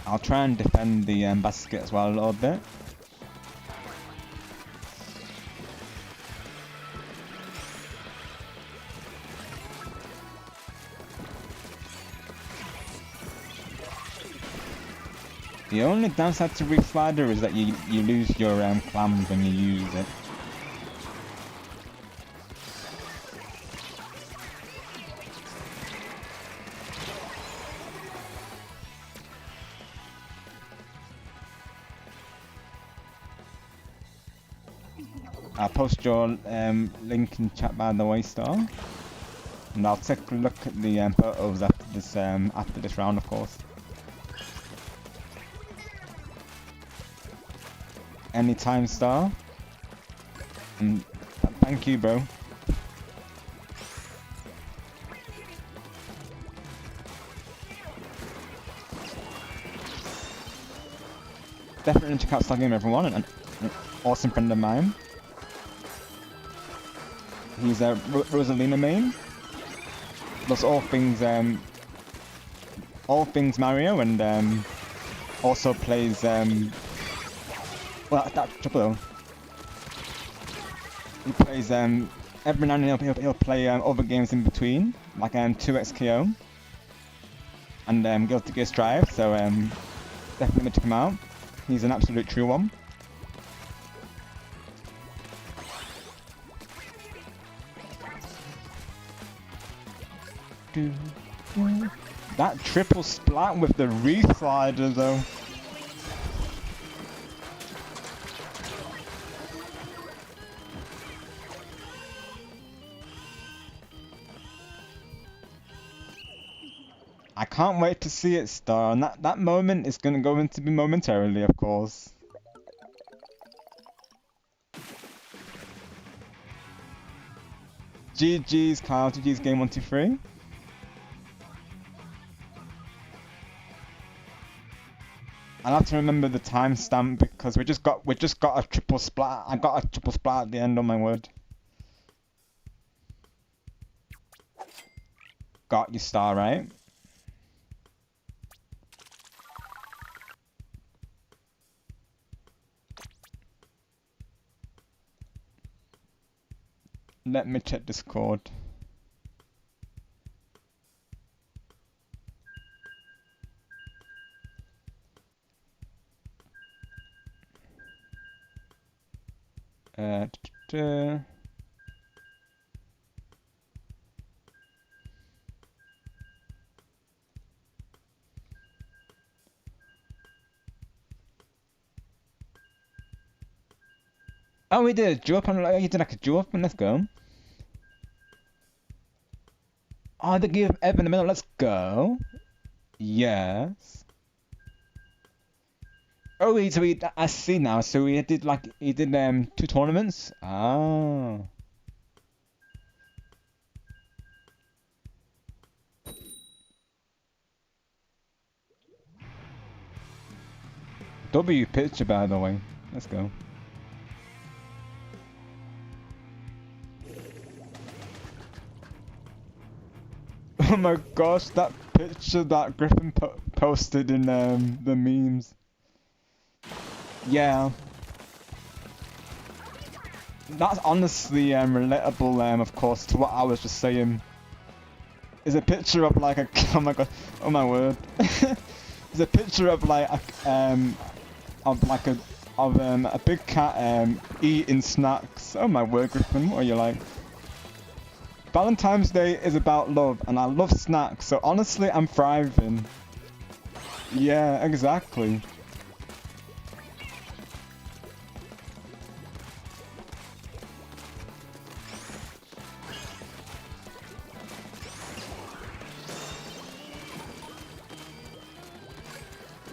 I'll try and defend the basket as well a little bit. The only downside to Reef Slider is that you lose your clams when you use it. I'll post your link in chat, by the way, Star, and I'll take a look at the photos after this round, of course. Anytime, Star. And thank you, bro. Definitely check out Star Game, everyone, and an awesome friend of mine. He's a Rosalina main. Does all things Mario, and also plays well, that's triple. He plays every now and then he'll play other games in between, like 2XKO and Guilty Gear Strive. So definitely check him out. He's an absolute true one. That triple splat with the Reef Slider though. I can't wait to see it, Star, and that moment is going to be momentarily, of course. GG's, Kyle. GG's game 1, 2, 3. I'll have to remember the timestamp because we just got a triple splat. I got a triple splat at the end, on my word. Got your Star, right? Let me check Discord. Oh, we did a drop on. You did like a drop, and let's go. Oh, they give Evan a minute. Let's go. Yes. Oh, I see now. So he did 2 tournaments. Ah. W picture, by the way. Let's go. Oh my gosh, that picture that Griffin posted in the memes. Yeah. That's honestly relatable, of course, to what I was just saying. Is a picture of like a oh my god, oh my word. It's a picture of like a big cat eating snacks. Oh my word, Griffin, what are you like? Valentine's Day is about love, and I love snacks, so honestly, I'm thriving. Yeah, exactly.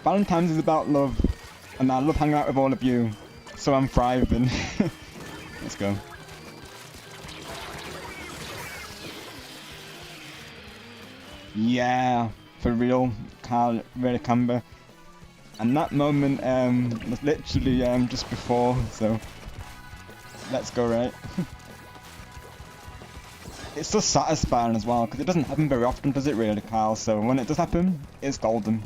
Valentine's is about love, and I love hanging out with all of you, so I'm thriving. Let's go. Yeah, for real, Carl, really Camber. And that moment was literally just before, so let's go, right? It's so satisfying as well, because it doesn't happen very often, does it really, Carl? So when it does happen, it's golden.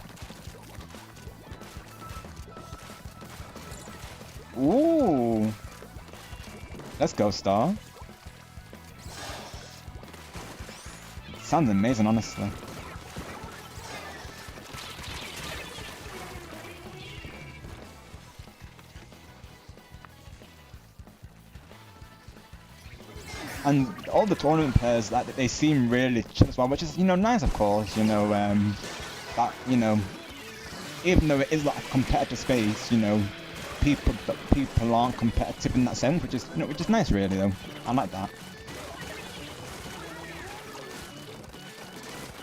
Ooh! Let's go, Star. Sounds amazing, honestly. And all the tournament players, like, they seem really chill as well, which is, you know, nice, of course. You know, that, you know, even though it is like a competitive space, you know, people aren't competitive in that sense, which is, you know, which is nice, really. Though I like that.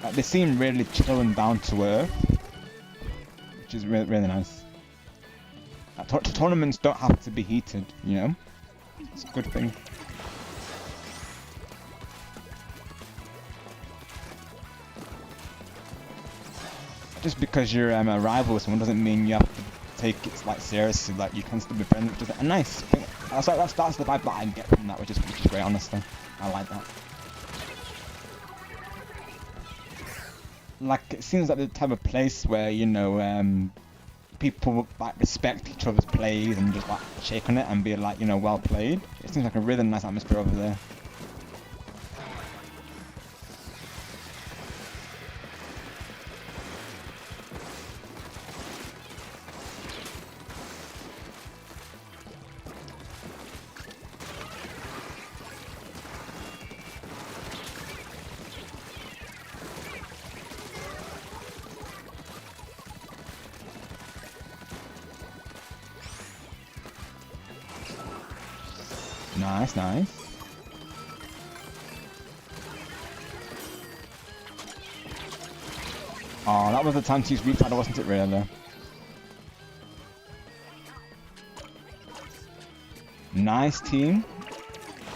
Like, they seem really chill and down to earth, which is really nice. Like, tournaments don't have to be heated, you know. It's a good thing. Just because you're a rival with someone doesn't mean you have to take it like seriously. Like, you can still be friends, which is a nice thing. That's the vibe that I get from that, which is great. Honestly, I like that. Like, it seems like the type of place where, you know, people like respect each other's plays and just like shake on it and be like, you know, well played. It seems like a really nice atmosphere over there. Nice, nice. Oh, that was the time to use Reef Ladder, wasn't it, really? Nice, team.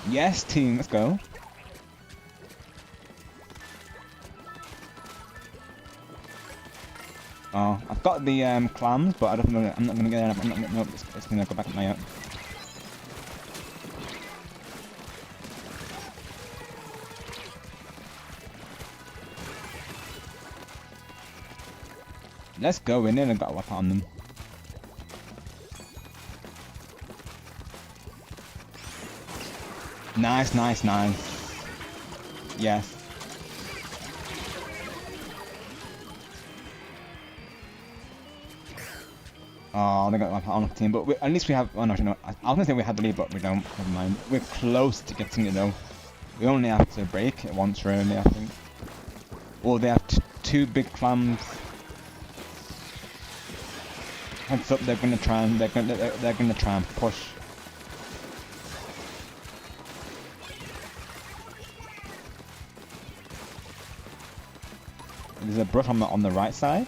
Yes, team, let's go. Oh, I've got the clams, but I don't know. I'm not gonna get it. Nope, it's gonna go back at my up. Let's go in there and got a weapon on them. Nice, nice, nice. Yes. Oh, they got like on the team, but at least we have. Oh no, no, I was gonna say we had the lead, but we don't. Never mind. We're close to getting it though. We only have to break it once, really. I think. Or they have two big clams. Heads up, they're gonna try and push. There's a brush on the right side.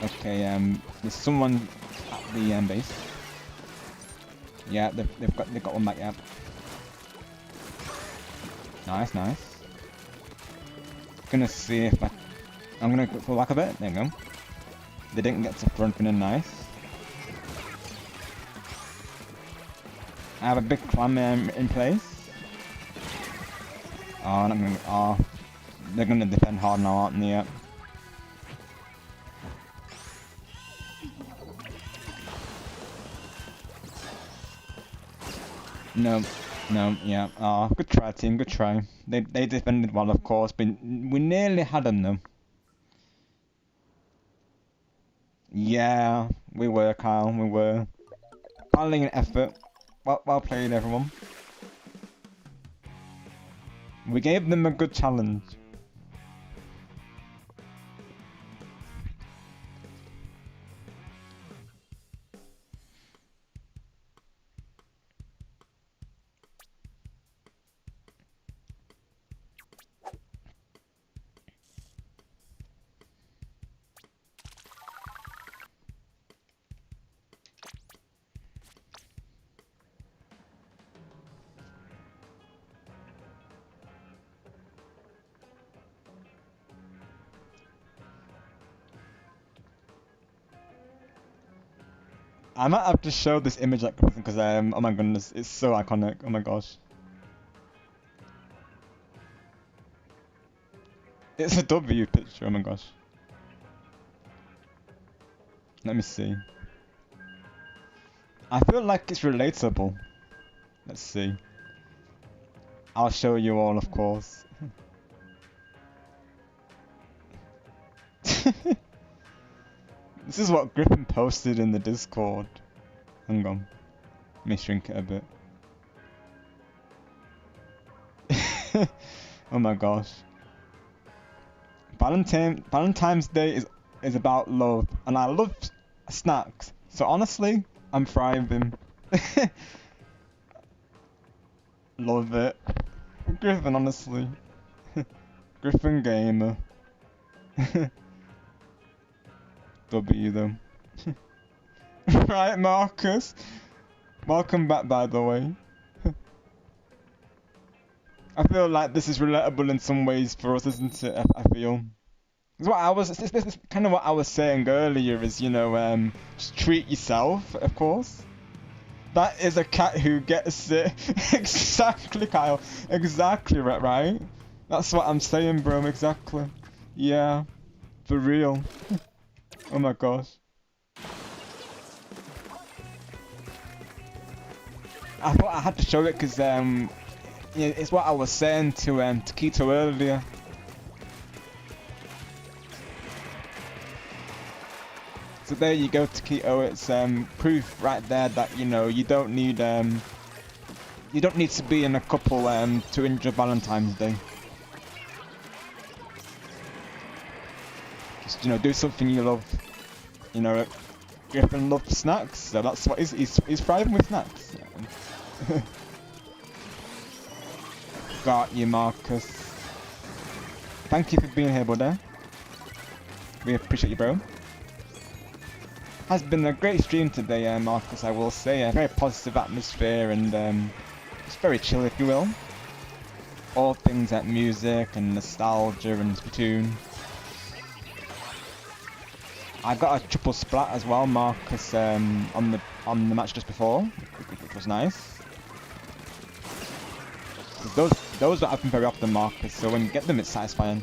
Okay, there's someone at the base. Yeah, they've got one back. Yeah. Nice, nice. Gonna see if I'm gonna pull back a bit. There you go. They didn't get to front finish. Nice. I have a big clam in place. Oh, they're gonna defend hard now, aren't they? Yeah. No, no, yeah. Oh, good try, team. Good try. They defended well, of course, but we nearly had them though. Yeah, we were, Kyle. We were. Piling an effort. Well played, everyone. We gave them a good challenge. I might have to show this image like because oh my goodness, it's so iconic. Oh my gosh. It's a W picture, oh my gosh. Let me see. I feel like it's relatable. Let's see. I'll show you all, of course. This is what Griffin posted in the Discord. Hang on. Let me shrink it a bit. Oh my gosh. Valentine's Day is about love, and I love snacks. So honestly, I'm thriving. Love it. Griffin, honestly. Griffin Gamer. W though. Right, Marcus. Welcome back, by the way. I feel like this is relatable in some ways for us, isn't it? I feel. It's what I was. This is kind of what I was saying earlier. Is just treat yourself, of course. That is a cat who gets it. Exactly, Kyle. Exactly, right? That's what I'm saying, bro. Exactly. Yeah. For real. Oh my gosh. I thought I had to show it because it's what I was saying to Keto earlier. So there you go, Taquito. It's proof right there that you don't need to be in a couple to enjoy Valentine's Day. Just do something you love. Griffin loves snacks, so that's what he's thriving with snacks. Got you, Marcus. Thank you for being here, buddy. We appreciate you, bro. Has been a great stream today, Marcus, I will say. A very positive atmosphere and it's very chill, if you will. All things like music and nostalgia and Splatoon. I got a triple splat as well, Marcus, on the match just before, which was nice. Those don't happen very often, Marcus, so when you get them, it's satisfying.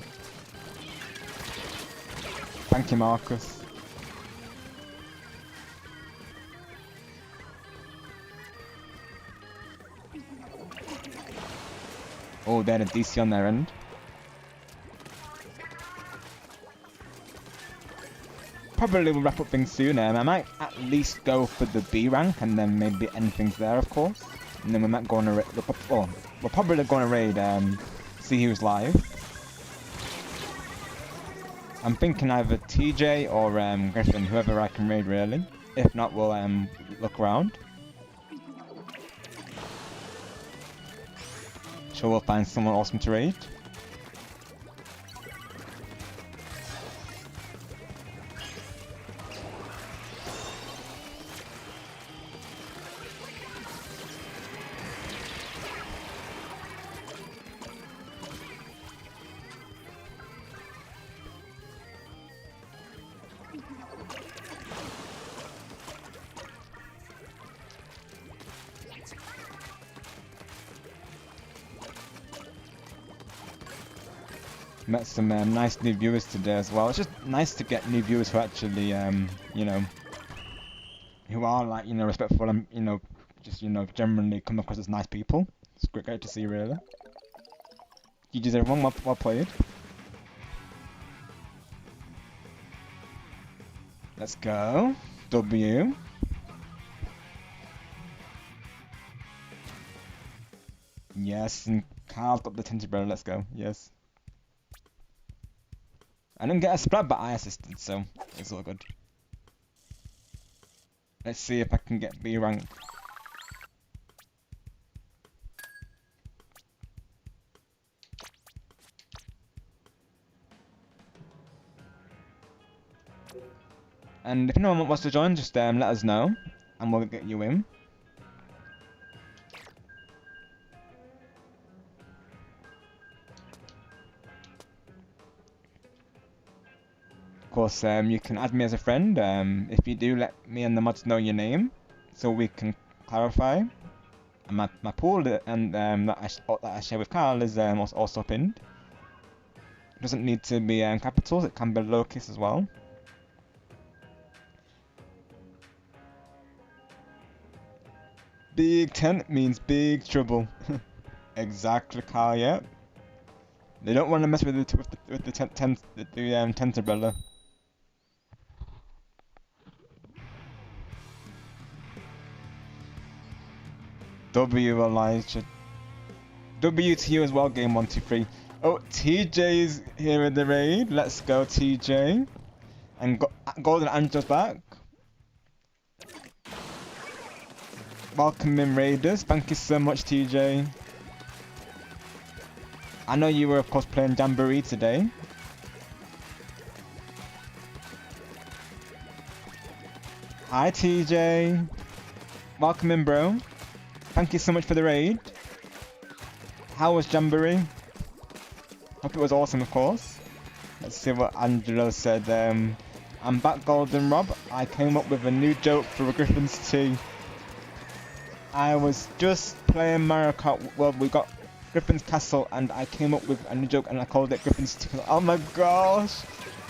Thank you, Marcus. Oh, they had a DC on their end. Probably will wrap up things soon. I might at least go for the B rank and then maybe end things there, of course. And then we might go on a raid. We're probably going to raid, see who's live. I'm thinking either TJ or Griffin, whoever I can raid really. If not, we'll look around. Sure, we'll find someone awesome to raid. Met some nice new viewers today as well. It's just nice to get new viewers who actually, who are like, respectful and, just, generally come across as nice people. It's great to see, really. GG's everyone, well played. Let's go. W. Yes, and Carl's got the tinted umbrella, let's go. Yes. I didn't get a splat, but I assisted, so it's all good. Let's see if I can get B rank. And if anyone wants to join, just let us know, and we'll get you in. Of course, you can add me as a friend. If you do, let me and the mods know your name, so we can clarify. And my pool and that I share with Carl is also pinned. It doesn't need to be capitals; it can be lowercase as well. Big tent means big trouble. Exactly, Carl. Yeah. They don't want to mess with the tent umbrella. W Elijah. W to you as well, game 123. Oh, TJ's here in the raid. Let's go, TJ. And Golden Angel's back. Welcome in, Raiders. Thank you so much, TJ. I know you were, of course, playing Jamboree today. Hi, TJ. Welcome in, bro. Thank you so much for the raid. How was Jamboree? Hope it was awesome, of course. Let's see what Angelo said. I'm back, Golden Rob. I came up with a new joke for a Griffin's tea. I was just playing Mario Kart. Well, we got Griffin's Castle, and I came up with a new joke, and I called it Griffin's tea. Oh my gosh!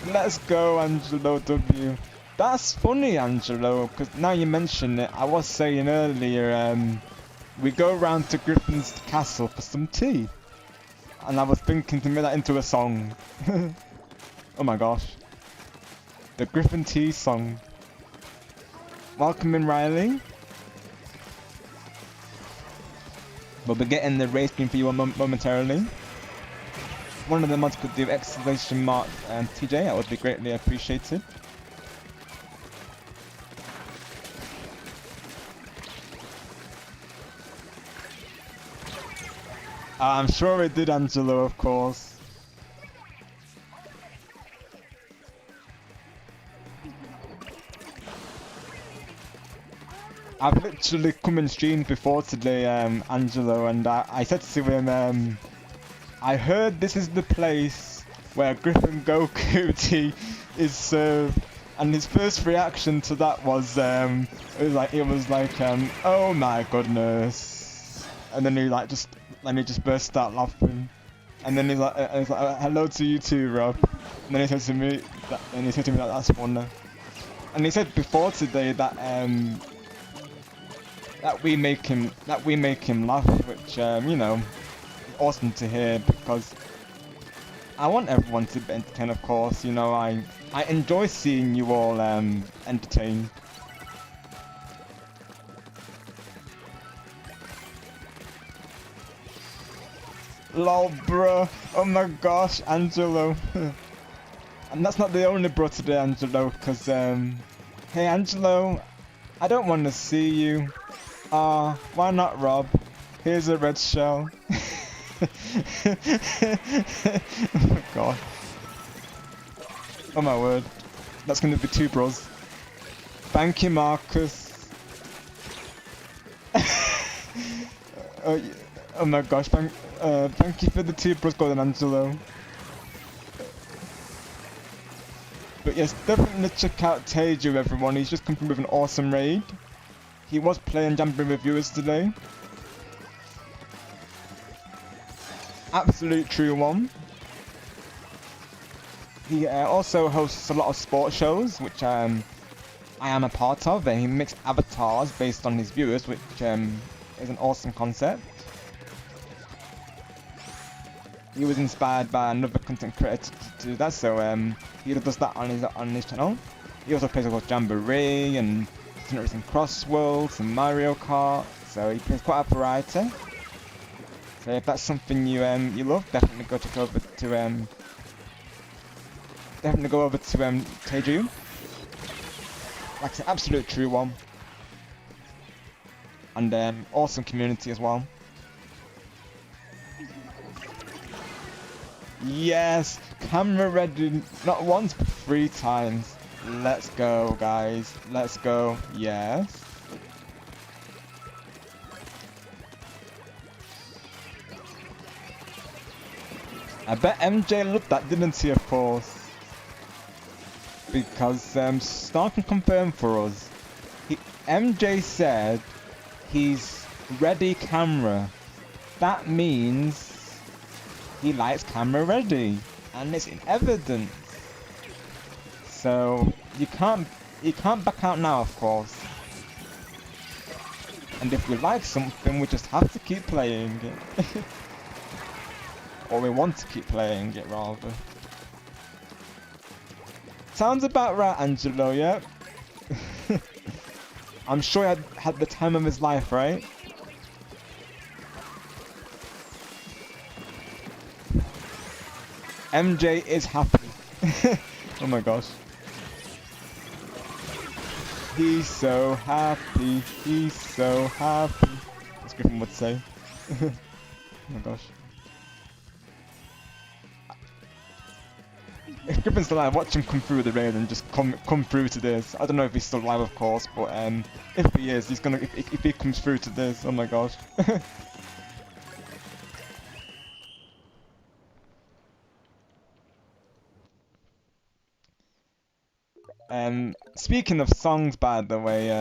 Let's go, Angelo W. That's funny, Angelo, because now you mention it, I was saying earlier, we go round to Griffin's Castle for some tea. And I was thinking to make that into a song. Oh my gosh. The Griffin Tea song. Welcome in, Riley. We'll be getting the race screen for you momentarily. One of the mods could do exclamation mark TJ, that would be greatly appreciated. I'm sure it did, Angelo, of course. I've literally come in stream before today, Angelo, and I said to him, I heard this is the place where Griffin Goku tea is served, and his first reaction to that was, it was like, oh my goodness, and then he just burst out laughing, and then he's like, hello to you too, Rob, and then he said to me, that's funny, and he said before today that that we make him laugh, which you know, awesome to hear, because I want everyone to be entertained, of course. You know, I enjoy seeing you all entertained. Lol, bro. Oh my gosh, Angelo. And that's not the only bro today, Angelo, because hey Angelo, I don't want to see you. Why not, Rob? Here's a red shell. Oh my god. Oh my word. That's gonna be two bros. Thank you, Marcus. Oh my gosh, thank you for the two bros, Golden Angelo. But yes, definitely check out Teju, everyone. He's just come through with an awesome raid. He was playing Jamboree with viewers today. Absolute true one. He also hosts a lot of sports shows, which I am a part of. He makes avatars based on his viewers, which is an awesome concept. He was inspired by another content creator to do that, so he does that on his channel. He also plays with Jamboree and some Crossworlds and Mario Kart, so he plays quite a variety. So if that's something you love, definitely go over to Teju. Like I said, absolute true one, and awesome community as well. Yes, camera ready, not once but 3 times. Let's go, guys. Let's go. Yes. I bet MJ loved that, didn't he, of course? Because Star can confirm for us. MJ said he's ready camera. That means he likes camera ready. And it's in evidence. So you can't back out now, of course. And if we like something, we just have to keep playing it. Or we want to keep playing it, rather. Sounds about right, Angelo, yeah? I'm sure he had the time of his life, right? MJ is happy. Oh my gosh. He's so happy. He's so happy. As Griffin would say. Oh my gosh. If Griffin's still alive, watch him come through the raid and just come through to this. I don't know if he's still alive, of course, but if he is, he's gonna if he comes through to this. Oh my gosh. Speaking of songs, by the way,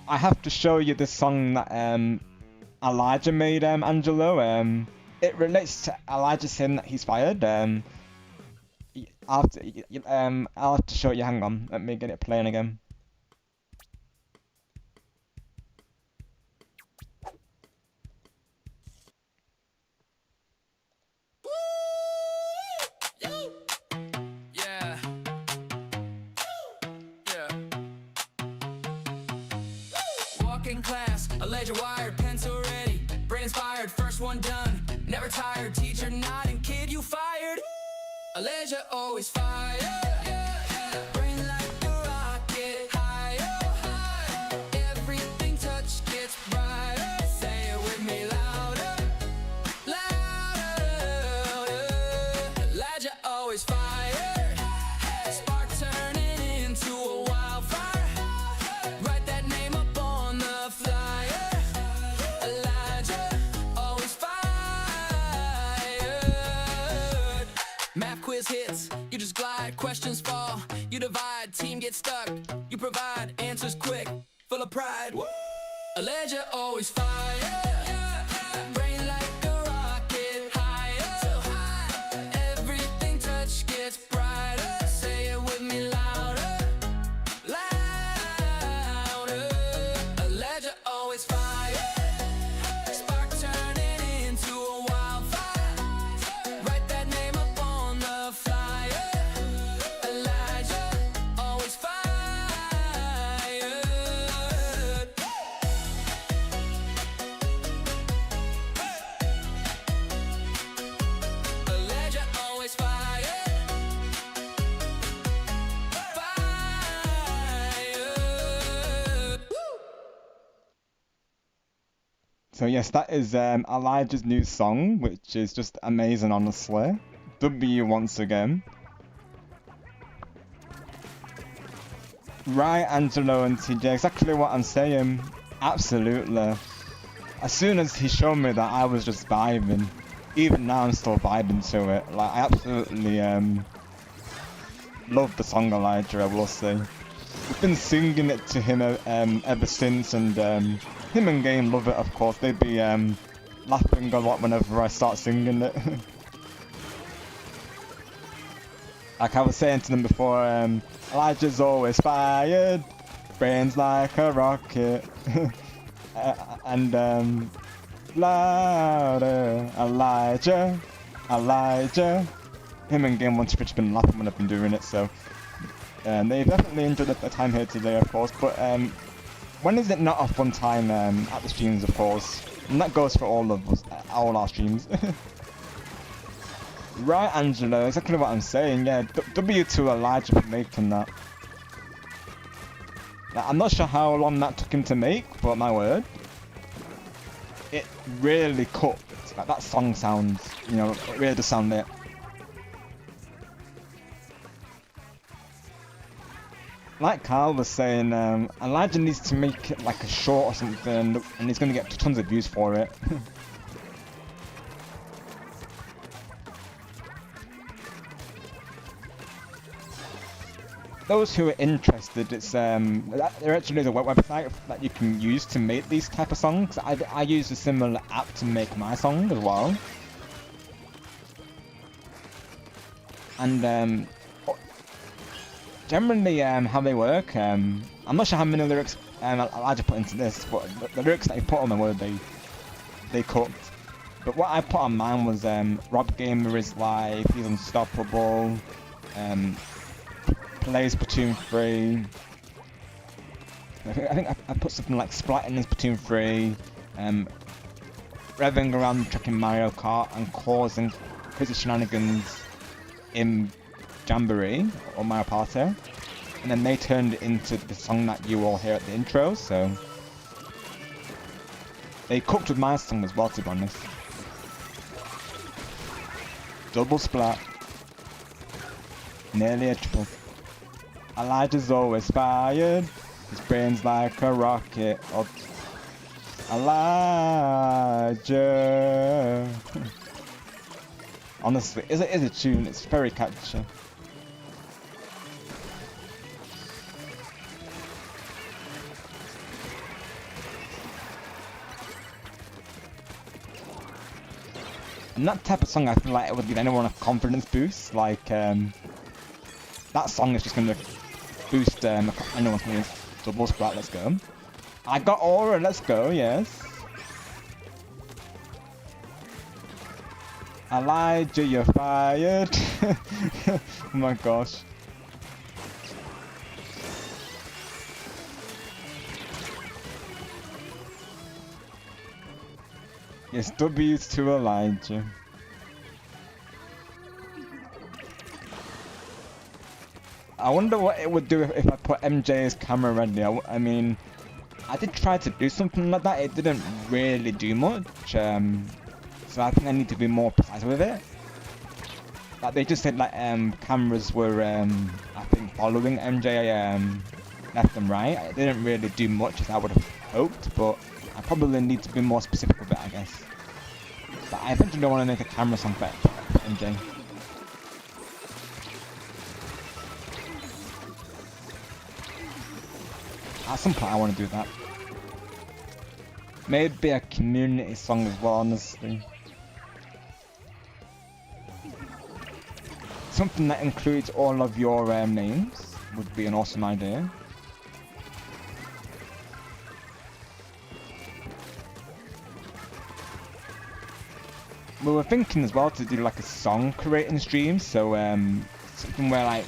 I have to show you this song that Elijah made, Angelo. It relates to Elijah saying that he's fired. I'll have to show you. Hang on, let me get it playing again. Class, a ledger wired, pencil ready, brain inspired, first one done, never tired, teacher nodding, kid you fired, a ledger always fired, brain like a rocket, higher, everything touch gets brighter, say it with me louder, louder, ledger always fired, spark turning into a wildfire, write that name up on the flyer, Elijah, always fired. Math quiz hits, you just glide, questions fall, you divide, team gets stuck, you provide, answers quick, full of pride. Elijah always fired, brain like a rocket, higher, so high, everything touch gets brighter, say it with me louder, louder, Elijah always fired, spark turning into a wildfire, write that name up on the flyer, Elijah always fired. Elijah always fired. Fired. So yes, that is Elijah's new song, which is just amazing, honestly. W once again. Right, Angelo and TJ, exactly what I'm saying. Absolutely. As soon as he showed me that, I was just vibing. Even now, I'm still vibing to it. Like, I absolutely love the song Elijah, I will say. We've been singing it to him ever since, and him and Game love it, of course. They'd be laughing a lot whenever I start singing it. Like I was saying to them before, Elijah's always fired, brains like a rocket, and louder, Elijah, Elijah. Him and Game One Twitch been laughing when I've been doing it, so they definitely enjoyed their time here today, of course. But when is it not a fun time at the streams, of course? And that goes for all of us, all our streams. Right, Angelo, exactly what I'm saying. Yeah, W to Elijah for making that. Like, I'm not sure how long that took him to make, but my word, it really cooked. Like, that song sounds, you know, it really does sound it. Like Carl was saying, Elijah needs to make it like a short or something, and he's gonna get tons of views for it. Those who are interested, it's there actually is a website that you can use to make these type of songs. I use a similar app to make my song as well. And generally how they work, I'm not sure how many lyrics Elijah put into this, but the lyrics that he put on them were they cooked. But what I put on mine was Rob Gamer is live, he's unstoppable, plays Splatoon 3. I think I put something like Splatting in Splatoon 3, revving around tracking Mario Kart and causing crazy shenanigans in Jamboree or Mario Party, and then they turned it into the song that you all hear at the intro. So they cooked with my song as well, to be honest. Double splat. Nearly a triple. Elijah's always fired. His brain's like a rocket. Oh, Elijah. Honestly, it is a tune. It's very catchy. And that type of song, I feel like it would give anyone a confidence boost. Like, that song is just gonna boost anyone's confidence. Double splat, let's go. I got aura, let's go, yes. Elijah, you're fired. Oh my gosh. Yes, W's to Elijah. I wonder what it would do if I put MJ's camera ready. I mean, I did try to do something like that. It didn't really do much. So I think I need to be more precise with it. Like they just said, like cameras were, I think, following MJ left and right. It didn't really do much as I would have hoped, but I probably need to be more specific with it, I guess. But I eventually want to make a camera song for MJ. At some point I want to do that. Maybe a community song as well, honestly. Something that includes all of your names would be an awesome idea. We were thinking as well to do like a song creating stream, so something where like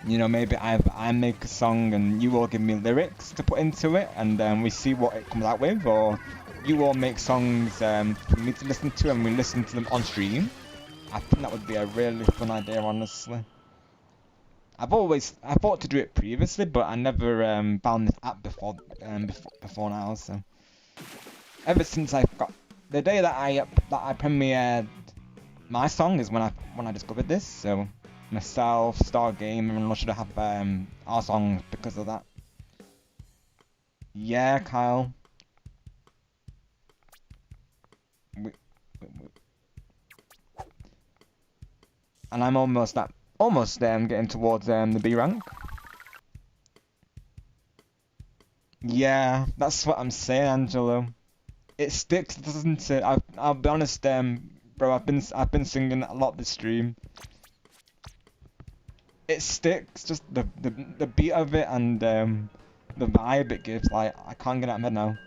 you know, maybe I make a song and you all give me lyrics to put into it, and we see what it comes out with, or you all make songs for me to listen to and we listen to them on stream. I think that would be a really fun idea, honestly. I thought to do it previously, but I never found this app before now. So ever since I got the day that I premiered my song is when I discovered this. So myself, Star Game, everyone should have our songs because of that. Yeah, Kyle. And I'm almost getting towards the B rank. Yeah, that's what I'm saying, Angelo. It sticks, doesn't it? I'll be honest, bro. I've been singing a lot this stream. It sticks, just the beat of it and the vibe it gives. Like I can't get out of my head now.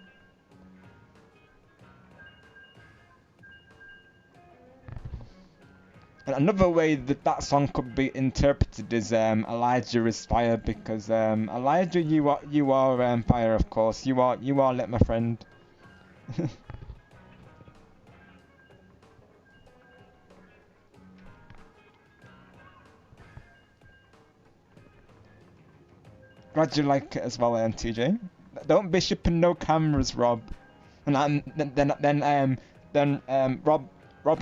And another way that song could be interpreted is Elijah is fire, because Elijah, you are fire, of course. You are lit, my friend. Glad you like it as well, TJ. Don't be shipping no cameras, Rob. And then Rob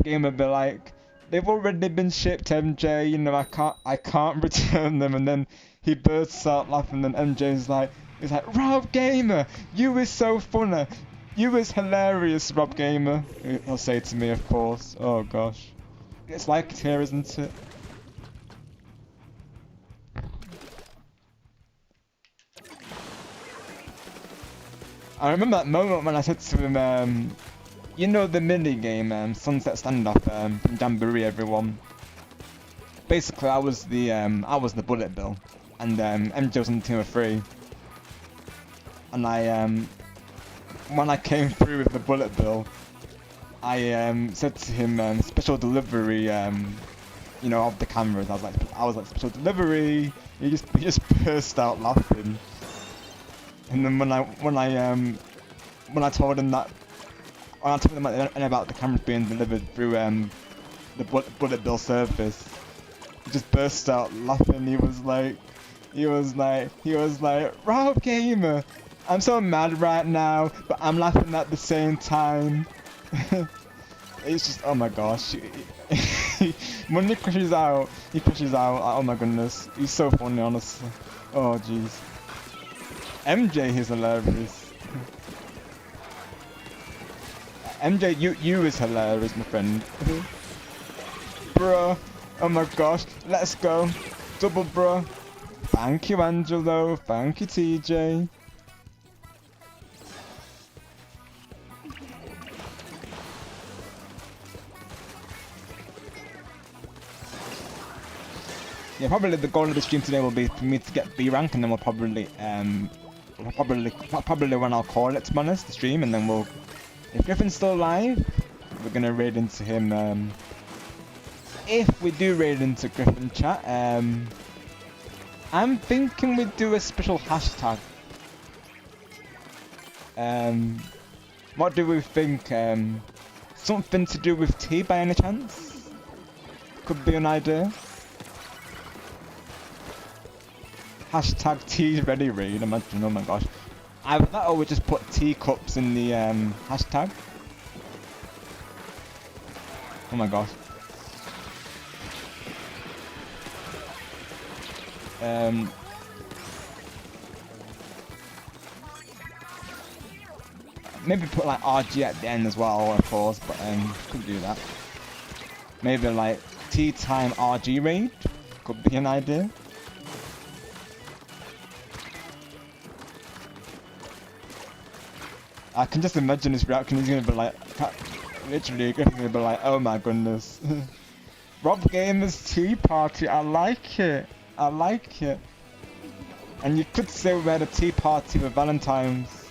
Gamer be like, they've already been shipped, MJ. You know, I can't return them. And then he bursts out laughing. And MJ's like, Rob Gamer, you is so funny. You is hilarious, Rob Gamer. He'll say to me, of course. Oh gosh, it's like it here, isn't it? I remember that moment when I said to him, you know the mini game, Sunset Standoff from Jamboree, everyone. Basically, I was the bullet bill, and MJ was on team of 3. And when I came through with the bullet bill, I said to him, special delivery, you know, of the cameras. I was like special delivery. He just burst out laughing. And then when I told him that Or I'll tell them about the cameras being delivered through the bullet bill service. He just burst out laughing. He was like, Rob Gamer, I'm so mad right now, but I'm laughing at the same time. It's just, oh my gosh. When he crashes out, oh my goodness. He's so funny, honestly. Oh jeez. MJ is hilarious. MJ, you is hilarious, my friend. Bruh, oh my gosh, let's go. Double bruh. Thank you, Angelo. Thank you, TJ. Yeah, probably the goal of the stream today will be for me to get B rank, and then we'll probably when I'll call it, to be honest, the stream, and then we'll, if Griffin's still alive, we're gonna raid into him. If we do raid into Griffin chat, I'm thinking we do a special hashtag. What do we think? Something to do with tea by any chance? Could be an idea. Hashtag tea ready raid, imagine, oh my gosh. I thought I would just put teacups in the hashtag. Oh my gosh. Maybe put like RG at the end as well, of course, but could do that. Maybe like tea time RG raid could be an idea. I can just imagine his reaction. He's gonna be like, literally, gonna be like, oh my goodness. Rob Gamer's tea party, I like it. I like it. And you could say we had a tea party for Valentine's.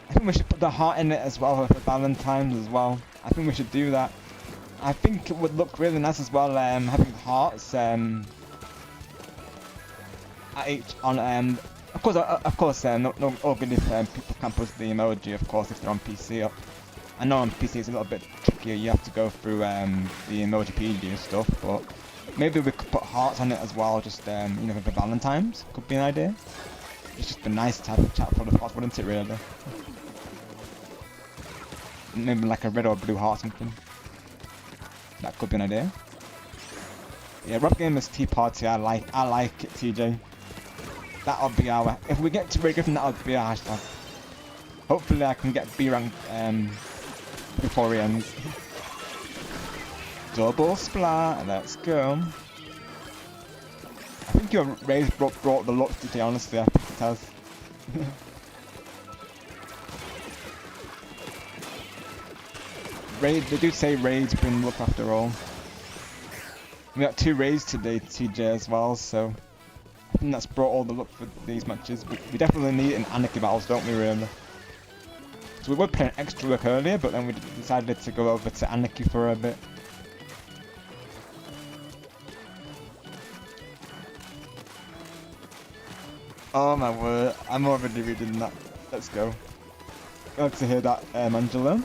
I think we should put the heart in it as well for Valentine's as well. I think we should do that. I think it would look really nice as well, having hearts at each on Of course, no good if people can't post the emoji, of course, if they're on PC. I know on PC it's a little bit trickier, you have to go through the emojipedia and stuff, but maybe we could put hearts on it as well, just, you know, for Valentine's, could be an idea. It's just be nice to have a chat for the hearts, wouldn't it, really? Maybe like a red or blue heart or something. That could be an idea. Yeah, Rob Gamer's tea party, I like it, TJ. That'll be our, if we get to Ray Griffin, that'll be our hashtag. Hopefully I can get B rank before he ends. Double splat, let's go. I think your Ray's brought the luck today, honestly, I think it has. Raid, they do say raids bring luck after all. We got 2 raids today, TJ, as well, so I think that's brought all the luck for these matches. We definitely need an Anarchy Battles, don't we, really? So we were playing Eggstra Work earlier, but then we decided to go over to Anarchy for a bit. Oh my word, I'm already reading that. Let's go. Glad to hear that, Angelo.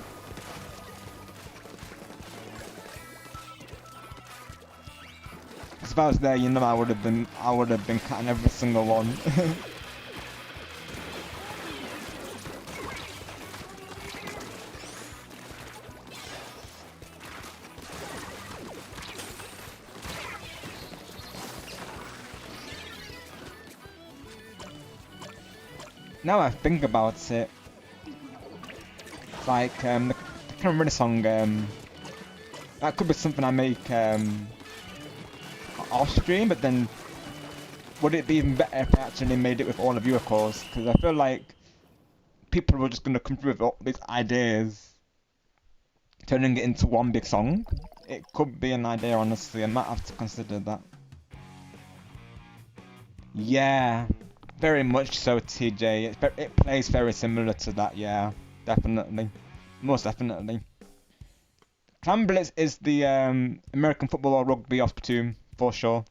If I was there, you know, I would have been cutting every single one. Now I think about it, it's like the kind of running song, that could be something I make off stream, but then would it be even better if I actually made it with all of you, of course? Because I feel like people were just going to come through with all these ideas, turning it into one big song. It could be an idea, honestly. I might have to consider that. Yeah, very much so, TJ. It plays very similar to that, yeah. Definitely. Most definitely. Clan Blitz is the American football or rugby of Splatoon, for sure.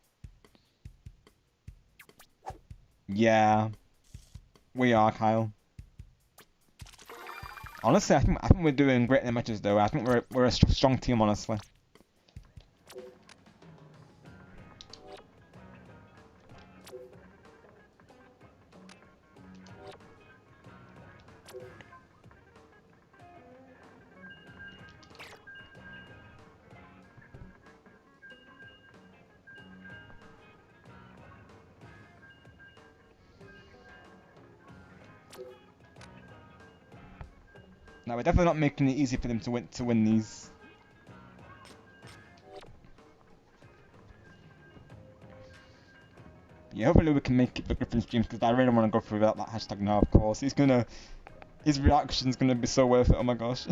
Yeah. We are, Kyle. Honestly, I think we're doing great in the matches though. I think we're a strong team, honestly. No, we're definitely not making it easy for them to win these. Yeah, hopefully we can make it for Griffin's streams because I really want to go through that hashtag now. Of course, his reaction's gonna be so worth it. Oh my gosh.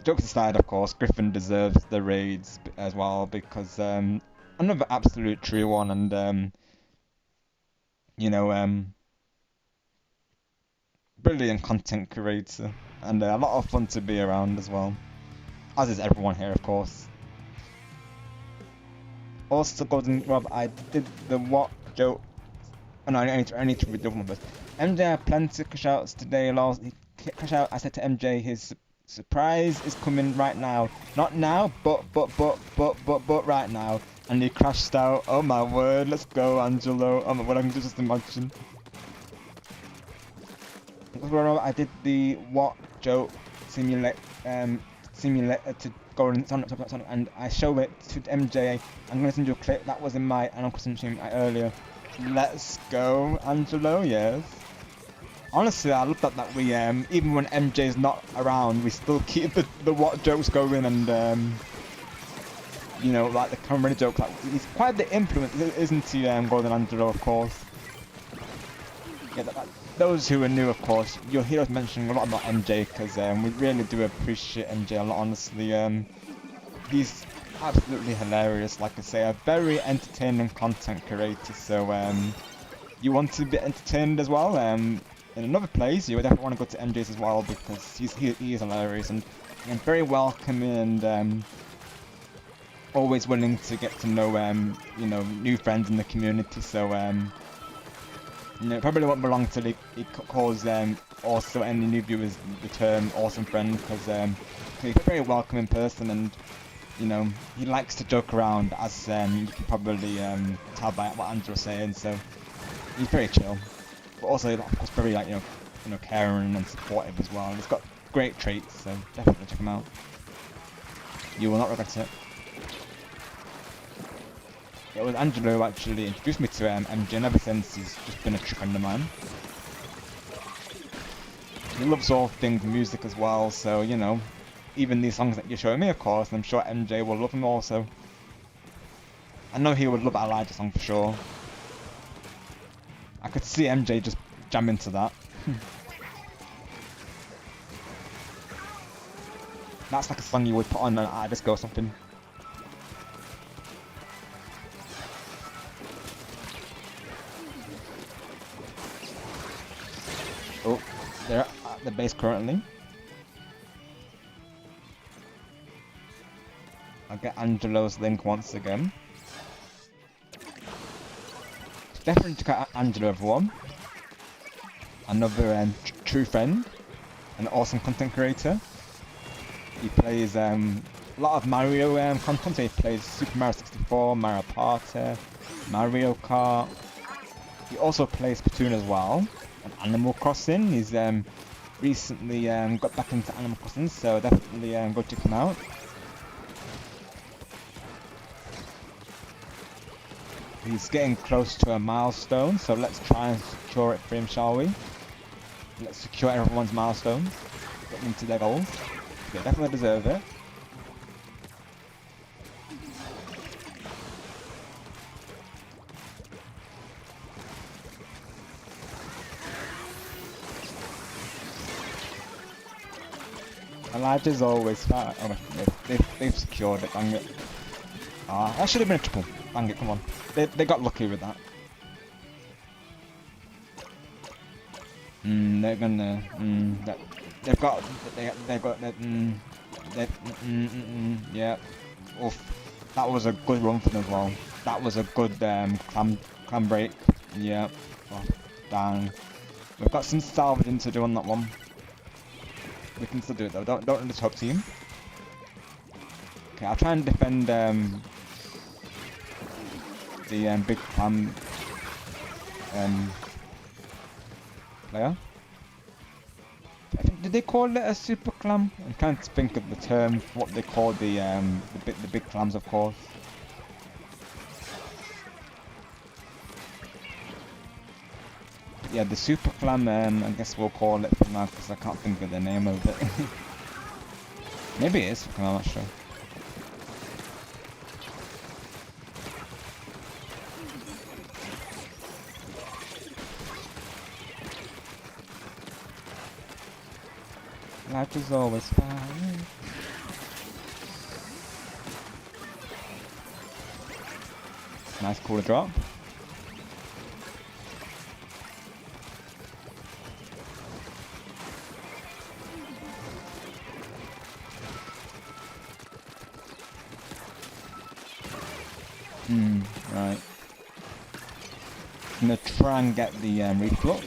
Jokes aside, of course, Griffin deserves the raids as well because another absolute true one, and you know, brilliant content creator, and a lot of fun to be around as well, as is everyone here, of course. Also, Golden Rob, I did the what joke. Oh no, I need to read the one first. MJ had plenty of cash outs today. Cash out. I said to MJ, his surprise is coming right now. Not now, but right now. And he crashed out. Oh my word, let's go, Angelo. Oh my word, I can just imagine. I did the what joke simulator to go on Sonic, and I show it to MJ. I'm gonna send you a clip that was in my Animal stream earlier. Let's go, Angelo. Yes. Honestly, I love that we even when MJ's not around, we still keep the what jokes going, and you know, like the comedy jokes. Like, he's quite the influence, isn't he, Golden Angelo? Of course. Yeah, those who are new, of course, you'll hear us mentioning a lot about MJ because we really do appreciate MJ a lot. Honestly, he's absolutely hilarious. Like I say, a very entertaining content creator. So you want to be entertained as well. In another place, you would definitely want to go to MJ's as well because he is hilarious and very welcoming and always willing to get to know you know, new friends in the community. So you know, probably won't belong till he calls also any new viewers the term awesome friend because he's a very welcoming person, and you know, he likes to joke around, as you can probably tell by what Andrew's saying. So he's very chill, but also of course very, like, you know, caring and supportive as well. He's got great traits, so definitely check him out. You will not regret it. It was Angelo who actually introduced me to MJ, and ever since he's just been a true friend of mine. He loves all things music as well, so you know, even these songs that you're showing me, of course, and I'm sure MJ will love them also. I know he would love that Elijah song for sure. I could see MJ just jam into that. That's like a song you would put on a disco or something. Oh, they're at the base currently. I'll get Angelo's link once again. Definitely check out Angelo, everyone. Another true friend, an awesome content creator. He plays a lot of Mario content. So he plays Super Mario 64, Mario Party, Mario Kart. He also plays Splatoon as well, and Animal Crossing. He's recently got back into Animal Crossing, so definitely go check him out. He's getting close to a milestone, so let's try and secure it for him, shall we? Let's secure everyone's milestones, get them to their goals. They definitely deserve it. Elijah's always fat. Oh, they've secured it, dang it. Ah, that should have been a triple. Dang it, come on. They got lucky with that. They're gonna. Yeah. Oof. That was a good run for them as well. That was a good clam break. Yeah. Oh, dang. We've got some salvaging to do on that one. We can still do it though. Don't let the top team. Okay, I'll try and defend the big clam player. Did they call it a super clam? I'm trying to think of the term for what they call the big clams, of course. Yeah, the super clam. I guess we'll call it for now because I can't think of the name of it. Maybe it is. I'm not sure. Life is always fine. Nice cooler drop. Right. I'm gonna try and get the reflux.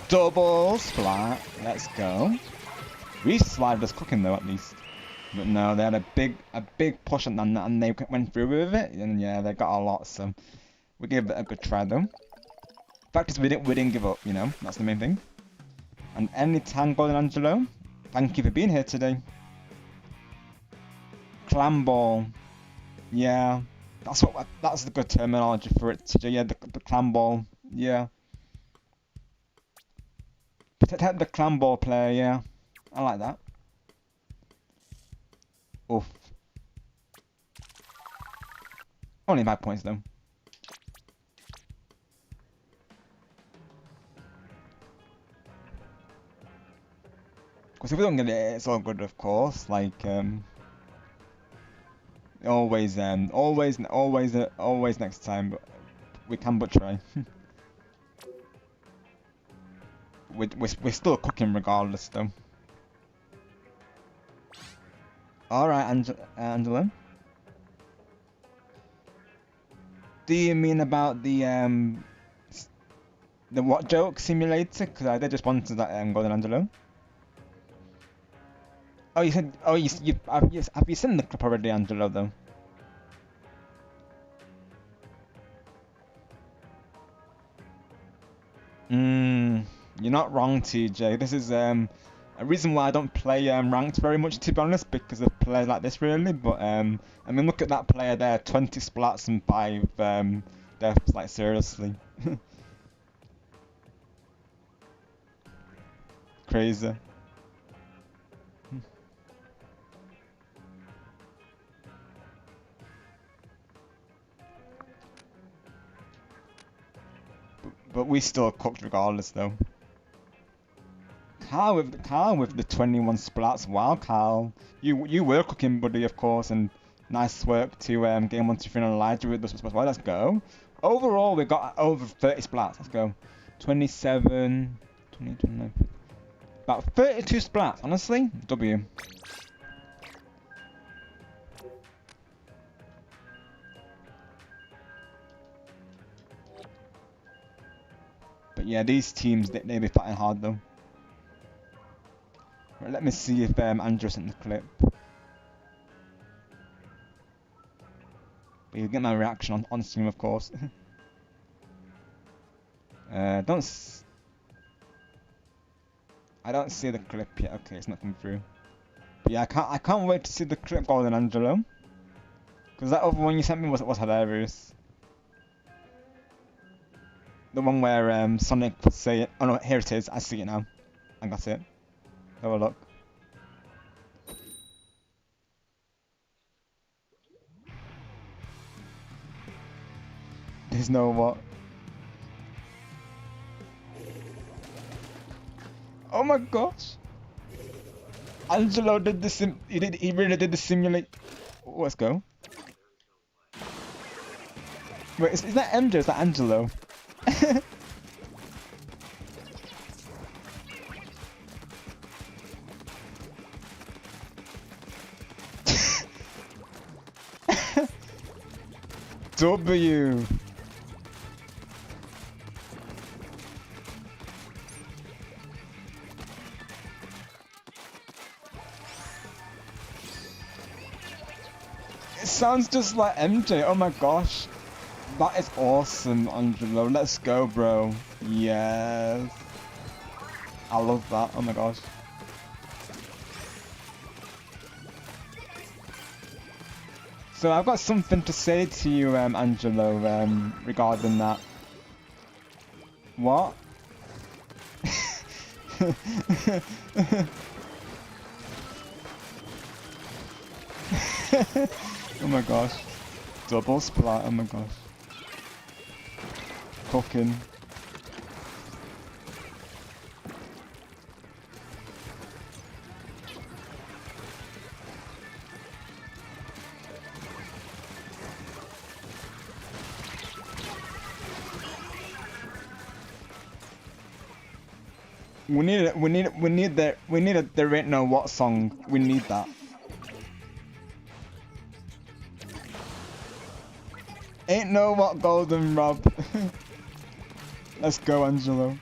Double splat. Let's go. Reslide was cooking though, at least. But no, they had a big push on that, and they went through with it. And yeah, they got a lot. So we gave it a good try though. Fact is, we didn't give up. You know, that's the main thing. And anytime, Golden Angelo, thank you for being here today. Clam ball. Yeah, that's the good terminology for it today. Yeah, the clam ball. Yeah. Protect the clam ball player. Yeah, I like that. Oof. Only 5 points though. Because if we don't get it, it's all good, of course. Like always next time. But we can but try. we're still cooking regardless though. All right, Angela. Do you mean about the what joke simulator? Because I did just wanted that Golden Angelo. Oh, you said. Oh, have you seen the clip already, Angelo? Though. You're not wrong, TJ. This is a reason why I don't play ranked very much, to be honest, because of players like this, really. But I mean, look at that player there, 20 splats and 5 deaths. Like seriously, crazy. But we still cooked regardless, though. Carl with the 21 splats. Wow, Carl, you were cooking, buddy, of course, and nice work to game 1 to finalize with this as well. Let's go. Overall, we got over 30 splats. Let's go. 27, 20, 29, about 32 splats. Honestly, W. But yeah, these teams they be fighting hard though. Right, let me see if Andrew sent the clip. But you get my reaction on stream, of course. I don't see the clip yet. Okay, it's not coming through. But yeah, I can't wait to see the clip, Golden Angelo. Because that other one you sent me was hilarious. The one where Sonic would say it. Oh no, here it is. I see it now. I got it. Have a look. There's no what? Oh my gosh! Angelo did the he really did the simulate. Let's go. Wait, is that MJ? Is that Angelo? W. sounds just like MJ. Oh my gosh. That is awesome, Angelo. Let's go, bro. Yes. I love that. Oh my gosh. So I've got something to say to you, Angelo, regarding that. What? Oh my gosh. Double splat, oh my gosh. Cooking. We need a There Ain't No What song. We need that. Ain't no what golden Rob. Let's go, Angelo.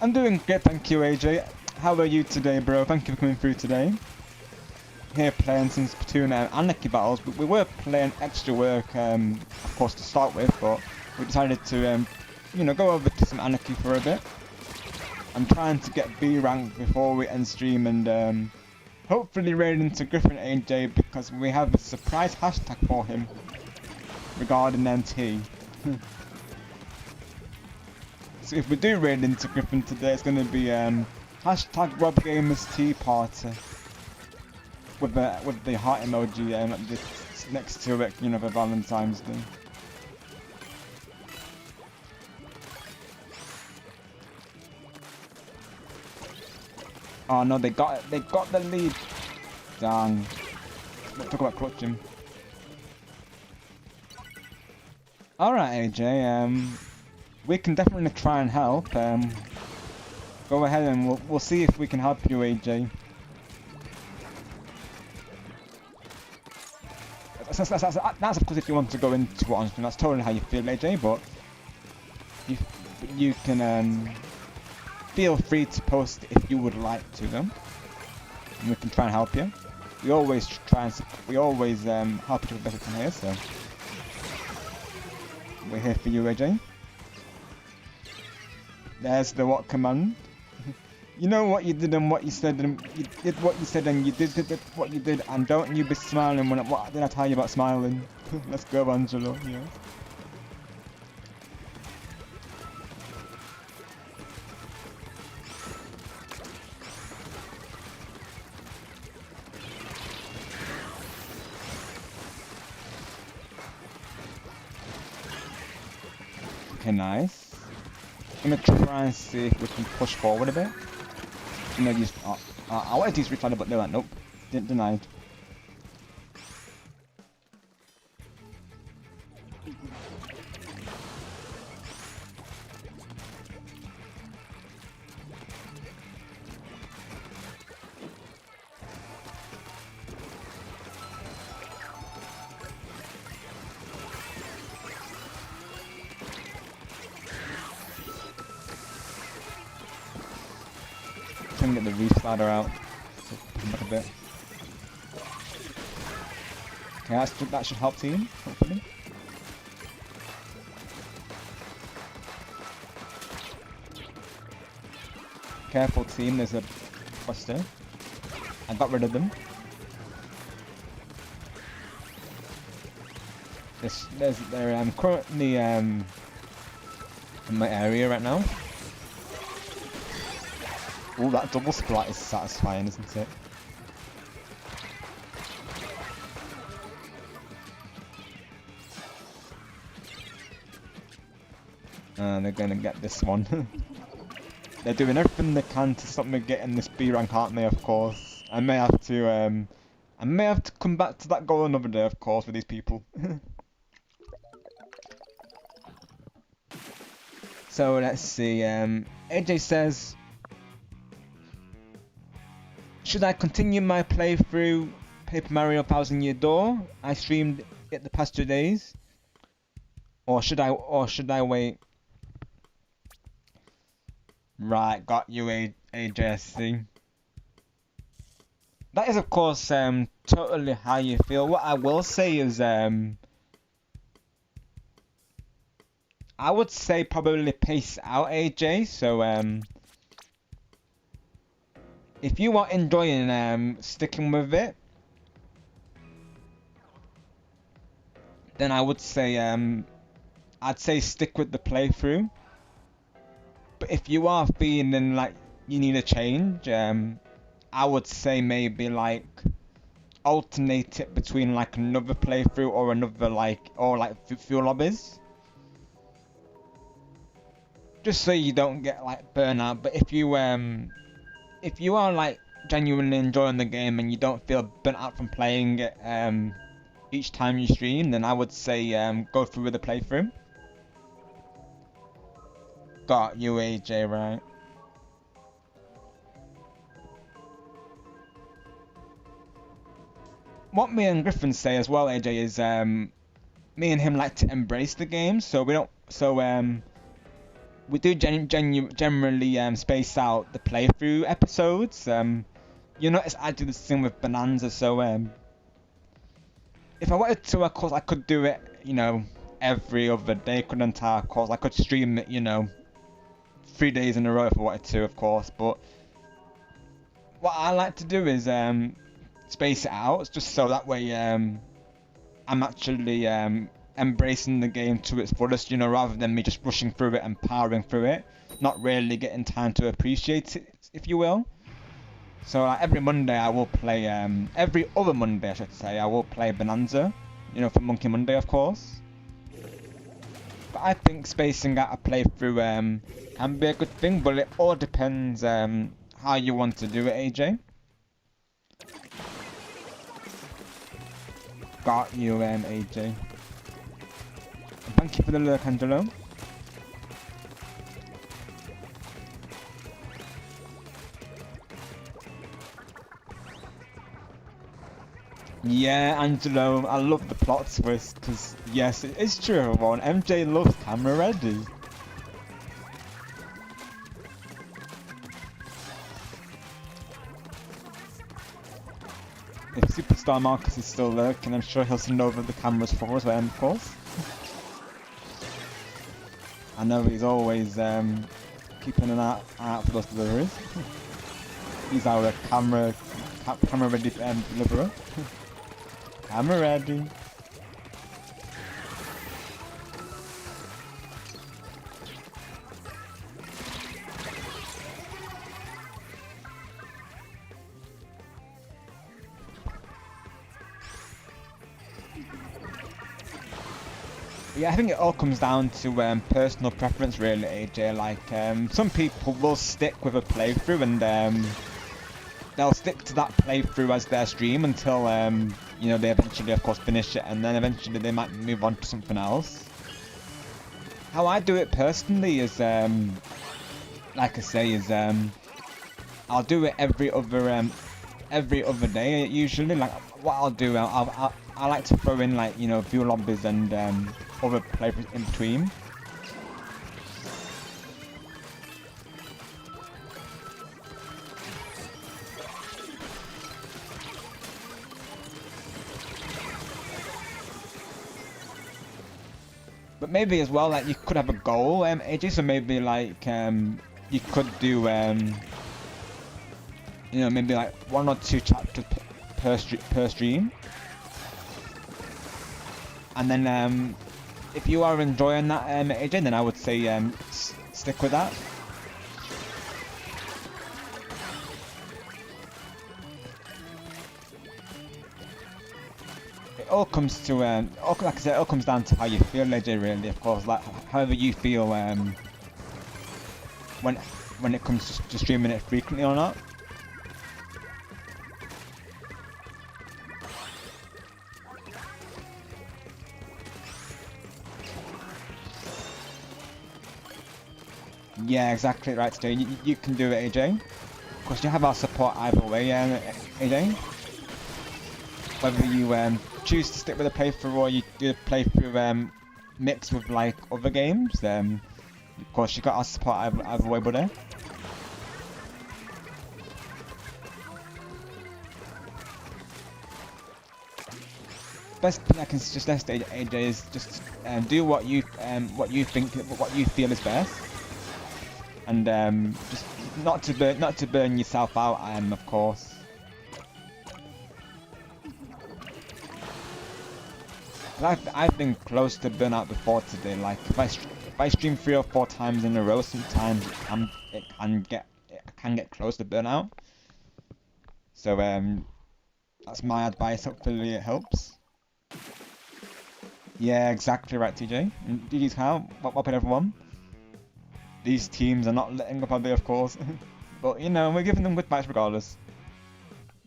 I'm doing great, thank you, AJ. How are you today, bro? Thank you for coming through today. Here playing some Splatoon and Anarchy Battles, but we were playing Eggstra Work, of course, to start with, but we decided to, you know, go over to some Anarchy for a bit. I'm trying to get B rank before we end stream and hopefully raid into Griffin AJ because we have a surprise hashtag for him regarding NT. So if we do raid into Griffin today, it's going to be hashtag RobGamers Tea Party with the heart emoji just next to it, you know, for Valentine's Day. Oh no, they got it. They got the lead. Dang. Let's talk about clutching. Alright, AJ. We can definitely try and help. Go ahead and we'll see if we can help you, AJ. That's of course if you want to go into it, honestly. That's totally how you feel, AJ. But you can feel free to post if you would like to, them, and we can try and help you. We always try and help you with better from here, so we're here for you, AJ. There's the what command. You know what you did and what you said, and you did what you said and you did what you did, and don't you be smiling when what did I tell you about smiling? Let's go, Angelo. Yeah. Okay, nice. I'm gonna try and see if we can push forward a bit. You know, use. I wanted to use recliner, but no, nope. Denied. Trying to get the reef ladder out. So push him back a bit. Okay, that should help team, hopefully. Careful team, there's a buster. I got rid of them. They're currently in my area right now. Oh, that double splat is satisfying, isn't it? They're gonna get this one. They're doing everything they can to stop me getting this B rank, aren't they? Of course. I may have to come back to that goal another day, of course, with these people. So let's see. AJ says, should I continue my playthrough Paper Mario Thousand Year Door? I streamed it the past 2 days, or should I wait? Right, got you, AJSC. That is, of course, totally how you feel. What I will say is, I would say probably pace out, AJ. So, if you are enjoying sticking with it, then I would say I'd say stick with the playthrough. But if you are feeling like you need a change, I would say maybe like alternate it between like another playthrough or another few lobbies. Just so you don't get like burnout. But if you are like genuinely enjoying the game and you don't feel burnt out from playing it each time you stream, then I would say go through with the playthrough. Got you, AJ, right? What me and Griffin say as well, AJ, is me and him like to embrace the game, so we don't. So we do generally space out the playthrough episodes. You notice I do the same with Bonanza, so if I wanted to, of course, I could do it, you know, every other day, couldn't I? Of course, I could stream it, you know, 3 days in a row if I wanted to, of course. But what I like to do is space it out, just so that way I'm actually embracing the game to its fullest, you know, rather than me just rushing through it and powering through it, not really getting time to appreciate it, if you will. So every Monday I will play, every other Monday I should say, I will play Bonanza, you know, for Monkey Monday, of course. But I think spacing out a playthrough can be a good thing, but it all depends how you want to do it, AJ. Got you, AJ. Thank you for the lurk, Angelo. Yeah, Angelo, I love the plot twist, because, yes, it is true, everyone. MJ loves camera ready. If Superstar Marcus is still lurking, I'm sure he'll send over the cameras for us, of course. I know he's always keeping an eye out for those deliveries. He's our camera ready deliverer. Camera ready. Yeah, I think it all comes down to personal preference, really, AJ. Like, some people will stick with a playthrough and they'll stick to that playthrough as their stream until you know, they eventually, of course, finish it, and then eventually they might move on to something else. How I do it personally is, like I say, is I'll do it every other day usually. Like, what I'll do, I like to throw in, like, you know, few lobbies and other playthroughs in between. But maybe as well, like, you could have a goal, AJ, so maybe like you could do you know, maybe like 1 or 2 chapters per stream. And then if you are enjoying that, AJ, then I would say stick with that. It all comes to like I said, it all comes down to how you feel, AJ. Really, of course, like however you feel when it comes to streaming it frequently or not. Yeah, exactly right, Stu. You can do it, AJ. Of course, you have our support either way, AJ. Whether you choose to stick with a playthrough or you do a playthrough mixed with like other games, of course you got our support either way, buddy. best thing I can suggest to AJ is just do what you think, what you feel is best, and just not to burn yourself out. Of course. I've been close to burnout before today. Like if I stream 3 or 4 times in a row, sometimes it can get close to burnout. So that's my advice. Hopefully it helps. Yeah, exactly right, TJ. And GG's how? What up, everyone? These teams are not letting up, are they? Of course, but you know we're giving them good fights regardless.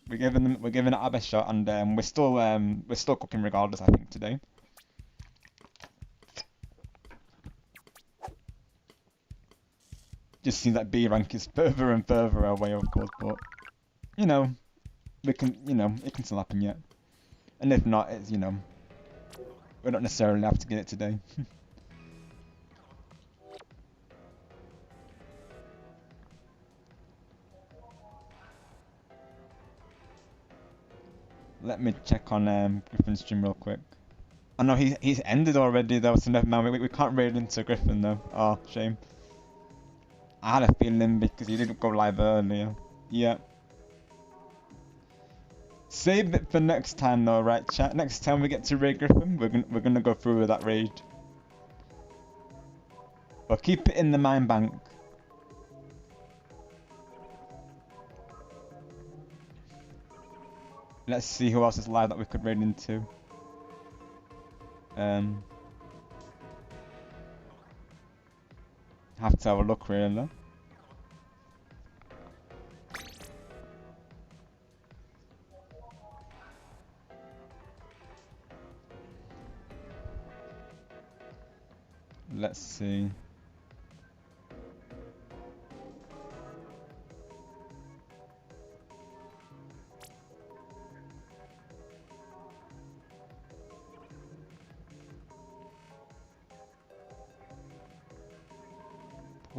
We're giving it our best shot, and we're still cooking regardless. I think today. Just seems like B rank is further and further away, of course, but you know, it can still happen yet. And if not, it's we don't necessarily have to get it today. Let me check on Griffin's stream real quick. Oh no, he's ended already though, so never mind. We can't raid into Griffin though. Oh, shame. I had a feeling because he didn't go live earlier. Yeah. Save it for next time though, right chat? Next time we get to raid Griffin, we're gonna go through with that raid. But keep it in the mine bank. Let's see who else is live that we could raid into. Have to have a look really. Let's see.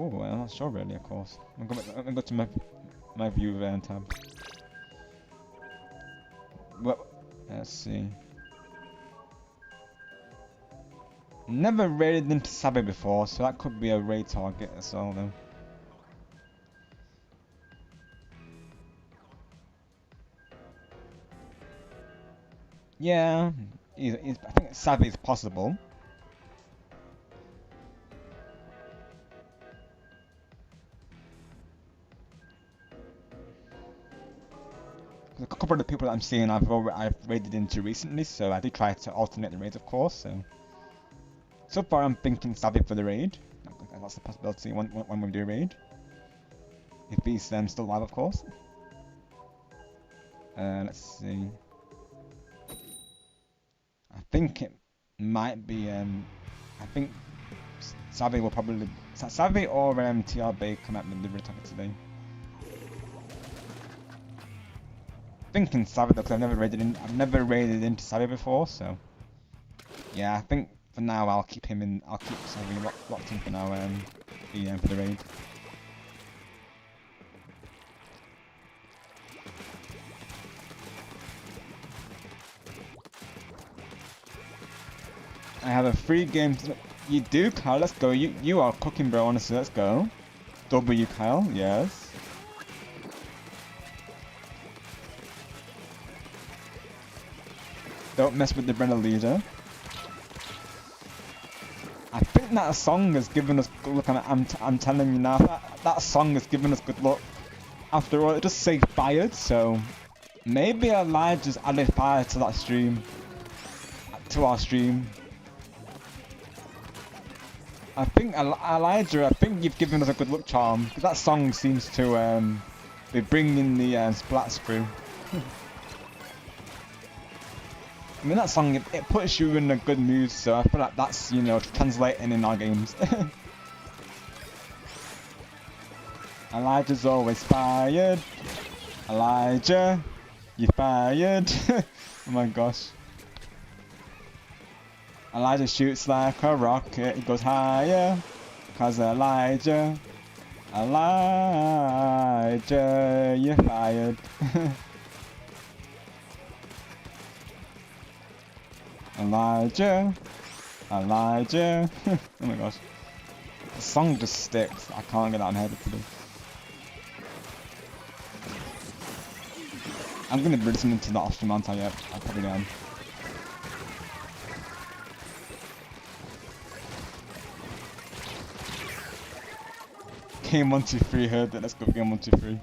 Oh, I'm not sure really, of course. I'm gonna go to my view tab. Well, let's see. Never raided into Sabe before, so that could be a raid target as well, though. Yeah, I think Sabe is possible. A couple of the people that I'm seeing I've raided into recently, so I did try to alternate the raids, of course. So far I'm thinking Sabe for the raid. That's a possibility when we do a raid. If he's still live, of course. Let's see. I think it might be. I think Sabe will probably Sabe or TRB come at me the target today. Thinking Sabe though, because I've never raided into Sabe before, so yeah, I think for now I'll keep Sabe locked in for now. For the raid. I have a free game. You do, Kyle? Let's go. You are cooking, bro. Honestly, let's go. W, Kyle. Yes. Don't mess with the Brenner leader. I think that song has given us good luck. I'm telling you now, that song has given us good luck. After all, it does say fired, so maybe Elijah's added fire to that stream, to our stream. I think Elijah, you've given us a good luck charm, because that song seems to be bringing the splats through. I mean, that song, it puts you in a good mood, so I feel like that's, translating in our games. Elijah's always fired. Elijah, you fired. Oh my gosh. Elijah shoots like a rocket, it goes higher. Cause Elijah, you're fired. Elijah. Elijah. Oh my gosh. The song just sticks. I can't get out of my head today. I'm gonna listen to that often, aren't I? Yep, I probably am. Game 1, 2, 3 heard that. Let's go game 1, 2, 3.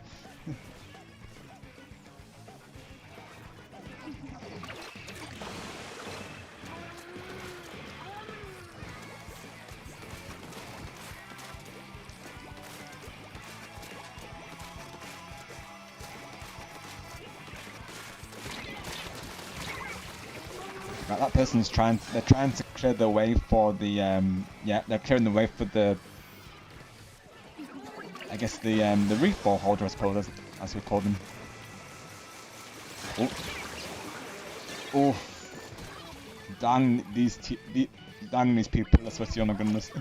Right, that person's they're trying to clear the way for the, yeah, they're clearing the way for the, I guess the reef ball holder, I suppose, as we call them. Oh. Oh. Dang these people, that's what you're not gonna miss.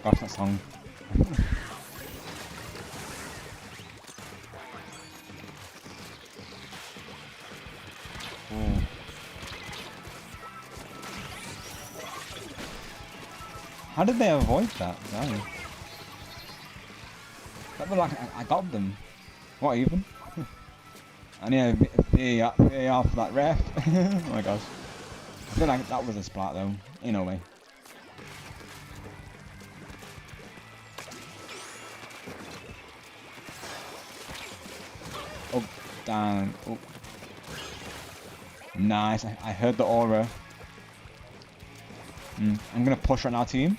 Gosh, that song. Oh. How did they avoid that? Dang. That was like I got them. What even? I need a VAR for that ref. Oh my gosh. I feel like that was a splat though. In a way. Oh, damn. Oh. Nice. I heard the aura. I'm gonna push on our team.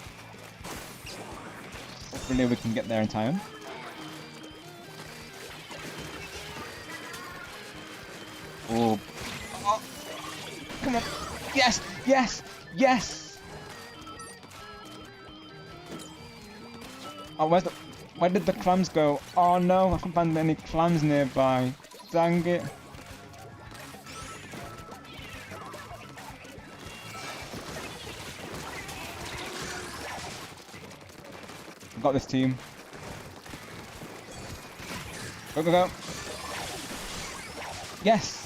Hopefully we can get there in time. Oh. Oh. Come on. Yes! Yes! Yes! Oh, where did the clams go? Oh no, I couldn't find any clams nearby. Dang it. I've got this team. Go, go, go. Yes!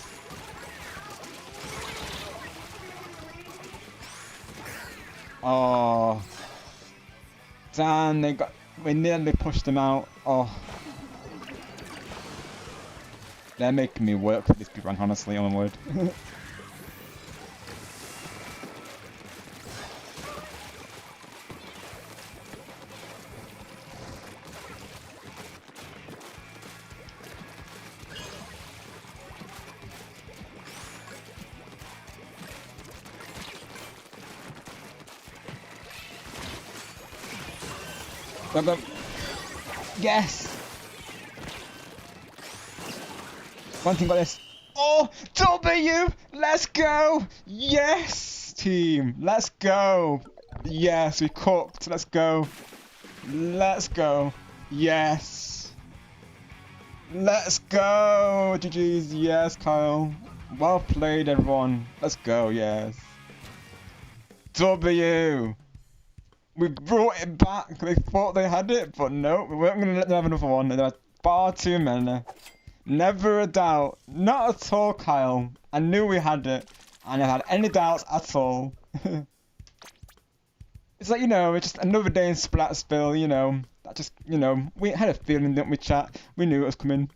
Oh. Damn, we nearly pushed them out. Oh. They're making me work for this people, honestly, on my word. Go, go. Yes! One thing about this. Oh! W! Let's go! Yes! Team! Let's go! Yes, we cooked. Let's go. Let's go. Yes! Let's go! GG's. Yes, Kyle. Well played, everyone. Let's go, yes. W! We brought it back. They thought they had it, but no, we weren't going to let them have another one. There were far too many. Never a doubt. Not at all, Kyle. I knew we had it. I never had any doubts at all. It's like, you know, it's just another day in Splatsville, you know. That just, you know, we had a feeling, didn't we, chat? We knew it was coming.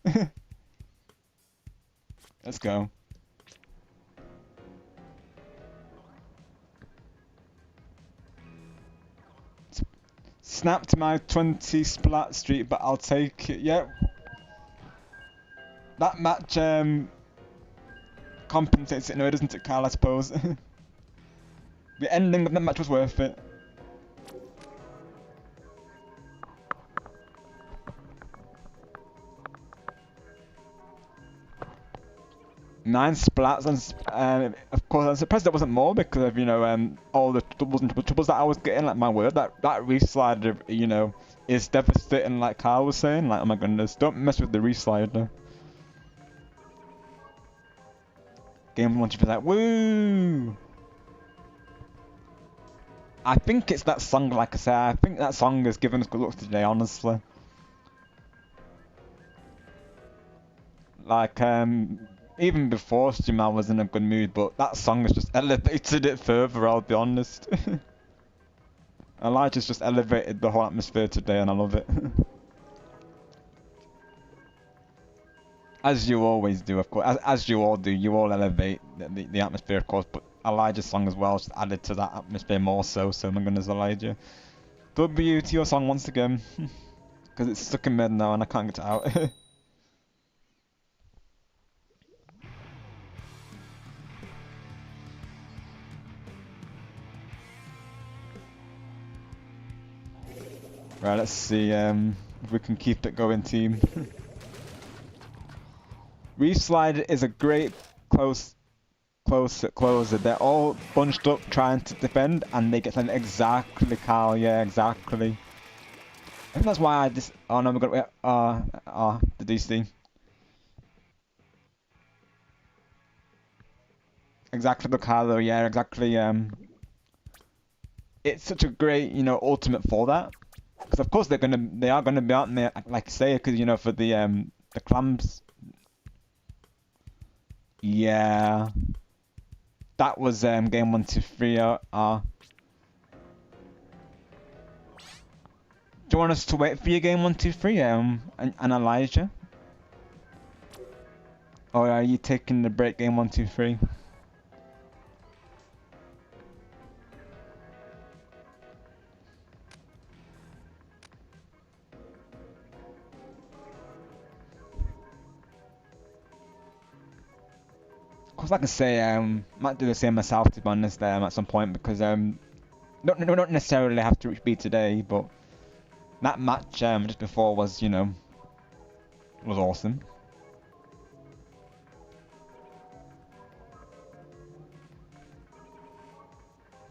Let's go. Snapped my 20 Splat Street, but I'll take it. Yep. That match compensates it, no, doesn't it, Kyle, I suppose? The ending of that match was worth it. 9 splats, and of course I'm surprised there wasn't more because of all the doubles and triple troubles that I was getting. Like my word, that reslider is devastating. Like Carl was saying, like oh my goodness, don't mess with the reslider. Game launch for that, woo! I think it's that song, like I said, I think that song has given us good looks today, honestly. Like, even before stream I was in a good mood, but that song has just elevated it further, I'll be honest. Elijah's just elevated the whole atmosphere today and I love it. As you always do, of course, as you all do, you all elevate the atmosphere, of course, but Elijah's song as well just added to that atmosphere more so my goodness, Elijah. W to your song once again, because it's stuck in mid now and I can't get it out. Right, let's see if we can keep it going, team. Reslide is a great closer. They're all bunched up trying to defend, and they get sent exactly, Carl. Yeah, exactly. I think that's why I just. Oh no, we're gonna the DC. Exactly, the Carlo. Yeah, exactly. It's such a great, ultimate for that. Because of course they are gonna be out there, like I say, because for the clams. Yeah, that was game 1, 2, 3. Do you want us to wait for your game 1, 2, 3, and Elijah? Or are you taking the break game 1, 2, 3? Of course, like I say, might do the same myself to be honest, at some point because don't necessarily have to be today, but that match just before was was awesome.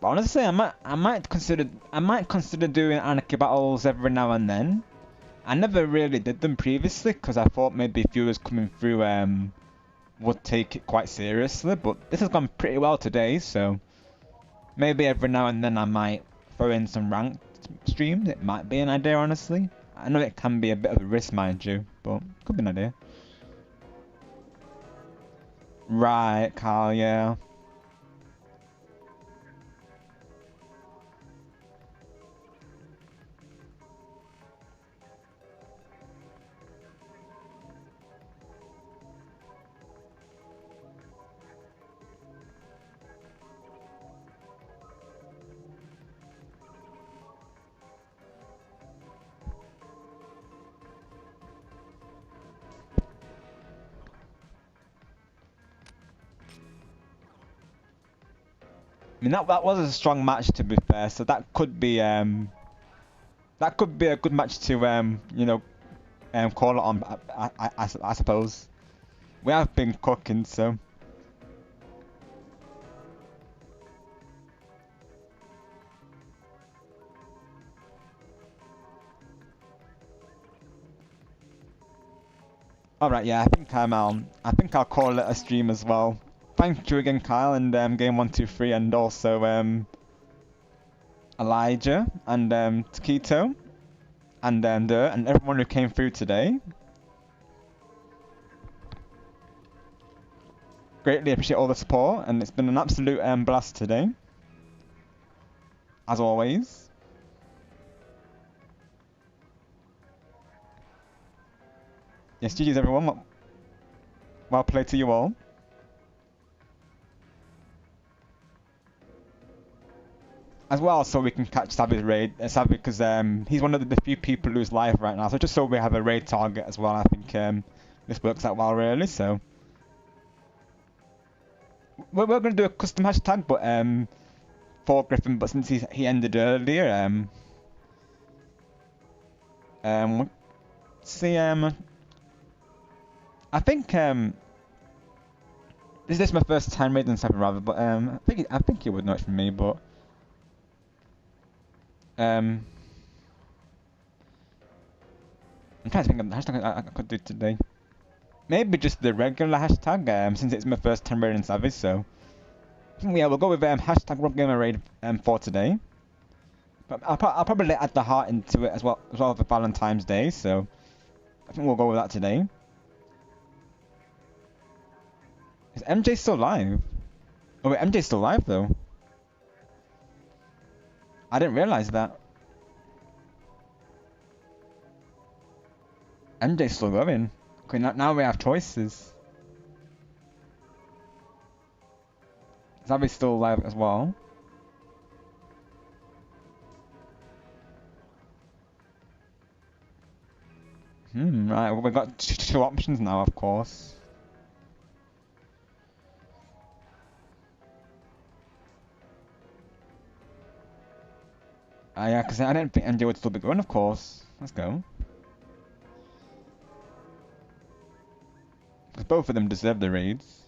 But honestly, I might consider doing anarchy battles every now and then. I never really did them previously because I thought maybe viewers coming through would take it quite seriously, but this has gone pretty well today, so maybe every now and then I might throw in some ranked streams. It might be an idea, honestly. I know it can be a bit of a risk, mind you, but could be an idea. Right, Carl, yeah. I mean that was a strong match to be fair, so that could be a good match to call it on. I suppose we have been cooking, so. Alright, yeah, I think I'll call it a stream as well. Thank you again, Kyle, and game 1, 2, 3, and also Elijah and Taquito and and everyone who came through today. Greatly appreciate all the support, and it's been an absolute blast today, as always. Yes, GG's everyone. Well played to you all. As well, so we can catch Savvy's raid, Savvy, because he's one of the few people who's live right now. So just so we have a raid target as well, I think this works out well really. So we're going to do a custom hashtag, but for Griffin, but since he ended earlier, see I think This is my first time raiding 7 rather, but I think you would know it from me, but I'm trying to think of the hashtag I could do today. Maybe just the regular hashtag, since it's my first time raiding Savage, so I think yeah, we'll go with hashtag RubGamerRaid for today. But I'll probably add the heart into it as well for Valentine's Day, so I think we'll go with that today. Is MJ still live? Oh wait, MJ's still live though. I didn't realize that. MJ's still going. Okay, now we have choices. Zabby's still live as well. Right, well, we've got two options now, of course. Yeah, because I didn't think MJ would still be going, of course. Let's go. Because both of them deserve the raids.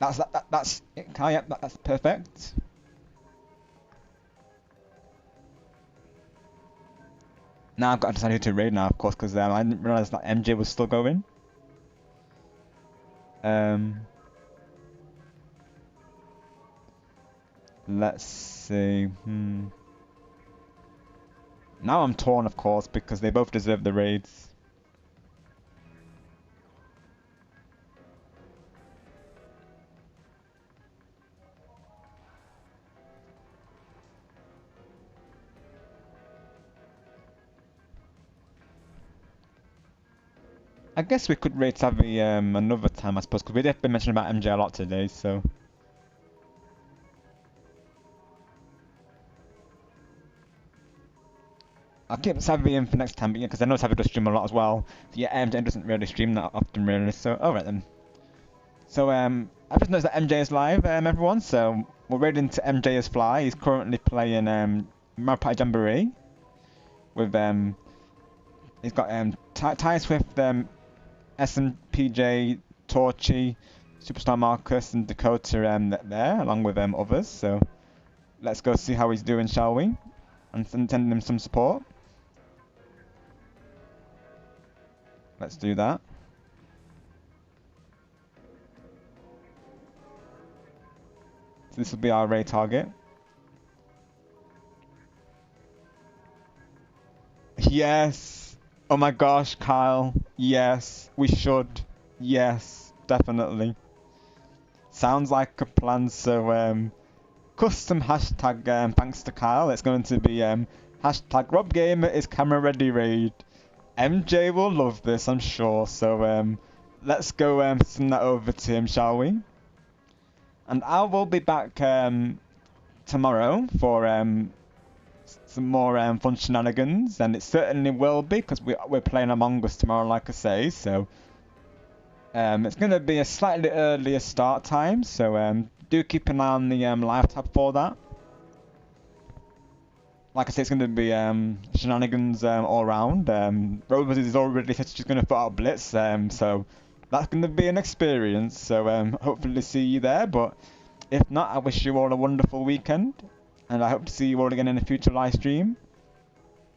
That's that's perfect. Now I've got to decide who to raid now, of course, because I didn't realize that MJ was still going. Let's see. Now I'm torn, of course, because they both deserve the raids. I guess we could rate Savvy another time, I suppose, because we did been mentioning about MJ a lot today, so. I'll keep Savvy in for next time, but yeah, because I know Savvy does stream a lot as well. So yeah, MJ doesn't really stream that often, really. So alright then. So I just noticed that MJ is live, everyone. So we're raiding to MJ's Fly. He's currently playing Mario Party Jamboree with he's got Ty Swift, SMPJ, Torchy, Superstar Marcus, and Dakota there, along with others. So let's go see how he's doing, shall we? And send him some support. Let's do that. So this will be our raid target. Yes! Oh my gosh, Kyle. Yes, we should. Yes, definitely. Sounds like a plan, so custom hashtag thanks to Kyle. It's going to be hashtag RobGamer is camera ready raid. MJ will love this, I'm sure. So let's go send that over to him, shall we? And I will be back tomorrow for some more fun shenanigans, and it certainly will be because we're playing Among Us tomorrow, like I say. So it's going to be a slightly earlier start time. So do keep an eye on the live tab for that. Like I say, it's going to be shenanigans all around. Rose is already said she's going to put out Blitz, so that's going to be an experience. So hopefully see you there. But if not, I wish you all a wonderful weekend, and I hope to see you all again in a future live stream.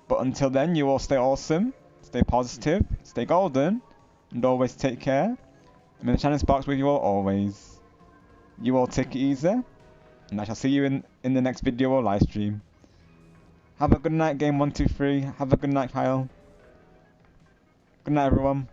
But until then, you all stay awesome, stay positive, stay golden, and always take care. And may the channel sparks with you all always. You all take it easy, and I shall see you in the next video or live stream. Have a good night, Game 123. Have a good night, Kyle. Good night, everyone.